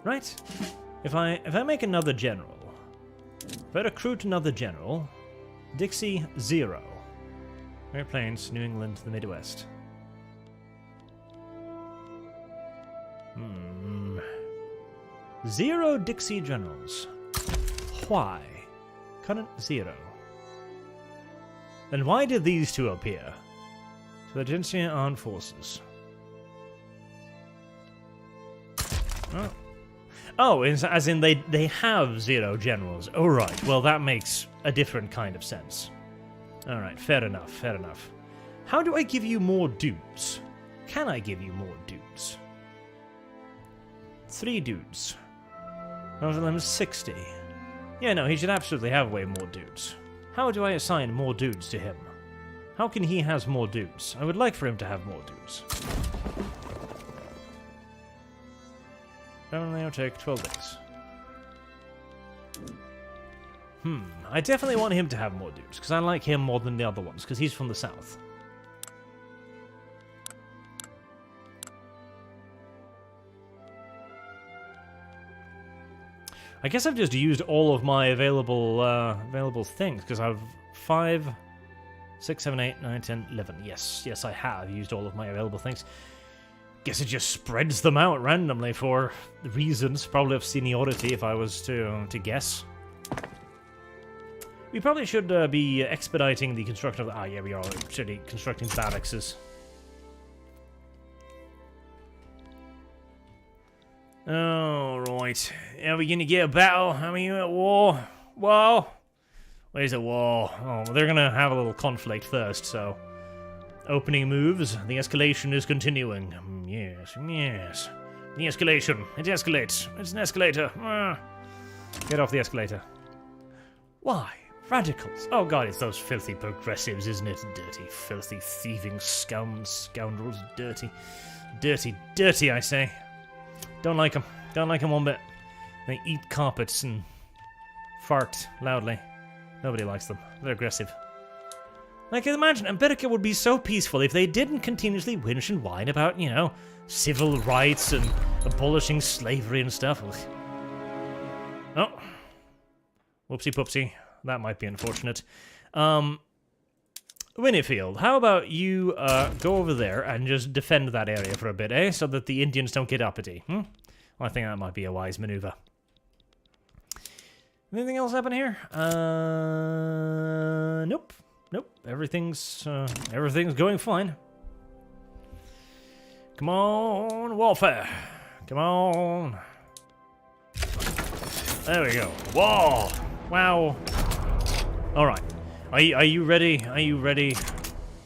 Right? If I make another general, if I recruit another general, Dixie 0. Great Plains, New England, the Midwest. 0 Dixie generals. Why? Current 0. And why did these two appear? To the Agency Armed Forces. Oh. Oh, as in they have 0 generals. Oh, right. Well, that makes a different kind of sense. Alright, fair enough, fair enough. How do I give you more dudes? Can I give you more dudes? 3 dudes. One of them is 60. Yeah, no, he should absolutely have way more dudes. How do I assign more dudes to him? How can he have more dudes? I would like for him to have more dudes. Only will take 12 days. I definitely want him to have more dudes, because I like him more than the other ones, because he's from the south. I guess I've just used all of my available things, because I've 5, 6, 7, 8, 9, 10, 11. Yes, I have used all of my available things. Guess it just spreads them out randomly for reasons, probably of seniority, if I was to guess. We probably should be expediting the construction of the... Ah, yeah, we are actually constructing barracks. Alright. Are we gonna get a battle? Are we at war? War? Where's the war? Oh, they're gonna have a little conflict first, so... Opening moves. The escalation is continuing. Yes. The escalation. It escalates. It's an escalator. Get off the escalator. Why? Radicals. Oh god, it's those filthy progressives, isn't it? Dirty, filthy, thieving scoundrels. Dirty, I say. Don't like them. Don't like them one bit. They eat carpets and fart loudly. Nobody likes them. They're aggressive. I can imagine America would be so peaceful if they didn't continuously whinge and whine about, you know, civil rights and abolishing slavery and stuff. Oh. Whoopsie poopsie. That might be unfortunate. Winnifield, how about you go over there and just defend that area for a bit, eh? So that the Indians don't get uppity. Well, I think that might be a wise maneuver. Anything else happen here? Nope. Everything's going fine. Come on, warfare. Come on. There we go. Whoa! Wow. Alright. Are you ready? Are you ready?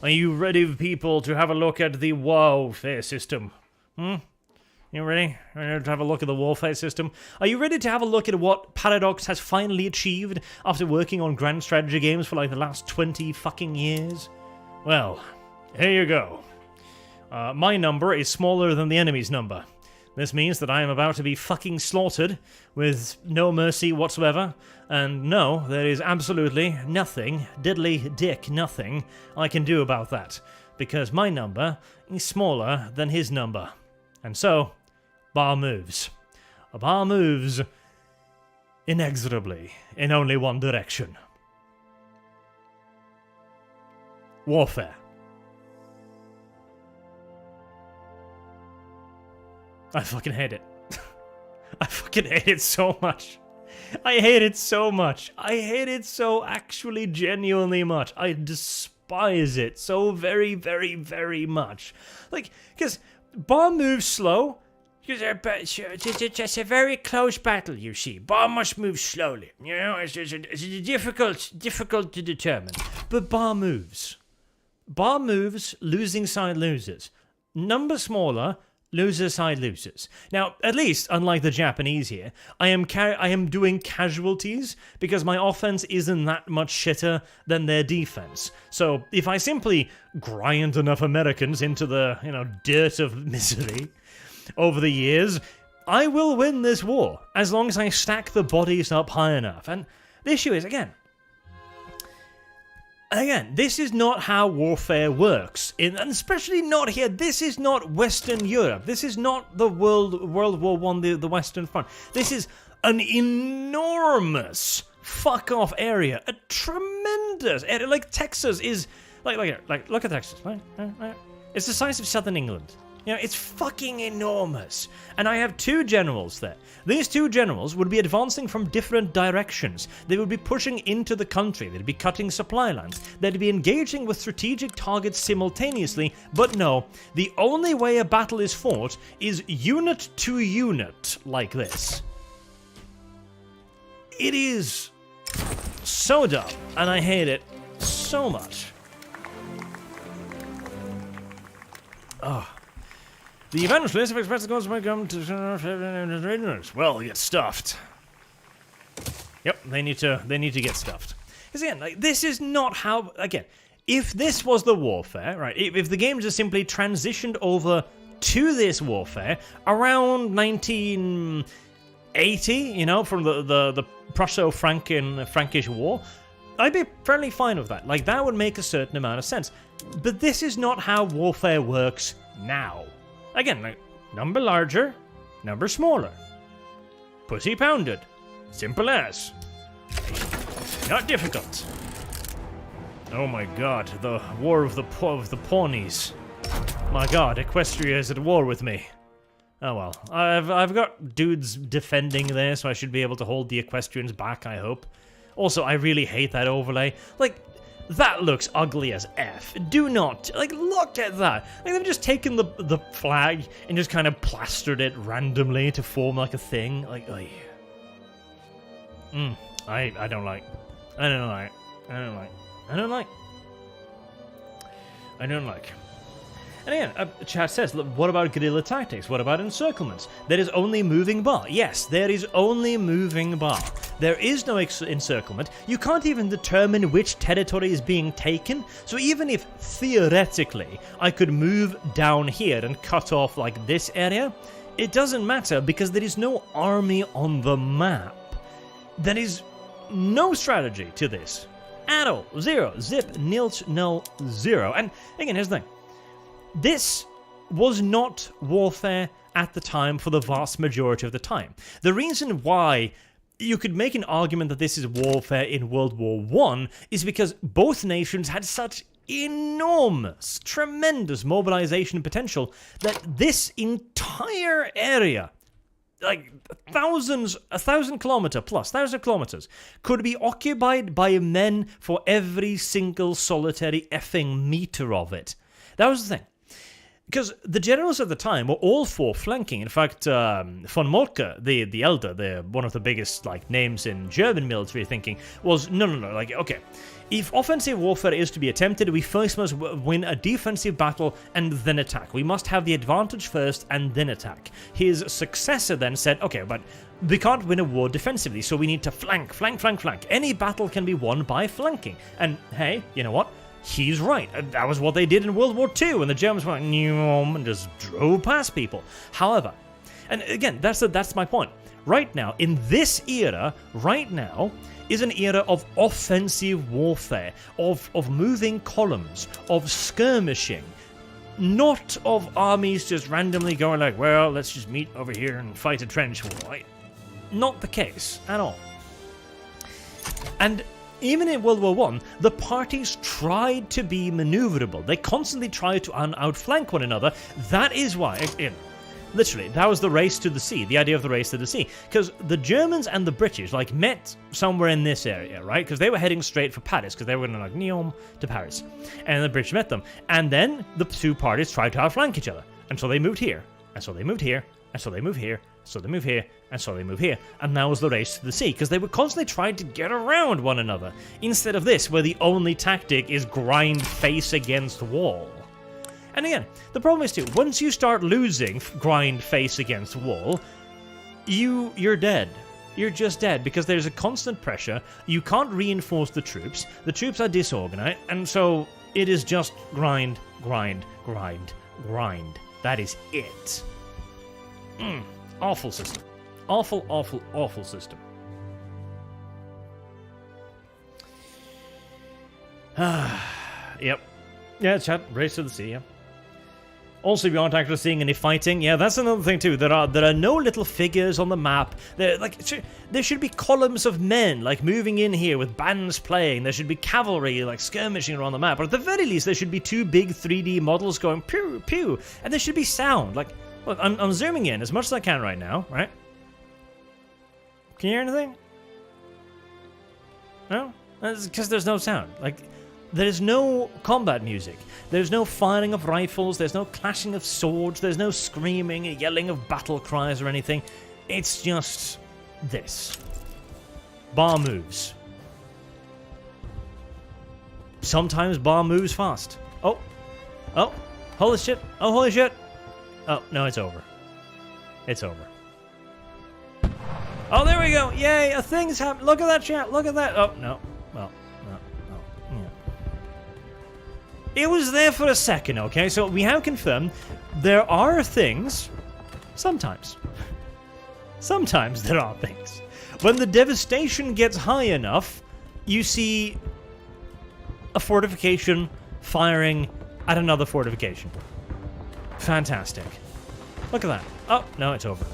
Are you ready, people, to have a look at the warfare system? You ready? Ready to have a look at the warfare system? Are you ready to have a look at what Paradox has finally achieved after working on grand strategy games for like the last 20 fucking years? Well, here you go. My number is smaller than the enemy's number. This means that I am about to be fucking slaughtered with no mercy whatsoever, and no, there is absolutely nothing, diddly dick nothing, I can do about that, because my number is smaller than his number. And so, Bar moves. A bar moves inexorably in only one direction. Warfare. I fucking hate it. I fucking hate it so much. I hate it so much. I hate it so actually genuinely much. I despise it so very, very, very much. Like, because Bomb moves slow. It's a very close battle, you see. Bomb must move slowly. You know, it's difficult to determine. But Bomb moves. Bomb moves, losing side loses. Number smaller, loser side loses. Now, at least, unlike the Japanese here, I am doing casualties because my offense isn't that much shitter than their defense. So if I simply grind enough Americans into the, dirt of misery over the years, I will win this war as long as I stack the bodies up high enough. And the issue is, again, this is not how warfare works, and especially not here. This is not Western Europe. This is not the World War I, the Western Front. This is an enormous fuck-off area, a tremendous area. Like Texas is, look at Texas. Right? It's the size of Southern England. It's fucking enormous. And I have two generals there. These two generals would be advancing from different directions. They would be pushing into the country. They'd be cutting supply lines. They'd be engaging with strategic targets simultaneously. But no, the only way a battle is fought is unit to unit like this. It is so dumb, and I hate it so much. Oh. The evangelist of express goes to come to well, get stuffed. Yep, they need to get stuffed. Because again, this is not how. Again, if this was the warfare, right? If the game just simply transitioned over to this warfare around 1980, from the Prusso-Frankish War, I'd be fairly fine with that. Like that would make a certain amount of sense. But this is not how warfare works now. Again, number larger, number smaller. Pussy pounded. Simple as. Not difficult. Oh my god, the war of the pawnies. My god, Equestria is at war with me. Oh well, I've got dudes defending there, so I should be able to hold the Equestrians back, I hope. Also, I really hate that overlay. Like, that looks ugly as F. Do not, look at that. Like, they've just taken the flag and just kind of plastered it randomly to form, a thing. Like, oh yeah. I don't like. I don't like. And again, chat says, look, what about guerrilla tactics? What about encirclements? There is only moving bar. Yes, there is only moving bar. There is no encirclement. You can't even determine which territory is being taken. So even if, theoretically, I could move down here and cut off, this area, it doesn't matter because there is no army on the map. There is no strategy to this. At all. Zero. Zip. Nilch. Null. Zero. And again, here's the thing. This was not warfare at the time for the vast majority of the time. The reason why you could make an argument that this is warfare in World War I is because both nations had such enormous, tremendous mobilization potential that this entire area, 1,000 kilometers, could be occupied by men for every single solitary effing meter of it. That was the thing. Because the generals at the time were all for flanking. In fact, von Moltke, the elder, one of the biggest names in German military thinking, was no. Okay, if offensive warfare is to be attempted, we first must win a defensive battle and then attack. We must have the advantage first and then attack. His successor then said, okay, but we can't win a war defensively, so we need to flank. Any battle can be won by flanking. And hey, you know what? He's right. That was what they did in World War II, and the Germans went and just drove past people. However, and again, that's my point. Right now, in this era, is an era of offensive warfare, of moving columns, of skirmishing, not of armies just randomly going well, let's just meet over here and fight a trench war. Not the case at all. And even in World War I, the parties tried to be maneuverable. They constantly tried to outflank one another. That is why, Literally, that was the race to the sea, the idea of the race to the sea. Because the Germans and the British, like, met somewhere in this area, right? Because they were heading straight for Paris, because they were going to, like, Neom to Paris. And the British met them. And then the two parties tried to outflank each other. And so they moved here. And so they moved here. And so they moved here. So they move here. And so they move here. And that was the race to the sea, because they were constantly trying to get around one another. Instead of this, where the only tactic is grind face against wall. And again, the problem is too, once you start losing grind face against wall, you're dead. You're just dead, because there's a constant pressure, you can't reinforce the troops are disorganized, and so it is just grind, grind, grind, grind. That is it. Awful system. Awful, awful, awful system. Yep. Yeah, chat, race to the sea, yeah. Also, we aren't actually seeing any fighting. Yeah, that's another thing too. There are no little figures on the map. There should be columns of men like moving in here with bands playing. There should be cavalry like skirmishing around the map. Or at the very least, there should be two big 3D models going pew pew, and there should be sound. Like, look, I'm zooming in as much as I can right now. Right? Can you hear anything? No, that's because there's no sound. Like. There's no combat music. There's no firing of rifles. There's no clashing of swords. There's no screaming and yelling of battle cries or anything. It's just this. Bar moves. Sometimes bar moves fast. Oh. Oh. Holy shit. Oh, holy shit. Oh, no, it's over. It's over. Oh, there we go. Yay, a thing's happened. Look at that, chat. Look at that. Oh, no. Well. It was there for a second, okay? So we have confirmed there are things, sometimes. Sometimes there are things. When the devastation gets high enough, you see a fortification firing at another fortification. Fantastic. Look at that. Oh, no, it's over.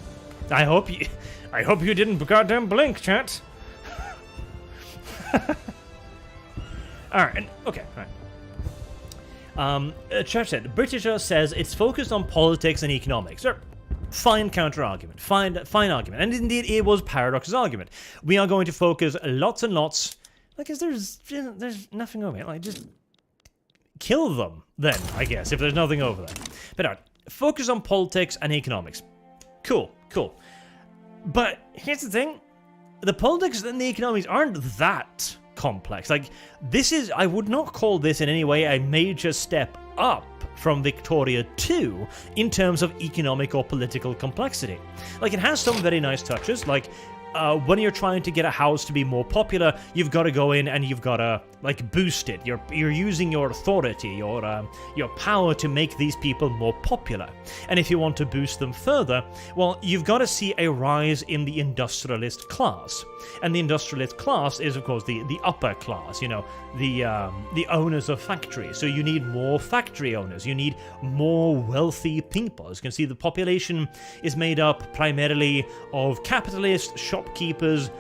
I hope you didn't goddamn blink, chat. Alright, okay, alright. Church said, Britisher says it's focused on politics and economics. Fine counter-argument. Fine argument. And indeed, it was Paradox's argument. We are going to focus lots and lots... Like, there's nothing over here. Like, just kill them, then, I guess, if there's nothing over there. But alright, focus on politics and economics. Cool, cool. But here's the thing. The politics and the economics aren't that complex. Like, this is, I would not call this in any way a major step up from Victoria 2 in terms of economic or political complexity. Like, it has some very nice touches, like when you're trying to get a house to be more popular, you've got to go in and you've got to, like, boost it. You're using your authority, your power to make these people more popular. And if you want to boost them further, well, you've got to see a rise in the industrialist class. And the industrialist class is, of course, the upper class, you know, the owners of factories. So you need more factory owners. You need more wealthy people. As you can see, the population is made up primarily of capitalists, shopkeepers,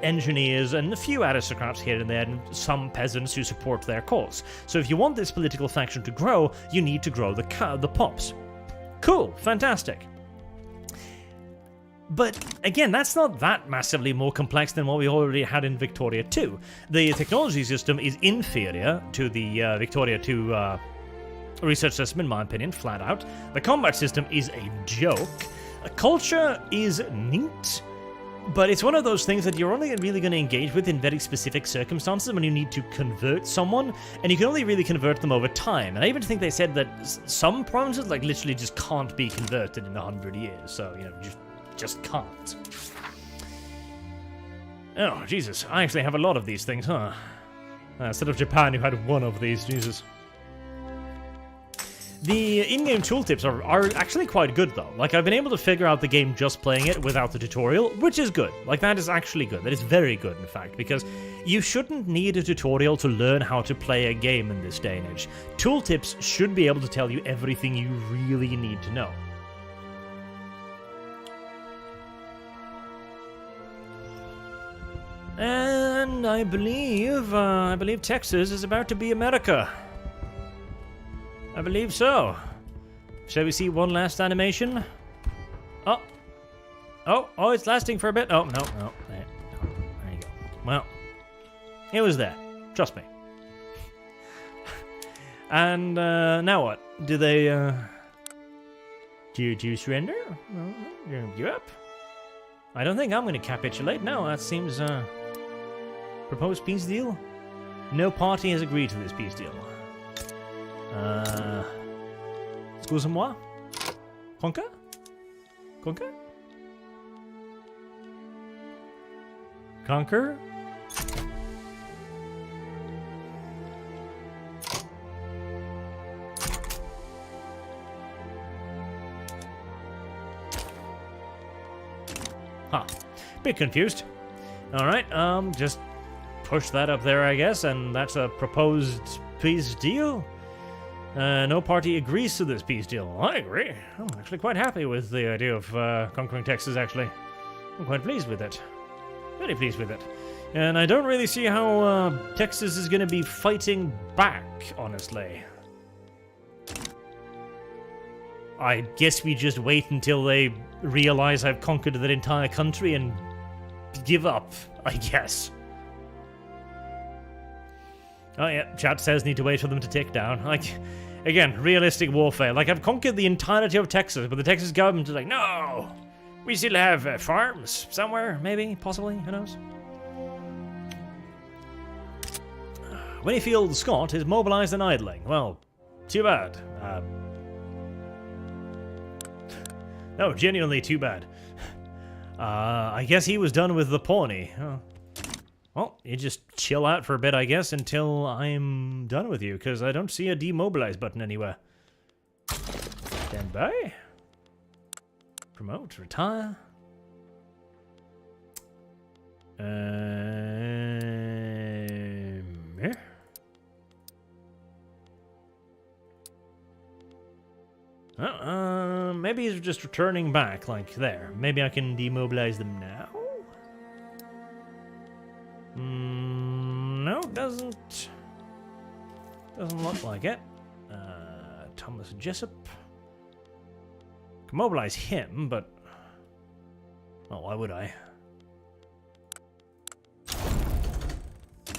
engineers, and a few aristocrats here and there, and some peasants who support their cause. So if you want this political faction to grow, you need to grow the pops. Cool, fantastic. But again, that's not that massively more complex than what we already had in Victoria 2. The technology system is inferior to the Victoria 2 research system, in my opinion, flat out. The combat system is a joke. Culture is neat, but it's one of those things that you're only really going to engage with in very specific circumstances when you need to convert someone, and you can only really convert them over time. And I even think they said that some provinces, like, literally just can't be converted in 100 years, so, you know, just can't. Oh, Jesus, I actually have a lot of these things, huh? Instead of Japan, who had one of these, Jesus. The in-game tooltips are actually quite good, though. Like, I've been able to figure out the game just playing it without the tutorial, which is good. Like, that is actually good. That is very good, in fact, because you shouldn't need a tutorial to learn how to play a game in this day and age. Tooltips should be able to tell you everything you really need to know. And I believe Texas is about to be America. I believe so. Shall we see one last animation? Oh. Oh, it's lasting for a bit. Oh, no. There you go. Well, it was there. Trust me. And now what? Do they, do you surrender? You give up? I don't think I'm going to capitulate. No, that seems, proposed peace deal? No party has agreed to this peace deal. Excusez-moi? Conquer? Conquer? Conquer? Huh. Bit confused. Alright, just push that up there, I guess, and that's a proposed peace deal. No party agrees to this peace deal. I agree. I'm actually quite happy with the idea of conquering Texas, actually. I'm quite pleased with it. Very pleased with it. And I don't really see how Texas is going to be fighting back, honestly. I guess we just wait until they realize I've conquered that entire country and give up, I guess. Oh yeah, chat says need to wait for them to tick down. Like, again, realistic warfare. Like, I've conquered the entirety of Texas, but the Texas government is like, no! We still have farms somewhere, maybe, possibly, who knows? Winniefield Scott is mobilized and idling. Well, too bad. No, genuinely too bad. I guess he was done with the Pawnee. Oh. Well, you just chill out for a bit, I guess, until I'm done with you, because I don't see a demobilize button anywhere. Stand by. Promote, retire. Maybe he's just returning back, like there. Maybe I can demobilize them now? No, doesn't look like it. Thomas Jessup. Can mobilize him, but... well, why would I?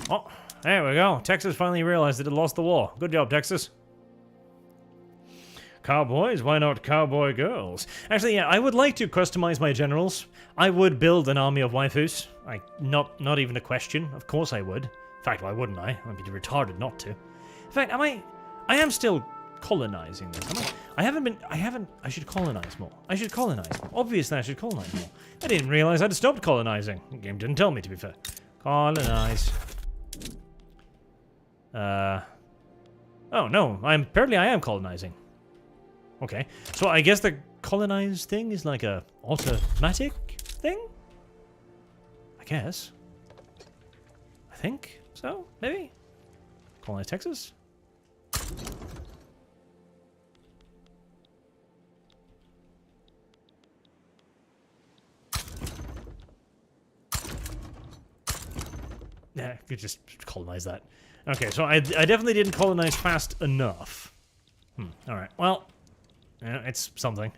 Oh, there we go. Texas finally realized that it lost the war. Good job, Texas. Cowboys? Why not cowboy girls? Actually, yeah, I would like to customize my generals. I would build an army of waifus. Not even a question. Of course I would. In fact, why wouldn't I? I'd be retarded not to. In fact, I am still colonizing this. I should colonize more. I should colonize more. Obviously, I should colonize more. I didn't realize I'd stopped colonizing. The game didn't tell me, to be fair. Colonize. Oh, no. Apparently I am colonizing. Okay, so I guess the colonize thing is like a automatic thing? I guess. I think so, maybe? Colonize Texas? Yeah, could just colonize that. Okay, so I definitely didn't colonize fast enough. Alright, well... yeah, it's something.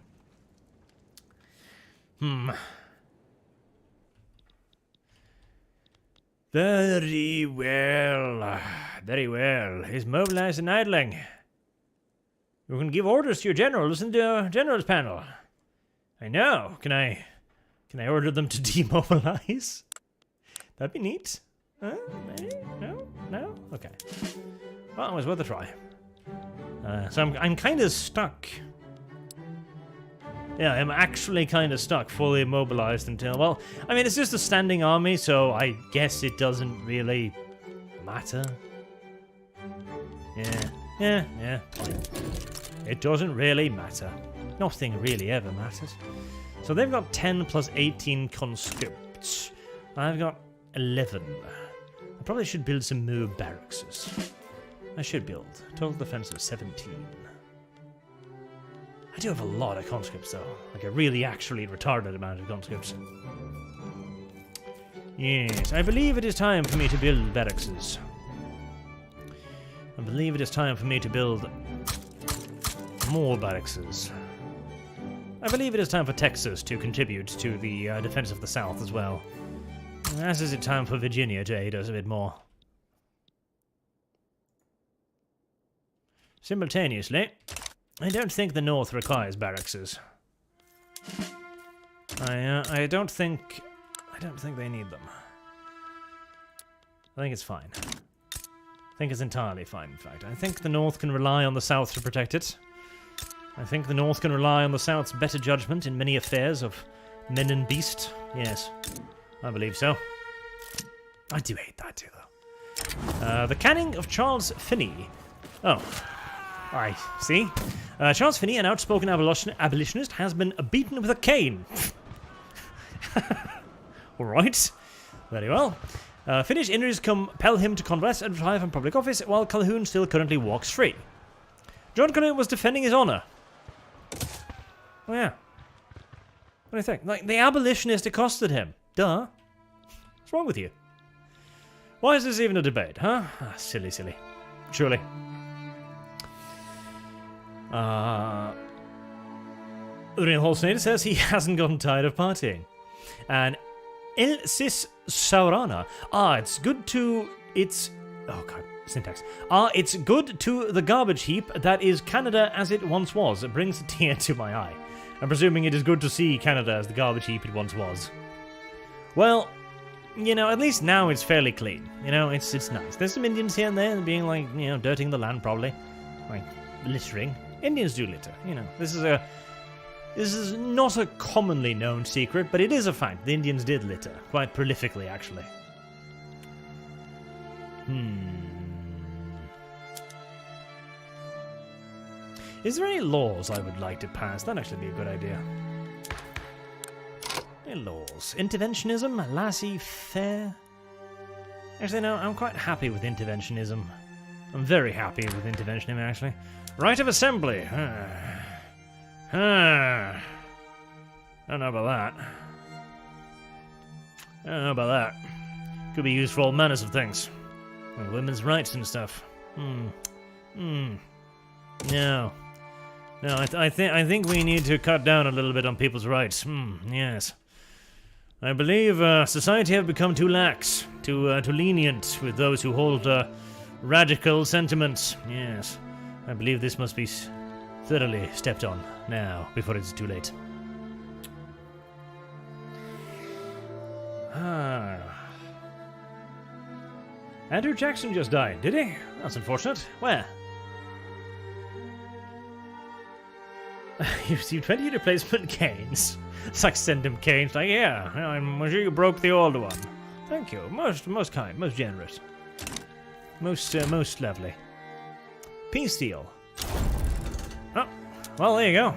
Very well. Very well. He's mobilized and idling. You can give orders to your general. Listen to your general's panel. I know. Can I order them to demobilize? That'd be neat. Maybe? No? No? Okay. Well, it was worth a try. So I'm kind of stuck. Yeah, I'm actually kind of stuck, fully immobilized until... well, I mean, it's just a standing army, so I guess it doesn't really matter. Yeah, fine. It doesn't really matter. Nothing really ever matters. So they've got 10 plus 18 conscripts. I've got 11. I probably should build some more barracks. I should build. Total defense of 17. I do have a lot of conscripts, though. Like a really actually retarded amount of conscripts. Yes, I believe it is time for me to build barracks. I believe it is time for me to build more barracks. I believe it is time for Texas to contribute to the defense of the South as well. As is it time for Virginia to aid us a bit more. Simultaneously, I don't think the North requires barrackses. I don't think they need them. I think it's fine. I think it's entirely fine, in fact. I think the North can rely on the South to protect it. I think the North can rely on the South's better judgment in many affairs of men and beast. Yes, I believe so. I do hate that too, though. The canning of Charles Finney. Oh, I see. Charles Finney, an outspoken abolitionist, has been beaten with a cane. All right, very well. Finney's injuries compel him to convalesce and retire from public office, while Calhoun still currently walks free. John Calhoun was defending his honor. Oh yeah. What do you think? Like, the abolitionist accosted him. Duh. What's wrong with you? Why is this even a debate, huh? Ah, silly, silly. Surely. The Real Holstein says he hasn't gotten tired of partying. And El Cis Saurana. It's good to... Oh god, syntax. It's good to the garbage heap that is Canada as it once was. It brings a tear to my eye. I'm presuming it is good to see Canada as the garbage heap it once was. Well, you know, at least now it's fairly clean. You know, it's nice. There's some Indians here and there being like, you know, dirtying the land probably. Like, littering. Indians do litter, you know. This is not a commonly known secret, but it is a fact. The Indians did litter. Quite prolifically, actually. Is there any laws I would like to pass? That'd actually be a good idea. Any laws? Interventionism? Laissez-faire? Actually, no, I'm quite happy with interventionism. I'm very happy with interventionism, actually. Right of assembly. I don't know about that. I don't know about that. Could be used for all manners of things. Like women's rights and stuff. No. No, I think we need to cut down a little bit on people's rights. Yes. I believe society have become too lax, too lenient with those who hold radical sentiments. Yes. I believe this must be thoroughly stepped on now, before it's too late. Andrew Jackson just died, did he? That's unfortunate. Where? You received 20 replacement canes. It's like send him canes. Like, yeah, I'm sure you broke the old one. Thank you. Most kind, most generous. Most lovely. Peace deal. Oh, well, there you go.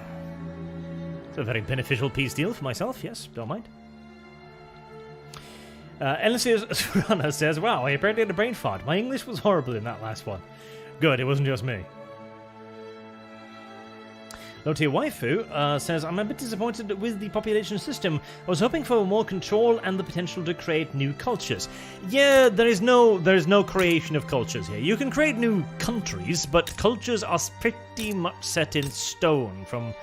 It's a very beneficial peace deal for myself, yes, don't mind. Elsie says, wow, I apparently had a brain fart. My English was horrible in that last one. Good, it wasn't just me. Lotia Waifu says, I'm a bit disappointed with the population system. I was hoping for more control and the potential to create new cultures. Yeah, there is no creation of cultures here. You can create new countries, but cultures are pretty much set in stone from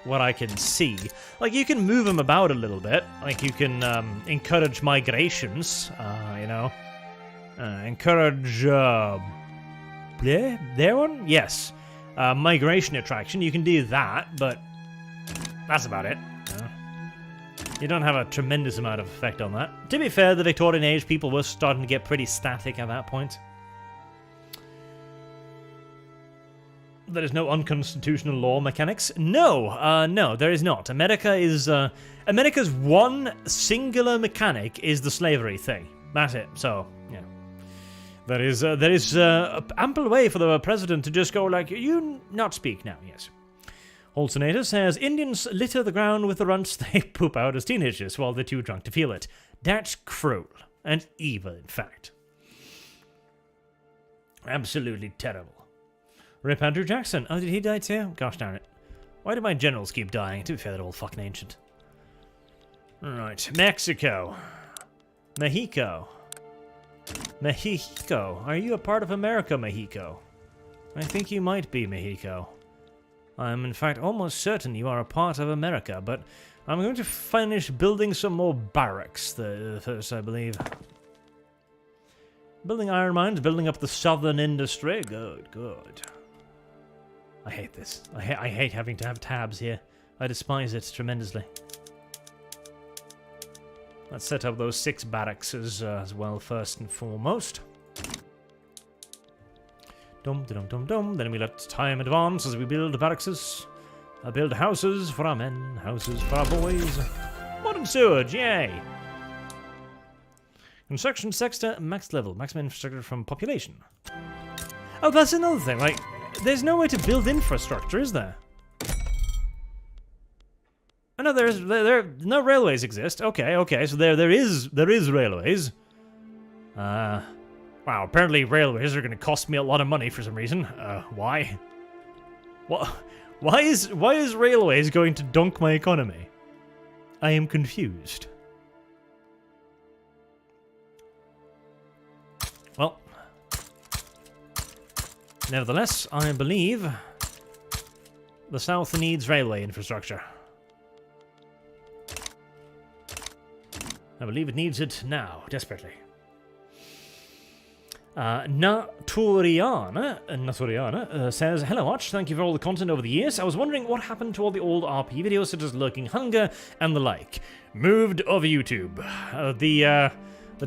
what I can see. Like, you can move them about a little bit. Like, you can encourage migrations, you know. Encourage... there one? Yes. Migration attraction, you can do that, but that's about it. You don't have a tremendous amount of effect on that. To be fair, the Victorian age people were starting to get pretty static at that point. There is no unconstitutional law mechanics. No, no, there is not. America's one singular mechanic is the slavery thing. That's it. So, yeah. There is ample way for the president to just go like, you not speak now, yes. Holsonator says, Indians litter the ground with the runts they poop out as teenagers while they're too drunk to feel it. That's cruel and evil, in fact. Absolutely terrible. Rip Andrew Jackson. Oh, did he die too? Gosh darn it. Why do my generals keep dying? To be fair, they're all fucking ancient. Alright, Mexico. Mexico. Mexico. Are you a part of America, Mexico? I think you might be, Mexico. I'm in fact almost certain you are a part of America, but I'm going to finish building some more barracks first, I believe. Building iron mines, building up the southern industry. Good, good. I hate this. I hate having to have tabs here. I despise it tremendously. Let's set up those 6 barracks as well, first and foremost. Dum dum dum dum. Then we let time advance as we build barracks. Build houses for our men, houses for our boys. Modern sewage, yay! Construction sector max level, maximum infrastructure from population. Oh, that's another thing. Like, there's no way to build infrastructure, is there? I know there no railways exist. Okay, so there is railways. Wow, apparently railways are going to cost me a lot of money for some reason. Why? What? Why is railways going to dunk my economy? I am confused. Well, nevertheless, I believe the South needs railway infrastructure. I believe it needs it now, desperately. Naturiana says, "Hello, Arch. Thank you for all the content over the years. I was wondering what happened to all the old RP videos such as Lurking Hunger and the like. Moved of YouTube. The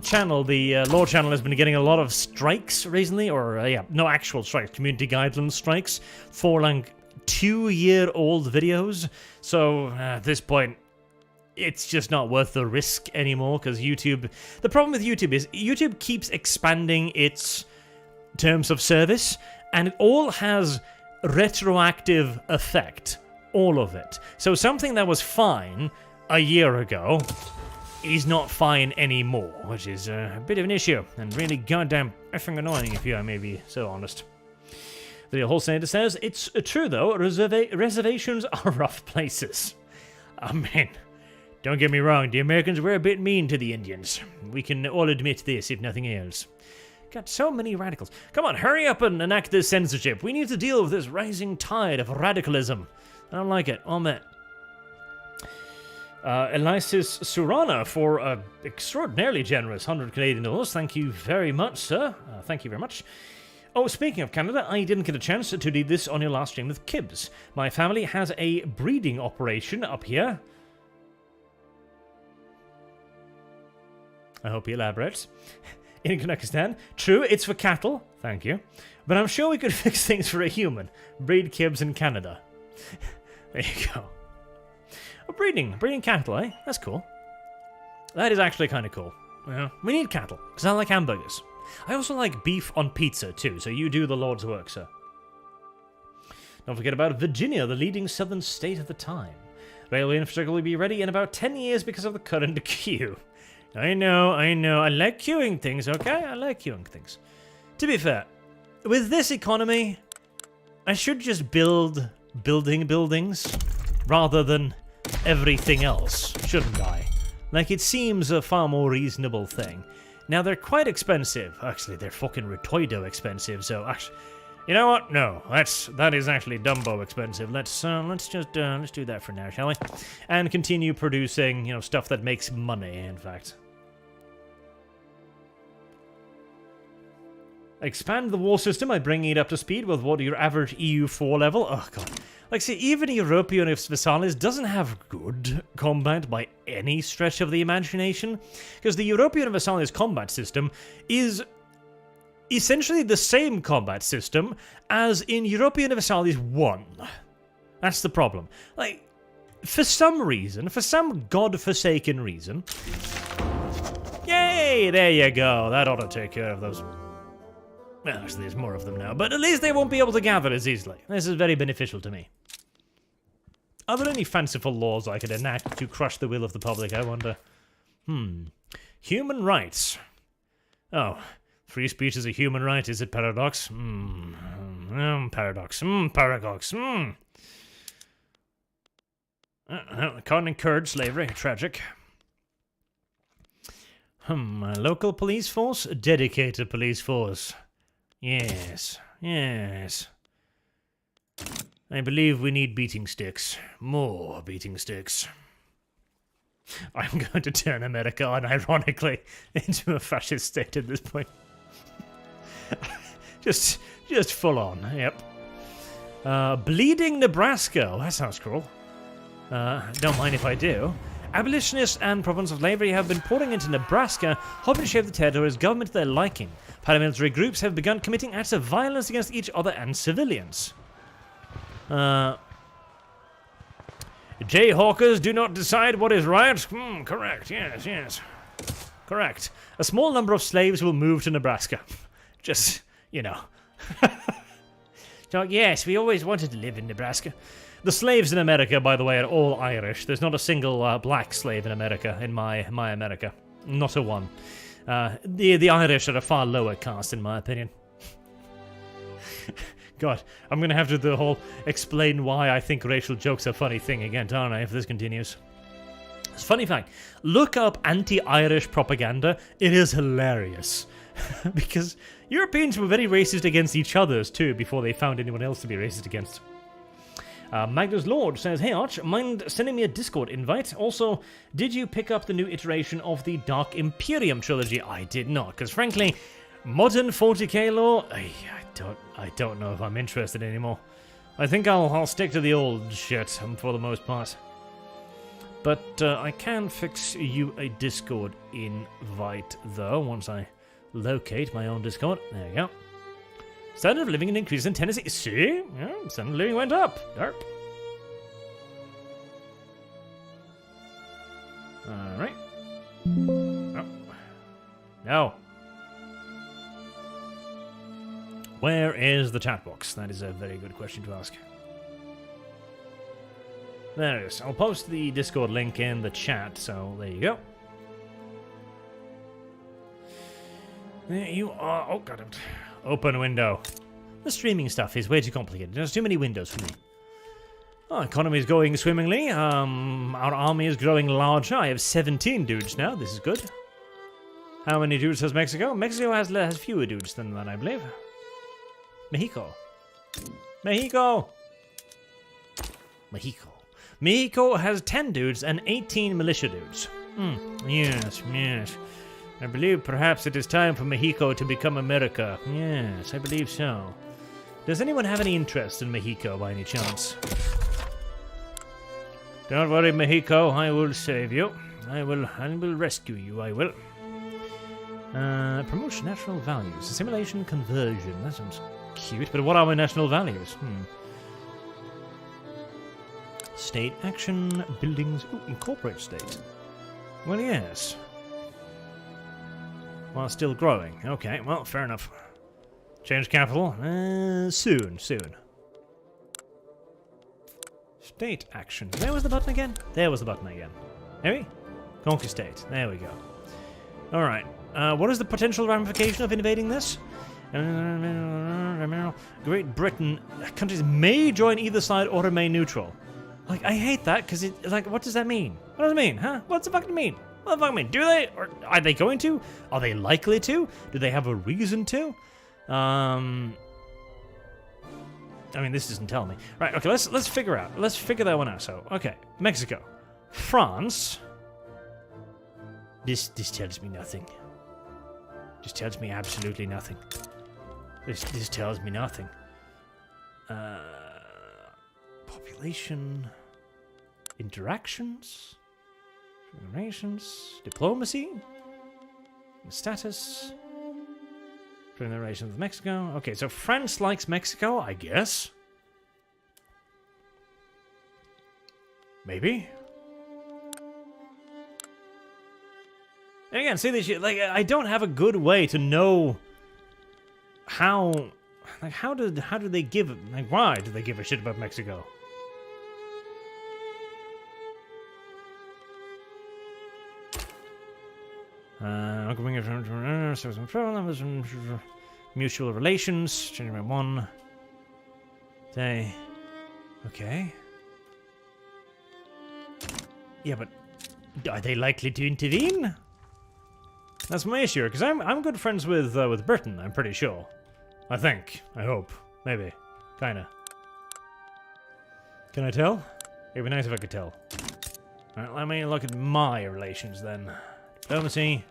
channel, the lore channel, has been getting a lot of strikes recently, or no actual strikes, community guidelines strikes for like 2-year-old videos. So at this point, it's just not worth the risk anymore, because YouTube... The problem with YouTube is YouTube keeps expanding its terms of service, and it all has retroactive effect. All of it. So something that was fine a year ago is not fine anymore, which is a bit of an issue, and really goddamn effing annoying if I may be so honest. The wholesaler says, "It's true though, reservations are rough places." I mean... Don't get me wrong, the Americans were a bit mean to the Indians. We can all admit this, if nothing else. Got so many radicals. Come on, hurry up and enact this censorship. We need to deal with this rising tide of radicalism. I don't like it. Amen. Elisis Surana for an extraordinarily generous 100 Canadian dollars. Thank you very much, sir. Thank you very much. Oh, speaking of Canada, I didn't get a chance to do this on your last stream with Kibbs. My family has a breeding operation up here. I hope he elaborates. In Kazakhstan. True, it's for cattle. Thank you. But I'm sure we could fix things for a human. Breed Kibbs in Canada. There you go. Oh, breeding cattle, eh? That's cool. That is actually kind of cool. Yeah, we need cattle, because I like hamburgers. I also like beef on pizza, too, so you do the Lord's work, sir. Don't forget about Virginia, the leading southern state at the time. Railway infrastructure will be ready in about 10 years because of the current queue. I know. I like queuing things, okay? I like queuing things. To be fair, with this economy, I should just build buildings rather than everything else, shouldn't I? Like, it seems a far more reasonable thing. Now, they're quite expensive. Actually, they're fucking retardo expensive, so actually... You know what? No, that is actually Dumbo expensive. Let's do that for now, shall we? And continue producing, stuff that makes money, in fact. Expand the war system by bringing it up to speed with what your average EU4 level. Oh god. Like, see, even Europa Universalis doesn't have good combat by any stretch of the imagination, because the Europa Universalis combat system is essentially the same combat system as in Europa Universalis 1. That's the problem. Like, for some reason, for some godforsaken reason... Yay! There you go. That ought to take care of those... Well, actually, there's more of them now, but at least they won't be able to gather as easily. This is very beneficial to me. Are there any fanciful laws I could enact to crush the will of the public, I wonder? Human rights. Oh, free speech is a human right, is it, Paradox? Paradox. Paradox. Can't encourage slavery. Tragic. Local police force? Dedicated police force. Yes. I believe we need beating sticks. More beating sticks. I'm going to turn America unironically into a fascist state at this point. just full on, yep. Bleeding Nebraska. Oh, that sounds cruel. Don't mind if I do. Abolitionists and proponents of slavery have been pouring into Nebraska, hoping to shape the territory's government to their liking. Paramilitary groups have begun committing acts of violence against each other and civilians. Jayhawkers do not decide what is right. Correct, yes. Correct. A small number of slaves will move to Nebraska. Just, you know. So, yes, we always wanted to live in Nebraska. The slaves in America, by the way, are all Irish. There's not a single black slave in America, in my America. Not a one. The Irish are a far lower caste, in my opinion. God, I'm going to have to do the whole explain why I think racial jokes are a funny thing again, aren't I, if this continues. It's a funny fact. Look up anti-Irish propaganda. It is hilarious. Because Europeans were very racist against each other, too, before they found anyone else to be racist against. Magnus Lord says, hey Arch, mind sending me a Discord invite? Also, did you pick up the new iteration of the Dark Imperium trilogy? I did not, because frankly, modern 40k lore, I don't know if I'm interested anymore. I think I'll stick to the old shit for the most part. But I can fix you a Discord invite, though, once I locate my own Discord. There you go. Standard of living increased in Tennessee. See? Yeah, standard of living went up. Derp. Alright. Oh. No. Where is the chat box? That is a very good question to ask. There it is. I'll post the Discord link in the chat, so there you go. There you are. Oh, got it. Open window. The streaming stuff is way too complicated. There's too many windows for me. Our economy is going swimmingly. Our army is growing larger. I have 17 dudes now. This is good. How many dudes has Mexico? Mexico has fewer dudes than that, I believe. Mexico. Mexico has 10 dudes and 18 militia dudes. Yes. I believe perhaps it is time for Mexico to become America. Yes, I believe so. Does anyone have any interest in Mexico by any chance? Don't worry, Mexico, I will save you. I will rescue you, I will. Promote national values. Assimilation conversion. That sounds cute, but what are my national values? State action, buildings. Ooh, incorporate state. Well, yes. While still growing. Okay, well, fair enough. Change capital? Soon. State action. Where was the button again? There was the button again. Maybe? Conquer state. There we go. Alright. What is the potential ramification of invading this? Great Britain. Countries may join either side or remain neutral. Like, I hate that, because what does that mean? What does it mean, huh? What's it fucking mean? What the fuck I mean? Do they? Or are they going to? Are they likely to? Do they have a reason to? I mean, this doesn't tell me. Right, okay, let's figure out. Let's figure that one out. So, okay, Mexico. France. This tells me nothing. This tells me absolutely nothing. This tells me nothing. Population. Interactions. Relations, diplomacy, status, relations with Mexico. Okay, so France likes Mexico, I guess. Maybe. And again, see this shit. Like, I don't have a good way to know how. Like, how do they give? Like, why do they give a shit about Mexico? Mutual relations, January 1. Okay. Yeah, but are they likely to intervene? That's my issue, because I'm good friends with Britain, I'm pretty sure. I think. I hope. Maybe. Kinda. Can I tell? It'd be nice if I could tell. Alright, let me look at my relations then. Diplomacy.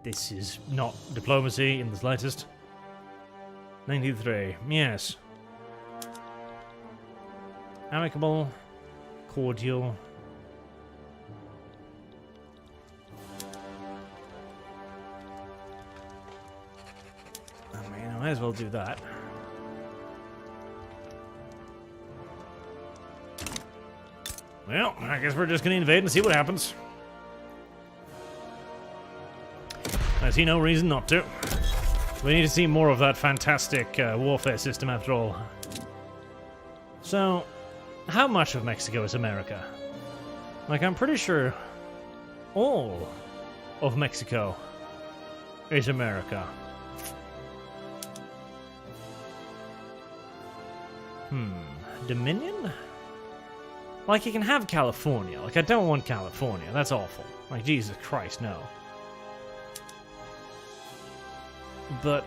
This is not diplomacy in the slightest. 93. Yes. Amicable. Cordial. I mean, I might as well do that. Well, I guess we're just gonna invade and see what happens. I see no reason not to. We need to see more of that fantastic warfare system after all. So, how much of Mexico is America? Like, I'm pretty sure all of Mexico is America. Dominion? Like, you can have California. Like, I don't want California. That's awful. Like, Jesus Christ, no. But...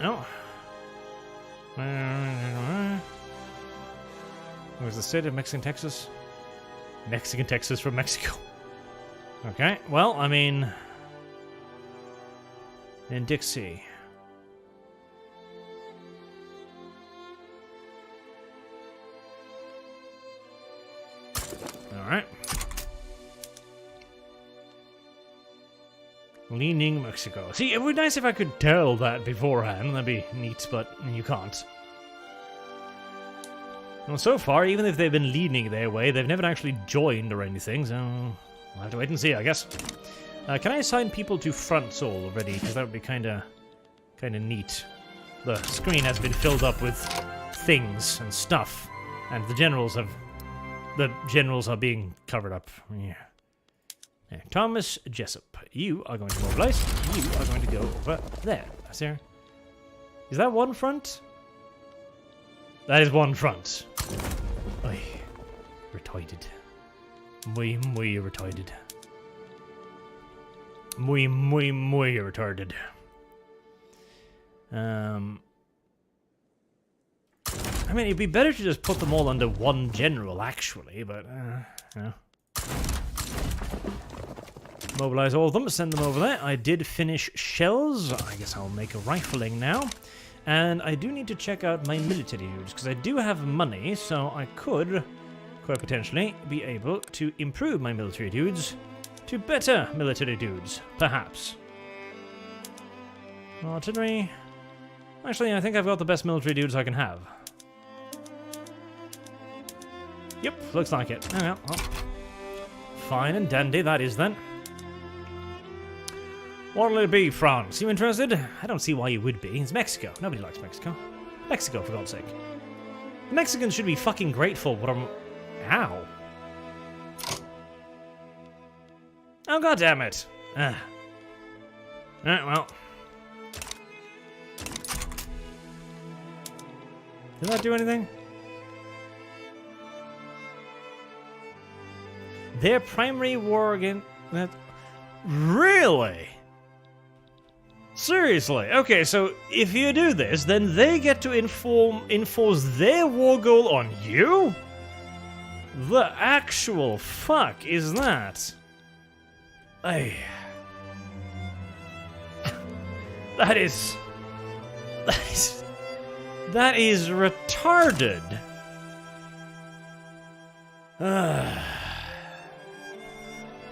oh. Where's the state of Mexican Texas? Mexican Texas from Mexico. Okay, well, I mean... in Dixie. Alright. Leaning Mexico. See, it would be nice if I could tell that beforehand. That'd be neat, but you can't. Well, so far, even if they've been leaning their way, they've never actually joined or anything, so I'll have to wait and see, I guess. Can I assign people to fronts already? Because that would be kind of neat. The screen has been filled up with things and stuff, and the generals are being covered up. Yeah. Thomas Jessup, you are going to mobilize. You are going to go over there. There. Is that one front? That is one front. Oy. Retarded. Muy retarded. Muy retarded. I mean, it'd be better to just put them all under one general, actually, but, you know. Mobilize all of them, send them over there. I did finish shells. I guess I'll make a rifling now. And I do need to check out my military dudes, because I do have money, so I could, quite potentially, be able to improve my military dudes to better military dudes, perhaps. Artillery. Actually, I think I've got the best military dudes I can have. Yep, looks like it. Oh, well. Fine and dandy, that is then. What'll it be, France? You interested? I don't see why you would be. It's Mexico. Nobody likes Mexico. Mexico, for God's sake. The Mexicans should be fucking grateful what I'm... Ow. Oh, goddammit. Alright, well. Did that do anything? Their primary war against... Really? Seriously? Okay, so if you do this, then they get to enforce their war goal on you? The actual fuck is that? Ay. That is retarded.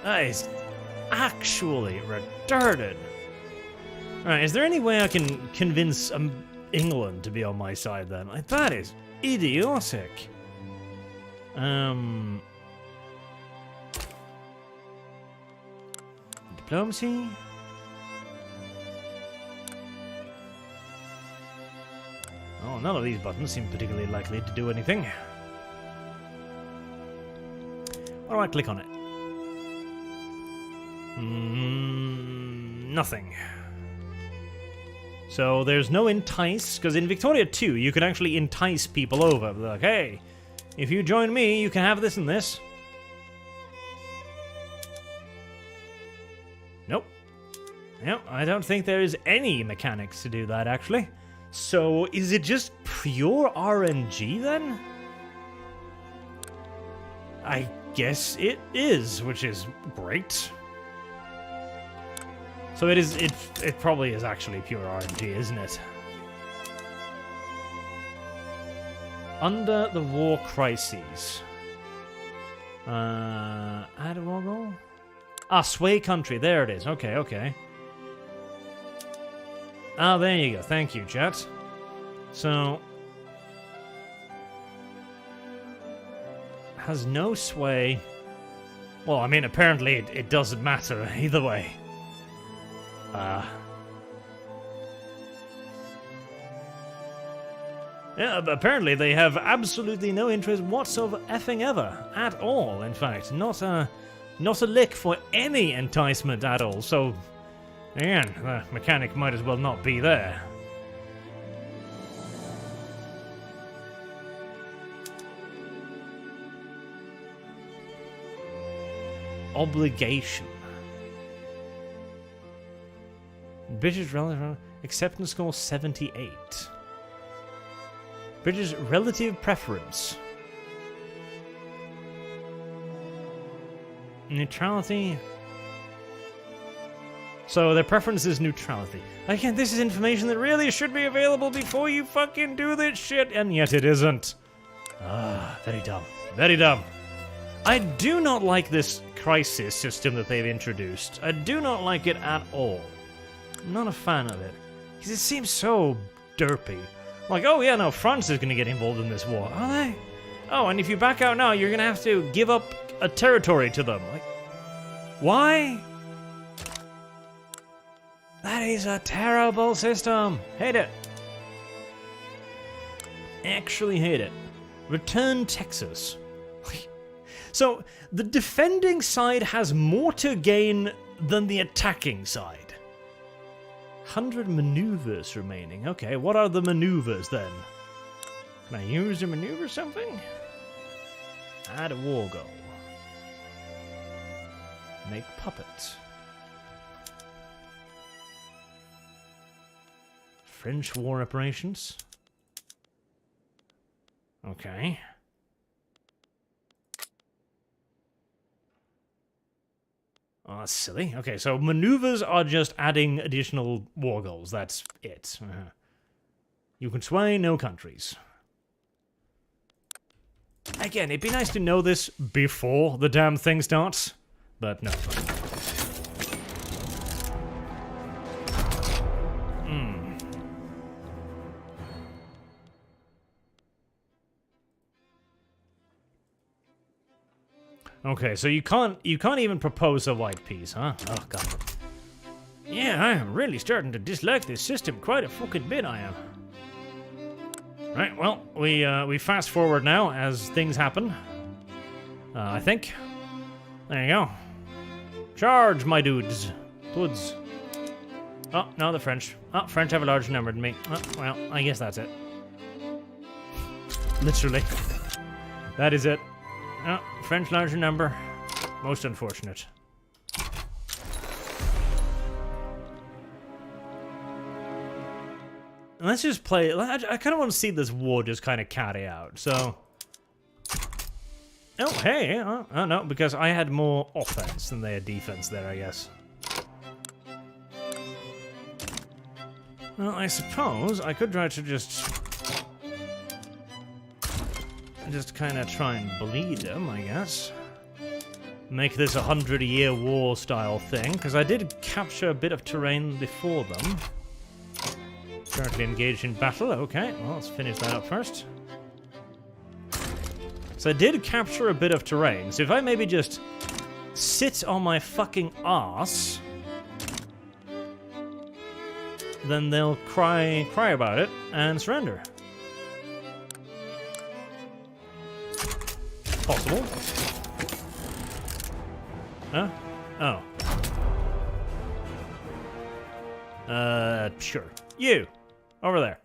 That is actually retarded. Alright, is there any way I can convince England to be on my side then? Like, that is idiotic. Diplomacy? Oh, none of these buttons seem particularly likely to do anything. Why do I click on it? Nothing. So there's no entice, because in Victoria 2 you can actually entice people over. They're like, hey, if you join me, you can have this and this. Nope. Nope, I don't think there is any mechanics to do that, actually. So, is it just pure RNG then? I guess it is, which is great. So it is. It probably is actually pure RNG, isn't it? Under the war crises. Add a war goal? Ah, sway country. There it is. Okay, okay. Ah, there you go. Thank you, chat. So, has no sway. Well, I mean, apparently it doesn't matter either way. Yeah, apparently they have absolutely no interest whatsoever, effing ever, at all. In fact, not a lick for any enticement at all. So, again, the mechanic might as well not be there. Obligation. British relative acceptance score 78. British relative preference. Neutrality. So their preference is neutrality. Again, this is information that really should be available before you fucking do this shit, and yet it isn't. Ah, very dumb. Very dumb. I do not like this crisis system that they've introduced. I do not like it at all. I'm not a fan of it. Because it seems so derpy. Like, oh yeah, no, France is going to get involved in this war. Are they? Oh, and if you back out now, you're going to have to give up a territory to them. Like, why? That is a terrible system. Hate it. Actually hate it. Return Texas. So, the defending side has more to gain than the attacking side. 100 maneuvers remaining. Okay, what are the maneuvers then? Can I use to maneuver something? Add a war goal. Make puppets. French war reparations. Okay. Oh, that's silly. Okay, so maneuvers are just adding additional war goals. That's it. You can sway no countries. Again, it'd be nice to know this before the damn thing starts, but no. Okay, so you can't even propose a white peace, huh? Oh god. Yeah, I am really starting to dislike this system quite a fucking bit, I am. Right, well, we fast forward now as things happen. I think. There you go. Charge, my dudes. Dudes. Oh, no, the French. Oh, French have a larger number than me. Oh, well, I guess that's it. Literally. That is it. Oh, French larger number. Most unfortunate. Let's just play. I kind of want to see this war just kind of carry out. So. Oh, hey. Oh, no, because I had more offense than they had defense there, I guess. Well, I suppose I could try to just kind of try and bleed them, I guess. Make this a 100-year war style thing, because I did capture a bit of terrain before them. Currently engaged in battle. Okay, well, let's finish that up first. So I did capture a bit of terrain, so if I maybe just sit on my fucking ass, then they'll cry about it and surrender. Possible. Huh? Oh. Sure. You! Over there.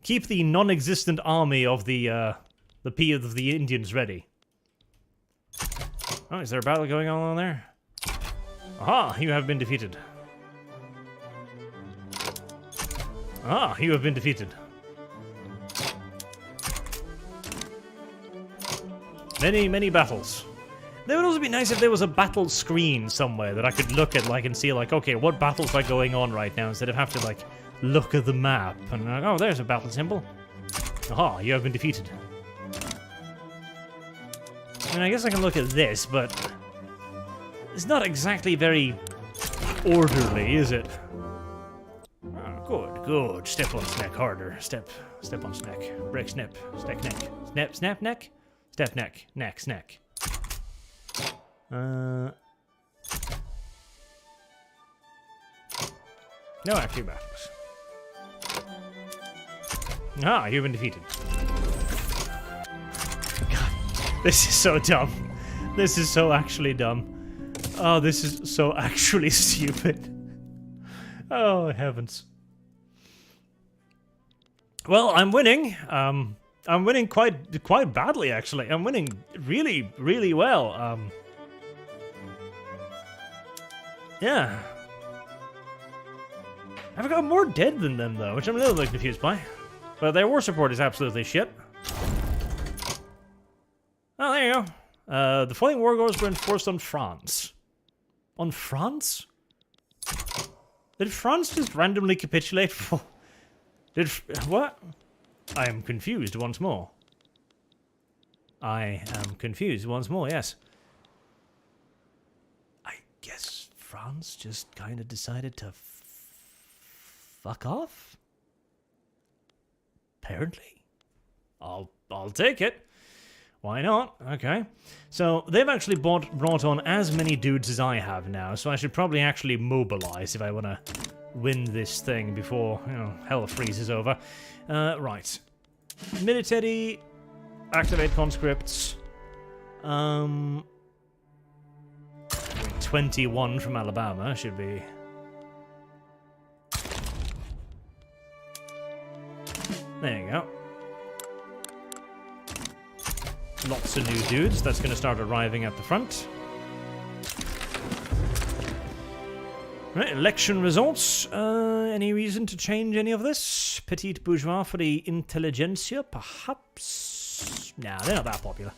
Keep the non-existent army of the Indians ready. Oh, is there a battle going on there? Aha! You have been defeated. Ah, you have been defeated. Many, many battles. It would also be nice if there was a battle screen somewhere that I could look at, like, and see, like, okay, what battles are going on right now, instead of have to, like, look at the map and, oh, there's a battle symbol. Aha, you have been defeated. I mean, I guess I can look at this, but it's not exactly very orderly, is it? Oh, good, good. Step on snack harder. Step on snack. Break snap. Stack neck. Snap neck. Step neck. Neck snack. No active battles. Ah, you've been defeated. God, this is so dumb. This is so actually dumb. Oh, this is so actually stupid. Oh, heavens. Well, I'm winning. I'm winning quite badly, actually. I'm winning really, really well. Yeah. I've got more dead than them, though, which I'm a little bit confused by. But their war support is absolutely shit. Oh, there you go. The fighting wargors were enforced on France. On France? Did France just randomly capitulate? What? I am confused once more. I am confused once more, yes. I guess France just kind of decided to fuck off? Apparently. I'll take it. Why not? Okay. So, they've actually brought on as many dudes as I have now, so I should probably actually mobilize if I want to win this thing before, you know, hell freezes over. Right. Military. Activate conscripts. 21 from Alabama should be... There you go. Lots of new dudes. That's going to start arriving at the front. Right, election results. Any reason to change any of this? Petite bourgeois for the intelligentsia, perhaps? Nah, they're not that popular.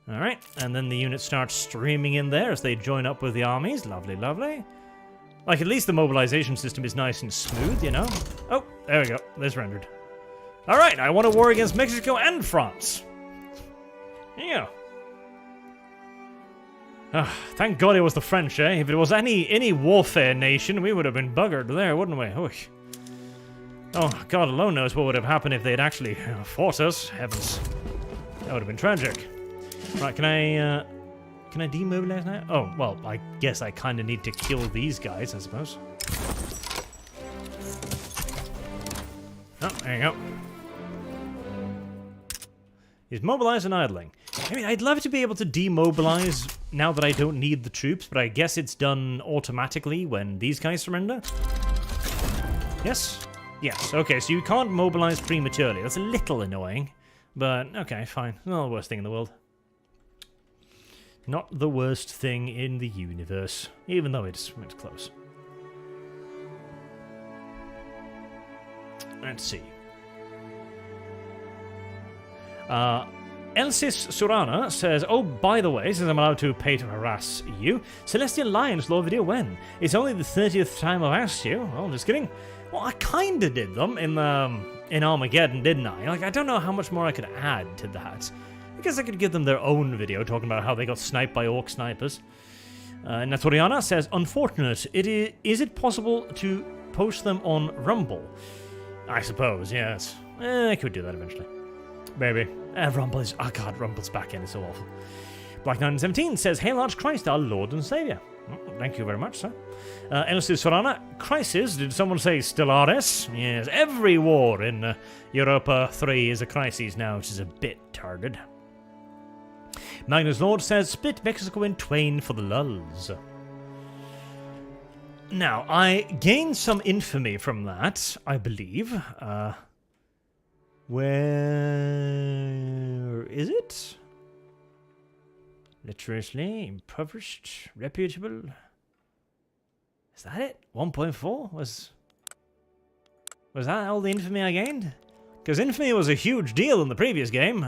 Alright, and then the units start streaming in there as they join up with the armies. Lovely, lovely. Like, at least the mobilization system is nice and smooth, you know? Oh, there we go. This rendered. Alright, I won a war against Mexico and France. Yeah. Thank God it was the French, eh? If it was any warfare nation, we would have been buggered there, wouldn't we? Oy. Oh, God alone knows what would have happened if they'd actually fought us. Heavens. That would have been tragic. Right, can I demobilize now? Oh, well, I guess I kind of need to kill these guys, I suppose. Oh, there you go. He's mobilized and idling. I mean, I'd love to be able to demobilize now that I don't need the troops, but I guess it's done automatically when these guys surrender. Yes? Yes, okay, so you can't mobilize prematurely. That's a little annoying, but okay, fine. Not the worst thing in the world. Not the worst thing in the universe, even though it's close. Let's see. Elsis Surana says, oh, by the way, since I'm allowed to pay to harass you, Celestial Lions lore video when? It's only the 30th time I've asked you. Oh, just kidding. Well, I kinda did them in Armageddon, didn't I? Like, I don't know how much more I could add to that. I guess I could give them their own video talking about how they got sniped by orc snipers. Natoriana says, unfortunate. Is it possible to post them on Rumble? I suppose, yes. I could do that eventually. Maybe. Rumble is... Oh god, Rumble's back end is so awful. Black917 says, Hail Arch Christ, our Lord and Saviour. Thank you very much, sir. Elosis Sorana, crisis. Did someone say Stellaris? Yes, every war in Europa 3 is a crisis now, which is a bit tarded. Magnus Lord says, split Mexico in twain for the lulls. Now, I gained some infamy from that, I believe. Where is it? Literacy, impoverished, reputable. Is that it? 1.4 was... Was that all the infamy I gained? Because infamy was a huge deal in the previous game.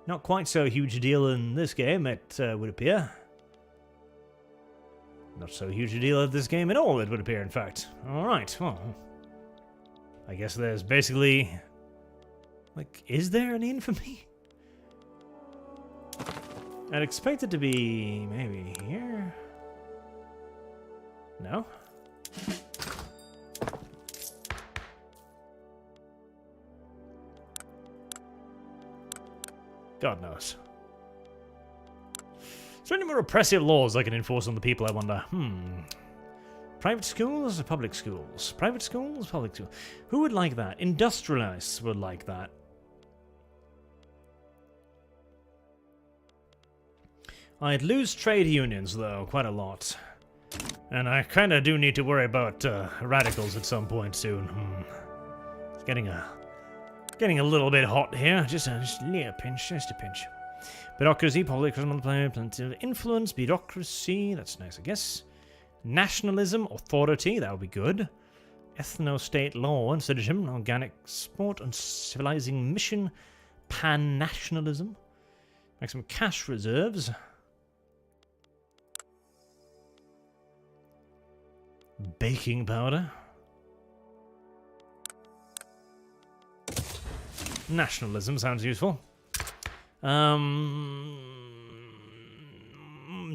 Not quite so huge a deal in this game, it would appear. Not so huge a deal in this game at all, it would appear, in fact. Alright, well. I guess there's basically... Like, is there any infamy? I'd expect it to be maybe here. No? God knows. Is there any more oppressive laws I can enforce on the people, I wonder? Private schools or public schools? Private schools, public schools. Who would like that? Industrialists would like that. I'd lose trade unions, though, quite a lot. And I kind of do need to worry about radicals at some point soon. It's getting a little bit hot here. Just a little pinch, just a pinch. Bureaucracy, public plenty of influence, bureaucracy, that's nice, I guess. Nationalism, authority, that would be good. Ethno-state law and citizenship, organic sport, uncivilizing mission, pan-nationalism. Maximum cash reserves. Baking powder. Nationalism sounds useful. Don't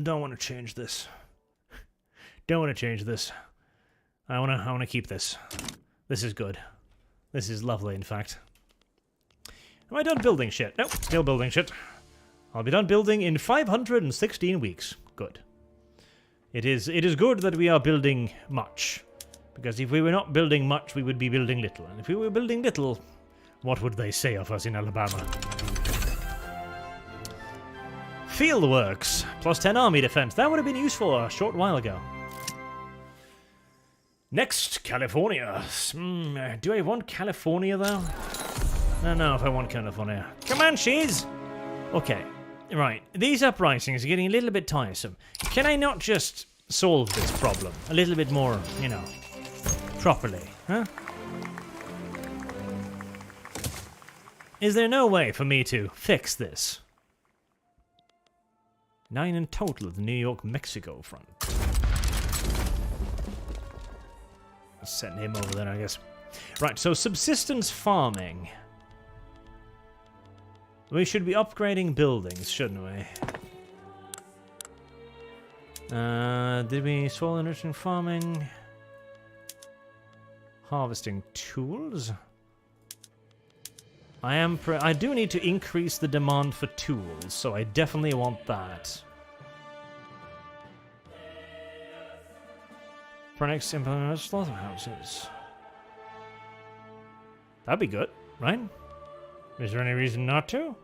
want to change this. Don't want to change this. I want to keep this. This is good. This is lovely, in fact. Am I done building shit? Nope, still building shit. I'll be done building in 516 weeks. Good. It is good that we are building much. Because if we were not building much, we would be building little. And if we were building little, what would they say of us in Alabama? Fieldworks. Plus 10 army defense. That would have been useful a short while ago. Next, California. Do I want California, though? I don't know if I want California. Comanches! Okay, right. These uprisings are getting a little bit tiresome. Can I not just solve this problem a little bit more, you know, properly, huh? Is there no way for me to fix this? 9 in total at the New York-Mexico front. Send him over there, I guess. Right, so subsistence farming. We should be upgrading buildings, shouldn't we? Did we soil enriching farming? Harvesting tools? I do need to increase the demand for tools, so I definitely want that. For next implement slaughterhouses. That'd be good, right? Is there any reason not to?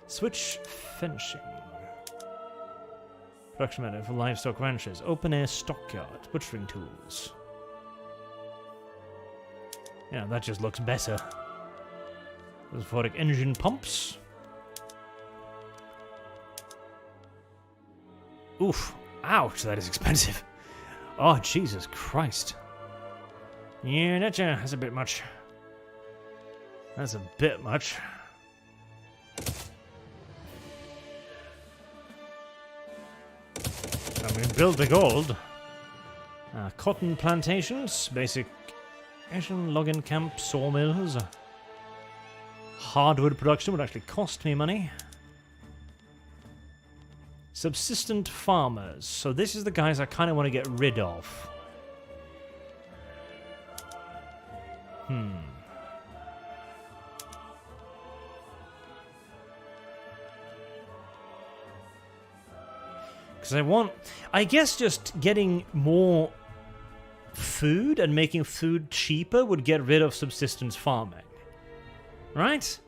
Switch fencing. Production method for livestock ranches. Open air stockyards. Butchering tools. Yeah, that just looks better. Phosphoric engine pumps. Oof. Ouch, that is expensive. Oh, Jesus Christ. Yeah, that's a bit much. That's a bit much. I mean, build the gold. Cotton plantations, basic login camp, sawmills. Hardwood production would actually cost me money. Subsistent farmers. So this is the guys I kind of want to get rid of. Because I guess just getting more food and making food cheaper would get rid of subsistence farming. Right?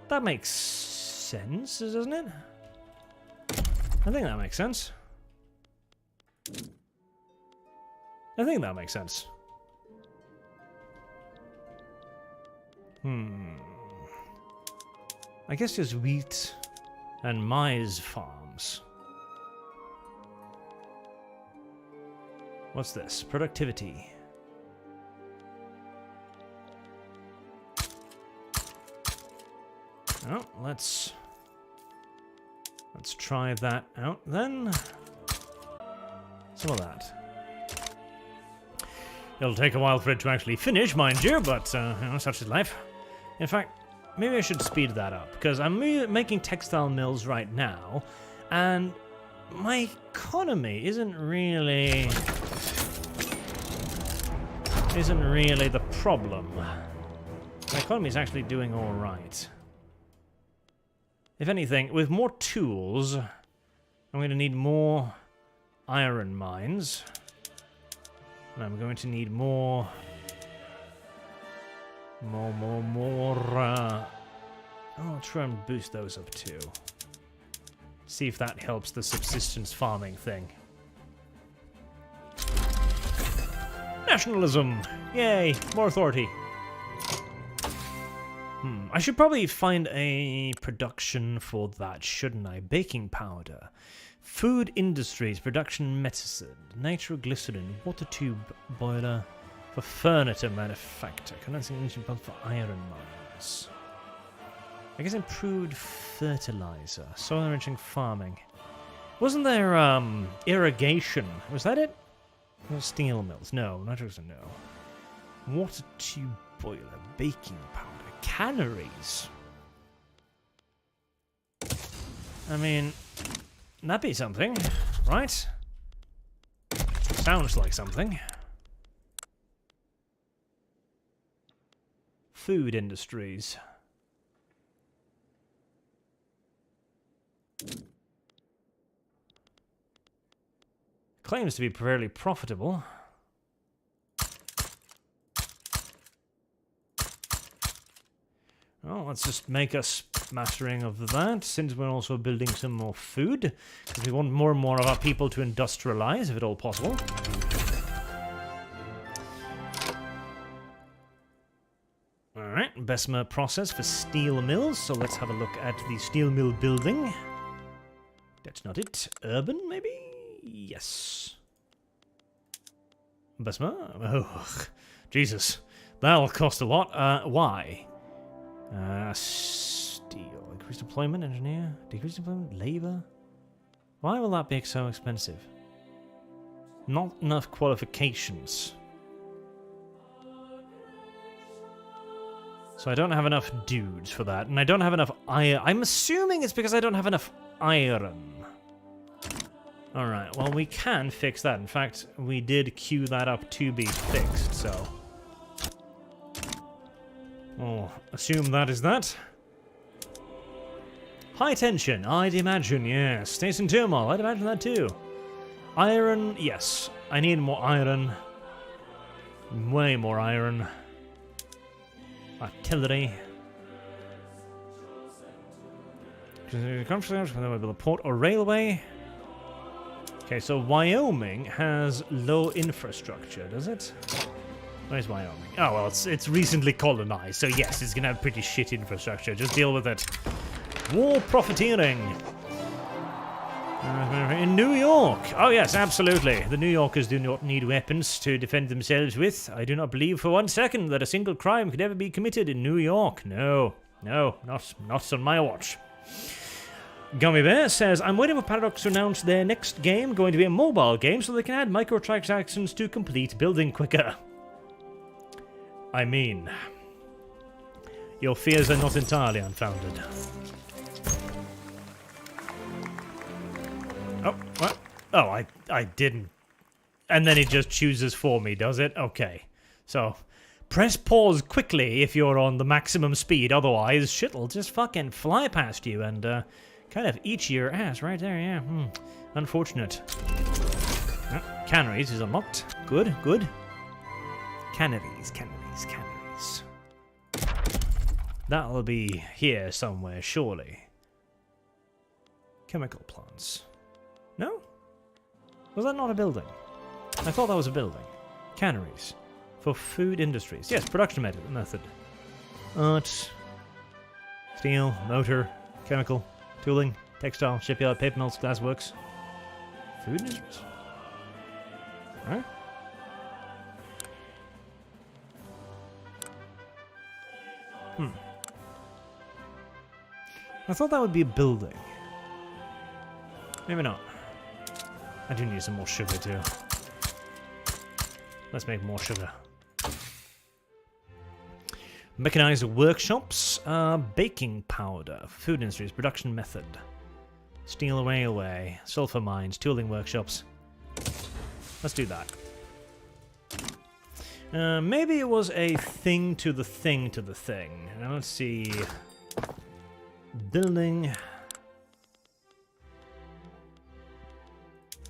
That makes sense, doesn't it? I think that makes sense. I think that makes sense. I guess just wheat and maize farms. What's this? Productivity. Oh, let's try that out then. Some of that. It'll take a while for it to actually finish, mind you, but you know, such is life. In fact, maybe I should speed that up, because I'm making textile mills right now, and my economy isn't really the problem. My economy is actually doing all right. If anything, with more tools, I'm going to need more iron mines. And I'm going to need more... I'll try and boost those up too. See if that helps the subsistence farming thing. Nationalism! Yay! More authority. I should probably find a production for that, shouldn't I? Baking powder. Food industries, production medicine, nitroglycerin, water tube boiler for furniture manufacture, condensing ancient pump for iron mines. I guess improved fertilizer, soil enriching farming. Wasn't there irrigation? Was that it? No, steel mills. No, nitrogen. No. Water tube boiler, baking powder, canneries. I mean, that'd be something, right? Sounds like something. Food industries. Claims to be fairly profitable. Well, let's just make us mastering of that, since we're also building some more food, because we want more and more of our people to industrialize, if at all possible. Alright, Bessemer process for steel mills, so let's have a look at the steel mill building. That's not it. Urban, maybe? Yes. Bessemer? Oh, Jesus. That'll cost a lot. Why? Steel. Increased employment, engineer. Decreased employment, labor. Why will that be so expensive? Not enough qualifications. So I don't have enough dudes for that, and I don't have enough iron. I'm assuming it's because I don't have enough iron. Alright, well, we can fix that. In fact, we did queue that up to be fixed, so... Oh, assume that is that. High tension, I'd imagine, yes. States in turmoil, I'd imagine that too. Iron, yes. I need more iron. Way more iron. Artillery. A port or railway. Okay, so Wyoming has low infrastructure, does it? Where's Wyoming? Oh, well, it's recently colonized, so yes, it's gonna have pretty shit infrastructure. Just deal with it. War profiteering. In New York. Oh, yes, absolutely. The New Yorkers do not need weapons to defend themselves with. I do not believe for 1 second that a single crime could ever be committed in New York. No, not on my watch. Gummy Bear says, I'm waiting for Paradox to announce their next game, going to be a mobile game, so they can add microtransactions to complete building quicker. I mean, your fears are not entirely unfounded. Oh, what? Oh, I didn't. And then it just chooses for me, does it? Okay. So, press pause quickly if you're on the maximum speed, otherwise shit'll just fucking fly past you and, kind of eat your ass right there, yeah. Unfortunate. Oh, canneries is unlocked. Good, good. Canneries. That'll be here somewhere, surely. Chemical plants. No? Was that not a building? I thought that was a building. Canneries. For food industries. Yes, production method. Art. Steel, motor, chemical, tooling, textile, shipyard, paper mills, glassworks. Food industries? Alright. I thought that would be a building. Maybe not. I do need some more sugar too. Let's make more sugar. Mechanized workshops, baking powder, food industries, production method, steel railway, sulfur mines, tooling workshops. Let's do that. Maybe it was a thing to the thing to the thing. Now let's see. Building.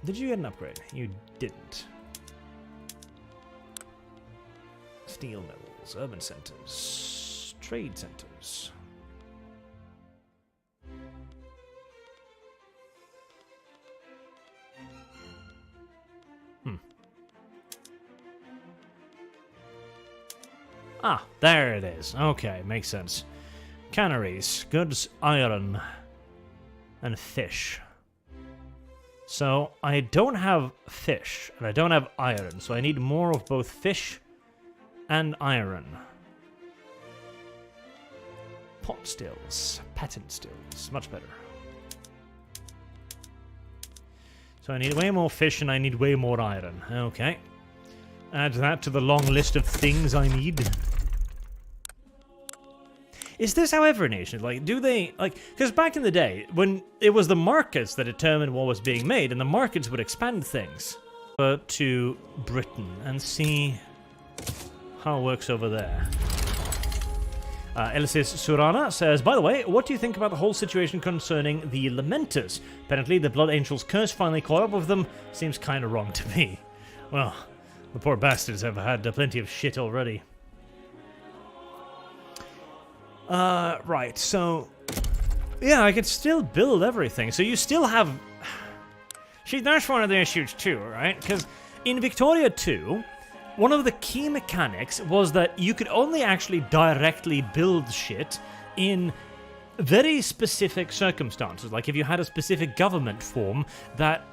Did you get an upgrade? You didn't. Steel mills, urban centers, trade centers. Ah, there it is. Okay, makes sense. Canneries, goods, iron, and fish. So, I don't have fish, and I don't have iron, so I need more of both fish and iron. Pot stills, patent stills, much better. So I need way more fish and I need way more iron. Okay. Add that to the long list of things I need. Is this how every nation, like, do they, like, because back in the day, when it was the markets that determined what was being made, and the markets would expand things. To Britain and see how it works over there. Elysis Surana says, by the way, what do you think about the whole situation concerning the Lamenters? Apparently the Blood Angel's curse finally caught up with them. Seems kind of wrong to me. Well, the poor bastards have had plenty of shit already. Right, so... yeah, I can still build everything. So you still have... see, that's one of the issues too, right? Because in Victoria 2... one of the key mechanics was that you could only actually directly build shit in very specific circumstances. Like if you had a specific government form that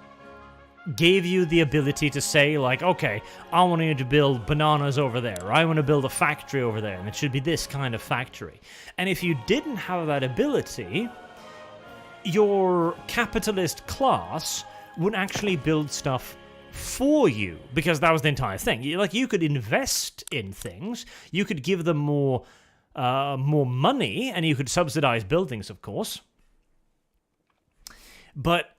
gave you the ability to say, like, okay, I want you to build bananas over there, or I want to build a factory over there, and it should be this kind of factory. And if you didn't have that ability, your capitalist class would actually build stuff for you, because that was the entire thing. You could invest in things, you could give them more money, and you could subsidize buildings, of course. But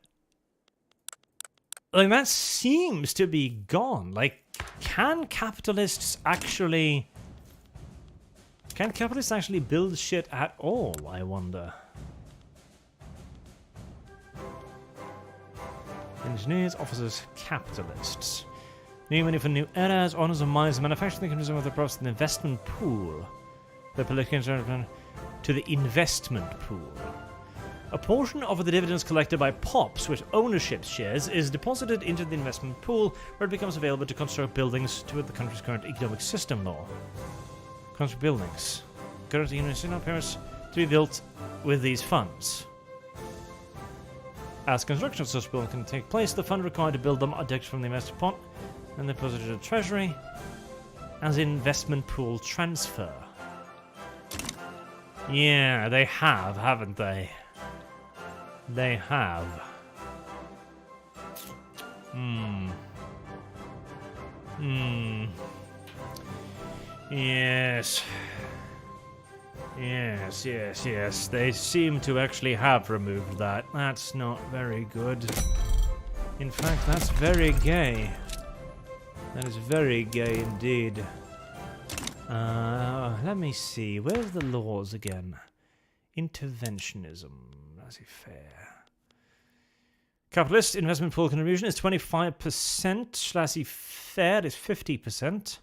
like that seems to be gone. Like, can capitalists actually build shit at all, I wonder? Engineers, officers, capitalists. New money for new eras, honors of mines, manufacturing can resume with the process of the investment pool. The political to the investment pool. A portion of the dividends collected by POPs with ownership shares is deposited into the investment pool, where it becomes available to construct buildings to the country's current economic system law. Construct buildings. Current units appears to be built with these funds. As construction of such buildings can take place, the fund required to build them are deducted from the investor pot and deposited to the treasury as investment pool transfer. Yeah, they have, haven't they? They have. Yes. Yes. They seem to actually have removed that. That's not very good. In fact, that's very gay. That is very gay indeed. Let me see. Where's the laws again? Interventionism. Laissez-faire. Capitalist investment pool contribution is 25%. Laissez-faire is 50%.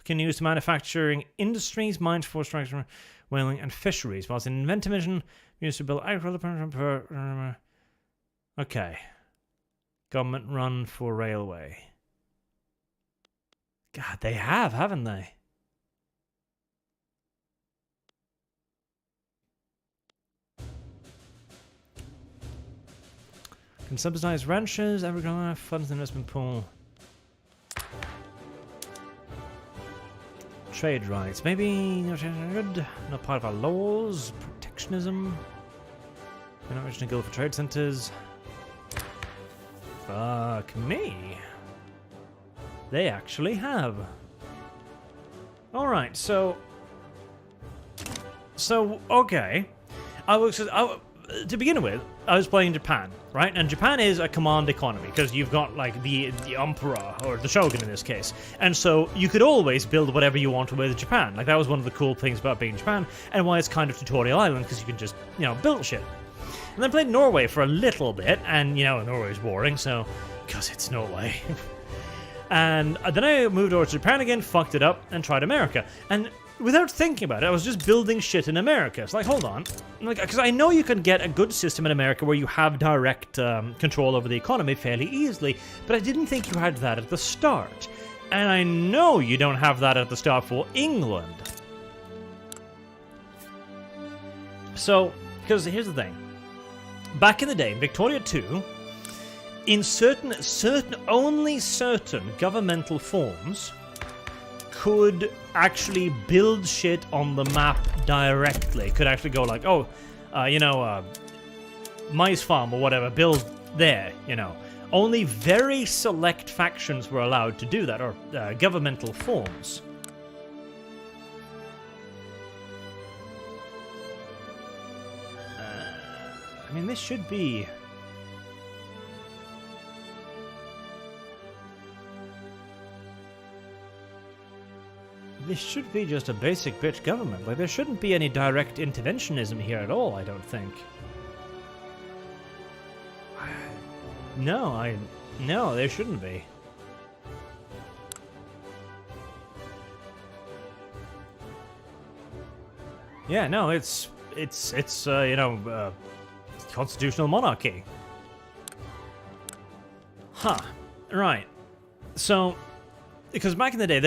Can use to manufacturing industries, mines, forest extraction, whaling, and fisheries. Whilst in Inventivision, used to build agriculture. Okay. Government run for railway. God, they have, haven't they? Can subsidize ranchers, agriculture, funds, investment pool. Trade rights. Maybe not good. Not part of our laws. Protectionism. We're not originally good for trade centers. Fuck me. They actually have. Alright, so, okay. To begin with, I was playing Japan, right? And Japan is a command economy, because you've got, like, the Emperor, or the Shogun in this case. And so, you could always build whatever you want with Japan. Like, that was one of the cool things about being Japan, and why it's kind of tutorial island, because you can just, you know, build shit. And then played Norway for a little bit, and, you know, Norway's boring, so, because it's Norway. And then I moved over to Japan again, fucked it up, and tried America. And without thinking about it, I was just building shit in America. It's like, hold on. Like, because I know you can get a good system in America where you have direct control over the economy fairly easily, but I didn't think you had that at the start. And I know you don't have that at the start for England. So, because here's the thing. Back in the day, in Victoria 2, in only certain governmental forms could actually build shit on the map directly. Could actually go like, oh, Mice Farm or whatever, build there, you know. Only very select factions were allowed to do that, or governmental forms. I mean, this should be... This should be just a basic bitch government. Like, there shouldn't be any direct interventionism here at all, I don't think. No, there shouldn't be. Yeah, no, it's constitutional monarchy. Huh. Right. So, because back in the day,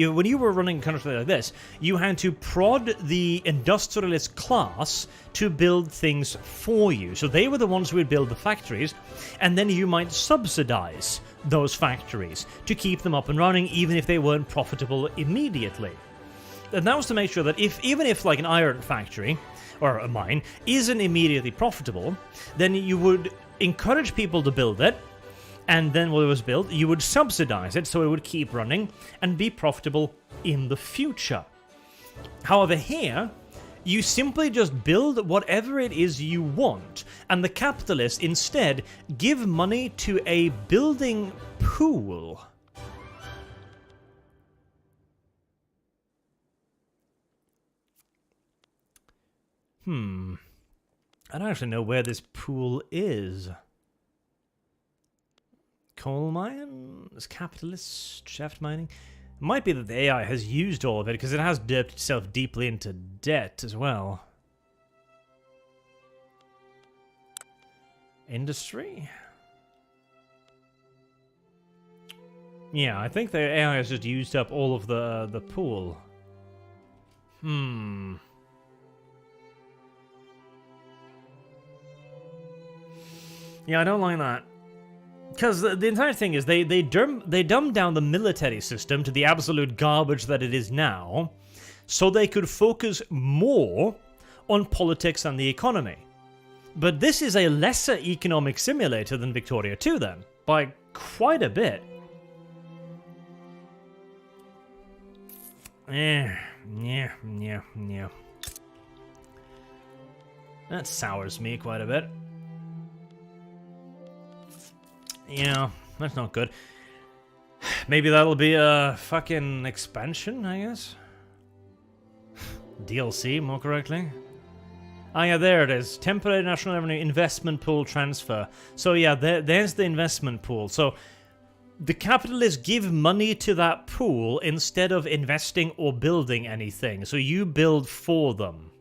when you were running a country like this, you had to prod the industrialist class to build things for you. So they were the ones who would build the factories, and then you might subsidize those factories to keep them up and running, even if they weren't profitable immediately. And that was to make sure that even if like an iron factory or a mine isn't immediately profitable, then you would encourage people to build it. And then when it was built, you would subsidize it so it would keep running and be profitable in the future. However, here, you simply just build whatever it is you want, and the capitalists instead give money to a building pool. I don't actually know where this pool is. Coal mines, capitalist, shaft mining. It might be that the AI has used all of it because it has dipped itself deeply into debt as well. Industry? Yeah, I think the AI has just used up all of the pool. Yeah, I don't like that. Because the entire thing is they dumbed down the military system to the absolute garbage that it is now, so they could focus more on politics and the economy. But this is a lesser economic simulator than Victoria 2 then, by quite a bit. Yeah. That sours me quite a bit. Yeah, that's not good. Maybe that'll be a fucking expansion, I guess? DLC, more correctly. Ah, yeah, there it is. Temporary National Revenue Investment Pool Transfer. So yeah, there's the investment pool. So the capitalists give money to that pool instead of investing or building anything. So you build for them.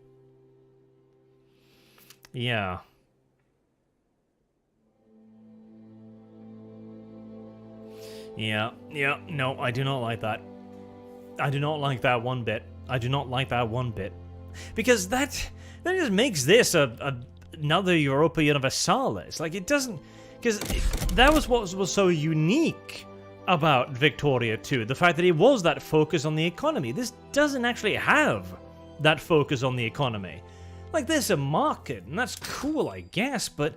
Yeah. Yeah, no, I do not like that. I do not like that one bit. I do not like that one bit. Because that just makes this another Europa Universalis. Like, it doesn't... Because that was what was so unique about Victoria 2. The fact that it was that focus on the economy. This doesn't actually have that focus on the economy. Like, there's a market, and that's cool, I guess, but,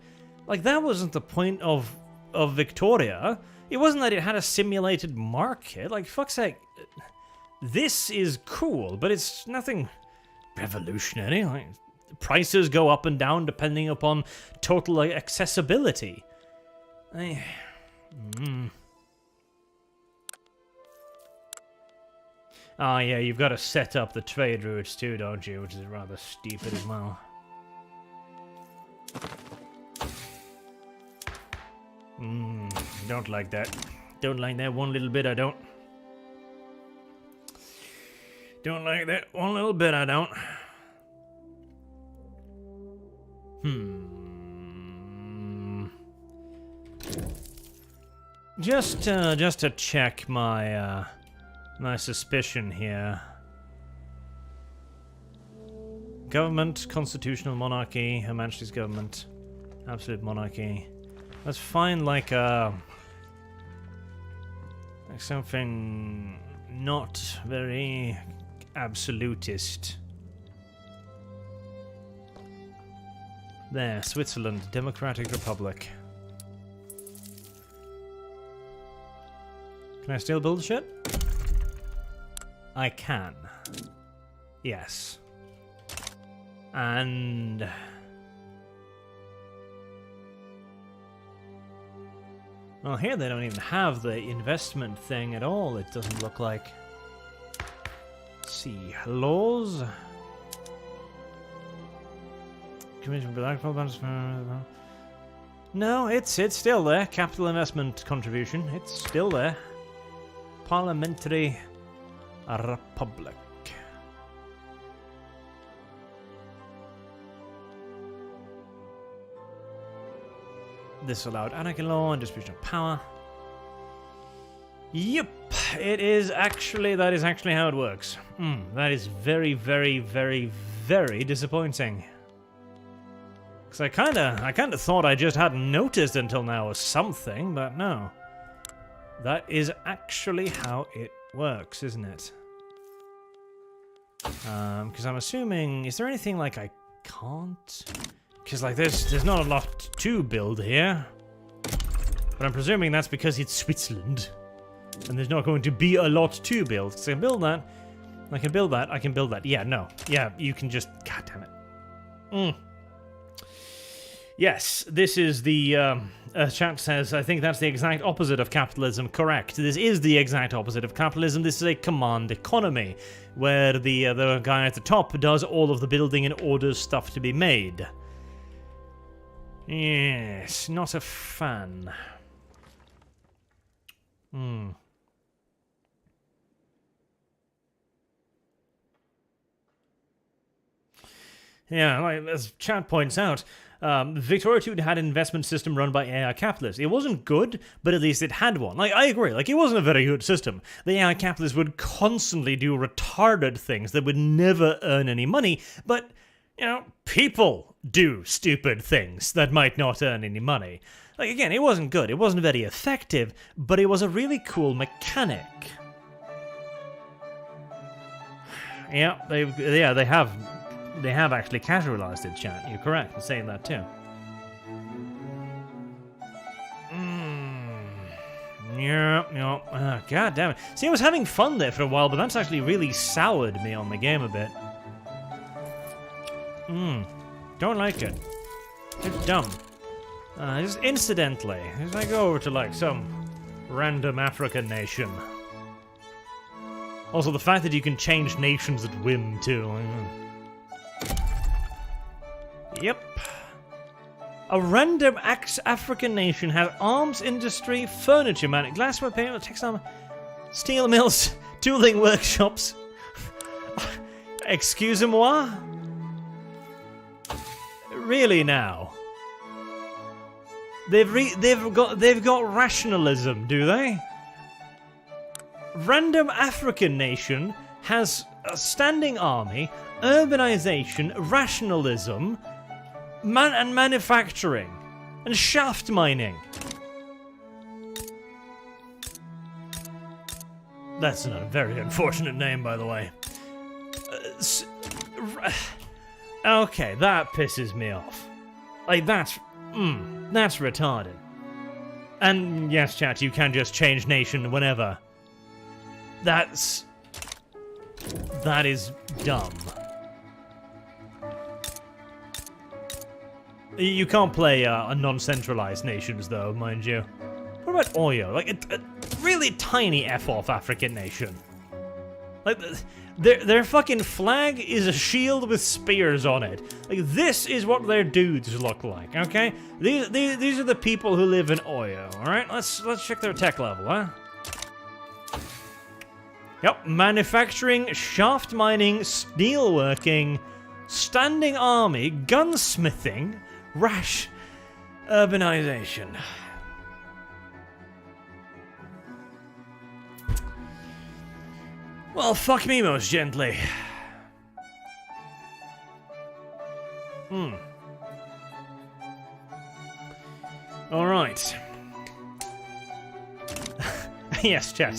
like, that wasn't the point of Victoria. It wasn't that it had a simulated market. Like, fuck's sake, this is cool, but it's nothing revolutionary. Like, prices go up and down depending upon total accessibility. Ah, yeah, you've got to set up the trade routes too, don't you? Which is rather stupid as well. Don't like that. Don't like that one little bit, I don't. Don't like that one little bit, I don't. Just to check my my suspicion here. Government, constitutional monarchy, Her Majesty's government, absolute monarchy. Let's find like something not very absolutist. There, Switzerland, Democratic Republic. Can I still build shit? I can. Yes. And... well, here they don't even have the investment thing at all, it doesn't look like. Let's see. Laws? Commission for Black Funds. No, it's still there. Capital investment contribution. It's still there. Parliamentary Republic. This allowed anarchy law and distribution of power. Yep, it is actually, that is actually how it works. That is very, very, very, very disappointing. Because I kinda thought I just hadn't noticed until now or something, but no. That is actually how it works, isn't it? Because I'm assuming, is there anything like I can't? Because like there's not a lot to build here. But I'm presuming that's because it's Switzerland. And there's not going to be a lot to build. So I can build that. I can build that. I can build that. Yeah, no. Yeah, you can just... God damn it. Yes, this is the... chat says, I think that's the exact opposite of capitalism. Correct. This is the exact opposite of capitalism. This is a command economy, where the guy at the top does all of the building and orders stuff to be made. Yes, not a fan. Yeah, like as chat points out, Victoria 2 had an investment system run by AI capitalists. It wasn't good, but at least it had one. Like, I agree, like, it wasn't a very good system. The AI capitalists would constantly do retarded things that would never earn any money, but, you know, people do stupid things that might not earn any money. Like, again, it wasn't good, it wasn't very effective, but it was a really cool mechanic. Yeah, they have actually casualized it, chat. You're correct in saying that too. Yeah. God damn it. See, I was having fun there for a while, but that's actually really soured me on the game a bit. Don't like it. It's dumb. Just incidentally, as I go over to like some random African nation. Also, the fact that you can change nations at whim too. Yep. A random African nation has arms industry, furniture manufacturing, glassware, paper, textile, steel mills, tooling workshops. Excusez-moi? Really now? They've got rationalism, do they? Random African nation has a standing army, urbanization, rationalism, and manufacturing, and shaft mining. That's a very unfortunate name, by the way. Okay, that pisses me off. Like, that's retarded. And yes, chat, you can just change nation whenever. That is dumb. You can't play a non-centralized nations, though, mind you. What about Oyo? Like, a really tiny F-off African nation. Like, their fucking flag is a shield with spears on it. Like, this is what their dudes look like, okay? These are the people who live in Oyo, alright? Let's check their tech level, huh? Yep, manufacturing, shaft mining, steelworking, standing army, gunsmithing, rash urbanization. Well, fuck me most gently. Alright. Yes, chat.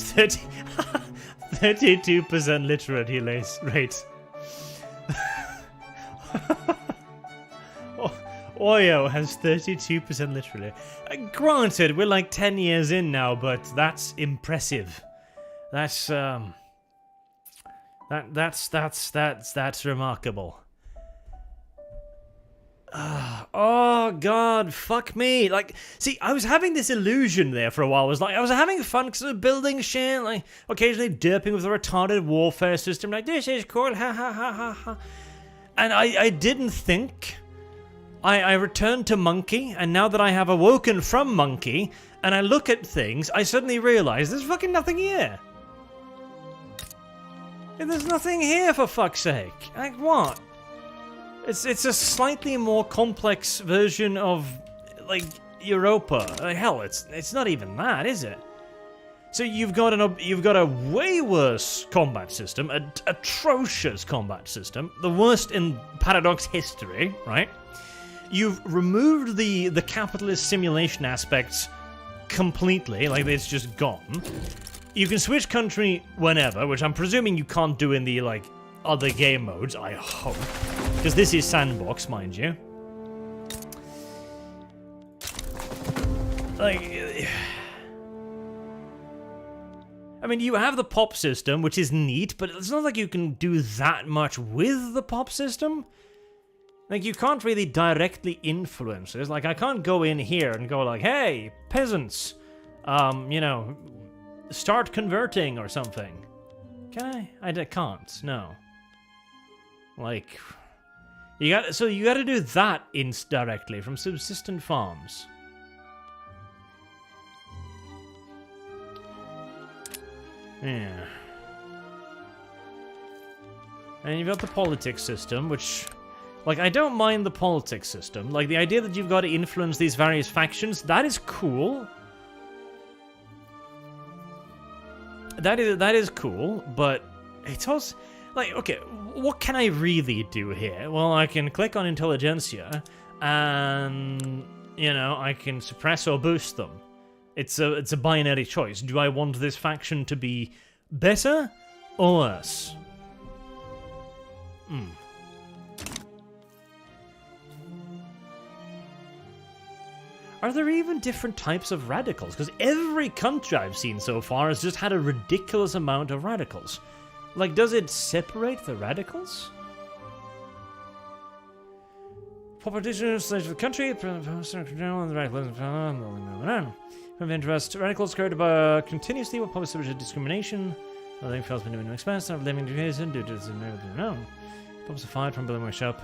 32% literate rate. Oyo has 32% literally. Granted, we're like 10 years in now, but that's impressive. That's that's remarkable. Oh god, fuck me. Like, see, I was having this illusion there for a while. I was having fun because I was building shit, like occasionally derping with a retarded warfare system, like this is cool, ha ha ha ha ha. And I didn't think. I returned to Monkey, and now that I have awoken from Monkey, and I look at things, I suddenly realize there's fucking nothing here. There's nothing here, for fuck's sake. Like, what? It's a slightly more complex version of, like, Europa. Like, hell, it's not even that, is it? So you've got a way worse combat system, an atrocious combat system, the worst in Paradox history, right? You've removed the capitalist simulation aspects completely, like it's just gone. You can switch country whenever, which I'm presuming you can't do in the, like, other game modes, I hope. Because this is sandbox, mind you. Like, I mean, you have the pop system, which is neat, but it's not like you can do that much with the pop system. Like, you can't really directly influence it. Like, I can't go in here and go like, hey, peasants, you know, start converting or something. Can I? I can't, no. Like, you gotta do that directly from subsistent farms. Yeah. And you've got the politics system, which, like, I don't mind the politics system. Like, the idea that you've got to influence these various factions, that is cool. That is cool, but it's also, like, okay, what can I really do here? Well, I can click on Intelligentsia, and, you know, I can suppress or boost them. It's a binary choice. Do I want this faction to be better or worse? Are there even different types of radicals? Because every country I've seen so far has just had a ridiculous amount of radicals. Like, does it separate the radicals? Population stage of the country, of interest, radicals created by continuously with public subject discrimination. Living fails been doing no expense, not living education due to this no. Public fired from building workshop.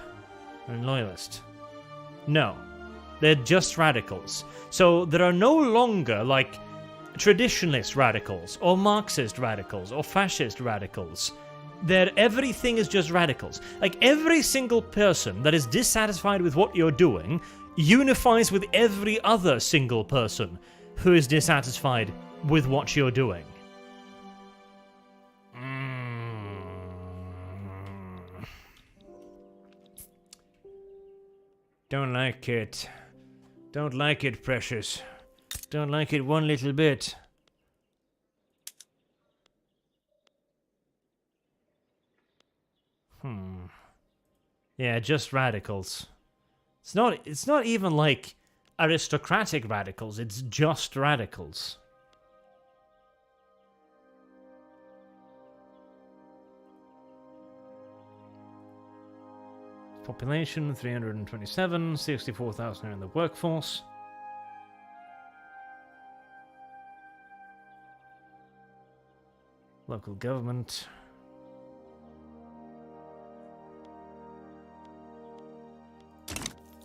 And loyalist. No. They're just radicals. So there are no longer, like, traditionalist radicals, or Marxist radicals, or fascist radicals. Everything is just radicals. Like, every single person that is dissatisfied with what you're doing unifies with every other single person who is dissatisfied with what you're doing. Don't like it. Don't like it, precious. Don't like it one little bit. Yeah, just radicals. It's not even like aristocratic radicals, it's just radicals. Population 327, 64,000 are in the workforce. Local government.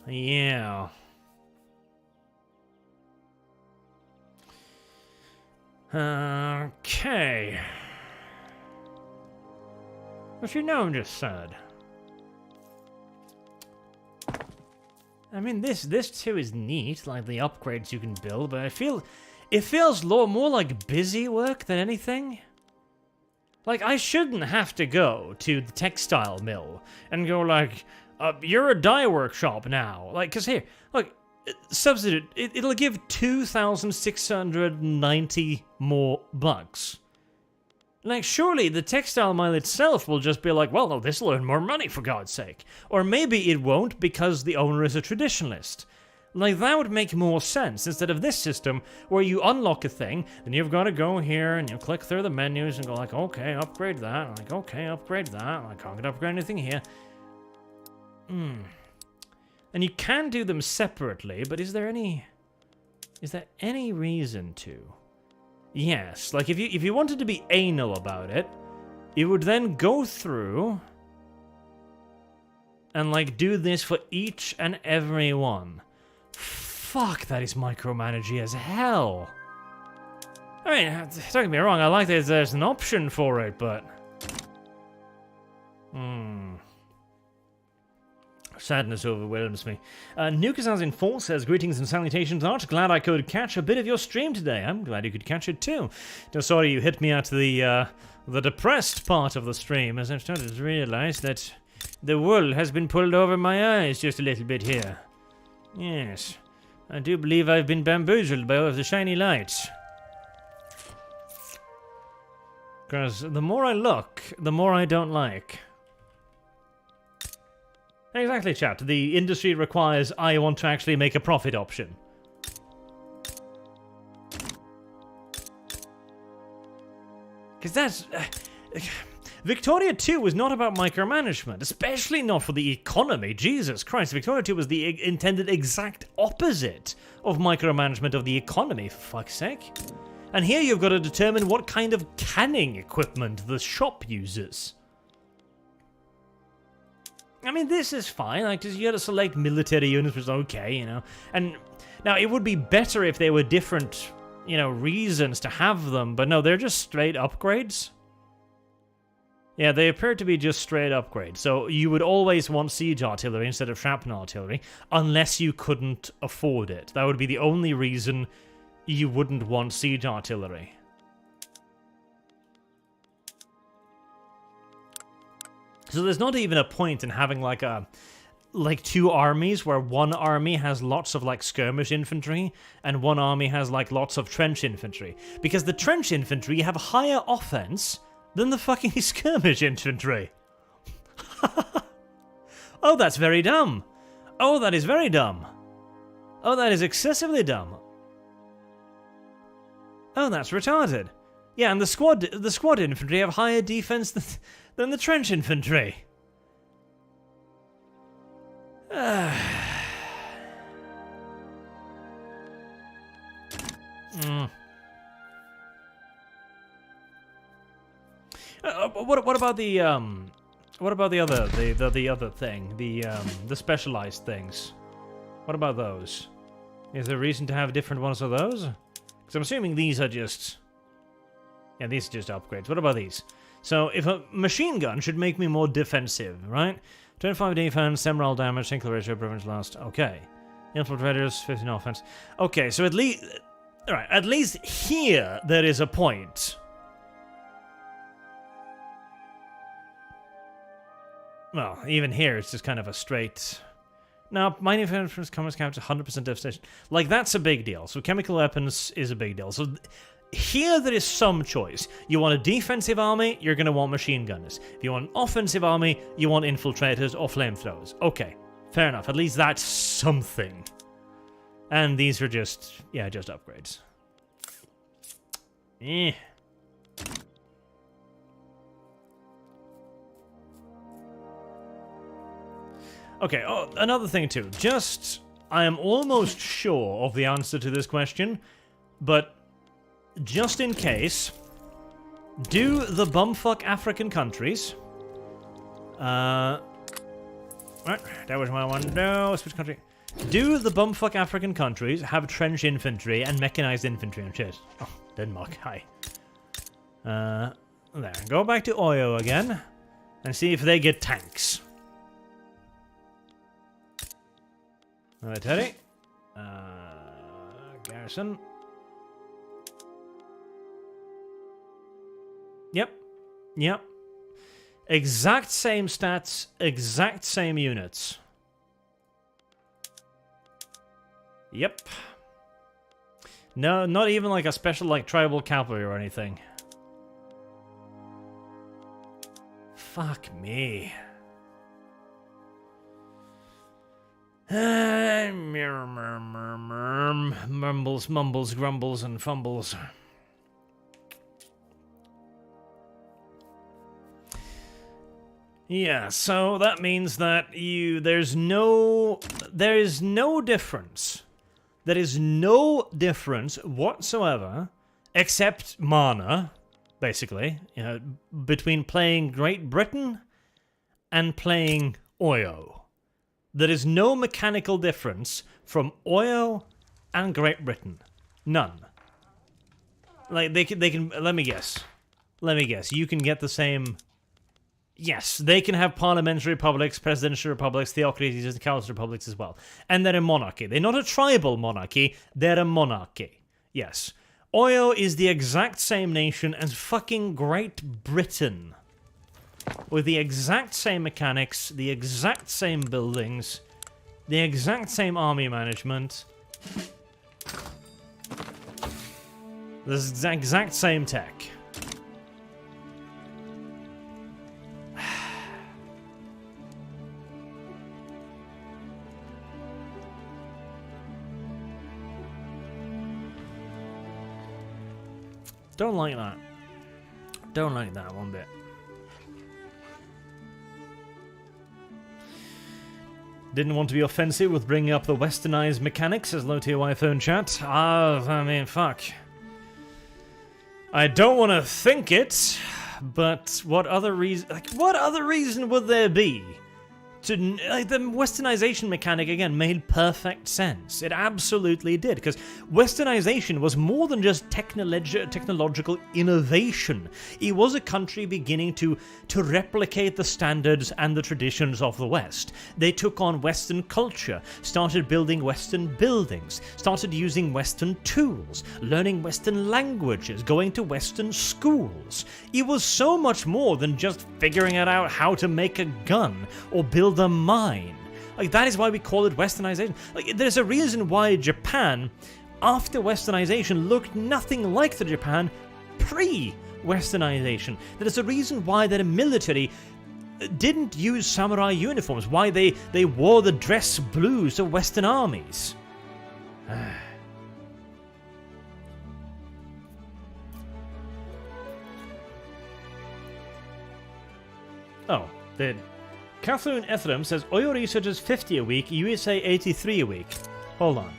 Yeah. Okay. But you know I'm just sad. I mean, this too is neat, like the upgrades you can build, but it feels more like busy work than anything. Like, I shouldn't have to go to the textile mill and go like, you're a dye workshop now. Like, because here, look, substitute, it'll give 2,690 more bucks. Like, surely the textile mill itself will just be like, well, no, this'll earn more money, for God's sake. Or maybe it won't because the owner is a traditionalist. Like, that would make more sense instead of this system where you unlock a thing, then you've got to go here and you click through the menus and go like, okay, upgrade that. Like, okay, upgrade that. I can't upgrade anything here. And you can do them separately, but is there any reason to? Yes, like if you wanted to be anal about it, you would then go through and like do this for each and every one. Fuck, that is micromanaging as hell. I mean, don't get me wrong, I like that there's an option for it, but... Sadness overwhelms me. Nukazaz in 4 says, greetings and salutations, Art. Glad I could catch a bit of your stream today. I'm glad you could catch it too. Just sorry you hit me at the depressed part of the stream, as I've started to realize that the wool has been pulled over my eyes just a little bit here. Yes, I do believe I've been bamboozled by all of the shiny lights. Because the more I look, the more I don't like. Exactly, chat. The industry requires I want to actually make a profit option. Because that's... Victoria 2 was not about micromanagement, especially not for the economy. Jesus Christ, Victoria 2 was the intended exact opposite of micromanagement of the economy, for fuck's sake. And here you've got to determine what kind of canning equipment the shop uses. I mean, this is fine, like, because you gotta select military units, which is okay, you know. And now, it would be better if there were different, you know, reasons to have them, but no, they're just straight upgrades. Yeah, they appear to be just straight upgrades. So you would always want siege artillery instead of shrapnel artillery, unless you couldn't afford it. That would be the only reason you wouldn't want siege artillery. So there's not even a point in having like two armies where one army has lots of like skirmish infantry and one army has like lots of trench infantry, because the trench infantry have higher offense than the fucking skirmish infantry. Oh, that's very dumb. Oh, that is very dumb. Oh, that is excessively dumb. Oh, that's retarded. Yeah, and the squad infantry have higher defense than the trench infantry. What about the other thing, the specialized things? What about those? Is there a reason to have different ones of those? Because I'm assuming these are just... Yeah, these are just upgrades. What about these? So, if a machine gun should make me more defensive, right? 25 defense, 10 roll damage, single ratio, prevents lost. Okay. Infiltrators, 15 offense. Okay, so at least... Alright, at least here there is a point. Well, even here it's just kind of a straight... No, mining infantry commerce capture 100% devastation. Like, that's a big deal. So chemical weapons is a big deal. So here there is some choice. You want a defensive army, you're going to want machine gunners. If you want an offensive army, you want infiltrators or flamethrowers. Okay, fair enough. At least that's something. And these are just, yeah, just upgrades. Eh. Okay, oh, another thing too. I am almost sure of the answer to this question, but just in case, do the bumfuck African countries... right, that was my one. No, switch country. Do the bumfuck African countries have trench infantry and mechanized infantry and shit? Oh, Denmark, hi. There, go back to Oyo again, and see if they get tanks. Military. Garrison. Yep. Exact same stats, exact same units. Yep. No, not even like a special like tribal cavalry or anything. Fuck me. Mumbles, mumbles, grumbles, and fumbles. Yeah, so that means that there is no difference. There is no difference whatsoever, except mana, basically, between playing Great Britain and playing Oyo. There is no mechanical difference from Oyo and Great Britain. None. Like, they can, let me guess. You can get the same... Yes, they can have parliamentary republics, presidential republics, theocracies, and council republics as well. And they're a monarchy. They're not a tribal monarchy, they're a monarchy. Yes. Oyo is the exact same nation as fucking Great Britain. With the exact same mechanics, the exact same buildings, the exact same army management, the exact same tech. Don't like that. Don't like that one bit. Didn't want to be offensive with bringing up the westernized mechanics as low tier iPhone chat. I mean, fuck. I don't want to think it, but what other reason would there be? The westernization mechanic, again, made perfect sense. It absolutely did, because westernization was more than just technological innovation. It was a country beginning to replicate the standards and the traditions of the West. They took on Western culture, started building Western buildings, started using Western tools, learning Western languages, going to Western schools. It was so much more than just figuring out how to make a gun or build a mine. Like, that is why we call it westernization. Like, there's a reason why Japan, after westernization, looked nothing like the Japan pre-westernization. There's a reason why the military didn't use samurai uniforms, why they wore the dress blues of Western armies. Oh, Catherine Etheram says, Oyo researchers 50 a week, USA 83 a week. Hold on.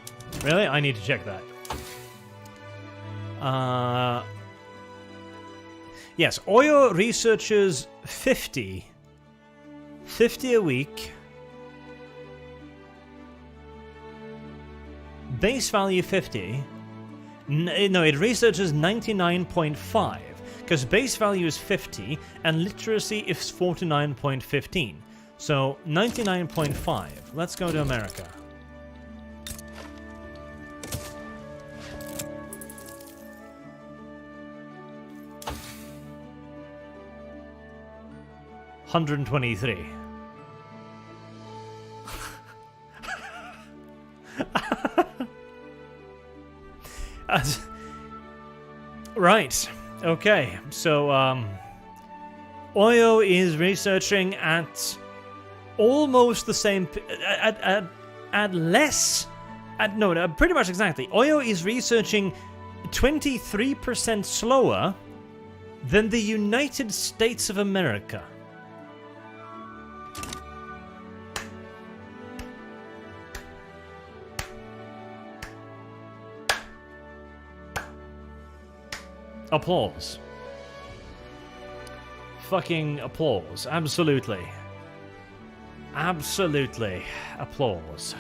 Really? I need to check that. Yes, Oyo researchers 50. 50 a week. Base value 50. No, it researches 99.5. Because base value is 50, and literacy is 49.15. So, 99.5. Let's go to America. $123. Right. Okay. So, Oyo is researching at almost the same... pretty much exactly. Oyo is researching 23% slower than the United States of America. Applause. Fucking applause. Absolutely. Absolutely. Applause.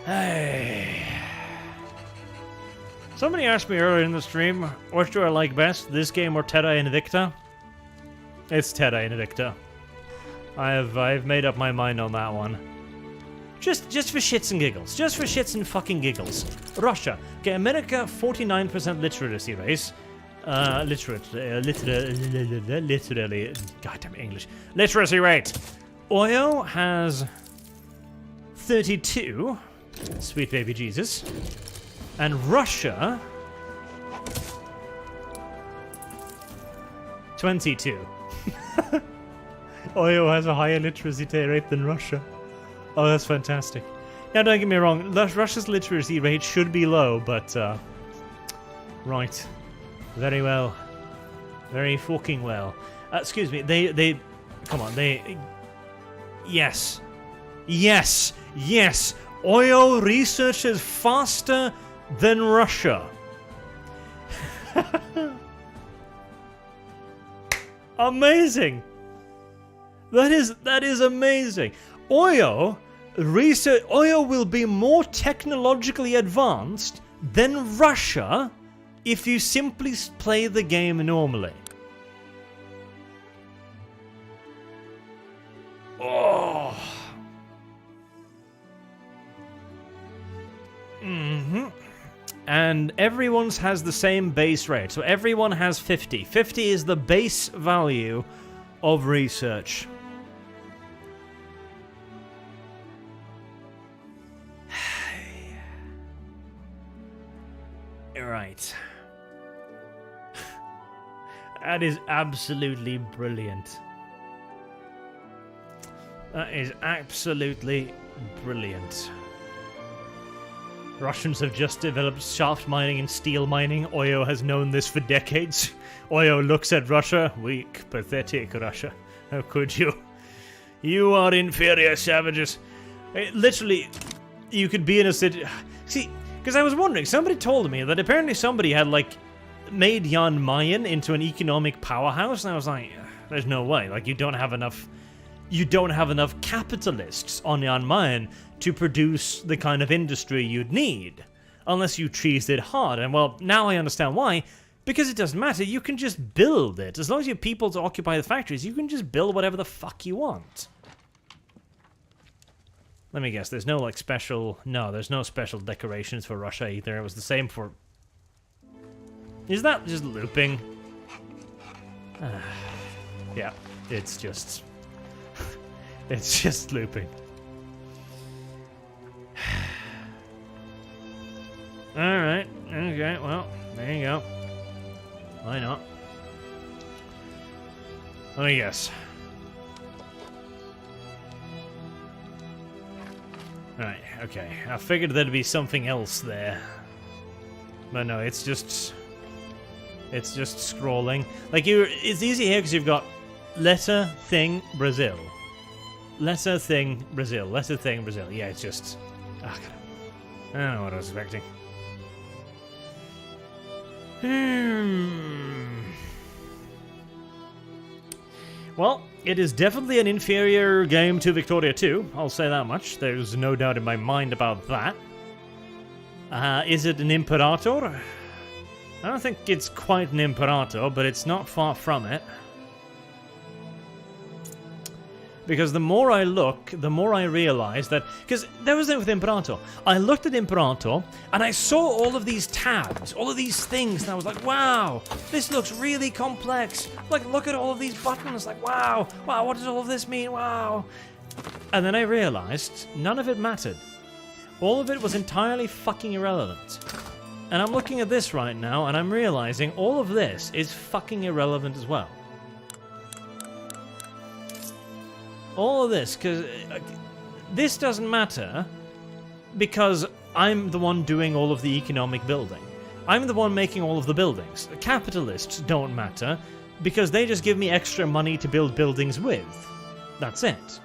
Hey. Somebody asked me earlier in the stream, what do I like best, this game or Terra Invicta? It's Terra Invicta. I've made up my mind on that one. Just for shits and giggles. Just for shits and fucking giggles. Russia. Okay, America, 49% literacy rate. Literally, goddamn English. Literacy rate. Oyo has 32. Sweet baby Jesus. And Russia, 22. Oyo has a higher literacy rate than Russia. Oh, that's fantastic. Now, don't get me wrong, Russia's literacy rate should be low, but, right. Very well. Very fucking well. Excuse me, they... Come on, they... Yes. Yes! Yes! Oyo researches faster than Russia. Amazing! That is amazing. Oyo will be more technologically advanced than Russia if you simply play the game normally. Oh. And everyone's has the same base rate. So everyone has 50. 50 is the base value of research. Right. That is absolutely brilliant. That is absolutely brilliant. Russians have just developed shaft mining and steel mining. Oyo has known this for decades. Oyo looks at Russia. Weak, pathetic Russia. How could you? You are inferior savages. Literally, you could be in a city... See, because I was wondering, somebody told me that apparently somebody had, like, made Jan Mayen into an economic powerhouse, and I was like, there's no way. Like, you don't have enough capitalists on Jan Mayen to produce the kind of industry you'd need, unless you cheesed it hard. And well, now I understand why. Because it doesn't matter, you can just build it. As long as you have people to occupy the factories, you can just build whatever the fuck you want. Let me guess, there's no, like, special... No, there's no special decorations for Russia either. It was the same for... Is that just looping? Yeah, it's just... It's just looping. Alright, okay, well, there you go. Why not? Let me guess. Right, okay. I figured there'd be something else there. But no, it's just scrolling. Like, it's easy here because you've got letter, thing, Brazil. Letter, thing, Brazil. Letter, thing, Brazil. Yeah, it's just... I don't know what I was expecting. Well, it is definitely an inferior game to Victoria 2. I'll say that much. There's no doubt in my mind about that. Is it an Imperator? I don't think it's quite an Imperator, but it's not far from it. Because the more I look, the more I realize that... Because there was it with Imperator. I looked at Imperator, and I saw all of these tabs, all of these things, and I was like, wow, this looks really complex. Like, look at all of these buttons. Like, wow, what does all of this mean? Wow. And then I realized none of it mattered. All of it was entirely fucking irrelevant. And I'm looking at this right now, and I'm realizing all of this is fucking irrelevant as well. All of this, because this doesn't matter because I'm the one doing all of the economic building. I'm the one making all of the buildings. Capitalists don't matter because they just give me extra money to build buildings with. That's it.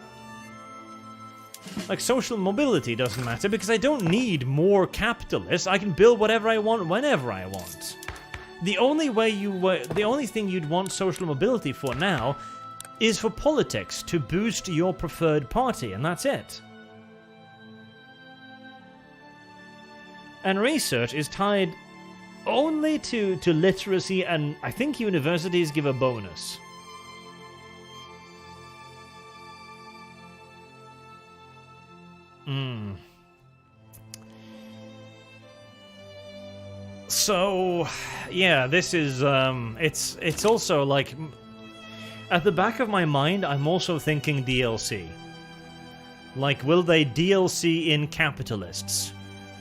Like, social mobility doesn't matter because I don't need more capitalists. I can build whatever I want whenever I want. The only thing you'd want social mobility for now is for politics, to boost your preferred party, and that's it. And research is tied only to literacy, and I think universities give a bonus. So, yeah, this is, it's also like, at the back of my mind, I'm also thinking DLC. Like, will they DLC in capitalists?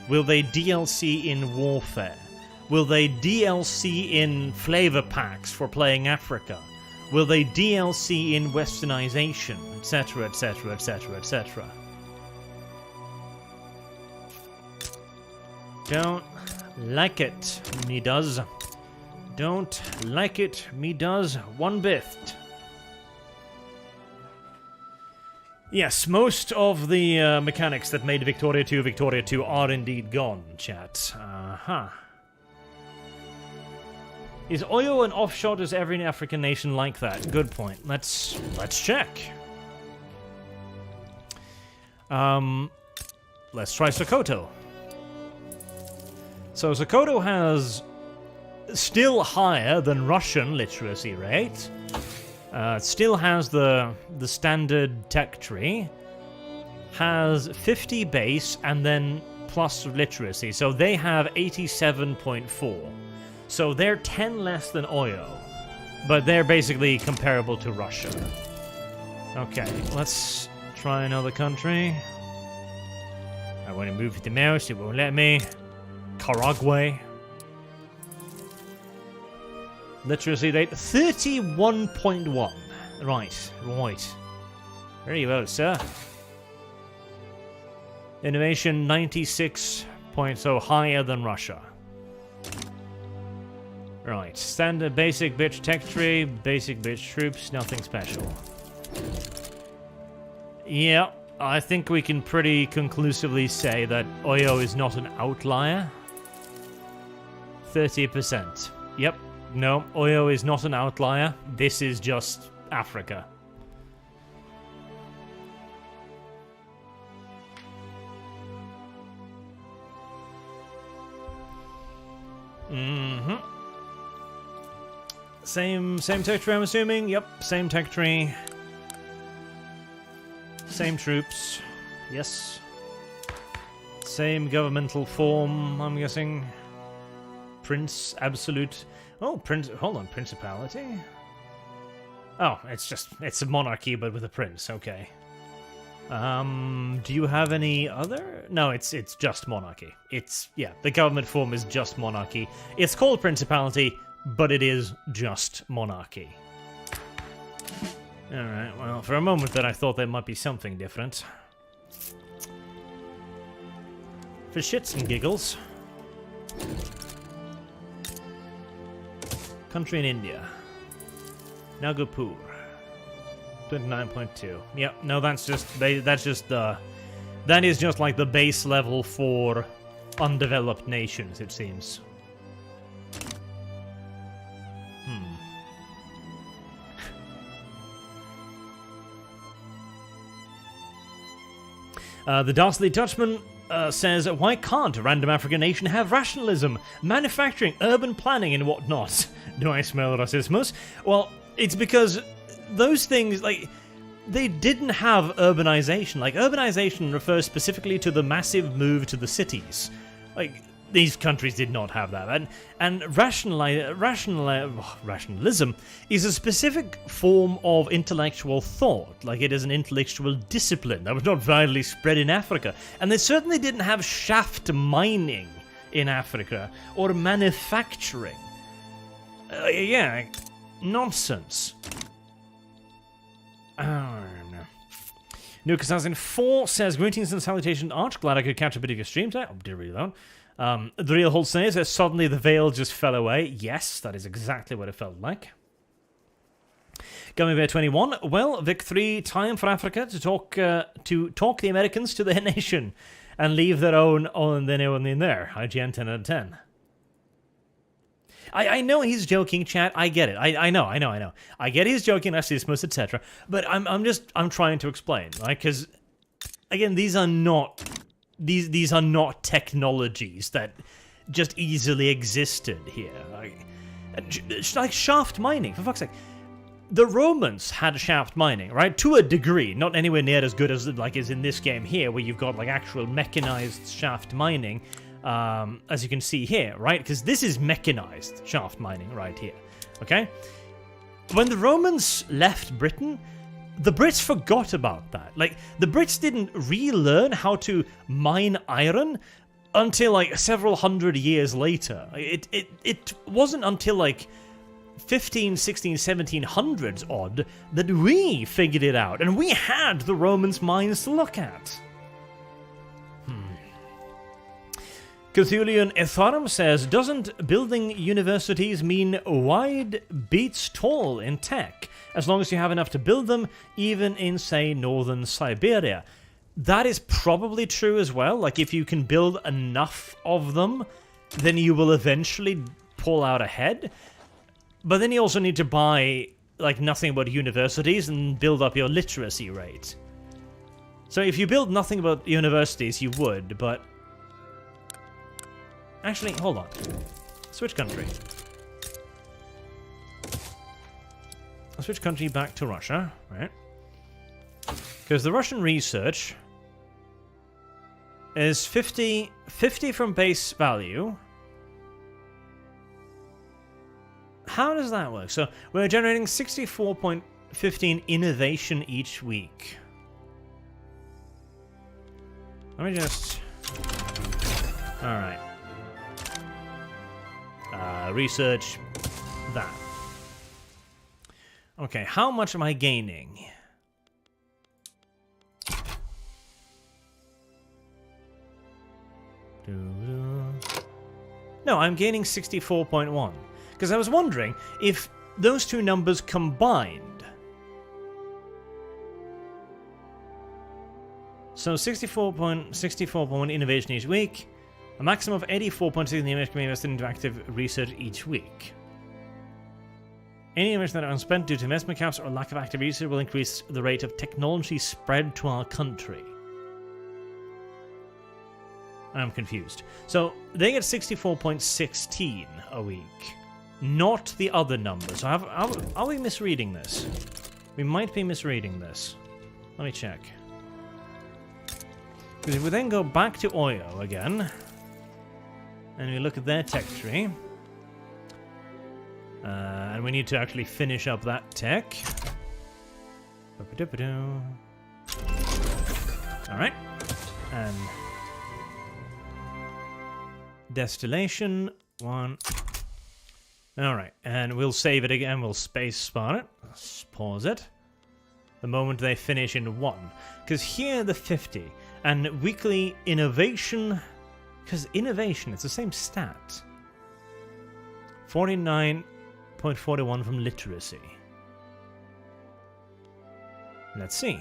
Will they DLC in warfare? Will they DLC in flavor packs for playing Africa? Will they DLC in westernization, etc., etc., etc., etc.? Don't like it, me does. Don't like it, me does one bit. Yes, most of the mechanics that made Victoria 2 are indeed gone, chat. Is Oyo an offshore? Does every African nation like that? Good point. Let's check. Let's try Sokoto. So Sokoto has still higher than Russian literacy rate. Still has the standard tech tree. Has 50 base and then plus literacy. So they have 87.4. So they're 10 less than Oyo. But they're basically comparable to Russia. Okay, let's try another country. I want to move the mouse, it won't let me. Paraguay. Literacy rate 31.1. Right. Very well, sir. Innovation 96 points, so higher than Russia. Right, standard basic bitch tech tree, basic bitch troops, nothing special. Yeah, I think we can pretty conclusively say that Oyo is not an outlier. 30%. Yep. No, Oyo is not an outlier. This is just Africa. Same tech tree, I'm assuming. Yep, same tech tree. Same troops. Yes. Same governmental form, I'm guessing. Prince, absolute. Oh, prince. Hold on, principality? Oh, it's a monarchy, but with a prince. Okay. Do you have any other? No, it's just monarchy. The government form is just monarchy. It's called principality, but it is just monarchy. Alright, well, for a moment there I thought there might be something different. For shits and giggles. Country in India. Nagapur. 29.2. Yep, no, that is just like the base level for undeveloped nations, it seems. The Dastardly Dutchman says, why can't a random African nation have rationalism, manufacturing, urban planning, and whatnot? Do I smell racismus? Well, it's because those things, like, they didn't have urbanization. Like, urbanization refers specifically to the massive move to the cities. Like, these countries did not have that. And rationalism is a specific form of intellectual thought. Like, it is an intellectual discipline that was not widely spread in Africa. And they certainly didn't have shaft mining in Africa or manufacturing. Yeah, nonsense. Oh, no. Nuke Assassin 4 says, greetings and salutations, Arch. Glad I could catch a bit of your stream today. Oh, did really though. The real Hull says that suddenly the veil just fell away. Yes, that is exactly what it felt like. Gummy Bear 21. Well, Vic 3, time for Africa to talk the Americans to their nation and leave their own on in there. IGN 10 out of 10. I know he's joking, chat. I get it. I know. I get he's joking, racismus, etc. But I'm trying to explain, right? Because again, these are not technologies that just easily existed here. Like shaft mining, for fuck's sake. The Romans had shaft mining, right? To a degree, not anywhere near as good as like is in this game here, where you've got like actual mechanized shaft mining. As you can see here, right? Because this is mechanized shaft mining right here, okay? When the Romans left Britain, the Brits forgot about that. Like, the Brits didn't relearn how to mine iron until, like, several hundred years later. It wasn't until, like, 15, 16, 1700s odd that we figured it out, and we had the Romans' mines to look at. Cthulian Etharum says, doesn't building universities mean wide beats tall in tech, as long as you have enough to build them, even in, say, northern Siberia? That is probably true as well. Like, if you can build enough of them, then you will eventually pull out ahead. But then you also need to buy, like, nothing but universities and build up your literacy rate. So if you build nothing but universities, you would, but... Actually, hold on. Switch country. I'll switch country back to Russia, right? Because the Russian research is 50 from base value. How does that work? So we're generating 64.15 innovation each week. Let me just... Alright. Research that. Okay, how much am I gaining? No, I'm gaining 64.1. Because I was wondering if those two numbers combined. So 64.1 innovation each week. A maximum of 84.6 in the image can be invested into active research each week. Any innovation that are unspent due to investment caps or lack of active research will increase the rate of technology spread to our country. I'm confused. So they get 64.16 a week, not the other numbers. So are we misreading this? We might be misreading this. Let me check. Because if we then go back to Oyo again, and we look at their tech tree, and we need to actually finish up that tech. Alright. And distillation 1. Alright, and we'll save it again. We'll space bar it. Let's pause it. The moment they finish in 1. Because here the 50. And weekly innovation. Because innovation, it's the same stat. 49.41 from literacy. Let's see.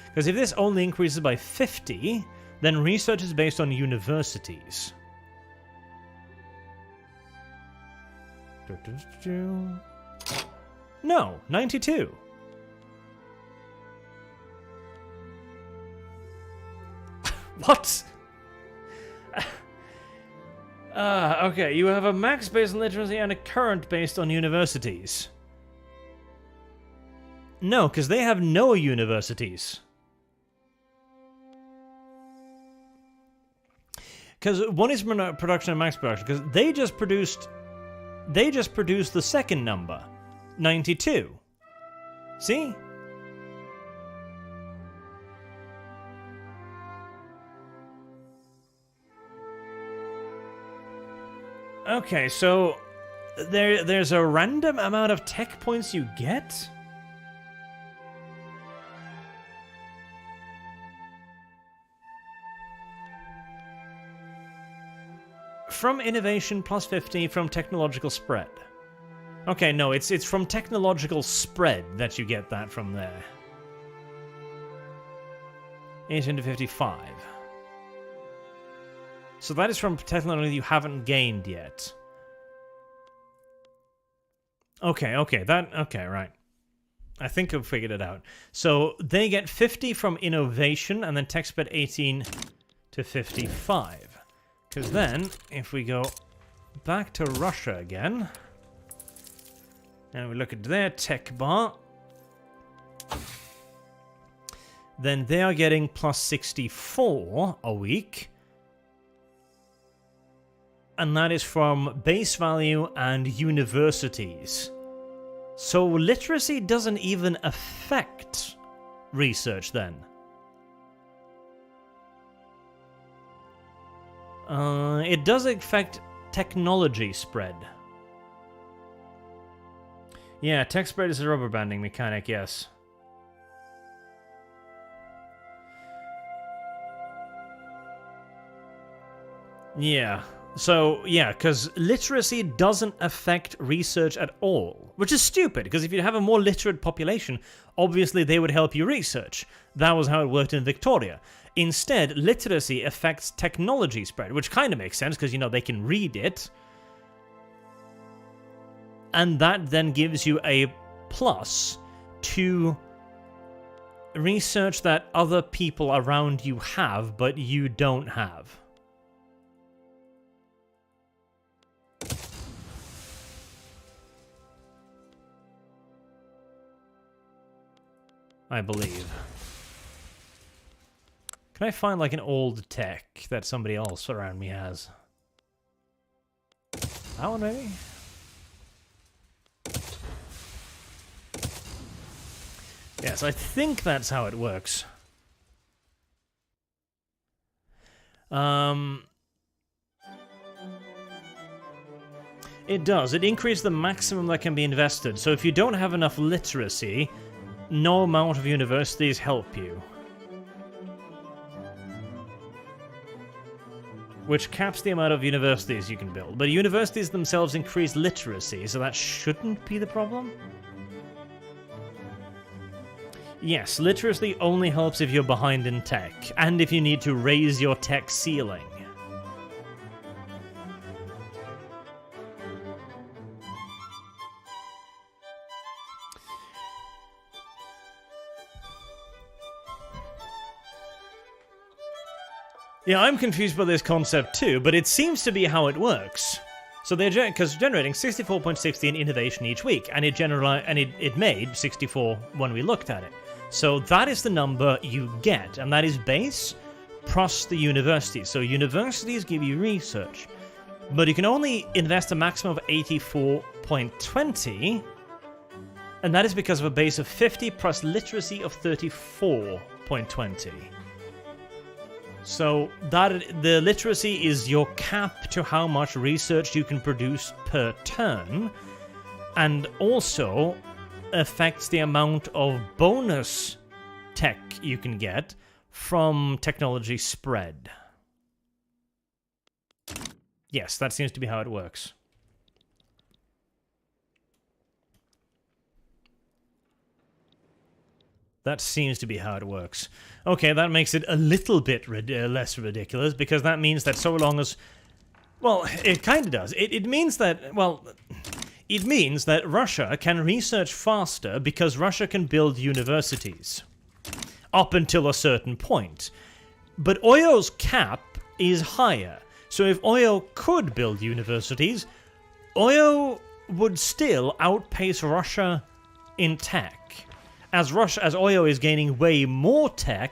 Because if this only increases by 50, then research is based on universities. No, 92. What? Okay, you have a max based on literacy and a current based on universities. No, because they have no universities. Because one is production and max production, because they just produced the second number, 92. See? Okay, so there's a random amount of tech points you get? From innovation plus 50 from technological spread. Okay, no, it's from technological spread that you get that from there. 855. So that is from technology you haven't gained yet. Okay, right. I think I've figured it out. So they get 50 from innovation and then tech spread 18 to 55. Because then, if we go back to Russia again, and we look at their tech bar, then they are getting plus 64 a week. And that is from base value and universities. So literacy doesn't even affect research then. It does affect technology spread. Yeah, tech spread is a rubber banding mechanic, yes. Yeah. So, yeah, because literacy doesn't affect research at all. Which is stupid, because if you have a more literate population, obviously they would help you research. That was how it worked in Victoria. Instead, literacy affects technology spread, which kind of makes sense, because, you know, they can read it. And that then gives you a plus to research that other people around you have, but you don't have. I believe. Can I find like an old tech that somebody else around me has? That one maybe? Yes, I think that's how it works. It does. It increases the maximum that can be invested. So if you don't have enough literacy, no amount of universities help you. Which caps the amount of universities you can build. But universities themselves increase literacy, so that shouldn't be the problem? Yes, literacy only helps if you're behind in tech, and if you need to raise your tech ceiling. Yeah, I'm confused by this concept too, but it seems to be how it works. So they're generating 64.60 in innovation each week, and it made 64 when we looked at it. So that is the number you get, and that is base plus the universities. So universities give you research, but you can only invest a maximum of 84.20, and that is because of a base of 50 plus literacy of 34.20. So that the literacy is your cap to how much research you can produce per turn, and also affects the amount of bonus tech you can get from technology spread. Yes, that seems to be how it works. That seems to be how it works. Okay, that makes it a little bit less ridiculous, because that means that so long as... Well, it kind of does. It means that, well... It means that Russia can research faster because Russia can build universities. Up until a certain point. But Oyo's cap is higher. So if Oyo could build universities, Oyo would still outpace Russia in tech. As Oyo is gaining way more tech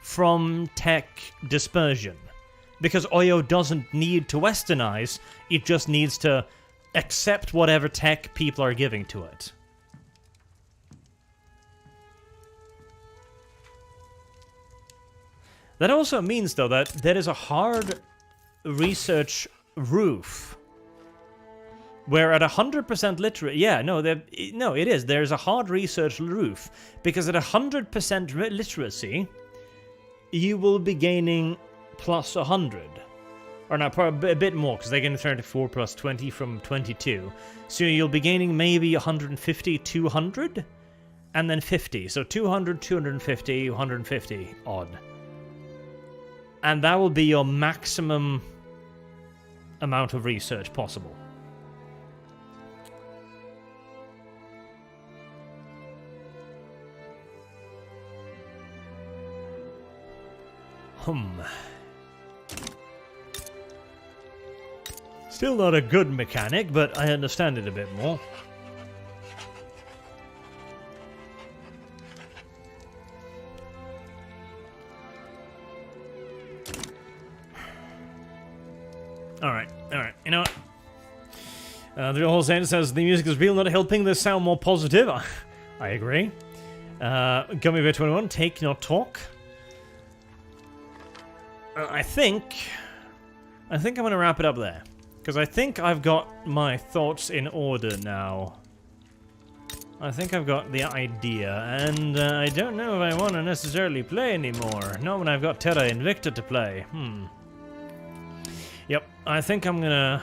from tech dispersion. Because Oyo doesn't need to westernize, it just needs to accept whatever tech people are giving to it. That also means, though, that there is a hard research roof We're at 100% literate. Yeah, no, no, it is. There's a hard research roof. Because at 100% literacy, you will be gaining plus 100. Or no, probably a bit more, because they're getting 34 plus 20 from 22. So you'll be gaining maybe 150, 200, and then 50. So 200, 250, 150 odd. And that will be your maximum amount of research possible. Still not a good mechanic, but I understand it a bit more. Alright. You know what? The whole sentence says the music is real, not helping this sound more positive. I agree. Gummy Bear 21, take not talk. I think I'm going to wrap it up there. Because I think I've got my thoughts in order now. I think I've got the idea, and I don't know if I want to necessarily play anymore. Not when I've got Terra Invicta to play. Yep, I think I'm gonna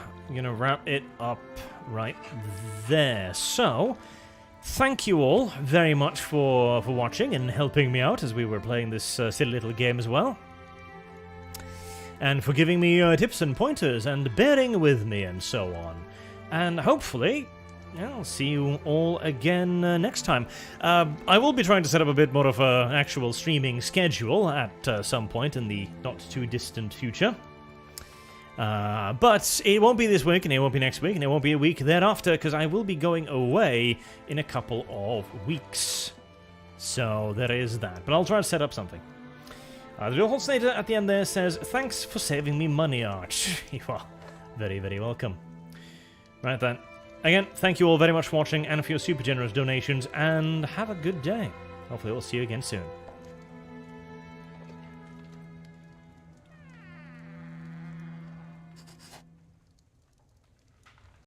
wrap it up right there. So, thank you all very much for watching and helping me out as we were playing this silly little game as well. And for giving me tips and pointers and bearing with me and so on. And hopefully, I'll see you all again next time. I will be trying to set up a bit more of an actual streaming schedule at some point in the not-too-distant future. But it won't be this week, and it won't be next week, and it won't be a week thereafter, because I will be going away in a couple of weeks. So there is that. But I'll try to set up something. The real Holznator at the end there says, thanks for saving me money, Arch. You are very, very welcome. Right then. Again, thank you all very much for watching and for your super generous donations, and have a good day. Hopefully we'll see you again soon.